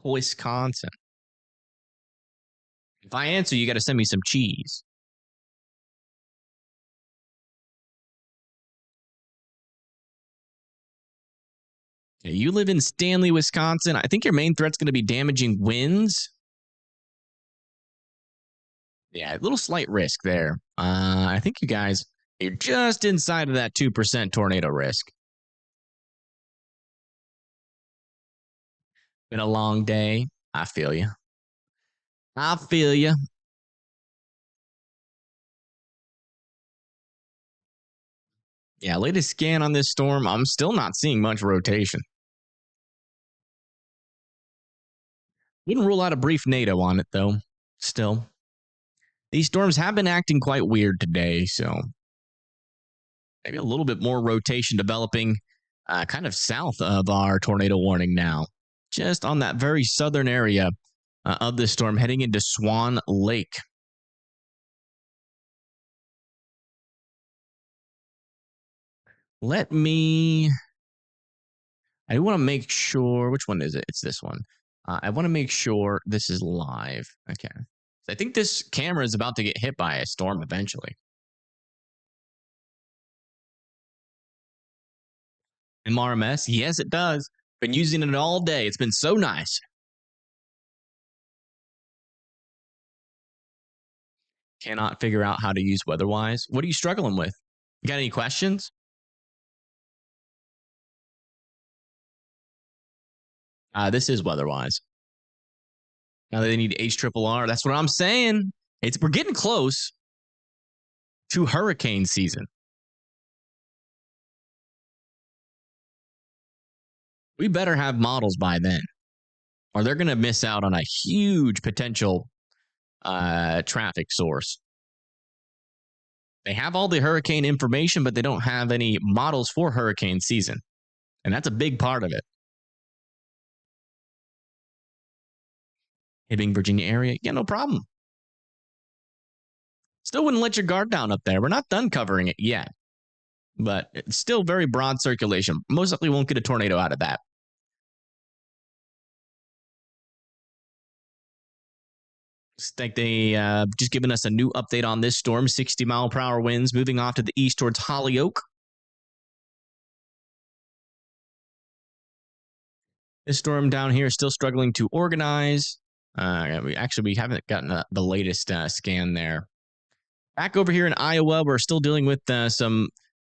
Wisconsin. If I answer, you got to send me some cheese. Yeah, you live in Stanley, Wisconsin. I think your main threat's going to be damaging winds. Yeah, a little slight risk there. I think you guys, you're just inside of that 2% tornado risk. Been a long day. I feel you. I feel you. Yeah, latest scan on this storm, I'm still not seeing much rotation. Wouldn't rule out a brief NATO on it, though. Still. These storms have been acting quite weird today, so maybe a little bit more rotation developing kind of south of our tornado warning now. Just on that very southern area of this storm heading into Swan Lake. Let me. I want to make sure. Which one is it? It's this one. I want to make sure this is live. Okay. I think this camera is about to get hit by a storm eventually. MRMS? Yes, it does. Been using it all day. It's been so nice. Cannot figure out how to use Weatherwise. What are you struggling with? You got any questions? This is Weatherwise. Now they need HRRR. That's what I'm saying. We're getting close to hurricane season. We better have models by then, or they're going to miss out on a huge potential traffic source. They have all the hurricane information, but they don't have any models for hurricane season. And that's a big part of it. Hibbing, Virginia area. Yeah, no problem. Still wouldn't let your guard down up there. We're not done covering it yet. But it's still very broad circulation. Most likely won't get a tornado out of that. Looks like they just given us a new update on this storm. 60-mile-per-hour winds moving off to the east towards Holyoke. This storm down here is still struggling to organize. We haven't gotten the latest scan there. Back over here in Iowa, we're still dealing with some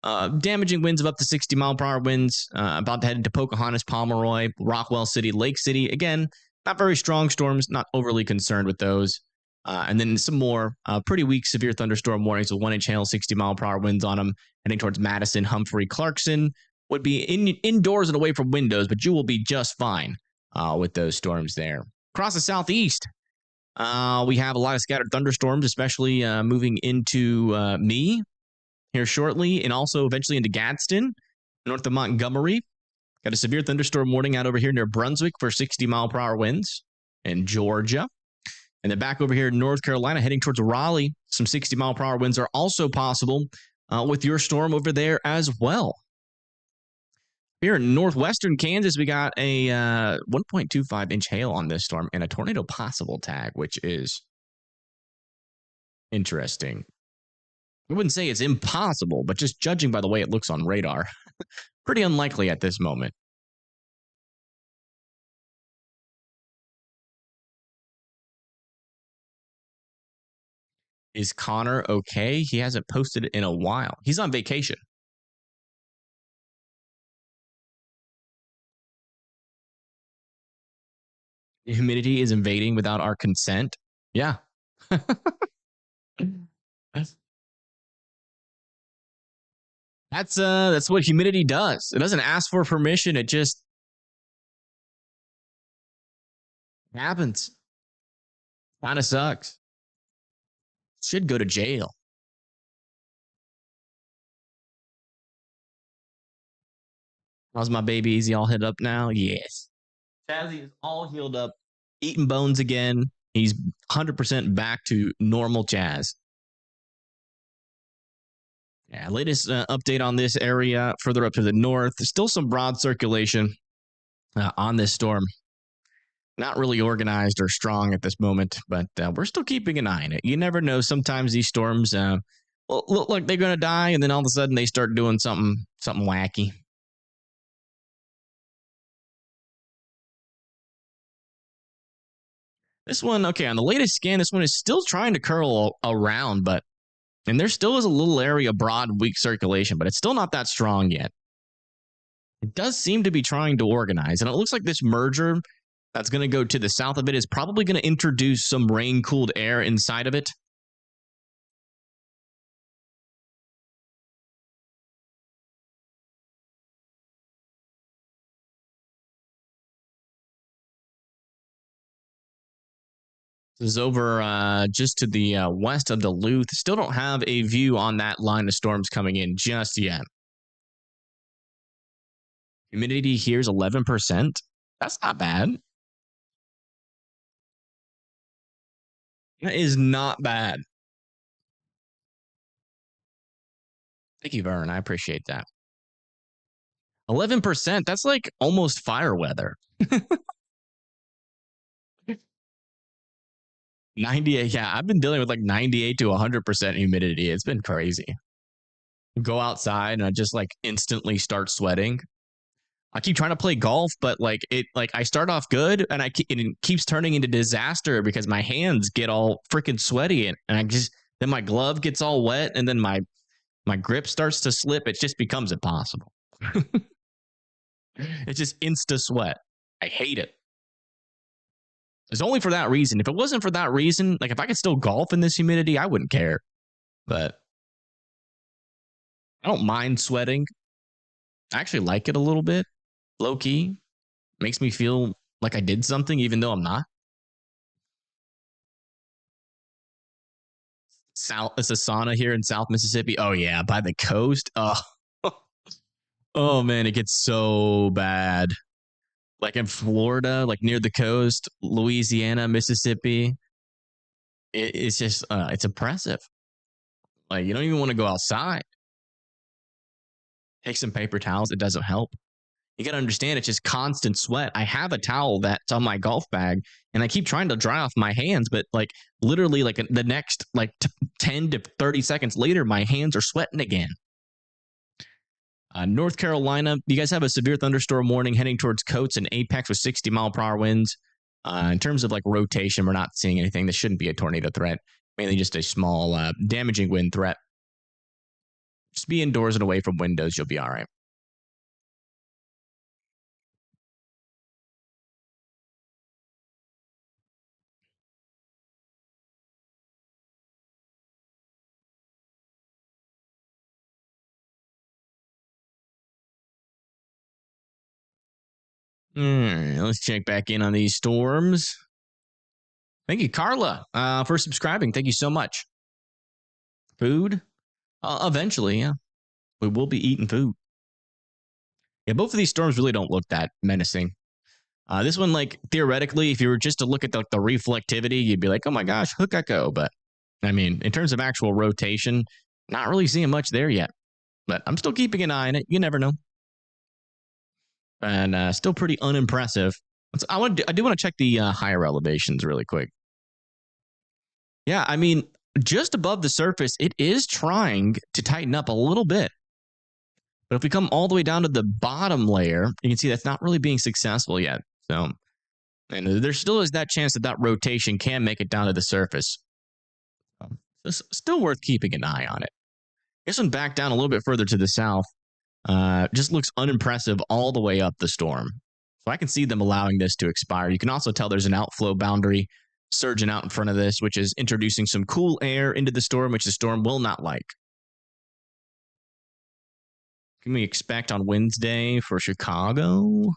damaging winds of up to 60-mile-per-hour winds. About to head into Pocahontas, Pomeroy, Rockwell City, Lake City. Again, not very strong storms. Not overly concerned with those. And then some more pretty weak severe thunderstorm warnings with 1-inch hail, 60-mile-per-hour winds on them, heading towards Madison, Humphrey, Clarkson. Would be indoors and away from windows, but you will be just fine with those storms there. Across the southeast, we have a lot of scattered thunderstorms, especially moving into me here shortly, and also eventually into Gadsden, north of Montgomery. Got a severe thunderstorm warning out over here near Brunswick for 60-mile-per-hour winds in Georgia. And then back over here in North Carolina, heading towards Raleigh, some 60-mile-per-hour winds are also possible with your storm over there as well. Here in northwestern Kansas, we got a 1.25-inch hail on this storm and a tornado possible tag, which is interesting. I wouldn't say it's impossible, but just judging by the way it looks on radar, pretty unlikely at this moment. Is Connor okay? He hasn't posted it in a while. He's on vacation. The humidity is invading without our consent. Yeah. That's what humidity does. It doesn't ask for permission. It just happens. Kind of sucks. Should go to jail. How's my baby? Is he all head up now? Yes. Chazzy is all healed up, eating bones again. He's 100% back to normal Chaz. Yeah, latest update on this area further up to the north. Still some broad circulation on this storm. Not really organized or strong at this moment, but we're still keeping an eye on it. You never know. Sometimes these storms look like they're going to die, and then all of a sudden they start doing something wacky. This one, okay, on the latest scan, this one is still trying to curl around, and there still is a little area of broad, weak circulation, but it's still not that strong yet. It does seem to be trying to organize, and it looks like this merger that's going to go to the south of it is probably going to introduce some rain-cooled air inside of it. This is over just to the west of Duluth. Still don't have a view on that line of storms coming in just yet. Humidity here is 11%. That's not bad. That is not bad. Thank you, Vern. I appreciate that. 11%. That's like almost fire weather. 98. Yeah, I've been dealing with like 98 to 100% humidity. It's been crazy. Go outside and I just like instantly start sweating. I keep trying to play golf, but I start off good and it keeps turning into disaster because my hands get all freaking sweaty and then my glove gets all wet and then my grip starts to slip. It just becomes impossible. It's just insta sweat. I hate it. It's only for that reason. If it wasn't for that reason, like if I could still golf in this humidity, I wouldn't care. But I don't mind sweating. I actually like it a little bit. Low key. Makes me feel like I did something, even though I'm not. It's a sauna here in South Mississippi. Oh, yeah. By the coast. Oh, oh man. It gets so bad. Like in Florida, like near the coast, Louisiana, Mississippi. It's just, it's oppressive. Like you don't even want to go outside. Take some paper towels. It doesn't help. You got to understand it's just constant sweat. I have a towel that's on my golf bag and I keep trying to dry off my hands, but like literally like the next 10 to 30 seconds later, my hands are sweating again. North Carolina, you guys have a severe thunderstorm warning heading towards Coates and Apex with 60-mile-per-hour winds. In terms of like rotation, we're not seeing anything. This shouldn't be a tornado threat, mainly just a small damaging wind threat. Just be indoors and away from windows. You'll be all right. Let's check back in on these storms. Thank you, Carla, for subscribing. Thank you so much. Food? Eventually, yeah. We will be eating food. Yeah, both of these storms really don't look that menacing. This one, like, theoretically, if you were just to look at the reflectivity, you'd be like, oh my gosh, hook echo. But, I mean, in terms of actual rotation, not really seeing much there yet. But I'm still keeping an eye on it. You never know. And still pretty unimpressive. I do want to check the higher elevations really quick. Yeah, I mean, just above the surface, it is trying to tighten up a little bit. But if we come all the way down to the bottom layer, you can see that's not really being successful yet. So, and there still is that chance that rotation can make it down to the surface. So it's still worth keeping an eye on it. This one back down a little bit further to the south. Just looks unimpressive all the way up the storm. So I can see them allowing this to expire. You can also tell there's an outflow boundary surging out in front of this, which is introducing some cool air into the storm, which the storm will not like. Can we expect on Wednesday for Chicago?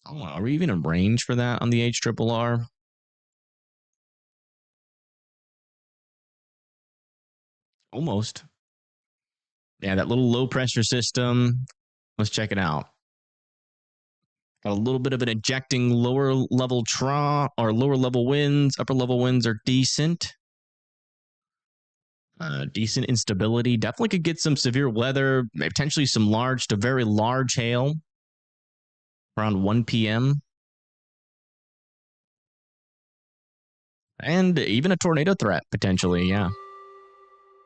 Oh, are we even in range for that on the HRRR? Almost. Yeah, that little low pressure system. Let's check it out. Got a little bit of an ejecting lower level or lower level winds. Upper level winds are decent. Decent instability. Definitely could get some severe weather, potentially some large to very large hail around 1 p.m. And even a tornado threat, potentially, yeah.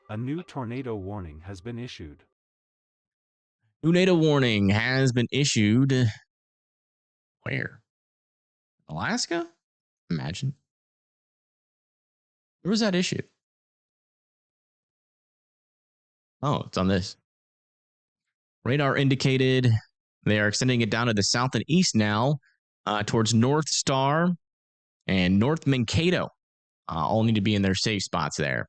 A new tornado warning has been issued. Tornado warning has been issued. Where? Alaska? Imagine. Where was that issued? Oh, it's on this. Radar indicated They are extending it down to the south and east now, towards North Star and North Mankato. All need to be in their safe spots there.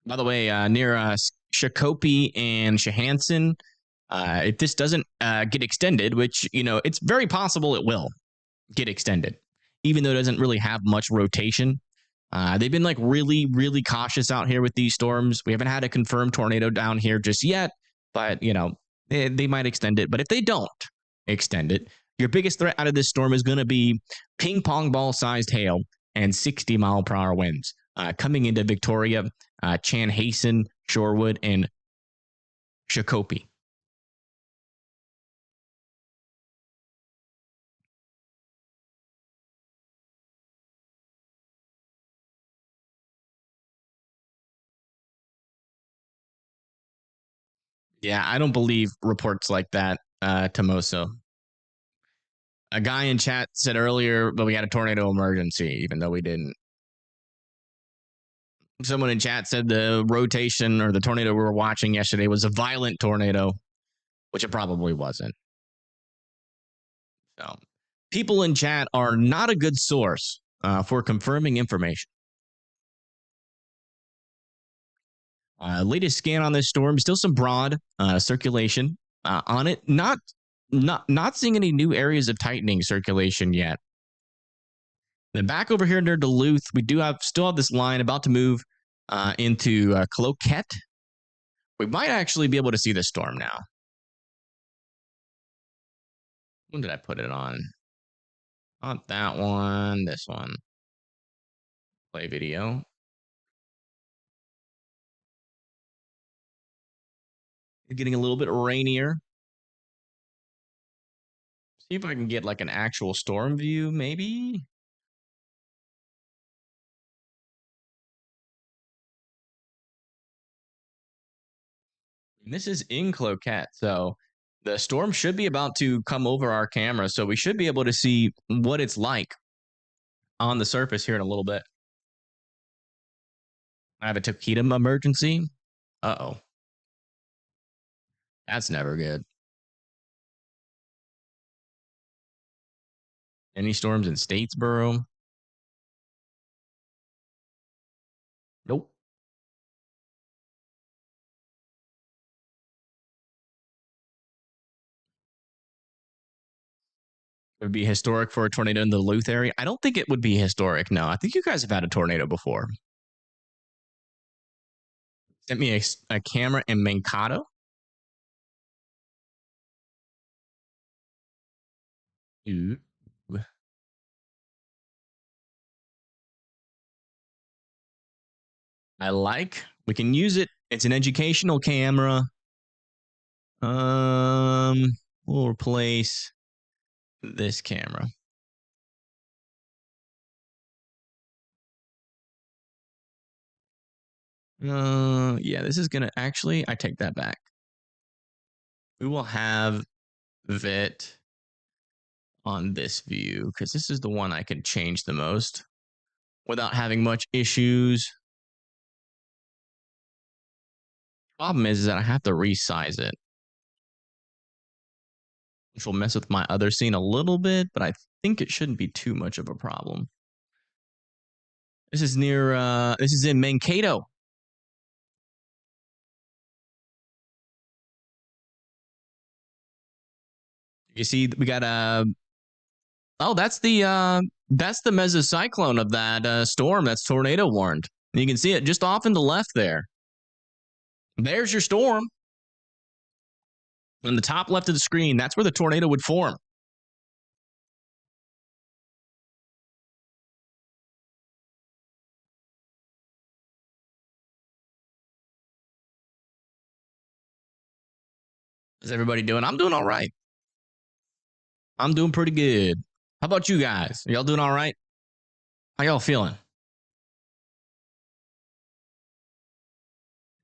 By the way, near Shakopee and Shahanson, if this doesn't get extended, which, it's very possible it will get extended, even though it doesn't really have much rotation. They've been like really, really cautious out here with these storms. We haven't had a confirmed tornado down here just yet, but they might extend it. But if they don't extend it, your biggest threat out of this storm is going to be ping pong ball sized hail and 60-mile-per-hour winds coming into Victoria, Chanhassen, Shorewood, and Shakopee. Yeah, I don't believe reports like that, Tomoso. A guy in chat said earlier, but we had a tornado emergency, even though we didn't. Someone in chat said the rotation or the tornado we were watching yesterday was a violent tornado, which it probably wasn't. So, people in chat are not a good source for confirming information. Latest scan on this storm, still some broad circulation on it. Not seeing any new areas of tightening circulation yet. Then back over here near Duluth, we still have this line about to move into Cloquet. We might actually be able to see the storm now. When did I put it on? Not that one. This one. Play video. It's getting a little bit rainier. See if I can get like an actual storm view, maybe. This is in Cloquet, so the storm should be about to come over our camera, so we should be able to see what it's like on the surface here in a little bit. I have a Toketum emergency. Uh-oh. That's never good. Any storms in Statesboro? Nope. It would be historic for a tornado in the Duluth area. I don't think it would be historic. No, I think you guys have had a tornado before. Sent me a camera in Mankato. Ooh. We can use it. It's an educational camera. We'll replace this camera. Yeah, this is gonna I take that back. We will have it on this view because this is the one I can change the most without having much issues. Problem is that I have to resize it, which will mess with my other scene a little bit, but I think it shouldn't be too much of a problem. This is this is in Mankato. You see, we got that's the mesocyclone of that storm that's tornado warned. And you can see it just off in the left there. There's your storm. On the top left of the screen, that's where the tornado would form. How's everybody doing? I'm doing all right. I'm doing pretty good. How about you guys? Are y'all doing all right? How y'all feeling?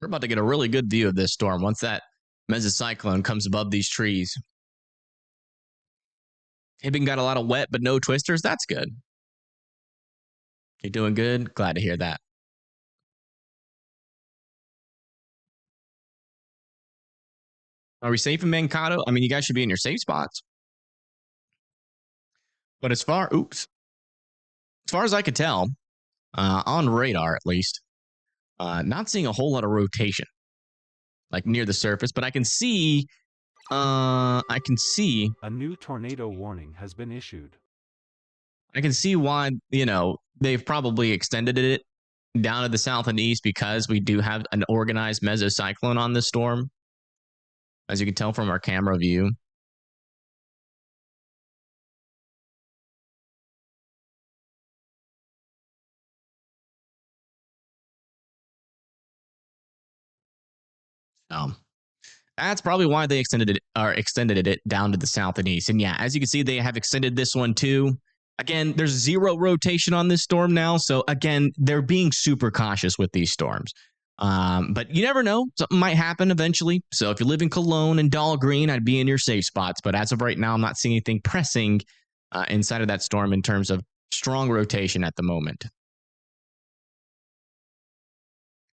We're about to get a really good view of this storm once that mesocyclone comes above these trees. Hibbing got a lot of wet, but no twisters. That's good. You're doing good. Glad to hear that. Are we safe in Mankato? I mean, you guys should be in your safe spots. But as far as I could tell, on radar at least, not seeing a whole lot of rotation, like near the surface. But I can see. A new tornado warning has been issued. I can see why, they've probably extended it down to the south and east because we do have an organized mesocyclone on this storm, as you can tell from our camera view. That's probably why they extended it down to the south and east. And yeah, as you can see, they have extended this one too. Again, there's zero rotation on this storm now. So again, they're being super cautious with these storms. But you never know. Something might happen eventually. So if you live in Cologne and Dahlgreen, I'd be in your safe spots. But as of right now, I'm not seeing anything pressing inside of that storm in terms of strong rotation at the moment.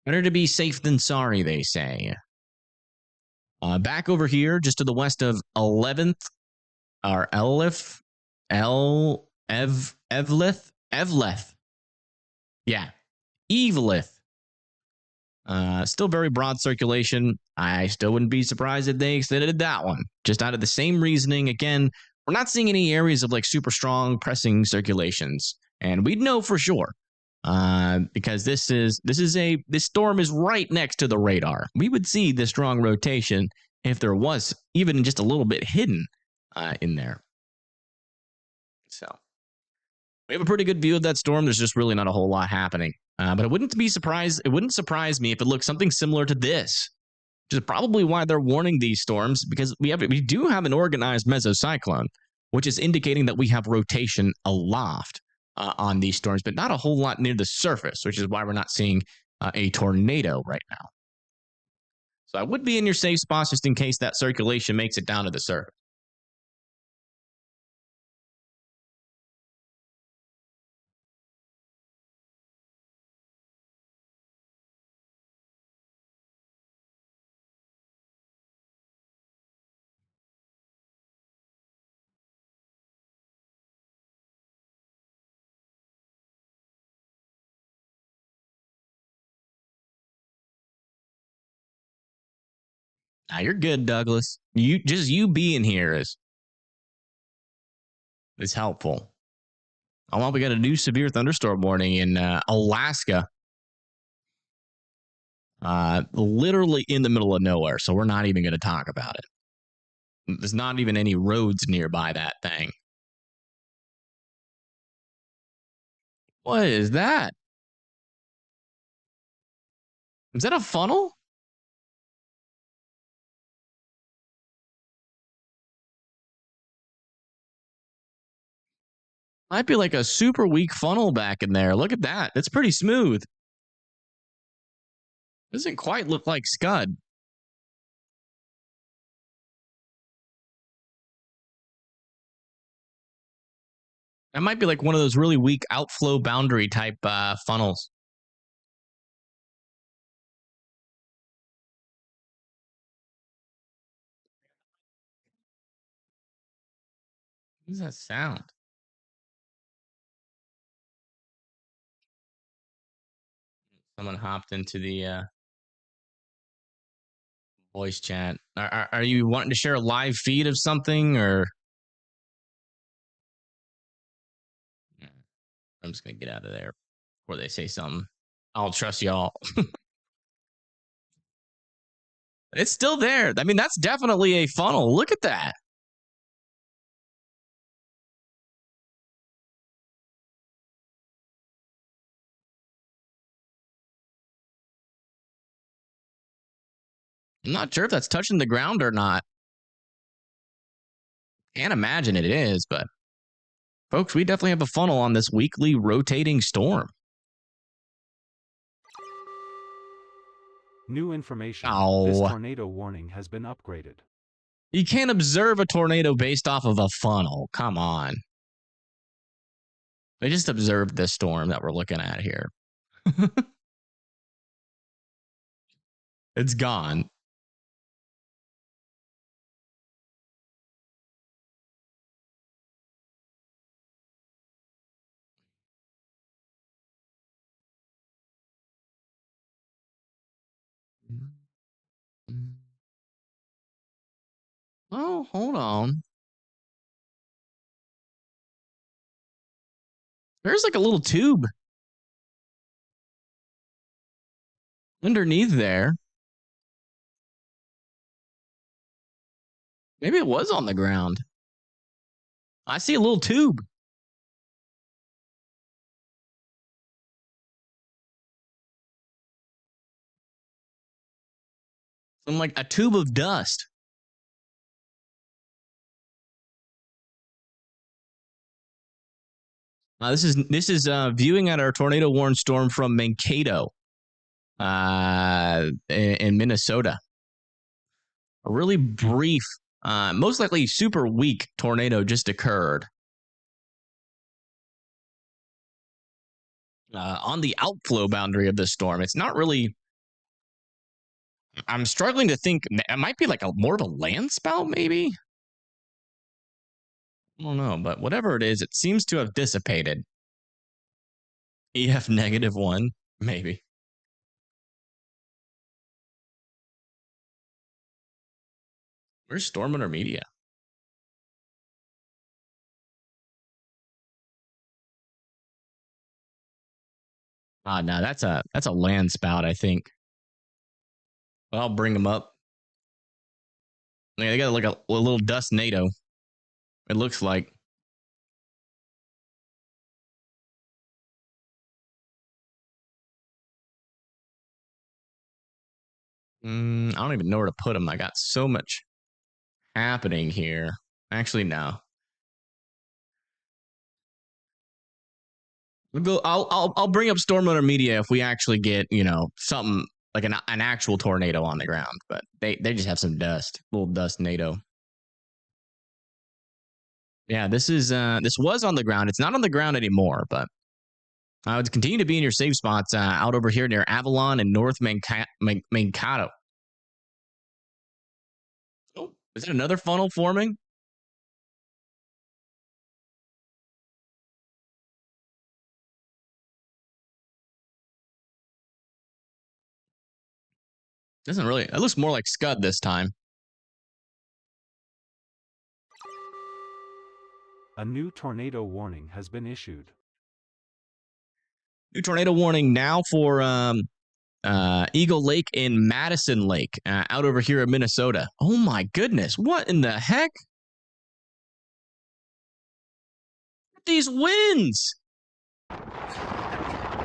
Better to be safe than sorry, they say. Back over here, just to the west of 11th, or Evlith. Yeah, Evelith. Still very broad circulation. I still wouldn't be surprised if they extended that one. Just out of the same reasoning. Again, we're not seeing any areas of like super strong pressing circulations, and we'd know for sure. Because this storm is right next to the radar. We would see the strong rotation if there was even just a little bit hidden in there. So we have a pretty good view of that storm. There's just really not a whole lot happening. But it wouldn't surprise me if it looked something similar to this, which is probably why they're warning these storms, because we do have an organized mesocyclone, which is indicating that we have rotation aloft on these storms, but not a whole lot near the surface, which is why we're not seeing a tornado right now. So I would be in your safe spots just in case that circulation makes it down to the surface. Now you're good, Douglas. You being here is helpful. Oh, well, we got a new severe thunderstorm warning in Alaska. Literally in the middle of nowhere, so we're not even going to talk about it. There's not even any roads nearby that thing. What is that? Is that a funnel? Might be like a super weak funnel back in there. Look at that. That's pretty smooth. Doesn't quite look like Scud. That might be like one of those really weak outflow boundary type funnels. What does that sound? Someone hopped into the voice chat. Are you wanting to share a live feed of something, or? I'm just gonna get out of there before they say something. I'll trust y'all. It's still there. I mean, that's definitely a funnel. Look at that. I'm not sure if that's touching the ground or not. Can't imagine it is, but folks, we definitely have a funnel on this weekly rotating storm. New information. Oh. This tornado warning has been upgraded. You can't observe a tornado based off of a funnel. Come on. They just observed this storm that we're looking at here. It's gone. Oh, hold on. There's like a little tube underneath there. Maybe it was on the ground. I see a little tube. I'm like a tube of dust. This is viewing at our tornado warned storm from Mankato, in Minnesota. A really brief, most likely super weak tornado just occurred. On the outflow boundary of this storm. It's not really. I'm struggling to think. It might be like more of a land spout, maybe. I don't know, but whatever it is, it seems to have dissipated. EF -1, maybe. Where's Storm Intermedia? No, that's a land spout, I think. Well, I'll bring them up. Yeah, they got like a little dust NATO. It looks like. I don't even know where to put them. I got so much happening here. Actually, no. I'll bring up Storm Intermedia if we actually get, something like an actual tornado on the ground. But they just have some dust, little dust NATO. Yeah, this was on the ground. It's not on the ground anymore, but I would continue to be in your safe spots out over here near Avalon and North Mankato. Oh, is that another funnel forming? Doesn't really. It looks more like Scud this time. A new tornado warning has been issued. New tornado warning now for Eagle Lake and Madison Lake out over here in Minnesota. Oh my goodness. What in the heck? These winds.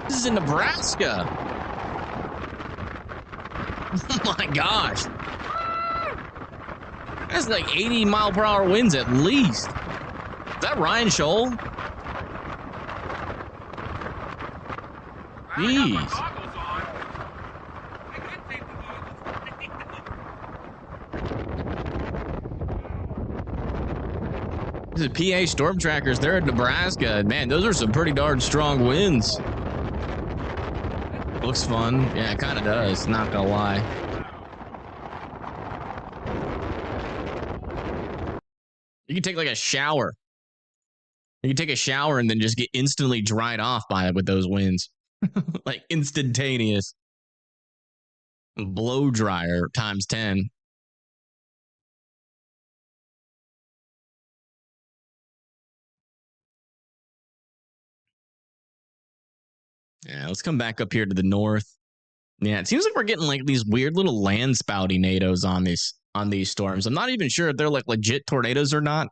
This is in Nebraska. Oh my gosh. That's like 80-mile-per-hour winds at least. Is that Ryan Scholl? Jeez. This is PA Storm Trackers. They're in Nebraska. Man, those are some pretty darn strong winds. Looks fun. Yeah, it kind of does. Not gonna lie. You can take like a shower. You can take a shower and then just get instantly dried off by it with those winds. Like instantaneous. Blow dryer times 10. Yeah, let's come back up here to the north. Yeah, it seems like we're getting like these weird little land spouty NATOs on these storms. I'm not even sure if they're like legit tornadoes or not,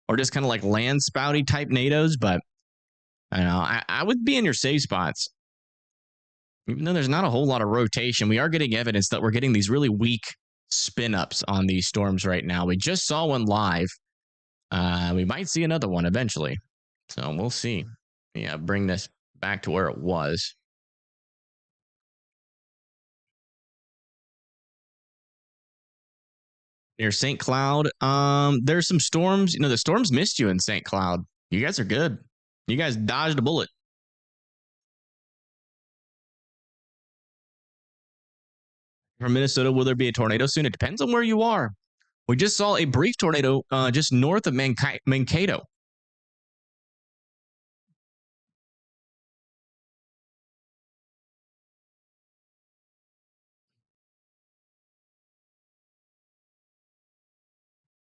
or just kind of like land spouty type NATOs, but I don't know. I would be in your safe spots. Even though there's not a whole lot of rotation, we are getting evidence that we're getting these really weak spin ups on these storms right now. We just saw one live. We might see another one eventually. So we'll see. Yeah, bring this back to where it was. Near St. Cloud. There's some storms. The storms missed you in St. Cloud. You guys are good. You guys dodged a bullet. From Minnesota, will there be a tornado soon? It depends on where you are. We just saw a brief tornado just north of Mankato.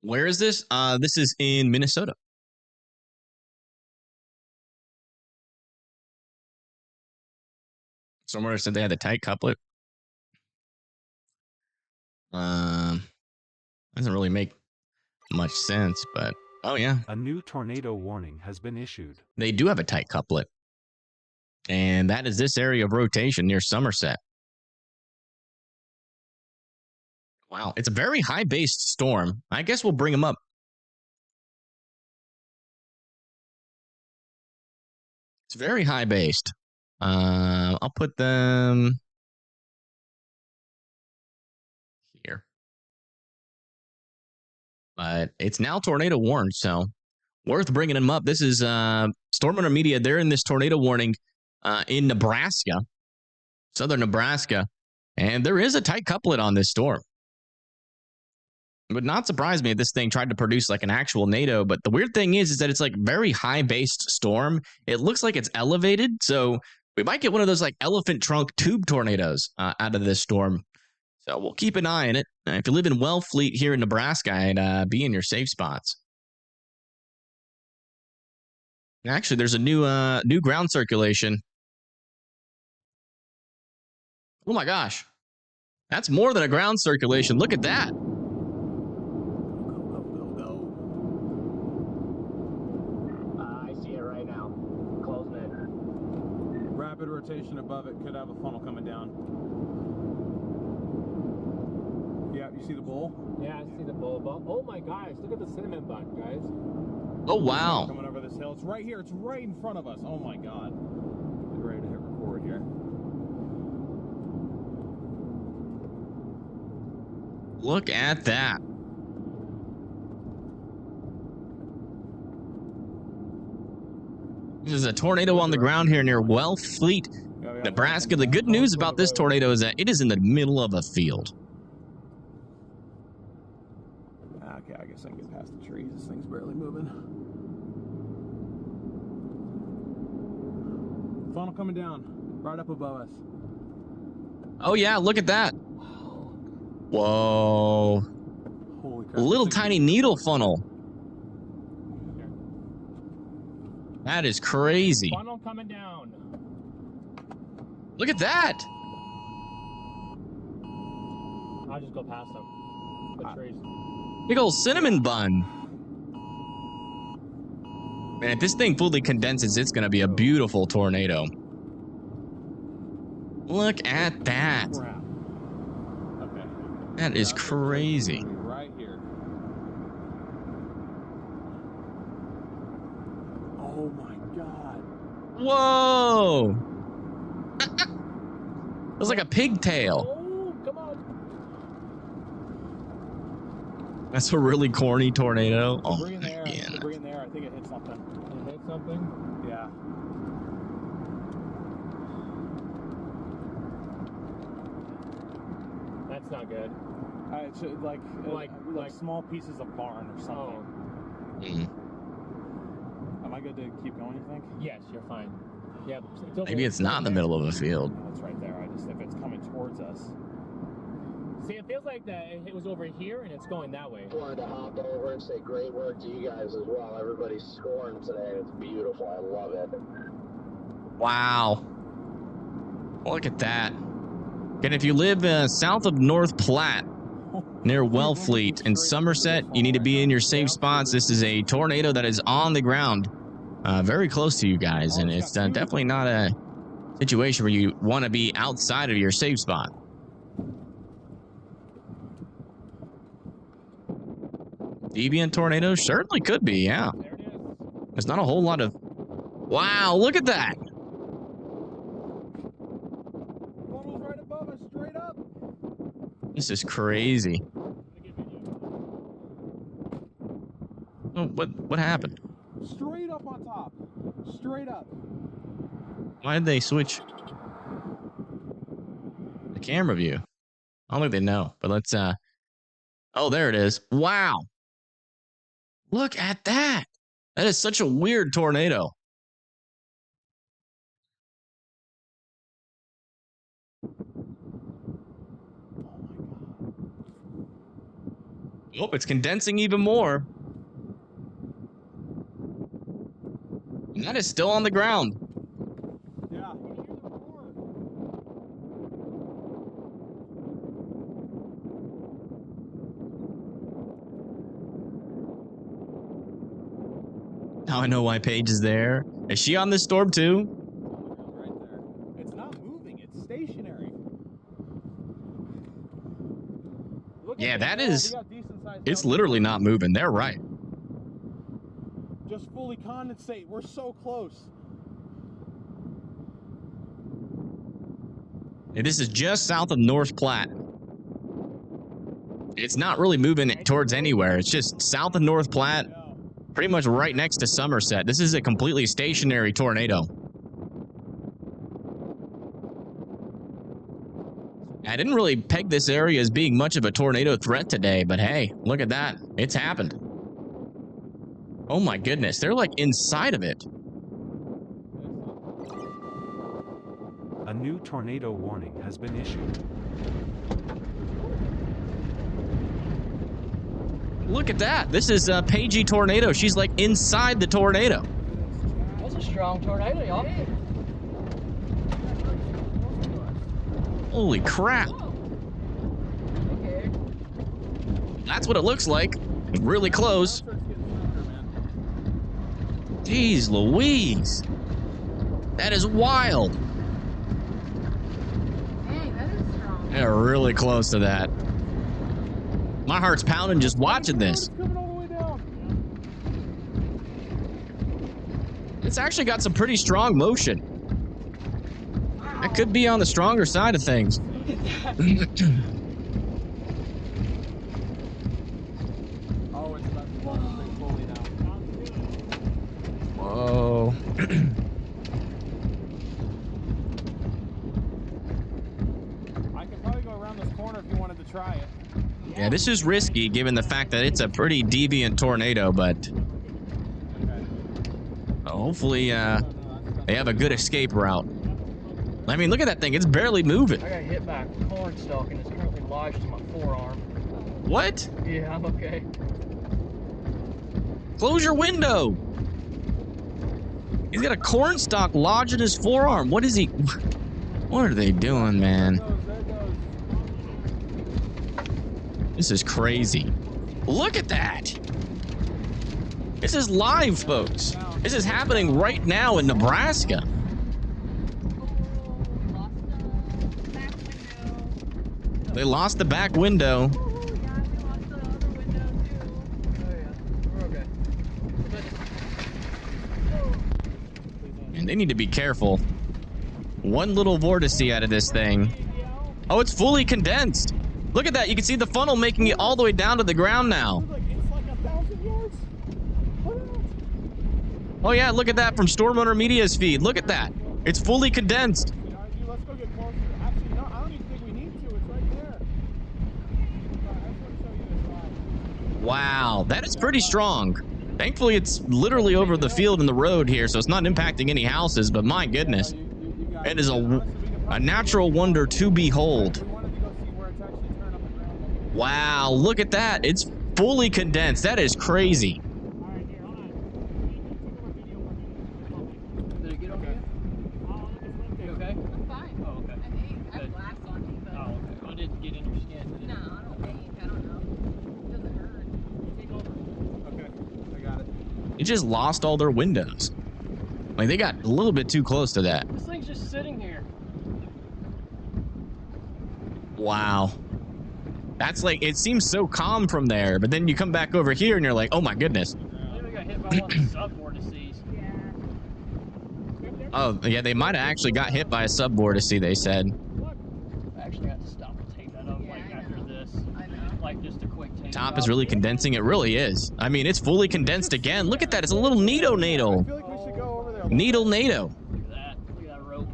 Where is this? This is in Minnesota. Somewhere said they had the tight couplet. Doesn't really make much sense, but oh yeah. A new tornado warning has been issued. They do have a tight couplet. And that is this area of rotation near Somerset. Wow, it's a very high-based storm. I guess we'll bring them up. It's very high-based. I'll put them here. But it's now tornado warned, so worth bringing them up. This is Storm Hunter Media. They're in this tornado warning in Nebraska, southern Nebraska. And there is a tight couplet on this storm. It would not surprise me if this thing tried to produce like an actual NATO. But the weird thing is that it's like very high-based storm. It looks like it's elevated. So we might get one of those like elephant trunk tube tornadoes out of this storm. So we'll keep an eye on it. If you live in Wellfleet here in Nebraska, I'd be in your safe spots. Actually, there's a new ground circulation. Oh my gosh. That's more than a ground circulation. Look at that. Rotation above it could have a funnel coming down. Yeah, you see the bowl? Yeah, I see the bowl. Oh my gosh, look at the cinnamon bun, guys. Oh wow. Coming over this hill. It's right here. It's right in front of us. Oh my god. Get ready to hit record here. Look at that. There's a tornado on the ground here near Wellfleet, Nebraska. The good news about this tornado is that it is in the middle of a field. Okay, I guess I can get past the trees. This thing's barely moving. Funnel coming down, right up above us. Oh yeah, look at that. Whoa. Holy crap. A little tiny needle funnel. That is crazy. Funnel coming down. Look at that. I'll just go past them. The trees. Big old cinnamon bun. Man, if this thing fully condenses, it's going to be a beautiful tornado. Look at that. Okay. That is crazy. Right here. Oh my god. Whoa. It was like a pigtail. Oh, come on. That's a really corny tornado. Oh Debris in my there. god. Debris in there. I think it hit something. It hit something? Yeah. That's not good. It's like small pieces of barn or something. Oh. Mm. Am I good to keep going, you think? Yes, you're fine. Yeah. Maybe it's not in the middle of a field. No, it's right there. If it's coming towards us. See, it feels like that it was over here and it's going that way. I wanted to hop over and say great work to you guys as well. Everybody's scoring today. It's beautiful. I love it. Wow. Look at that. And if you live south of North Platte, near Wellfleet in Somerset, you need to be in your safe spots. This is a tornado that is on the ground, very close to you guys, and it's definitely not a situation where you want to be outside of your safe spot. Deviant tornadoes certainly could be, yeah. There it is. There's not a whole lot of... Wow, look at that. Funnel's right above us, straight up. This is crazy. Oh, what happened? Straight up on top. Straight up. Why did they switch the camera view? I don't think they know, but let's oh, there it is. Wow. Look at that. That is such a weird tornado. Oh, it's condensing even more. And that is still on the ground. Yeah. Now I know why Paige is there. Is she on this storm too? Right there. It's not moving. It's stationary. Look Yeah, at that this. is. We got decent sized It's houses. literally not moving. They're right. Just fully condensate. We're so close. And this is just south of North Platte. It's not really moving towards anywhere. It's just south of North Platte, Yeah. pretty much right next to Somerset. This is a completely stationary tornado. I didn't really peg this area as being much of a tornado threat today, but hey, look at that. It's happened. Oh my goodness, they're like inside of it. A new tornado warning has been issued. Look at that. This is a Paigey tornado. She's like inside the tornado. That's a strong tornado, y'all. Holy crap. Okay. That's what it looks like. Really close. Jeez Louise. That is wild. Dang, that is strong. They're really close to that. My heart's pounding just watching this. It's coming all the way down. It's actually got some pretty strong motion. That could be on the stronger side of things. Oh, it's about to fall fully now. Whoa. I could probably go around this corner if you wanted to try it. Yeah, this is risky given the fact that it's a pretty deviant tornado, but Okay. hopefully they have a good escape route. I mean, look at that thing. It's barely moving. I got hit by a corn stalk and it's currently lodged in my forearm. What? Yeah, I'm okay. Close your window. He's got a corn stalk lodged in his forearm. What is he? What are they doing, man? There it goes. This is crazy. Look at that. This is live, folks. This is happening right now in Nebraska. They lost the back window. Oh, yeah, we lost the other window too. Oh yeah, we're okay. And they need to be careful. One little vortice out of this thing. Oh, it's fully condensed. Look at that. You can see the funnel making it all the way down to the ground now. It's like 1,000 yards. Look at that. Oh, yeah. Look at that from Storm Owner Media's feed. Look at that. It's fully condensed. Dude, let's go get closer. Actually, no, I don't even think we need to. It's right there. I just want to show you this live. Wow. That is pretty strong. Thankfully, it's literally over the field and the road here, so it's not impacting any houses, but my goodness. You got It is honestly, we could a probably natural wonder to behold. We wanted to go see where it's actually turned up the ground. Wow. Look at that. It's fully condensed. That is crazy. Alright, here, hold on. Did it get over here? You okay? I'm fine. Oh, okay. I think I have glass on me, but Oh, okay. Well, it didn't get in your skin, did it? no, I don't think. I don't know. It doesn't hurt. Take over. Okay, I got it. It just lost all their windows. Like, they got a little bit too close to that. This thing's just sitting here. Wow. That's like, it seems so calm from there, but then you come back over here and you're like, oh my goodness. Maybe we got hit by one of the subvortices. Yeah. Oh, yeah, they might have actually got hit by a subvortice, they said. I actually had to stop and tape that up Yeah, like I after know. this. I know. Like just a quick tape. Top up. is really condensing. It really is. I mean, it's fully condensed again. Look at that. It's a little neato. I feel like we should go over there. Needle-nado. Look at that. Look at that rope.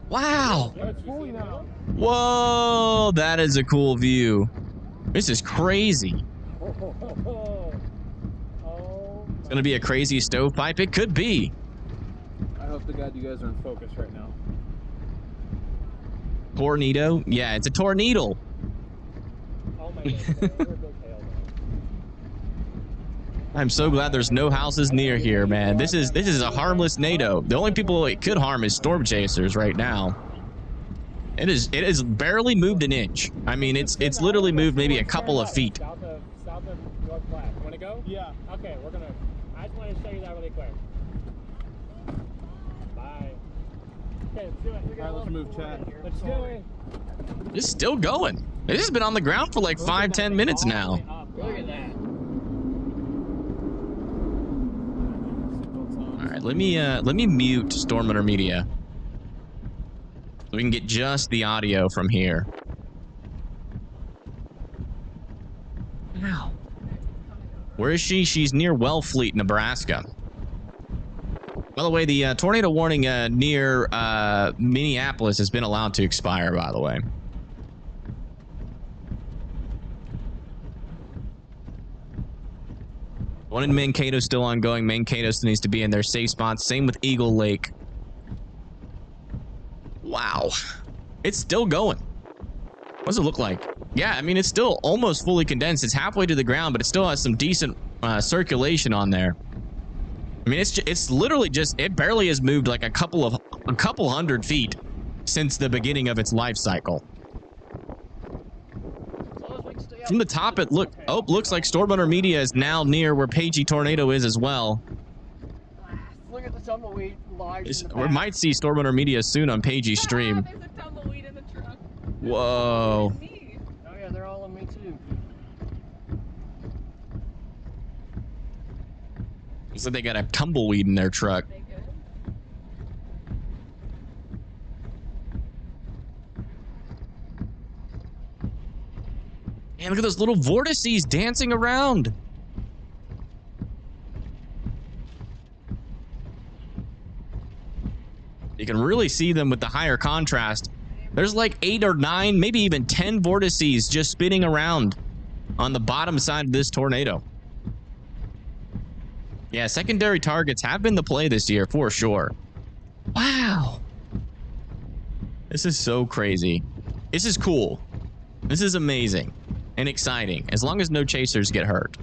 Wow. It's fully now. Whoa, that is a cool view. This is crazy. Oh. It's gonna be a crazy stovepipe. It could be. I hope to God you guys are in focus right now. Tornado? Yeah, it's a tornado. Oh my god. I'm so glad there's no houses near here, man. This is a harmless NATO. The only people it could harm is storm chasers right now. It is barely moved an inch. I mean, it's literally moved maybe a couple of feet. South of North Platte. You want to go? Yeah. Okay, I just want to show you that really quick. Bye. Okay, let's do it. Alright, let's move, chat. Let's do it. It's still going. This has been on the ground for like 5-10 minutes now. Look at that. All right, let me mute Storm Intermedia. So we can get just the audio from here. Wow. Where is she? She's near Wellfleet, Nebraska. By the way, the tornado warning near Minneapolis has been allowed to expire, by the way. One in Mankato still ongoing. Mankato still needs to be in their safe spots. Same with Eagle Lake. Wow. It's still going. What does it look like? Yeah, I mean, it's still almost fully condensed. It's halfway to the ground, but it still has some decent circulation on there. I mean, it's literally just, it barely has moved like a couple hundred feet since the beginning of its life cycle. From the top, it looks like Storm Intermedia is now near where Pagey Tornado is as well. Look at the tumbleweed lives. We might see Storm Intermedia soon on Pagey's stream. There's a tumbleweed in the truck. Whoa. Me. Oh yeah, they're all on me too. Looks like they got a tumbleweed in their truck. They good? Man, look at those little vortices dancing around. You can really see them with the higher contrast. There's like 8 or 9, maybe even 10 vortices just spinning around on the bottom side of this tornado. Yeah, secondary targets have been the play this year for sure. Wow. This is so crazy. This is cool. This is amazing and exciting, as long as no chasers get hurt.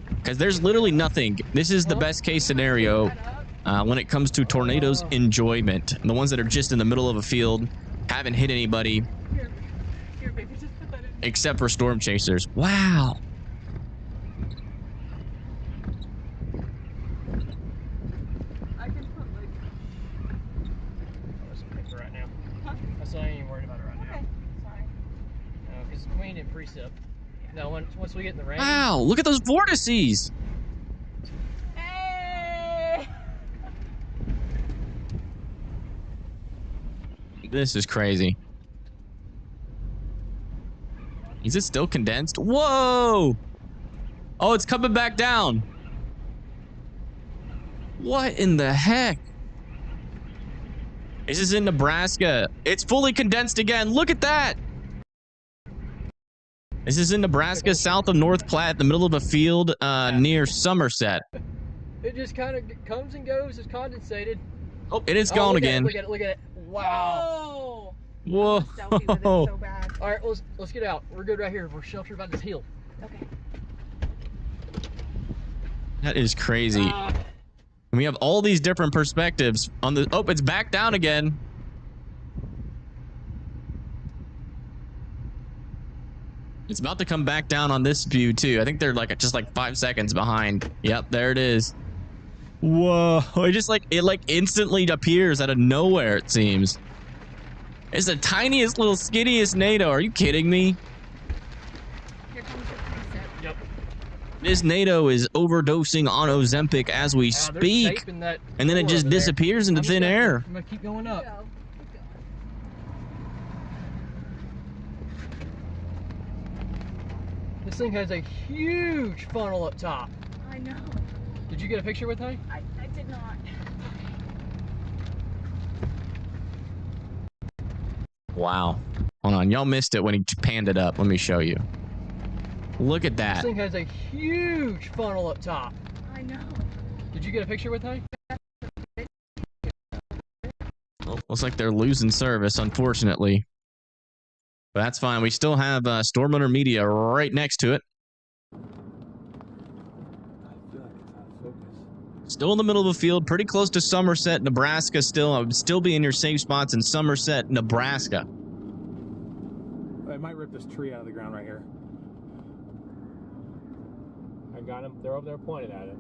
Because there's literally nothing. This is the best case scenario when it comes to tornadoes enjoyment. The ones that are just in the middle of a field, haven't hit anybody, Here, baby, just put that in. except for storm chasers. Wow. I can put like. That's okay for right now. Huh? That's why I ain't even worried about it right Okay. now. Sorry. No, because it's clean and precip. Now, once we get in the rain. Wow, look at those vortices. Hey! This is crazy. Is it still condensed? Whoa! Oh, it's coming back down. What in the heck? This is in Nebraska. It's fully condensed again. Look at that. This is in Nebraska, south of North Platte, in the middle of a field near Somerset. It just kind of comes and goes. It's condensated. Oh, it is gone look again. Look at it. Look at it. Wow. Whoa. Selfie with it so bad. All right, let's get out. We're good right here. We're sheltered by this hill. Okay. That is crazy. And we have all these different perspectives on the... Oh, it's back down again. It's about to come back down on this view too. I think they're like just like 5 seconds behind. Yep, there it is. Whoa! It like instantly appears out of nowhere. It seems. It's the tiniest little skinniest NATO. Are you kidding me? Here comes your preset. Yep. This NATO is overdosing on Ozempic as we speak, and then it just disappears into thin air. I'm gonna keep going up. Go. Keep going. This thing has a huge funnel up top. I know. Did you get a picture with her? I did not. Wow. Hold on. Y'all missed it when he panned it up. Let me show you. Look at This that. thing has a huge funnel up top. I know. Did you get a picture with Hay? Oh, looks like they're losing service, unfortunately. But that's fine. We still have Storm Runner Media right next to it. I feel like it's out of focus. Still in the middle of the field, pretty close to Somerset, Nebraska still. I would still be in your safe spots in Somerset, Nebraska. I might rip this tree out of the ground right here. I got him. They're over there pointed at it.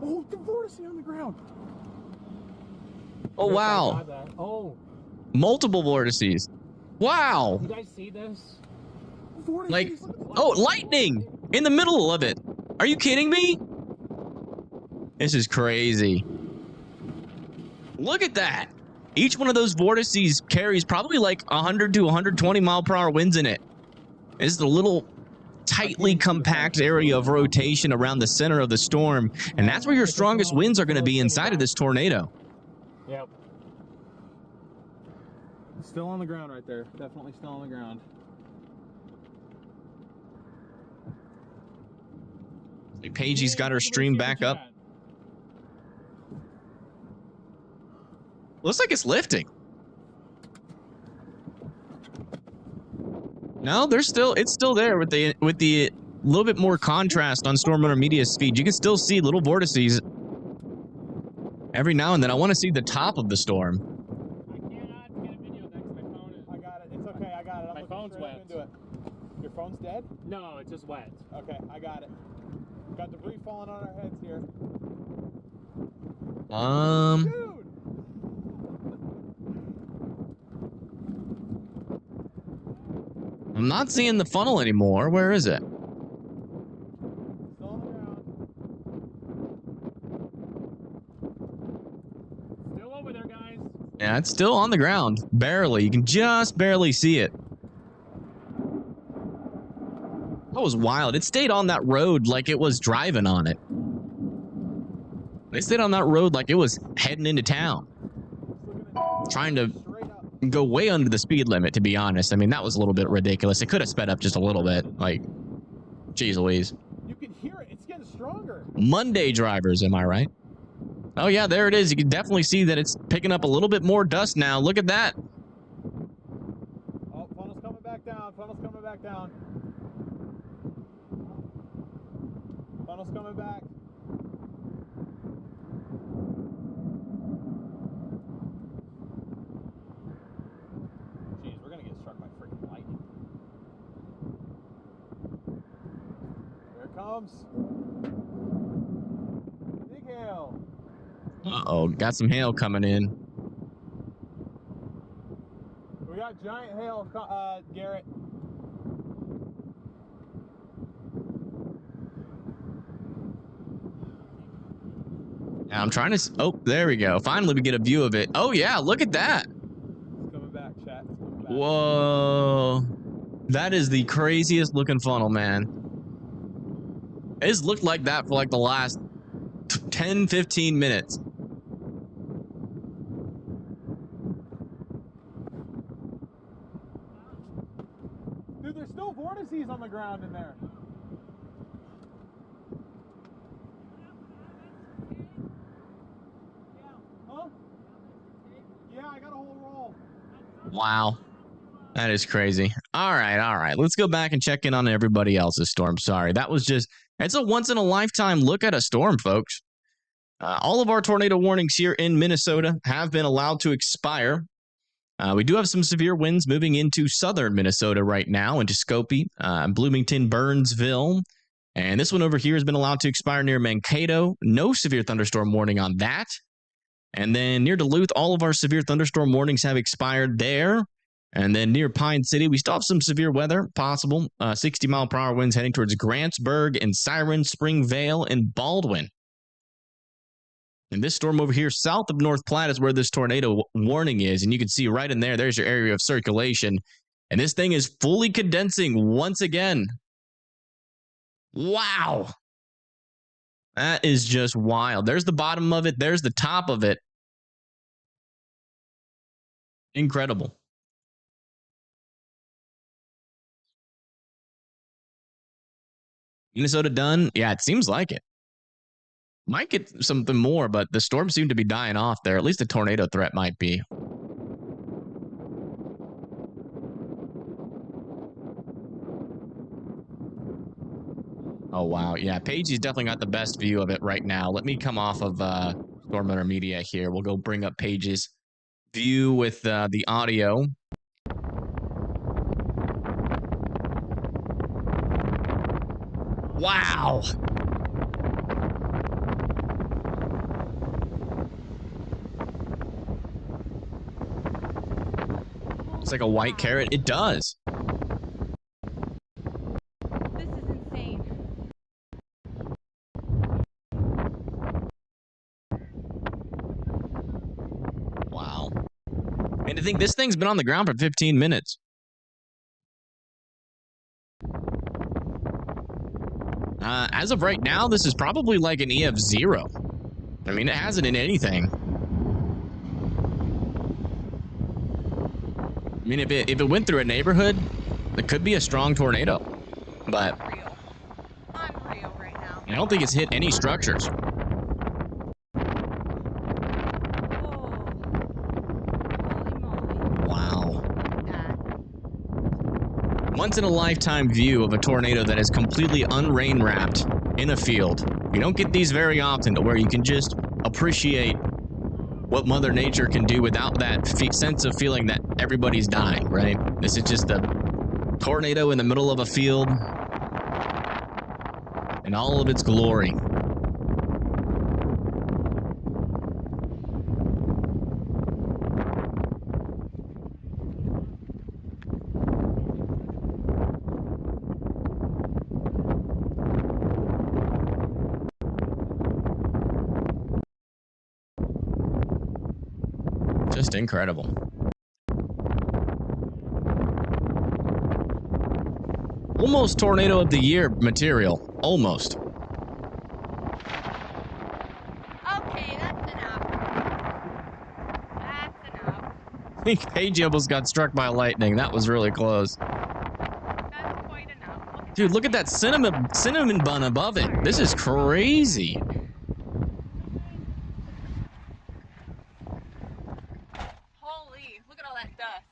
Oh, the vortice on the ground. Oh, wow. Oh, Multiple vortices. Wow. you guys see this? Vortices, Like, look at the- oh, lightning in the middle of it. Are you kidding me? This is crazy. Look at that. Each one of those vortices carries probably like 100 to 120 mile per hour winds in it. It's the little tightly compact area of rotation around the center of the storm, and that's where your strongest winds are going to be inside of this tornado. Yep. Still on the ground right there. Definitely still on the ground. Pagey's got her stream back up. Looks like it's lifting. No, it's still there with the little bit more contrast on Storm Runner Media's feed. You can still see little vortices every now and then. I want to see the top of the storm. I cannot get a video next to my phone. I got it. It's okay. I got it. I'm My looking phone's straight up wet. into it. Your phone's dead? No, it's just wet. Okay, I got it. Got debris falling on our heads here. Dude! I'm not seeing the funnel anymore. Where is it? Still on the ground. Still over there, guys. Yeah, it's still on the ground. Barely. You can just barely see it. That was wild. It stayed on that road like it was driving on it. They stayed on that road like it was heading into town. Trying to Straight up. go way under the speed limit, to be honest. I mean, that was a little bit ridiculous. It could have sped up just a little bit. Like, geez Louise. You can hear it. It's getting stronger. Monday drivers, am I right? Oh, yeah, there it is. You can definitely see that it's picking up a little bit more dust now. Look at that. Oh, funnel's coming back down. Funnel's coming back down. Funnel's coming back. Jeez, we're gonna get struck by freaking lightning. Here it comes. Big hail. Uh-oh, got some hail coming in. We got giant hail, Garrett. Now I'm trying to... Oh, there we go. Finally, we get a view of it. Oh, yeah, look at that. It's coming back, chat. It's coming back. Whoa. That is the craziest looking funnel, man. It's looked like that for like the last 10, 15 minutes. Dude, there's still vortices on the ground in there. Huh? Yeah, I got a whole roll. Wow. That is crazy. All right, all right. Let's go back and check in on everybody else's storm. Sorry, that was just... It's a once-in-a-lifetime look at a storm, folks. All of our tornado warnings here in Minnesota have been allowed to expire. We do have some severe winds moving into southern Minnesota right now, into Skokie, Bloomington, Burnsville. And this one over here has been allowed to expire near Mankato. No severe thunderstorm warning on that. And then near Duluth, all of our severe thunderstorm warnings have expired there. And then near Pine City, we still have some severe weather possible. 60 mile per hour winds heading towards Grantsburg and Siren, Springvale, and Baldwin. And this storm over here south of North Platte is where this tornado warning is. And you can see right in there, there's your area of circulation. And this thing is fully condensing once again. Wow. That is just wild. There's the bottom of it. There's the top of it. Incredible. Minnesota done? Yeah, it seems like it. Might get something more, but the storm seemed to be dying off there. At least the tornado threat might be. Oh, wow. Yeah, Pagey's definitely got the best view of it right now. Let me come off of Storm Hunter Media here. We'll go bring up Pagey's view with the audio. Wow. It's like a white carrot. It does. This is insane. Wow. And to think this thing's been on the ground for 15 minutes. As of right now, this is probably like an EF0. I mean, it hasn't in anything. I mean, if it went through a neighborhood, it could be a strong tornado. But Unreal. Unreal right now. I don't think it's hit any structures. Wow. Once in a lifetime view of a tornado that is completely unrain wrapped in a field. You don't get these very often to where you can just appreciate what Mother Nature can do without that sense of feeling that everybody's dying, right? This is just a tornado in the middle of a field in all of its glory. Just incredible. Almost tornado of the year material. Almost. Okay, that's enough. That's enough. I think Paige almost got struck by lightning. That was really close. That's quite enough. Dude, look at that cinnamon bun above it. This is crazy. Holy, look at all that dust.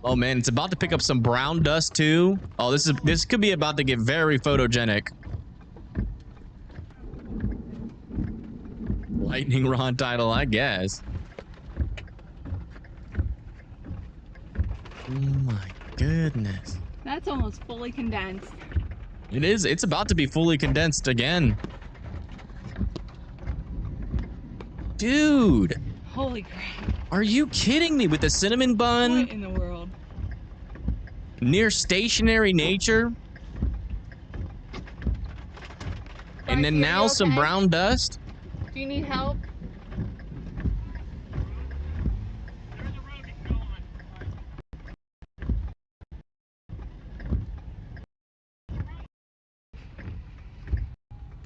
Oh man, it's about to pick up some brown dust too. Oh, this could be about to get very photogenic. Lightning rod title, I guess. Oh my goodness. That's almost fully condensed. It is. It's about to be fully condensed again. Dude. Holy crap. Are you kidding me with the cinnamon bun? What in the world? Near stationary nature? And then now some brown dust? Do you need help?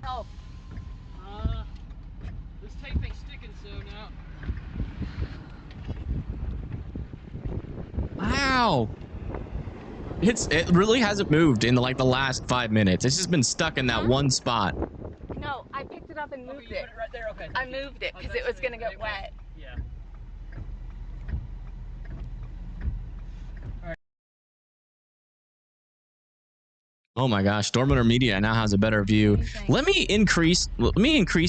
Help. This tape ain't sticking so now. Wow. It really hasn't moved in like the last 5 minutes. It's just been stuck in that one spot. No, I picked it up and moved it. Right there, okay. I moved it because it was going to get wet. Yeah. Oh my gosh, Storm Hunter Media now has a better view. Let me increase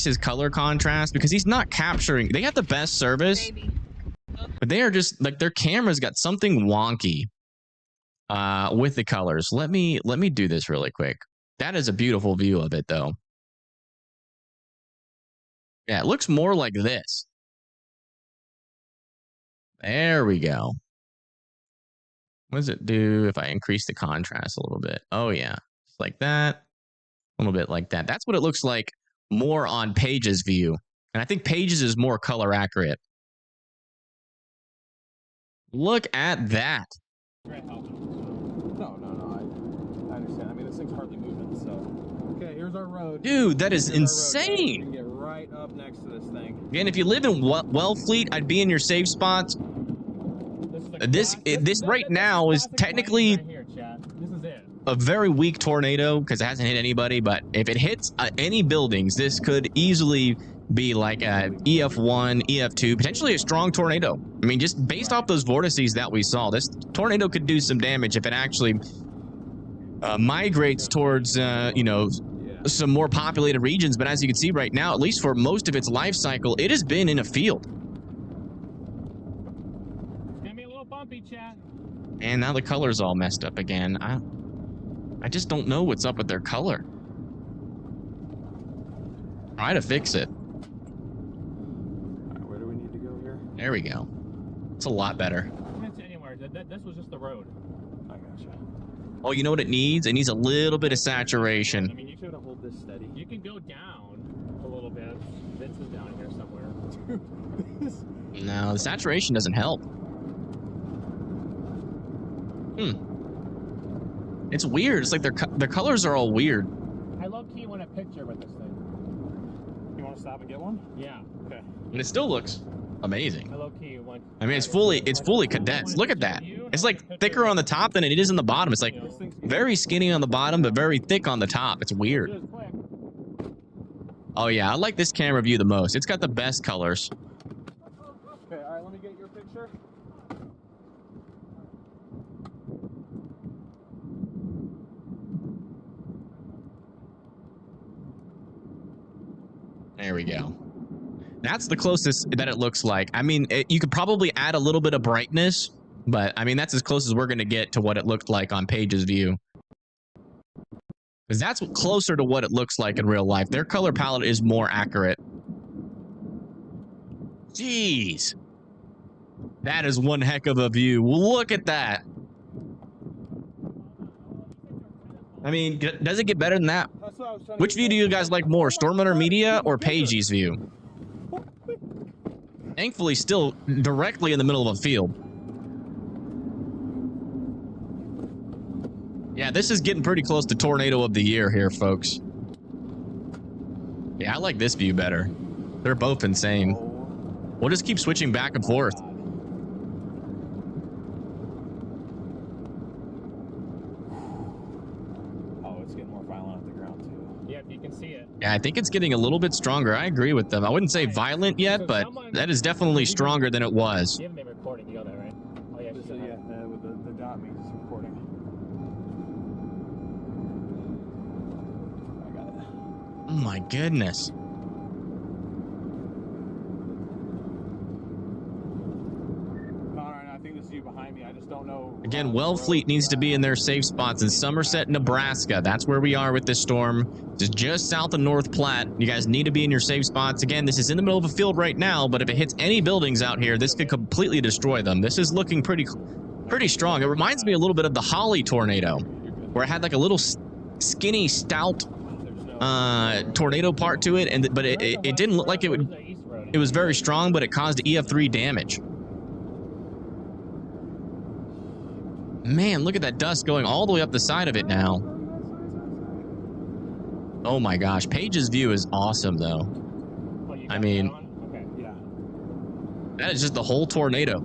his color contrast because he's not capturing. They got the best service, but they are just like their camera's got something wonky with the colors. Let me do this really quick. That is a beautiful view of it though. Yeah, it looks more like this. There we go. What does it do if I increase the contrast a little bit? Oh, yeah. It's like that. A little bit like that. That's what it looks like more on Paige's view. And I think Paige's is more color accurate. Look at that. No, I understand. I mean, this thing's hardly moving, so. Okay, here's our road. Dude, that is insane. We can get right right up next to this thing. Again, if you live in Wellfleet, I'd be in your safe spots. This right now is technically right here, chat. This is it. a very weak tornado because it hasn't hit anybody. But if it hits any buildings, this could easily be like a EF1, EF2, potentially a strong tornado. I mean, just based off those vortices that we saw, this tornado could do some damage if it actually migrates towards, you know, some more populated regions. But as you can see right now, at least for most of its life cycle, it has been in a field. It's gonna be a little bumpy, chat. And now the color's all messed up again. I just don't know what's up with their color. Try to fix it. Where do we need to go here? There we go. It's a lot better. It's anywhere. This was just the road. I gotcha. Oh, you know what it needs? It needs a little bit of I saturation. mean, you Should I hold this steady? You can go down a little bit. Vince is down here somewhere. No, the saturation doesn't help. It's weird. It's like their colors are all weird. I low-key want a picture with this thing. You want to stop and get one? Yeah. Okay. And it still looks amazing. I low-key want... I mean, it's fully condensed. Look at that. It's like thicker on the top than it is on the bottom. It's like very skinny on the bottom, but very thick on the top. It's weird. Just quick. Oh yeah, I like this camera view the most. It's got the best colors. Okay, all right, let me get your picture. There we go. That's the closest that it looks like. I mean, you could probably add a little bit of brightness, but I mean, that's as close as we're going to get to what it looked like on Paige's view. Because that's closer to what it looks like in real life. Their color palette is more accurate. Jeez. That is one heck of a view. Look at that. I mean, does it get better than that? That's what I was trying Which view do you guys like more, Storm Runner Media or Paige's view? Thankfully, still directly in the middle of a field. Yeah, this is getting pretty close to Tornado of the Year here, folks. Yeah, I like this view better. They're both insane. We'll just keep switching back and forth. Oh, it's getting more violent at the ground too. Yep, you can see it. Yeah, I think it's getting a little bit stronger. I agree with them. I wouldn't say violent yet, but that is definitely stronger than it was. You haven't been recording. You know that, right? Oh, yeah. Just, yeah, with the dot means it's recording. I got it. Oh my goodness. Connor, and I think this is you behind me. I just don't know. Again, Wellfleet needs to be in their safe spots in Somerset, Nebraska. That's where we are with this storm. This is just south of North Platte. You guys need to be in your safe spots. Again, this is in the middle of a field right now, but if it hits any buildings out here, this could completely destroy them. This is looking pretty strong. It reminds me a little bit of the Holly tornado, where it had like a little skinny, stout tornado part to it, but it didn't look like it would. It was very strong, but it caused EF3 damage. Man, look at that dust going all the way up the side of it now. Oh my gosh, Paige's view is awesome though. I mean, Okay. Yeah. that is just the whole tornado.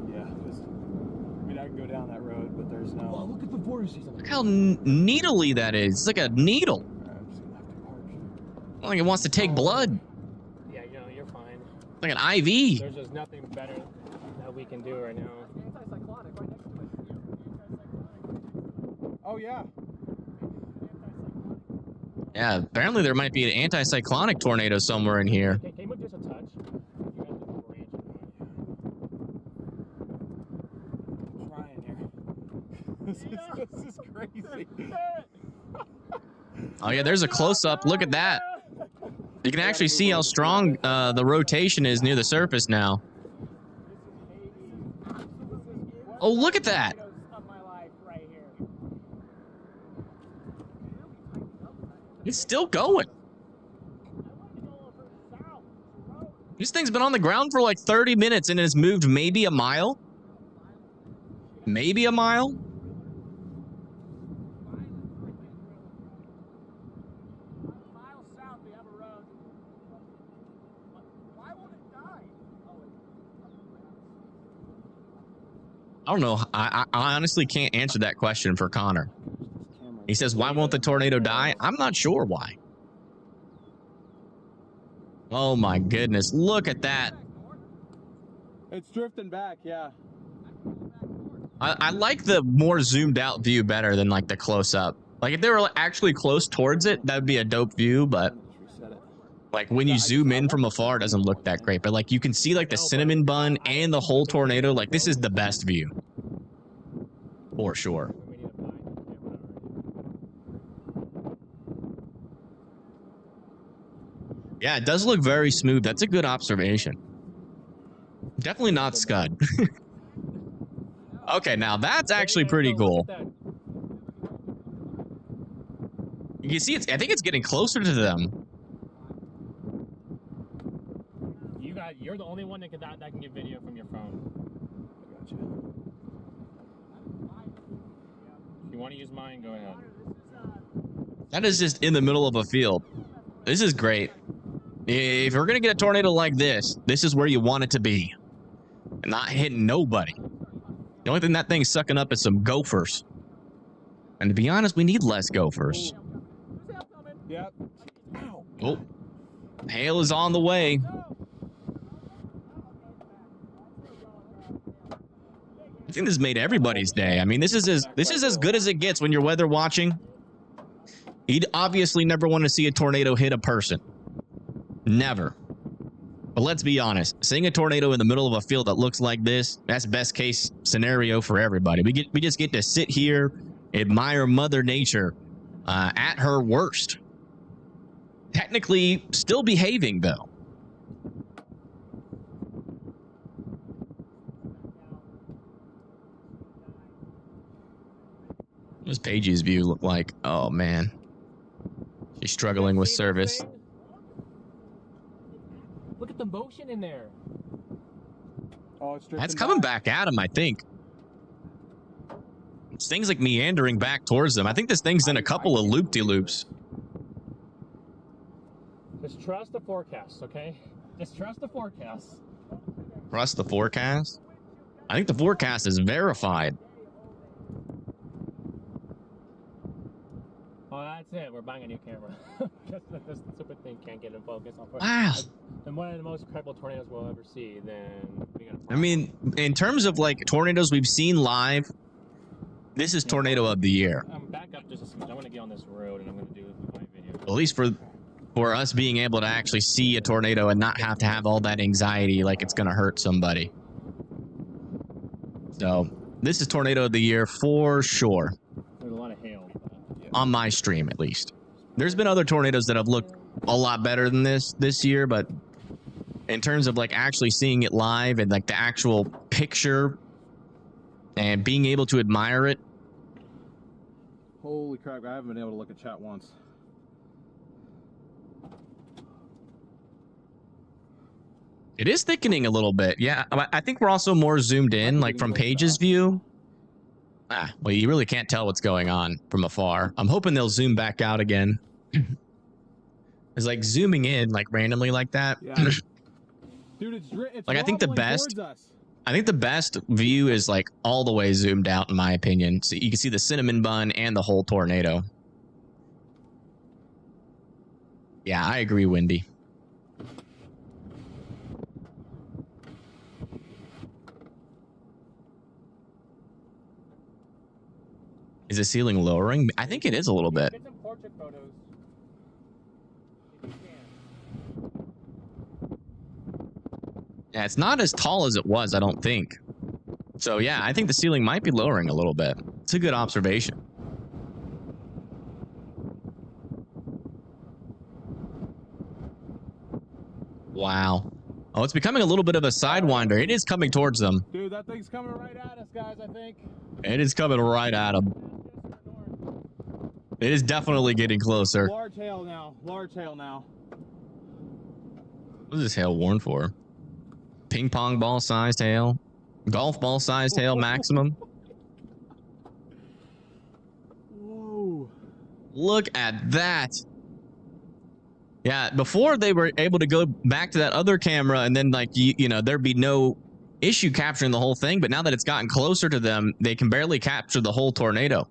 Yeah. I mean, I could go down that road, but there's no. Oh, look at the vortices. Look how needly that is. It's like a needle. I'm just gonna have to park. Like it wants to take blood. Yeah, you know, you're fine. Like an IV. There's just nothing better that we can do right now. Anti-cyclonic right next to it. Oh yeah. Yeah, apparently there might be an anti-cyclonic tornado somewhere in here. Okay, can you move just a touch? You have the branch. I'm trying here. This is crazy. Oh yeah, there's a close-up. Look at that. You can actually see how strong the rotation is near the surface now. Oh, look at that. It's still going. This thing's been on the ground for like 30 minutes and has moved maybe a mile. Maybe a mile. I don't know. I honestly can't answer that question for Connor. He says, why won't the tornado die? I'm not sure why. Oh my goodness. Look at that. It's drifting back, yeah. I like the more zoomed out view better than like the close up. Like if they were actually close towards it, that would be a dope view. But like when you zoom in from afar, it doesn't look that great. But like you can see like the cinnamon bun and the whole tornado. Like this is the best view. For sure. Yeah, it does look very smooth. That's a good observation. Definitely not Scud. Okay, now that's actually pretty cool. You can see I think it's getting closer to them. You're the only one that can get video from your phone. Gotcha. If you want to use mine, go ahead. That is just in the middle of a field. This is great. If we're going to get a tornado like this, this is where you want it to be. Not hitting nobody. The only thing that thing's sucking up is some gophers. And to be honest, we need less gophers. Yep. Oh, hail is on the way. I think this made everybody's day. I mean, this is as good as it gets when you're weather watching. You'd obviously never want to see a tornado hit a person. Never. But let's be honest, seeing a tornado in the middle of a field that looks like this, that's best case scenario for everybody. We just get to sit here, admire Mother Nature at her worst. Technically still behaving though. What does Paige's view look like? Oh man. She's struggling with service. Look at the motion in there. Oh, it's That's coming back at him, I think. This thing's like meandering back towards them. I think this thing's in a couple of loop-de-loops. Just trust the forecast, okay? Just trust the forecast. Trust the forecast? I think the forecast is verified. Oh, that's it. We're buying a new camera. This stupid thing can't get in focus. Wow. And one of the most incredible tornadoes we'll ever see, then we gotta I mean, in terms of like tornadoes we've seen live, this is tornado of the year. I'm back up just a second. I want to get on this road and I'm going to do my video. At least for us being able to actually see a tornado and not have to have all that anxiety like it's going to hurt somebody. So, this is tornado of the year for sure. There's a lot of hail. On my stream, at least. There's been other tornadoes that have looked a lot better than this year, but in terms of like actually seeing it live and like the actual picture and being able to admire it. Holy crap, I haven't been able to look at chat once. It is thickening a little bit. Yeah, I think we're also more zoomed in, like from Paige's view. Well, you really can't tell what's going on from afar. I'm hoping they'll zoom back out again. It's like zooming in like randomly like that. Yeah. Dude, it's like I think the best view is like all the way zoomed out in my opinion. So you can see the cinnamon bun and the whole tornado. Yeah, I agree, Wendy. Is the ceiling lowering? I think it is a little bit. Get some portrait photos. If you can. Yeah, it's not as tall as it was, I don't think. So yeah, I think the ceiling might be lowering a little bit. It's a good observation. Wow. Oh, it's becoming a little bit of a sidewinder. It is coming towards them. Dude, that thing's coming right at us, guys, I think. It is coming right at them. It is definitely getting closer. Large hail now. Large hail now. What is this hail warned for? Ping pong ball sized hail? Golf ball sized hail maximum? Whoa. Look at that. Yeah, before they were able to go back to that other camera and then like, you know, there'd be no issue capturing the whole thing, but now that it's gotten closer to them, they can barely capture the whole tornado.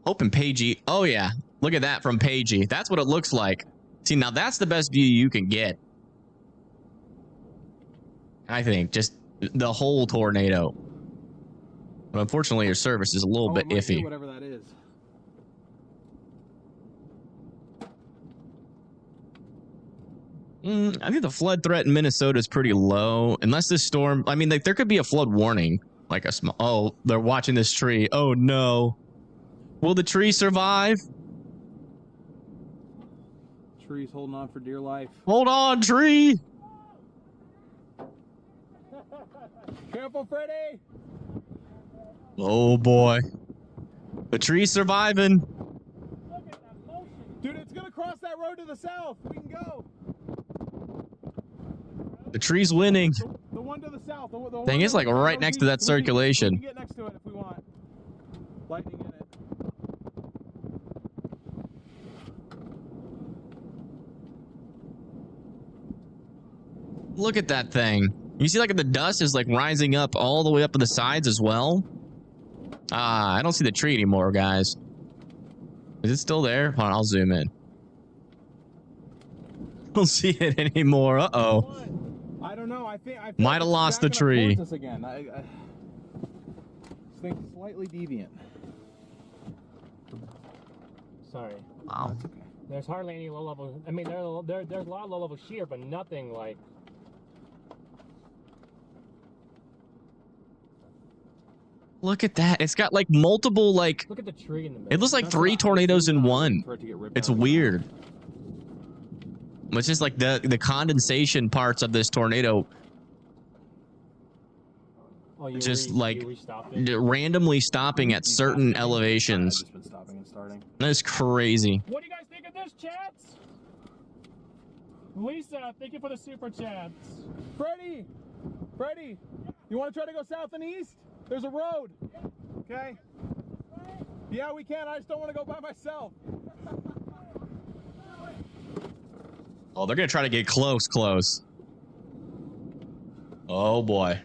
Open Pagey. Oh yeah, look at that from Pagey. That's what it looks like. See, now that's the best view you can get. I think just the whole tornado. But unfortunately, your service is a little bit iffy. Whatever that is. I think the flood threat in Minnesota is pretty low, unless this storm. I mean, like, there could be a flood warning, like a small. Oh, they're watching this tree. Oh no, will the tree survive? Tree's holding on for dear life. Hold on, tree. Careful, Freddy. Oh boy, the tree's surviving. Dude, it's gonna cross that road to the south. We can go. The tree's winning. The one to the south. The Thing is, like, right next to that circulation. We can get next to it if we want. Lightning in it. Look at that thing. You see, like, the dust is like rising up all the way up to the sides as well. I don't see the tree anymore, guys. Is it still there? Hold on, I'll zoom in. Don't see it anymore. Uh-oh. I don't know. I think Might have lost the tree. This again. This thing's slightly deviant. Sorry. Wow. There's hardly any low level. I mean, there's a lot of low level shear, but nothing like. Look at that. It's got like multiple, like, Look at the tree in the middle. it looks like 3 tornadoes in one. It's weird. It's just like the condensation parts of this tornado just like randomly stopping at certain elevations. Just been stopping and starting. That's crazy. What do you guys think of this, chats? Lisa, thank you for the super chats. Freddie, you want to try to go south and east? There's a road. Okay. Yeah, we can. I just don't want to go by myself. Oh, they're gonna try to get close. Oh boy.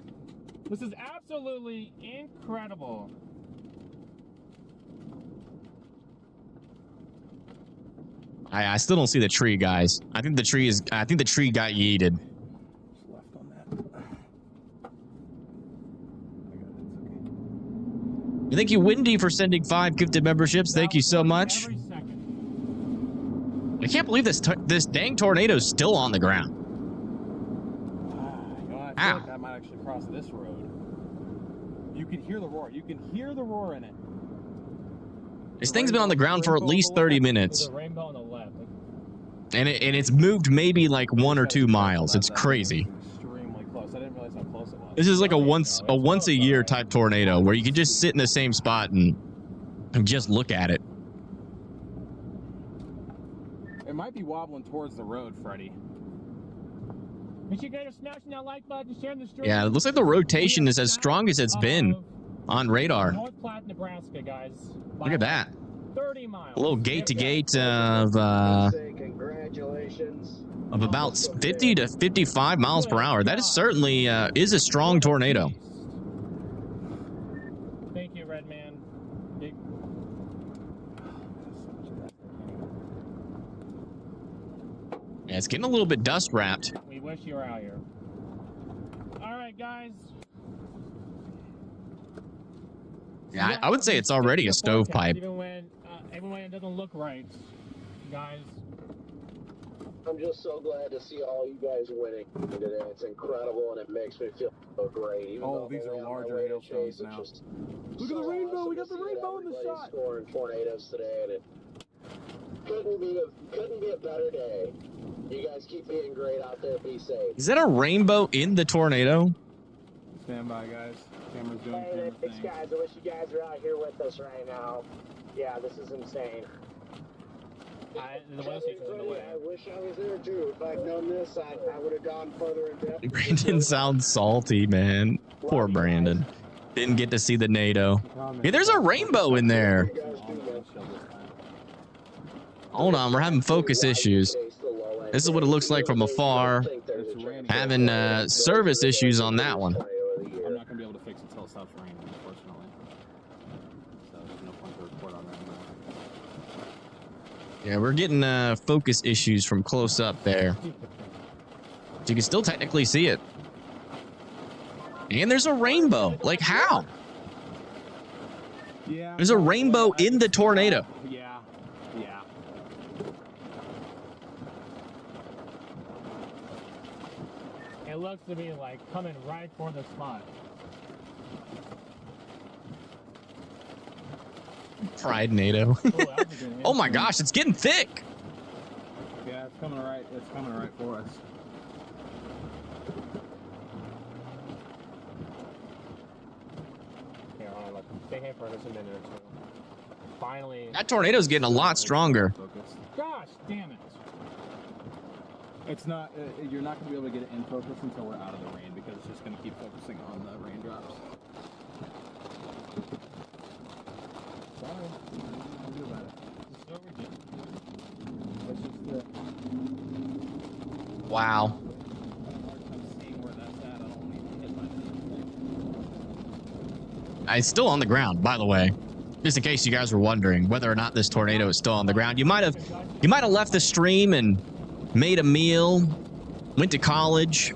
This is absolutely incredible. I still don't see the tree, guys. I think the tree got yeeted. Left on that. Thank you, Windy, for sending 5 gifted memberships. Thank you so much. Every second. I can't believe this dang tornado's still on the ground. You know, I feel Ow. like I might actually cross this road. You can hear the roar. You can hear the roar in it. This thing's been on the ground for at least 30 minutes. There's a rainbow on the left. And it's moved maybe like 1 or 2 miles. It's crazy. Extremely close. I didn't realize how close it was. This is like a once a year type tornado where you can just sit in the same spot and just look at it. It might be wobbling towards the road, Freddie. Make sure you guys are smashing that like button, sharing the stream. Yeah, it looks like the rotation is as strong as it's been on radar. North Platte, Nebraska, guys. Look at that. 30 miles. A little gate to gate of Congratulations. about 50 to 55 miles per hour. That is certainly is a strong tornado. Thank you, Red Man. Big. Yeah, it's getting a little bit dust wrapped. We wish you were out here. All right, guys. Yeah, I would say it's already a stovepipe. Even when it doesn't look right, guys. I'm just so glad to see all you guys winning today. It's incredible, and it makes me feel so great. Even though These I'm are on my larger way to hailstones chase, it's now. just Look so at the rainbow. awesome We got to the see rainbow that in the everybody's shot. scoring tornadoes today, and it couldn't be a better day. You guys keep being great out there. Be safe. Is that a rainbow in the tornado? Stand by, guys. Camera's doing Hey, camera thanks, thing. guys. I wish you guys were out here with us right now. Yeah, this is insane. The weather station's in the way. I wish I was there too. If I'd known this, I would have gone further in depth. Brandon sounds salty, man. Poor Brandon. Didn't get to see the NATO. Yeah, there's a rainbow in there. Hold on, we're having focus issues. This is what it looks like from afar. Having service issues on that one. Yeah, we're getting focus issues from close up there. You can still technically see it. And there's a rainbow. Like, how? Yeah. There's a rainbow in the tornado. Yeah. Yeah. It looks to be like coming right for the spot. Pride NATO. Oh, that was a good hit. Oh my gosh, it's getting thick. Yeah, it's coming right. It's coming right for us. Here, hold on, look. Stay here for just a minute or two. Finally. That tornado's getting a lot stronger. Focus. Gosh, damn it. It's not. You're not going to be able to get it in focus until we're out of the rain because it's just going to keep focusing on the raindrops. Sorry. What can I do about it? It's so ridiculous. It's just Wow. I'm seeing where that's at. I don't want to hit my It's still on the ground, by the way. Just in case you guys were wondering whether or not this tornado is still on the ground. You might have left the stream and made a meal, went to college,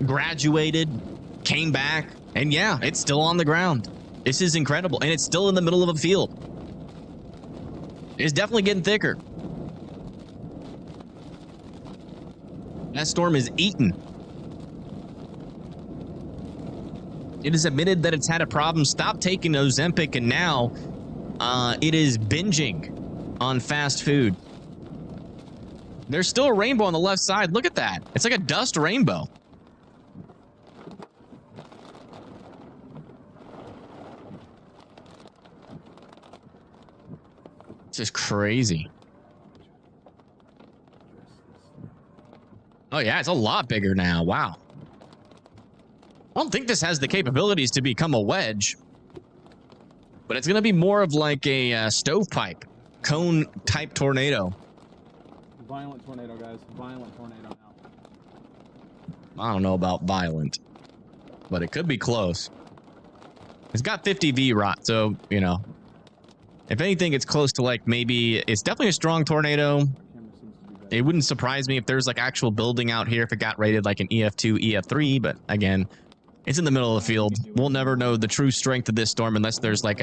graduated, came back, and yeah, it's still on the ground. This is incredible, and it's still in the middle of a field. It's definitely getting thicker. That storm is eaten. It has admitted that it's had a problem. Stop taking Ozempic, and now it is binging on fast food. There's still a rainbow on the left side. Look at that. It's like a dust rainbow. This is crazy. Oh, yeah, it's a lot bigger now. Wow. I don't think this has the capabilities to become a wedge, but it's going to be more of like a stovepipe, cone-type tornado. Violent tornado, guys. Violent tornado now. I don't know about violent, but it could be close. It's got 50 V-rot, so, you know, if anything, it's close to like maybe, it's definitely a strong tornado. It wouldn't surprise me if there's like actual building out here if it got rated like an EF2, EF3, but again, it's in the middle of the field. We'll never know the true strength of this storm unless there's like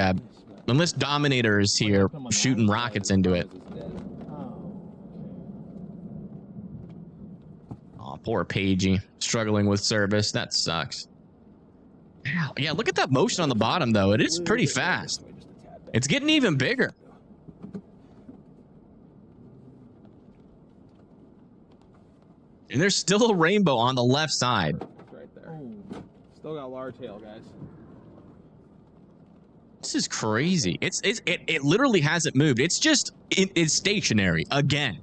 unless Dominator is here shooting rockets into it. Oh, poor Pagey, struggling with service. That sucks. Yeah, look at that motion on the bottom though. It is pretty fast. It's getting even bigger. And there's still a rainbow on the left side. Right there. Still got large hail, guys. This is crazy. It literally hasn't moved. It's just it's stationary again.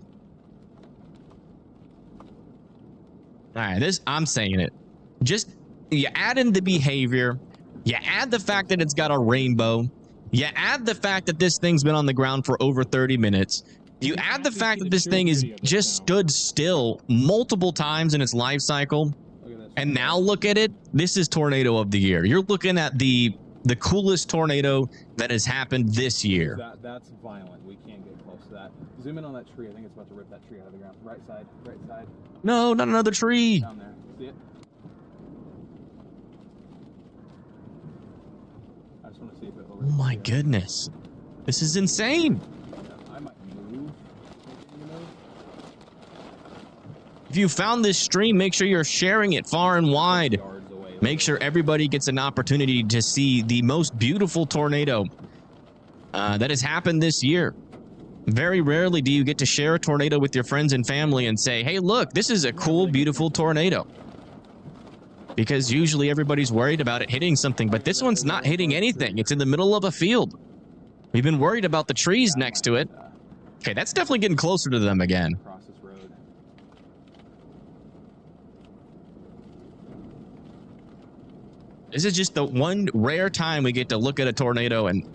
All right, I'm saying it. Just you add in the behavior, you add the fact that it's got a rainbow, you add the fact that this thing's been on the ground for over 30 minutes. You add the fact that this thing is just stood still multiple times in its life cycle, and now look at it. This is tornado of the year. You're looking at the coolest tornado that has happened this year. That's violent. We can't get close to that. Zoom in on that tree. I think it's about to rip that tree out of the ground. Right side. Right side. No, not another tree. Down there. See it? I just want to see if it Oh my goodness. This is insane. I might move. If you found this stream, make sure you're sharing it far and wide. Make sure everybody gets an opportunity to see the most beautiful tornado that has happened this year. Very rarely do you get to share a tornado with your friends and family and say, hey, look, this is a cool, beautiful tornado. Because usually everybody's worried about it hitting something, but this one's not hitting anything. It's in the middle of a field. We've been worried about the trees next to it. Okay, that's definitely getting closer to them again. Across this road. This is just the one rare time we get to look at a tornado and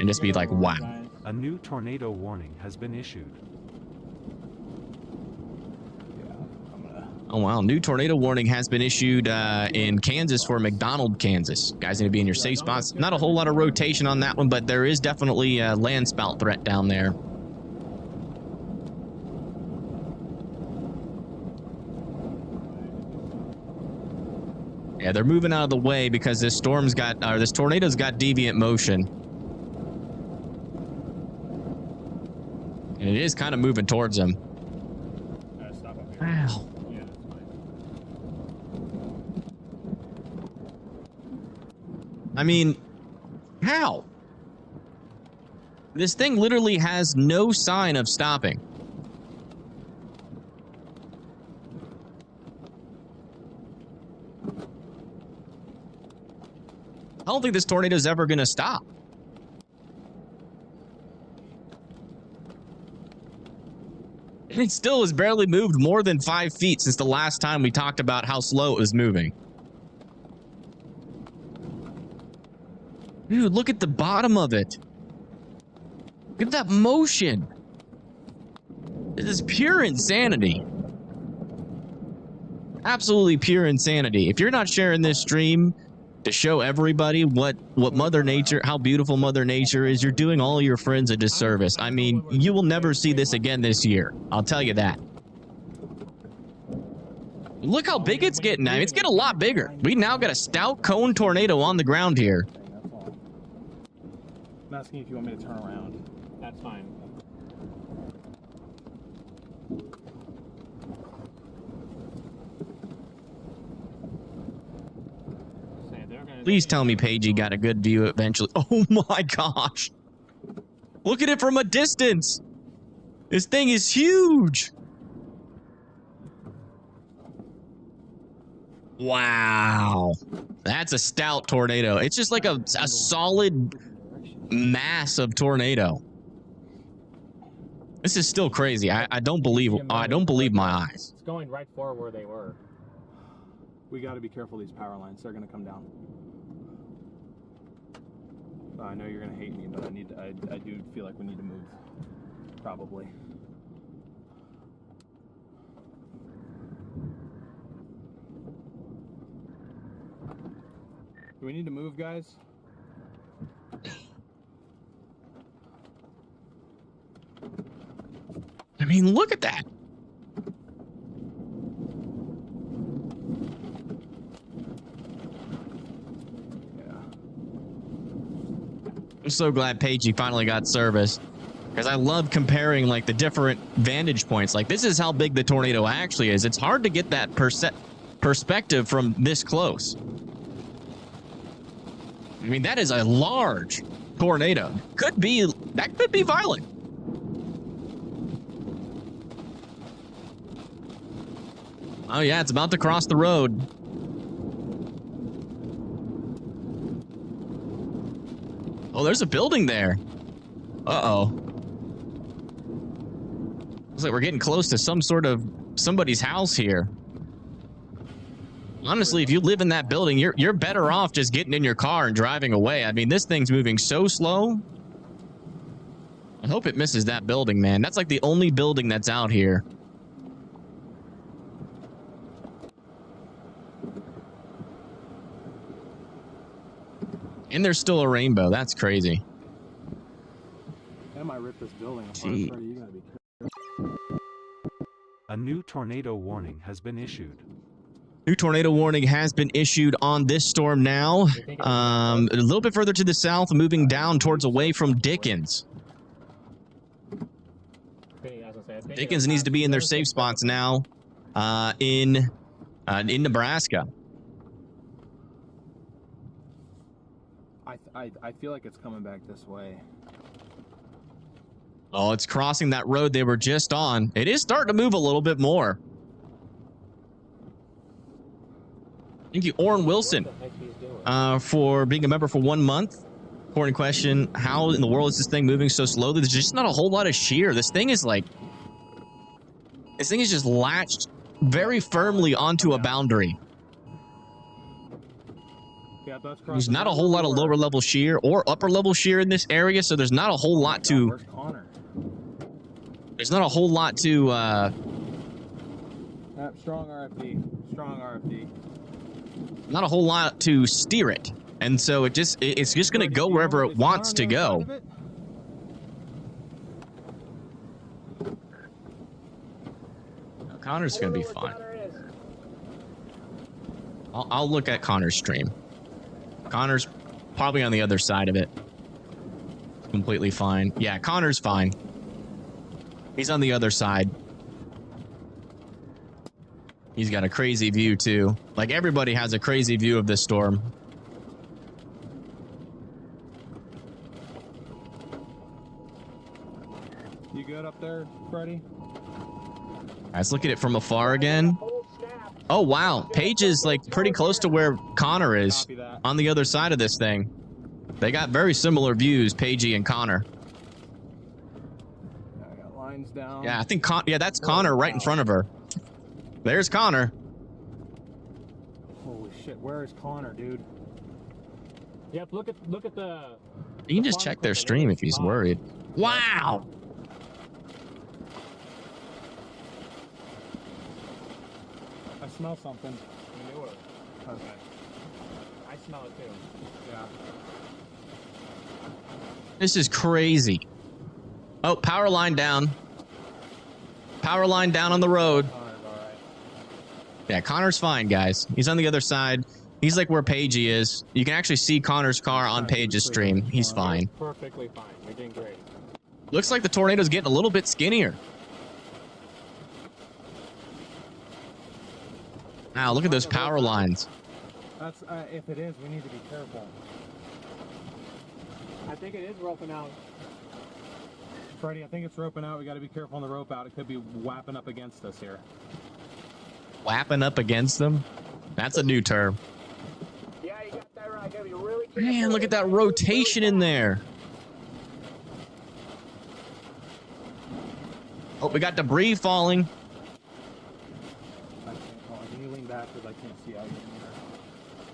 just be like, wow. A new tornado warning has been issued. Oh, wow. New tornado warning has been issued in Kansas for McDonald, Kansas. Guys need to be in your safe spots. Not a whole lot of rotation on that one, but there is definitely a land spout threat down there. Yeah, they're moving out of the way because this tornado's got deviant motion. And it is kind of moving towards them. Stop up here. Wow. Yeah, that's fine. I mean, how? This thing literally has no sign of stopping. I don't think this tornado is ever going to stop. It still has barely moved more than 5 feet since the last time we talked about how slow it was moving. Dude, look at the bottom of it. Look at that motion. This is pure insanity. Absolutely pure insanity. If you're not sharing this stream to show everybody what Mother Nature, how beautiful Mother Nature is, you're doing all your friends a disservice. I mean, you will never see this again this year. I'll tell you that. Look how big it's getting now. It's getting a lot bigger. We now got a stout cone tornado on the ground here. That's all. I'm asking if you want me to turn around. That's fine. Please tell me Paigey got a good view eventually. Oh my gosh. Look at it from a distance. This thing is huge. Wow. That's a stout tornado. It's just like a solid mass of tornado. This is still crazy. I don't believe my eyes. It's going right for where they were. We got to be careful of these power lines. They're going to come down. I know you're going to hate me, but I do feel like we need to move. Probably. Do we need to move, guys? I mean, look at that. I'm so glad Paigey finally got service, because I love comparing like the different vantage points. Like, this is how big the tornado actually is. It's hard to get that perspective from this close. I mean, that is a large tornado. That could be violent. Oh yeah, it's about to cross the road. Oh, there's a building there. Uh-oh. Looks like we're getting close to somebody's house here. Honestly, if you live in that building, you're better off just getting in your car and driving away. I mean, this thing's moving so slow. I hope it misses that building, man. That's like the only building that's out here. And there's still a rainbow. That's crazy. I might rip this building apart. You gotta be careful. A new tornado warning has been issued. New tornado warning has been issued on this storm now. A little bit further to the south, moving down towards away from Dickens. Dickens needs to be in their safe spots now in Nebraska. I feel like it's coming back this way. Oh, it's crossing that road they were just on. It is starting to move a little bit more. Thank you, Orrin Wilson, for being a member for 1 month. Important question: how in the world is this thing moving so slowly? There's just not a whole lot of shear. This thing is just latched very firmly onto a boundary. There's not a whole lot of lower level shear or upper level shear in this area, so there's not a whole lot to. There's not a whole lot to. Strong RFD. Strong RFD. Not a whole lot to steer it, and so it's just going to go wherever it wants to go. Connor's going to be fine. I'll look at Connor's stream. Connor's probably on the other side of it. Completely fine. Yeah, Connor's fine. He's on the other side. He's got a crazy view too. Like everybody has a crazy view of this storm. You good up there, Freddie? Let's look at it from afar again. Oh, wow. Paige is like pretty close to where Connor is on the other side of this thing. They got very similar views, Paigey and Connor. I got lines down. Yeah, I think yeah, that's Connor right in front of her. There's Connor. Holy shit, where is Connor, dude? Yep, look at the. You can just check their stream if he's worried. Wow. I smell something. You knew it. Okay. I smell it too. Yeah. This is crazy. Oh, power line down. Power line down on the road. Connor's all right. Yeah, Connor's fine, guys. He's on the other side. He's like where Paigey is. You can actually see Connor's car on Paige's stream. He's fine. Perfectly fine. You're doing great. Looks like the tornado's getting a little bit skinnier. Wow, look at those power lines. That's if it is, we need to be careful. I think it is roping out. Freddie, I think it's roping out. We got to be careful on the rope out. It could be whapping up against us here. Whapping up against them? That's a new term. Yeah, you got that right. Gotta be really careful. Man, look at that rotation in there. Oh, we got debris falling. I can't, hold on, can you lean back because I can't see out here?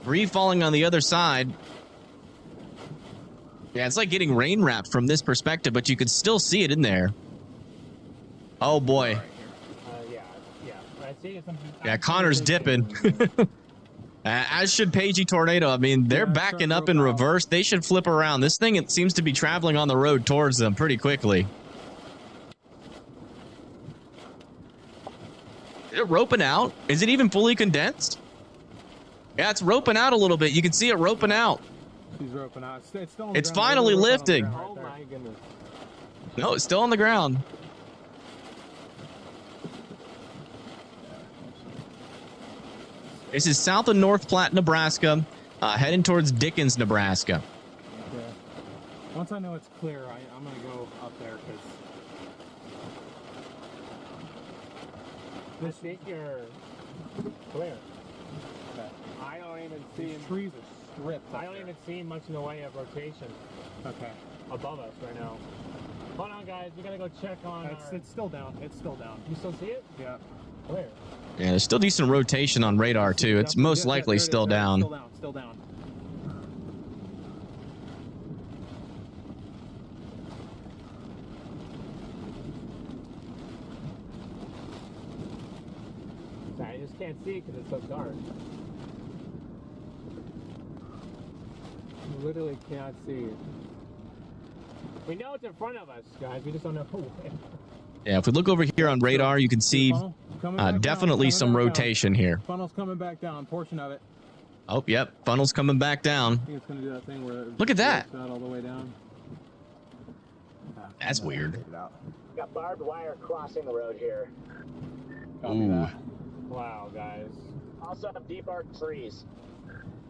Debris falling on the other side. Yeah, it's like getting rain wrapped from this perspective, but you can still see it in there. Oh boy. Yeah. I see it. Yeah, Connor's dipping. As should Paigey Tornado. I mean, they're backing up in reverse. They should flip around. This thing, it seems to be traveling on the road towards them pretty quickly. Is it roping out? Is it even fully condensed? Yeah, it's roping out a little bit. You can see it roping out. She's roping out. It's still on the It's ground. finally There's a rope on the lifting. ground right Oh there. my goodness. No, it's still on the ground. This is south of North Platte, Nebraska, heading towards Dickens, Nebraska. Okay. Once I know it's clear, I'm going to go up there because I think you're clear. okay. I don't even see. These trees are stripped. I don't even see much in the way of rotation Okay. above us right now. Hold on, guys. We gotta go check on. It's still down. It's still down. You still see it? Yeah. Where? Yeah, there's still decent rotation on radar, too. It's most likely there it is. still There it is. down. Still down. Still down. I just can't see it because it's so dark. I literally cannot see it. We know it's in front of us, guys. We just don't know who. Yeah, if we look over here on radar, you can see Funnel coming back down, definitely coming some back down. rotation here. Funnel's coming back down. Portion of it. Oh, yep. Funnel's coming back down. I think it's going to do that thing where it Look at that. ropes out all the way down. That's weird. Take it out. Got barbed wire crossing the road here. Copy Ooh. that. Wow, guys. Also have deep arc trees.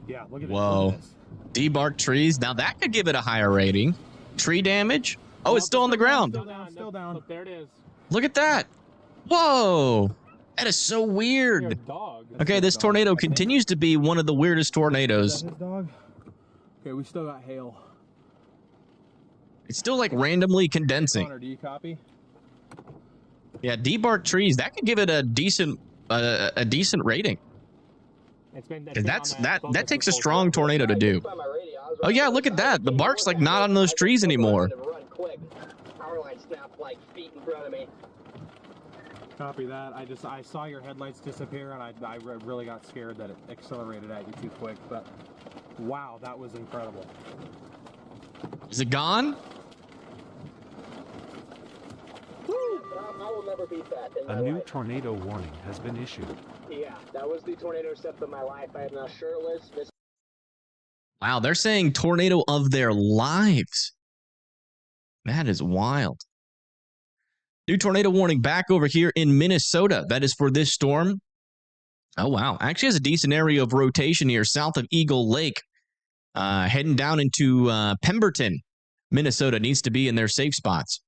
Yeah, look at Whoa. this. Debarked trees. Now that could give it a higher rating. Tree damage. Oh, it's still on the ground. Still down, still down. Look, there it is. Look at that. Whoa. That is so You're a weird. dog. Okay, this tornado continues to be one of the weirdest Is tornadoes. that his dog? Okay, we still got hail. It's still like randomly condensing. Connor, do you copy? Yeah, debarked trees. That could give it a decent rating. It's been, Because that takes a strong tornado to do. By my radio, I was Oh yeah, look at that. The bark's like not on those trees anymore. Run quick. Power line snapped like feet in front of me. Copy that. I saw your headlights disappear and I really got scared that it accelerated at you too quick, but wow, that was incredible. Is it gone? I will never beat that in my A new life. tornado warning has been issued. Yeah, that was the tornado step of my life. I am now shirtless. Wow, they're saying tornado of their lives. That is wild. New tornado warning back over here in Minnesota. That is for this storm. Oh, wow. Actually has a decent area of rotation here south of Eagle Lake. Heading down into Pemberton, Minnesota. Needs to be in their safe spots.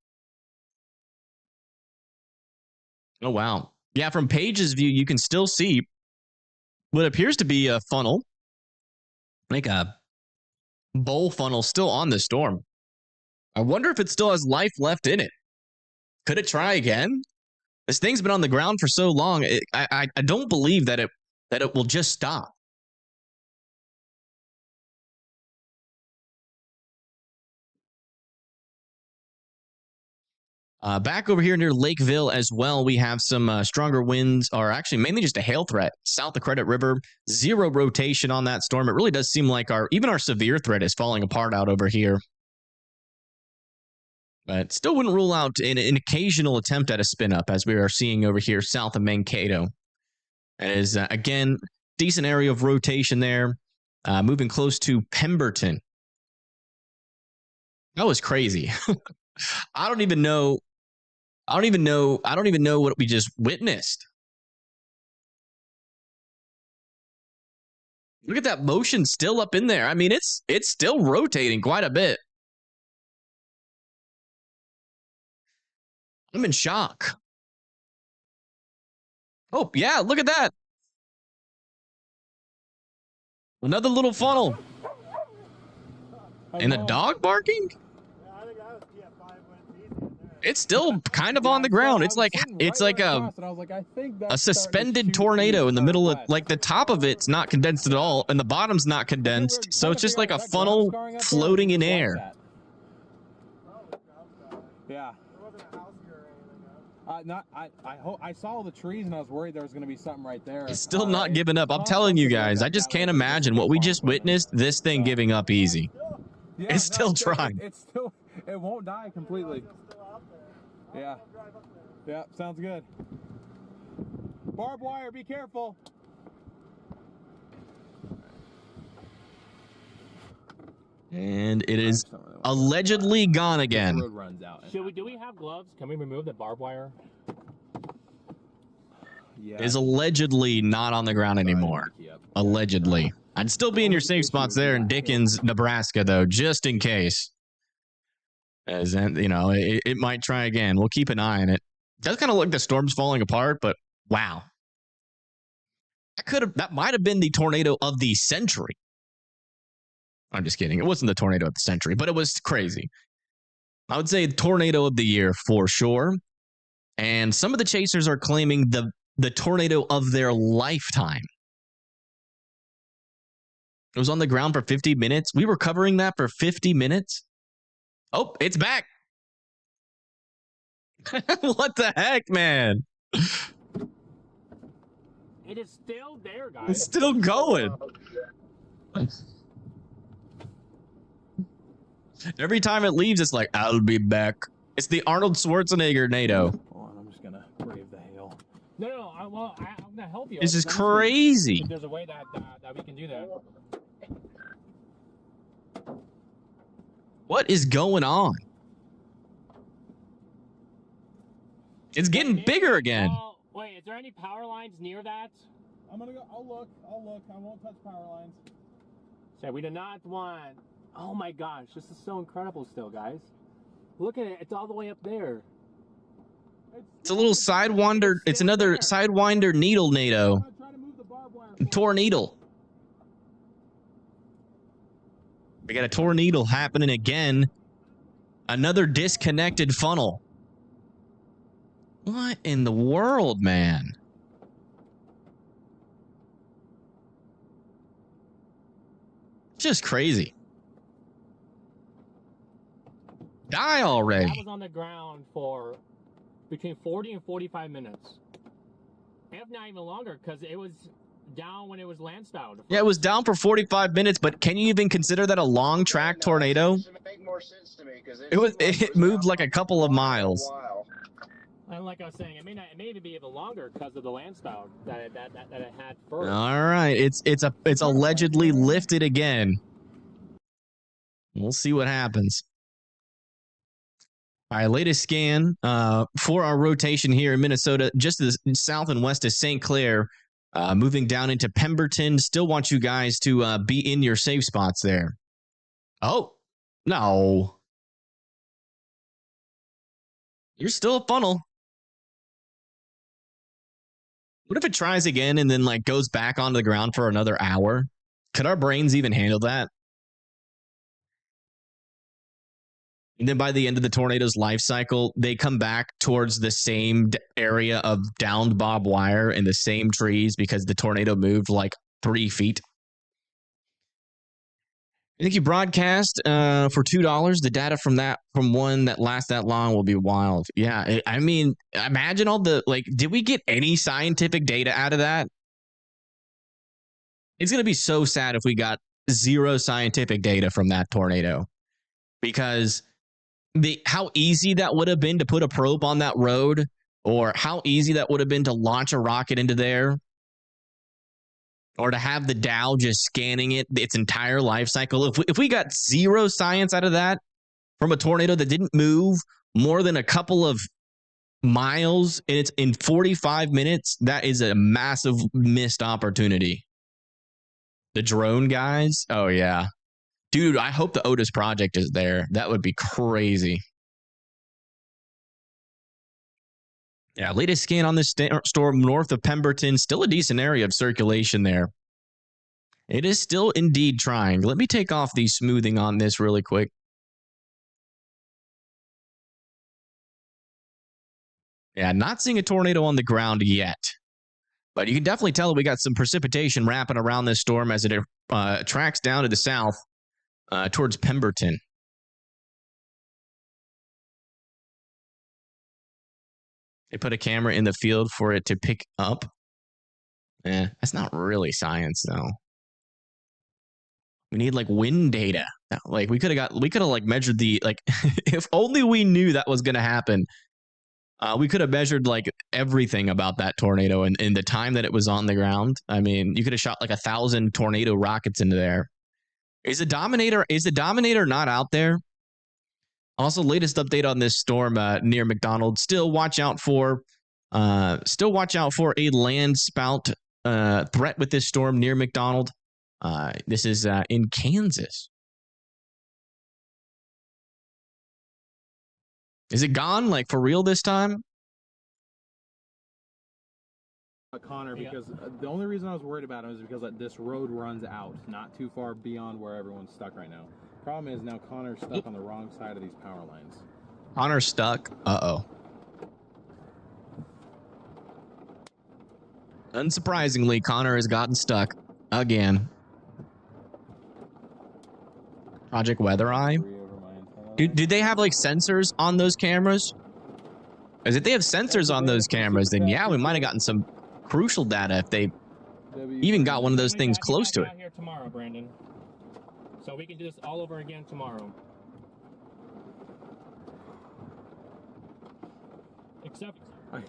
Oh, wow. Yeah, from Paige's view, you can still see what appears to be a funnel. Like a bowl funnel still on the storm. I wonder if it still has life left in it. Could it try again? This thing's been on the ground for so long. I don't believe that it will just stop. Back over here near Lakeville as well, we have some stronger winds, or actually mainly just a hail threat south of Credit River. Zero rotation on that storm. It really does seem like even our severe threat is falling apart out over here. But still wouldn't rule out an occasional attempt at a spin up, as we are seeing over here south of Mankato. It is, again, decent area of rotation there, moving close to Pemberton. That was crazy. I don't even know what we just witnessed. Look at that motion still up in there. I mean, it's still rotating quite a bit. I'm in shock. Oh, yeah, look at that. Another little funnel. And the dog barking? It's still kind of on the ground. It's like a suspended tornado in the middle of, like, the top of it's not condensed at all and the bottom's not condensed. So it's just like a funnel floating in air. Yeah. I saw all the trees and I was worried there was going to be something right there. It's still not giving up. I'm telling you guys, I just can't imagine what we just witnessed. This thing giving up easy. Yeah, It's still trying. It won't die completely. Yeah. Yeah, sounds good. Barbed wire, be careful. And it is allegedly gone again. The road runs out. Do we have gloves? Can we remove the barbed wire? Yeah. It is allegedly not on the ground anymore. Allegedly. I'd still be in your safe spots there in Dickens, Nebraska, though, just in case. As you know, it might try again. We'll keep an eye on it. It does kind of look like the storm's falling apart, but wow. That might have been the tornado of the century. I'm just kidding. It wasn't the tornado of the century, but it was crazy. I would say tornado of the year for sure. And some of the chasers are claiming the tornado of their lifetime. It was on the ground for 50 minutes. We were covering that for 50 minutes. Oh, it's back. What the heck, man? It is still there, guys. It's still going. Every time it leaves, it's like, I'll be back. It's the Arnold Schwarzenegger NATO. Hold on, I'm just going to brave the hail. No, I'm going to help you. This is crazy. If there's a way that we can do that. What is going on? It's getting bigger again. Wait, is there any power lines near that? I'm going to go. I'll look. I won't touch power lines. So we do not want... Oh my gosh, this is so incredible still, guys. Look at it. It's all the way up there. It's a little sidewinder. It's another sidewinder needle NATO. Tornado. We got a tornado happening again. Another disconnected funnel. What in the world, man? Just crazy. Die already. That was on the ground for between 40 and 45 minutes. If not even longer, because it was down when it was landstyled. Yeah, it was down for 45 minutes, but can you even consider that a long track tornado? It make more sense to me because It moved like a couple of miles. And like I was saying, it may even be even longer because of the land style that it had first. All right, it's allegedly lifted again. We'll see what happens. All right, latest scan for our rotation here in Minnesota, just to the south and west of St. Clair, moving down into Pemberton. Still want you guys to be in your safe spots there. Oh, no. You're still a funnel. What if it tries again and then like goes back onto the ground for another hour? Could our brains even handle that? And then by the end of the tornado's life cycle, they come back towards the same area of downed barbed wire and the same trees because the tornado moved like 3 feet. I think you broadcast for $2. The data from one that lasts that long will be wild. Yeah, I mean, imagine all the did we get any scientific data out of that? It's gonna be so sad if we got zero scientific data from that tornado, because how easy that would have been to put a probe on that road, or how easy that would have been to launch a rocket into there, or to have the Dow just scanning its entire life cycle. If we got zero science out of that from a tornado that didn't move more than a couple of miles and it's in 45 minutes, that is a massive missed opportunity. The drone guys, oh yeah. Dude, I hope the Otis project is there. That would be crazy. Yeah, latest scan on this storm north of Pemberton. Still a decent area of circulation there. It is still indeed trying. Let me take off the smoothing on this really quick. Yeah, not seeing a tornado on the ground yet. But you can definitely tell we got some precipitation wrapping around this storm as it tracks down to the south towards Pemberton. They put a camera in the field for it to pick up. That's not really science, though. We need wind data. We could have measured the if only we knew that was going to happen. We could have measured everything about that tornado and the time that it was on the ground. I mean, you could have shot 1,000 tornado rockets into there. Is the Dominator not out there? Also, latest update on this storm near McDonald. Still watch out for a land spout threat with this storm near McDonald. This is in Kansas. Is it gone for real this time? Connor, because the only reason I was worried about him is because this road runs out, not too far beyond where everyone's stuck right now. Problem is now Connor's stuck on the wrong side of these power lines. Connor's stuck. Uh-oh. Unsurprisingly, Connor has gotten stuck again. Project Weather Eye. Do they have sensors on those cameras? Because if they have sensors on those cameras, then yeah, we might have gotten some crucial data if they even got one of those things close to it. Here tomorrow, Brandon. So we can do this all over again tomorrow. Except I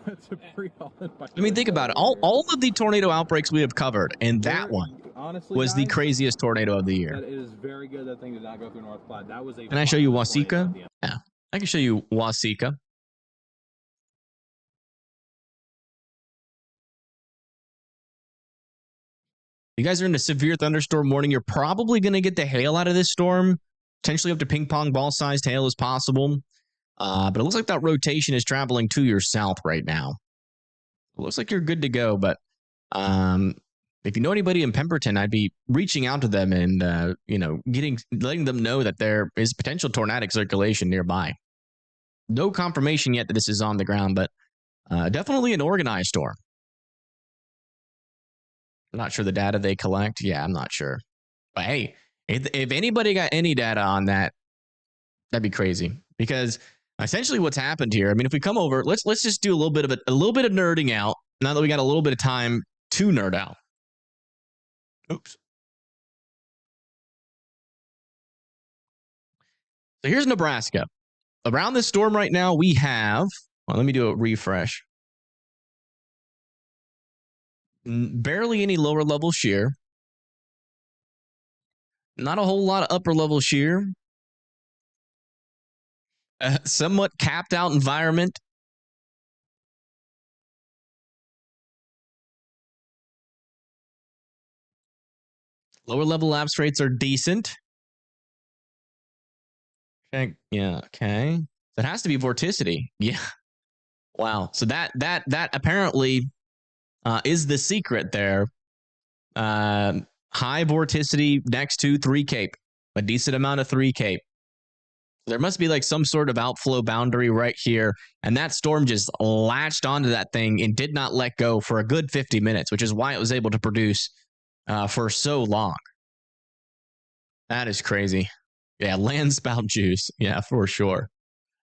mean, think about it. All of the tornado outbreaks we have covered, and that one honestly was the craziest tornado of the year. That is very good. That thing did not go through North Platte. That was a. Can I show you Wasika? Yeah, I can show you Wasika. You guys are in a severe thunderstorm warning. You're probably going to get the hail out of this storm. Potentially up to ping pong ball sized hail is possible. But it looks like that rotation is traveling to your south right now. It looks like you're good to go. But if you know anybody in Pemberton, I'd be reaching out to them and letting them know that there is potential tornadic circulation nearby. No confirmation yet that this is on the ground, but definitely an organized storm. I'm not sure the data they collect. Yeah, I'm not sure. But hey, if anybody got any data on that, that'd be crazy. Because essentially what's happened here, I mean, if we come over, let's just do a little bit of nerding out. Now that we got a little bit of time to nerd out. Oops. So here's Nebraska. Around this storm right now, we have, Well, let me do a refresh. Barely any lower level shear. Not a whole lot of upper level shear. Somewhat capped out environment. Lower level lapse rates are decent. Okay, yeah, okay. That has to be vorticity. Yeah. Wow. So that apparently is the secret there. High vorticity next to 3 cape. A decent amount of 3 cape. There must be like some sort of outflow boundary right here. And that storm just latched onto that thing and did not let go for a good 50 minutes, which is why it was able to produce for so long. That is crazy. Yeah, land spout juice. Yeah, for sure.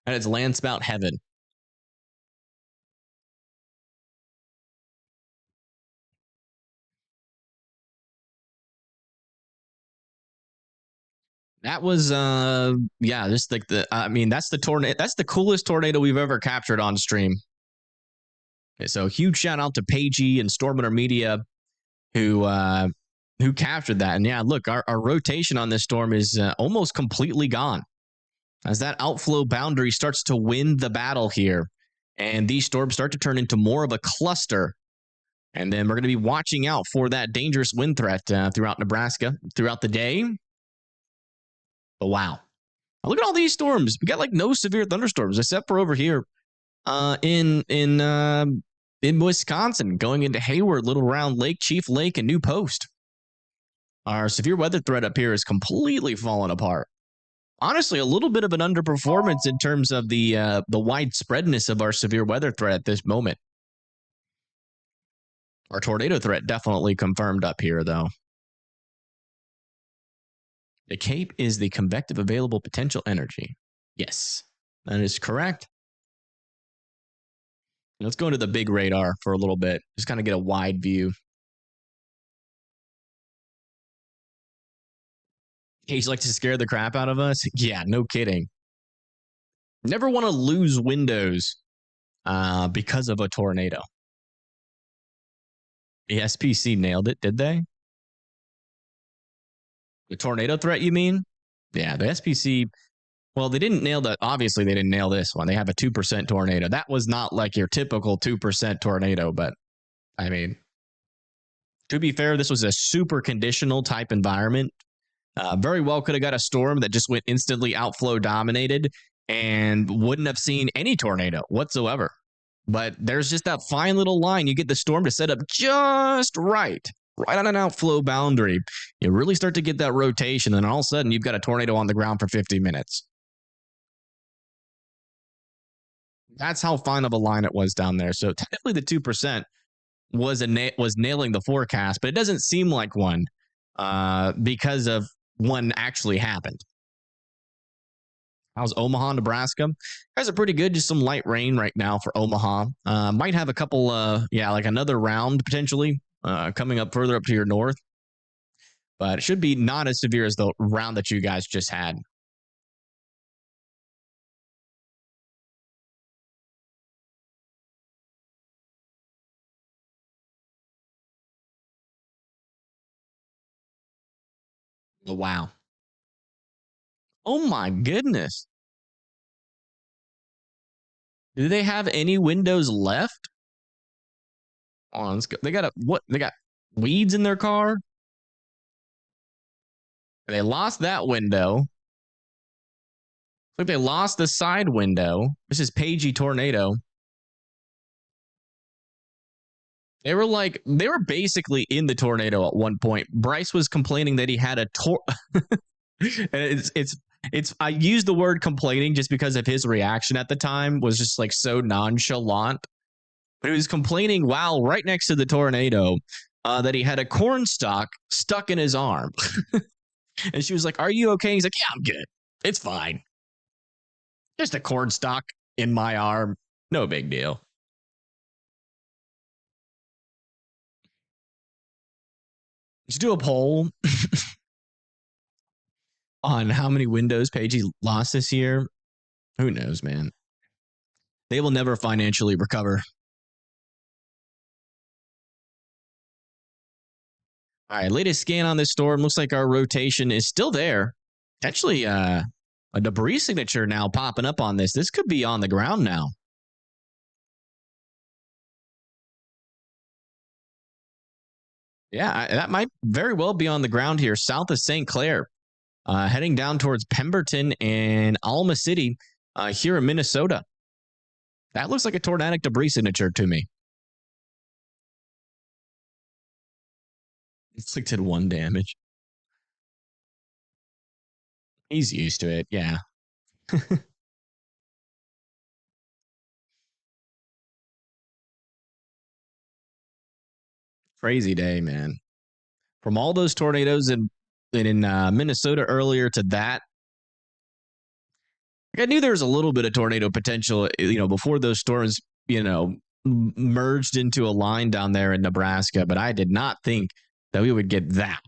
And it's land spout heaven. That was yeah, just like that's the tornado. That's the coolest tornado we've ever captured on stream. Okay, so huge shout out to Pagey and Stormwinter Media who captured that. And yeah, look, our rotation on this storm is almost completely gone as that outflow boundary starts to win the battle here. And these storms start to turn into more of a cluster. And then we're going to be watching out for that dangerous wind threat throughout Nebraska throughout the day. But wow. Now look at all these storms. We got like no severe thunderstorms except for over here in Wisconsin, going into Hayward, Little Round Lake, Chief Lake, and New Post. Our severe weather threat up here is completely fallen apart. Honestly, a little bit of an underperformance in terms of the widespreadness of our severe weather threat at this moment. Our tornado threat definitely confirmed up here, though. The Cape is the convective available potential energy. Yes, that is correct. Let's go into the big radar for a little bit. Just kind of get a wide view. He's like to scare the crap out of us. Yeah, no kidding. Never want to lose windows because of a tornado. The SPC nailed it, did they? The tornado threat, you mean? Yeah, the SPC, well, they didn't nail that. Obviously, they didn't nail this one. They have a 2% tornado. That was not like your typical 2% tornado, but I mean, to be fair, this was a super conditional type environment. Very well could have got a storm that just went instantly outflow dominated and wouldn't have seen any tornado whatsoever. But there's just that fine little line. You get the storm to set up just right on an outflow boundary. You really start to get that rotation, and all of a sudden, you've got a tornado on the ground for 50 minutes. That's how fine of a line it was down there. So technically, the 2% was nailing the forecast, but it doesn't seem like one because of one actually happened. How's Omaha, Nebraska? Guys are pretty good. Just some light rain right now for Omaha. Might have a couple, like another round potentially coming up further up to your north. But it should be not as severe as the round that you guys just had. Oh, wow. Oh my goodness. Do they have any windows left? Oh, let's go. They got they got weeds in their car? They lost that window. Like they lost the side window. This is Pagey Tornado. They were basically in the tornado at one point. Bryce was complaining that he had a it's I use the word complaining just because of his reaction at the time was just like so nonchalant. But he was complaining while right next to the tornado that he had a corn stalk stuck in his arm. And she was like, "Are you okay?" He's like, "Yeah, I'm good. It's fine. Just a corn stalk in my arm. No big deal." Let's do a poll on how many windows Pagey lost this year. Who knows, man? They will never financially recover. All right, latest scan on this storm. Looks like our rotation is still there. Potentially a debris signature now popping up on this. This could be on the ground now. Yeah, that might very well be on the ground here, south of St. Clair, heading down towards Pemberton and Alma City here in Minnesota. That looks like a tornadic debris signature to me. Inflicted 1 damage. He's used to it, yeah. Crazy day, man. From all those tornadoes in Minnesota earlier to that, I knew there was a little bit of tornado potential, before those storms, merged into a line down there in Nebraska, but I did not think that we would get that.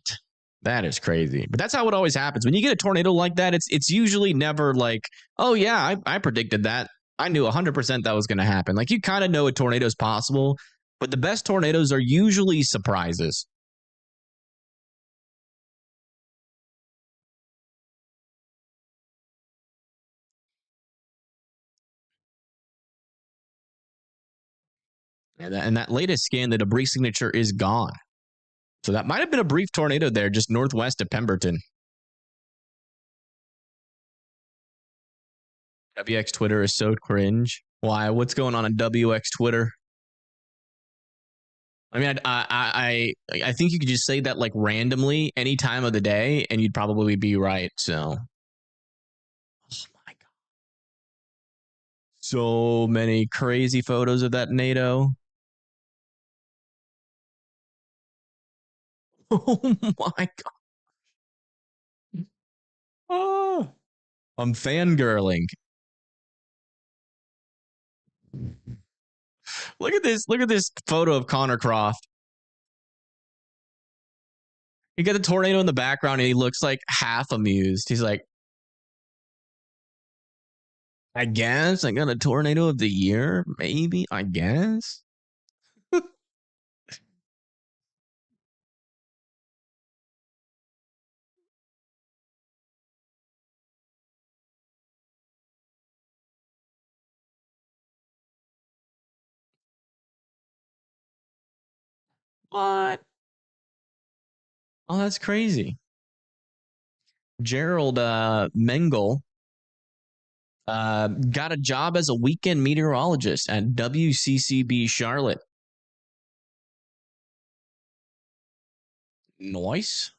That is crazy. But that's how it always happens. When you get a tornado like that, it's usually never like, oh yeah, I predicted that. I knew 100% that was going to happen. Like, you kind of know a tornado is possible, but the best tornadoes are usually surprises. And that latest scan, the debris signature is gone. So that might have been a brief tornado there just northwest of Pemberton. WX Twitter is so cringe. Why? What's going on WX Twitter? I mean, I think you could just say that like randomly any time of the day, and you'd probably be right. So, oh my god, so many crazy photos of that NATO. Oh my god. Oh, I'm fangirling. Look at this. Look at this photo of Connor Croft. You get a tornado in the background and he looks like half amused. He's like, I guess I got a tornado of the year. Maybe, I guess. What? Oh, that's crazy. Gerald Mengel got a job as a weekend meteorologist at WCCB Charlotte. Nice.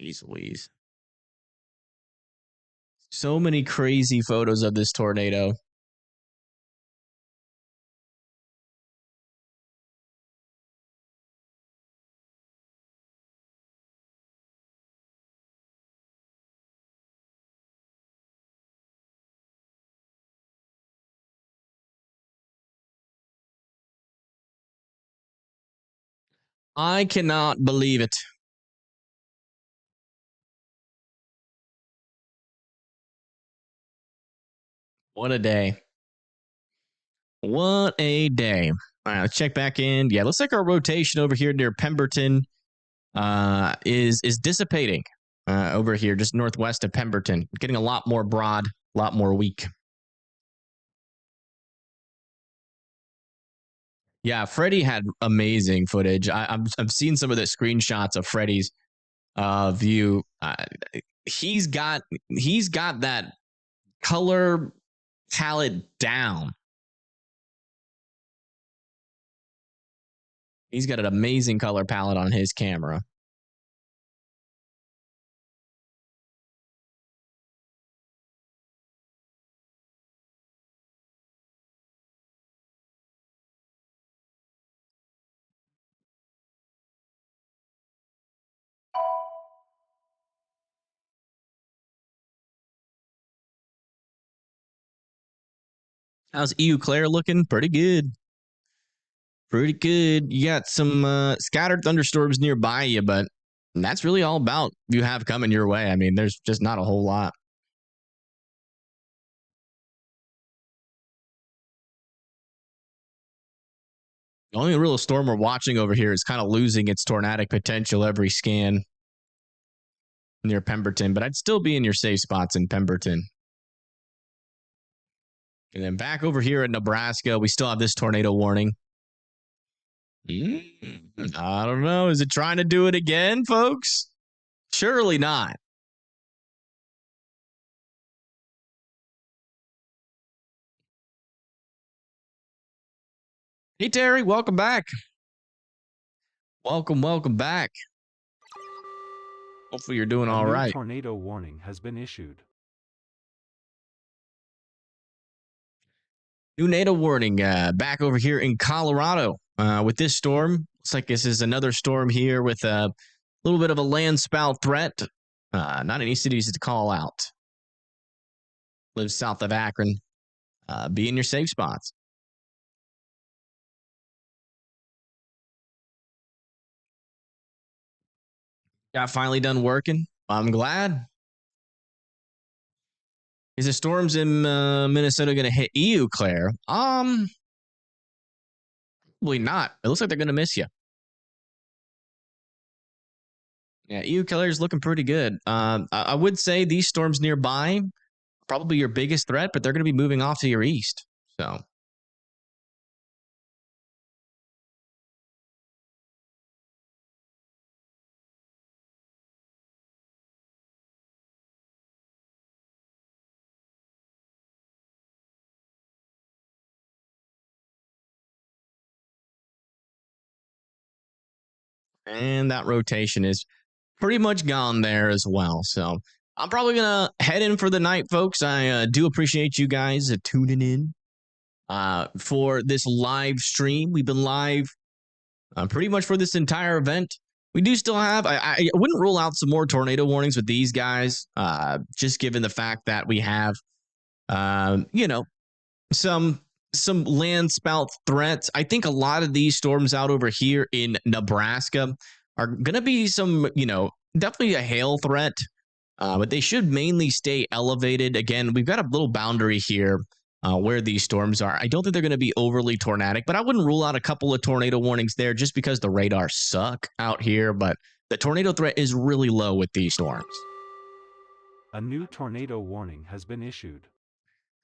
Jeez Louise. So many crazy photos of this tornado. I cannot believe it. What a day. What a day. All right, let's check back in. Yeah, looks like our rotation over here near Pemberton is dissipating over here just northwest of Pemberton. Getting a lot more broad, a lot more weak. Yeah, Freddie had amazing footage. I've seen some of the screenshots of Freddie's view. He's got that color palette down. He's got an amazing color palette on his camera. How's EU Claire looking? Pretty good. Pretty good. You got some scattered thunderstorms nearby you, but that's really all about you have coming your way. I mean, there's just not a whole lot. The only real storm we're watching over here is kind of losing its tornadic potential every scan near Pemberton, but I'd still be in your safe spots in Pemberton. And then back over here in Nebraska, we still have this tornado warning. I don't know. Is it trying to do it again, folks? Surely not. Hey, Terry, welcome back. Welcome back. Hopefully you're doing all right. A tornado warning has been issued. New NATO warning back over here in Colorado with this storm. Looks like this is another storm here with a little bit of a land spout threat. Not any cities to call out. Live south of Akron. Be in your safe spots. Got finally done working. I'm glad. Is the storms in Minnesota going to hit you, Claire? Probably not. It looks like they're going to miss you. Yeah, EU Claire's looking pretty good. I would say these storms nearby, probably your biggest threat, but they're going to be moving off to your east. So. And that rotation is pretty much gone there as well. So I'm probably going to head in for the night, folks. I do appreciate you guys tuning in for this live stream. We've been live pretty much for this entire event. We do still have, I wouldn't rule out some more tornado warnings with these guys, just given the fact that we have, some land spout threats. I think a lot of these storms out over here in Nebraska are going to be some, definitely a hail threat, but they should mainly stay elevated. Again, we've got a little boundary here where these storms are. I don't think they're going to be overly tornadic, but I wouldn't rule out a couple of tornado warnings there just because the radars suck out here. But the tornado threat is really low with these storms. A new tornado warning has been issued.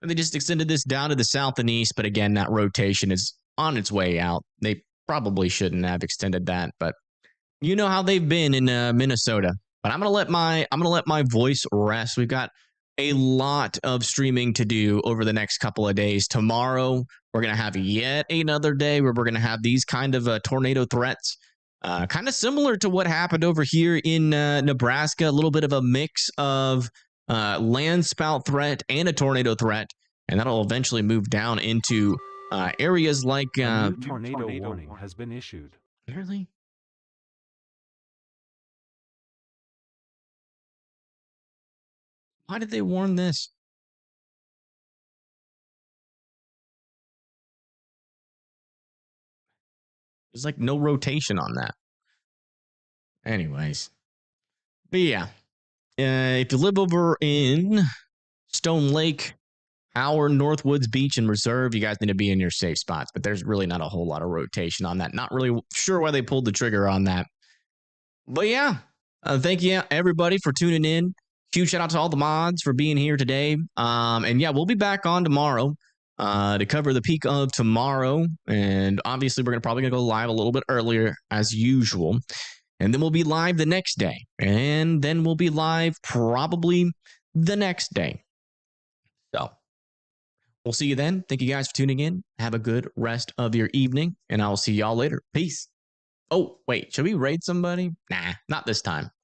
And they just extended this down to the south and east, but again, that rotation is on its way out. They probably shouldn't have extended that, but you know how they've been in Minnesota. But I'm gonna let my voice rest. We've got a lot of streaming to do over the next couple of days. Tomorrow, we're gonna have yet another day where we're gonna have these kind of tornado threats, kind of similar to what happened over here in Nebraska. A little bit of a mix of land spout threat and a tornado threat, and that'll eventually move down into areas like a new tornado warning has been issued. Really? Why did they warn this? There's like no rotation on that. Anyways, but yeah. If you live over in Stone Lake, Howard, Northwoods Beach, and Reserve, you guys need to be in your safe spots. But there's really not a whole lot of rotation on that. Not really sure why they pulled the trigger on that. But yeah, thank you everybody for tuning in. Huge shout out to all the mods for being here today. And yeah, we'll be back on tomorrow to cover the peak of tomorrow. And obviously, we're probably going to go live a little bit earlier as usual. And then we'll be live the next day. And then we'll be live probably the next day. So we'll see you then. Thank you guys for tuning in. Have a good rest of your evening. And I'll see y'all later. Peace. Oh, wait. Should we raid somebody? Nah, not this time.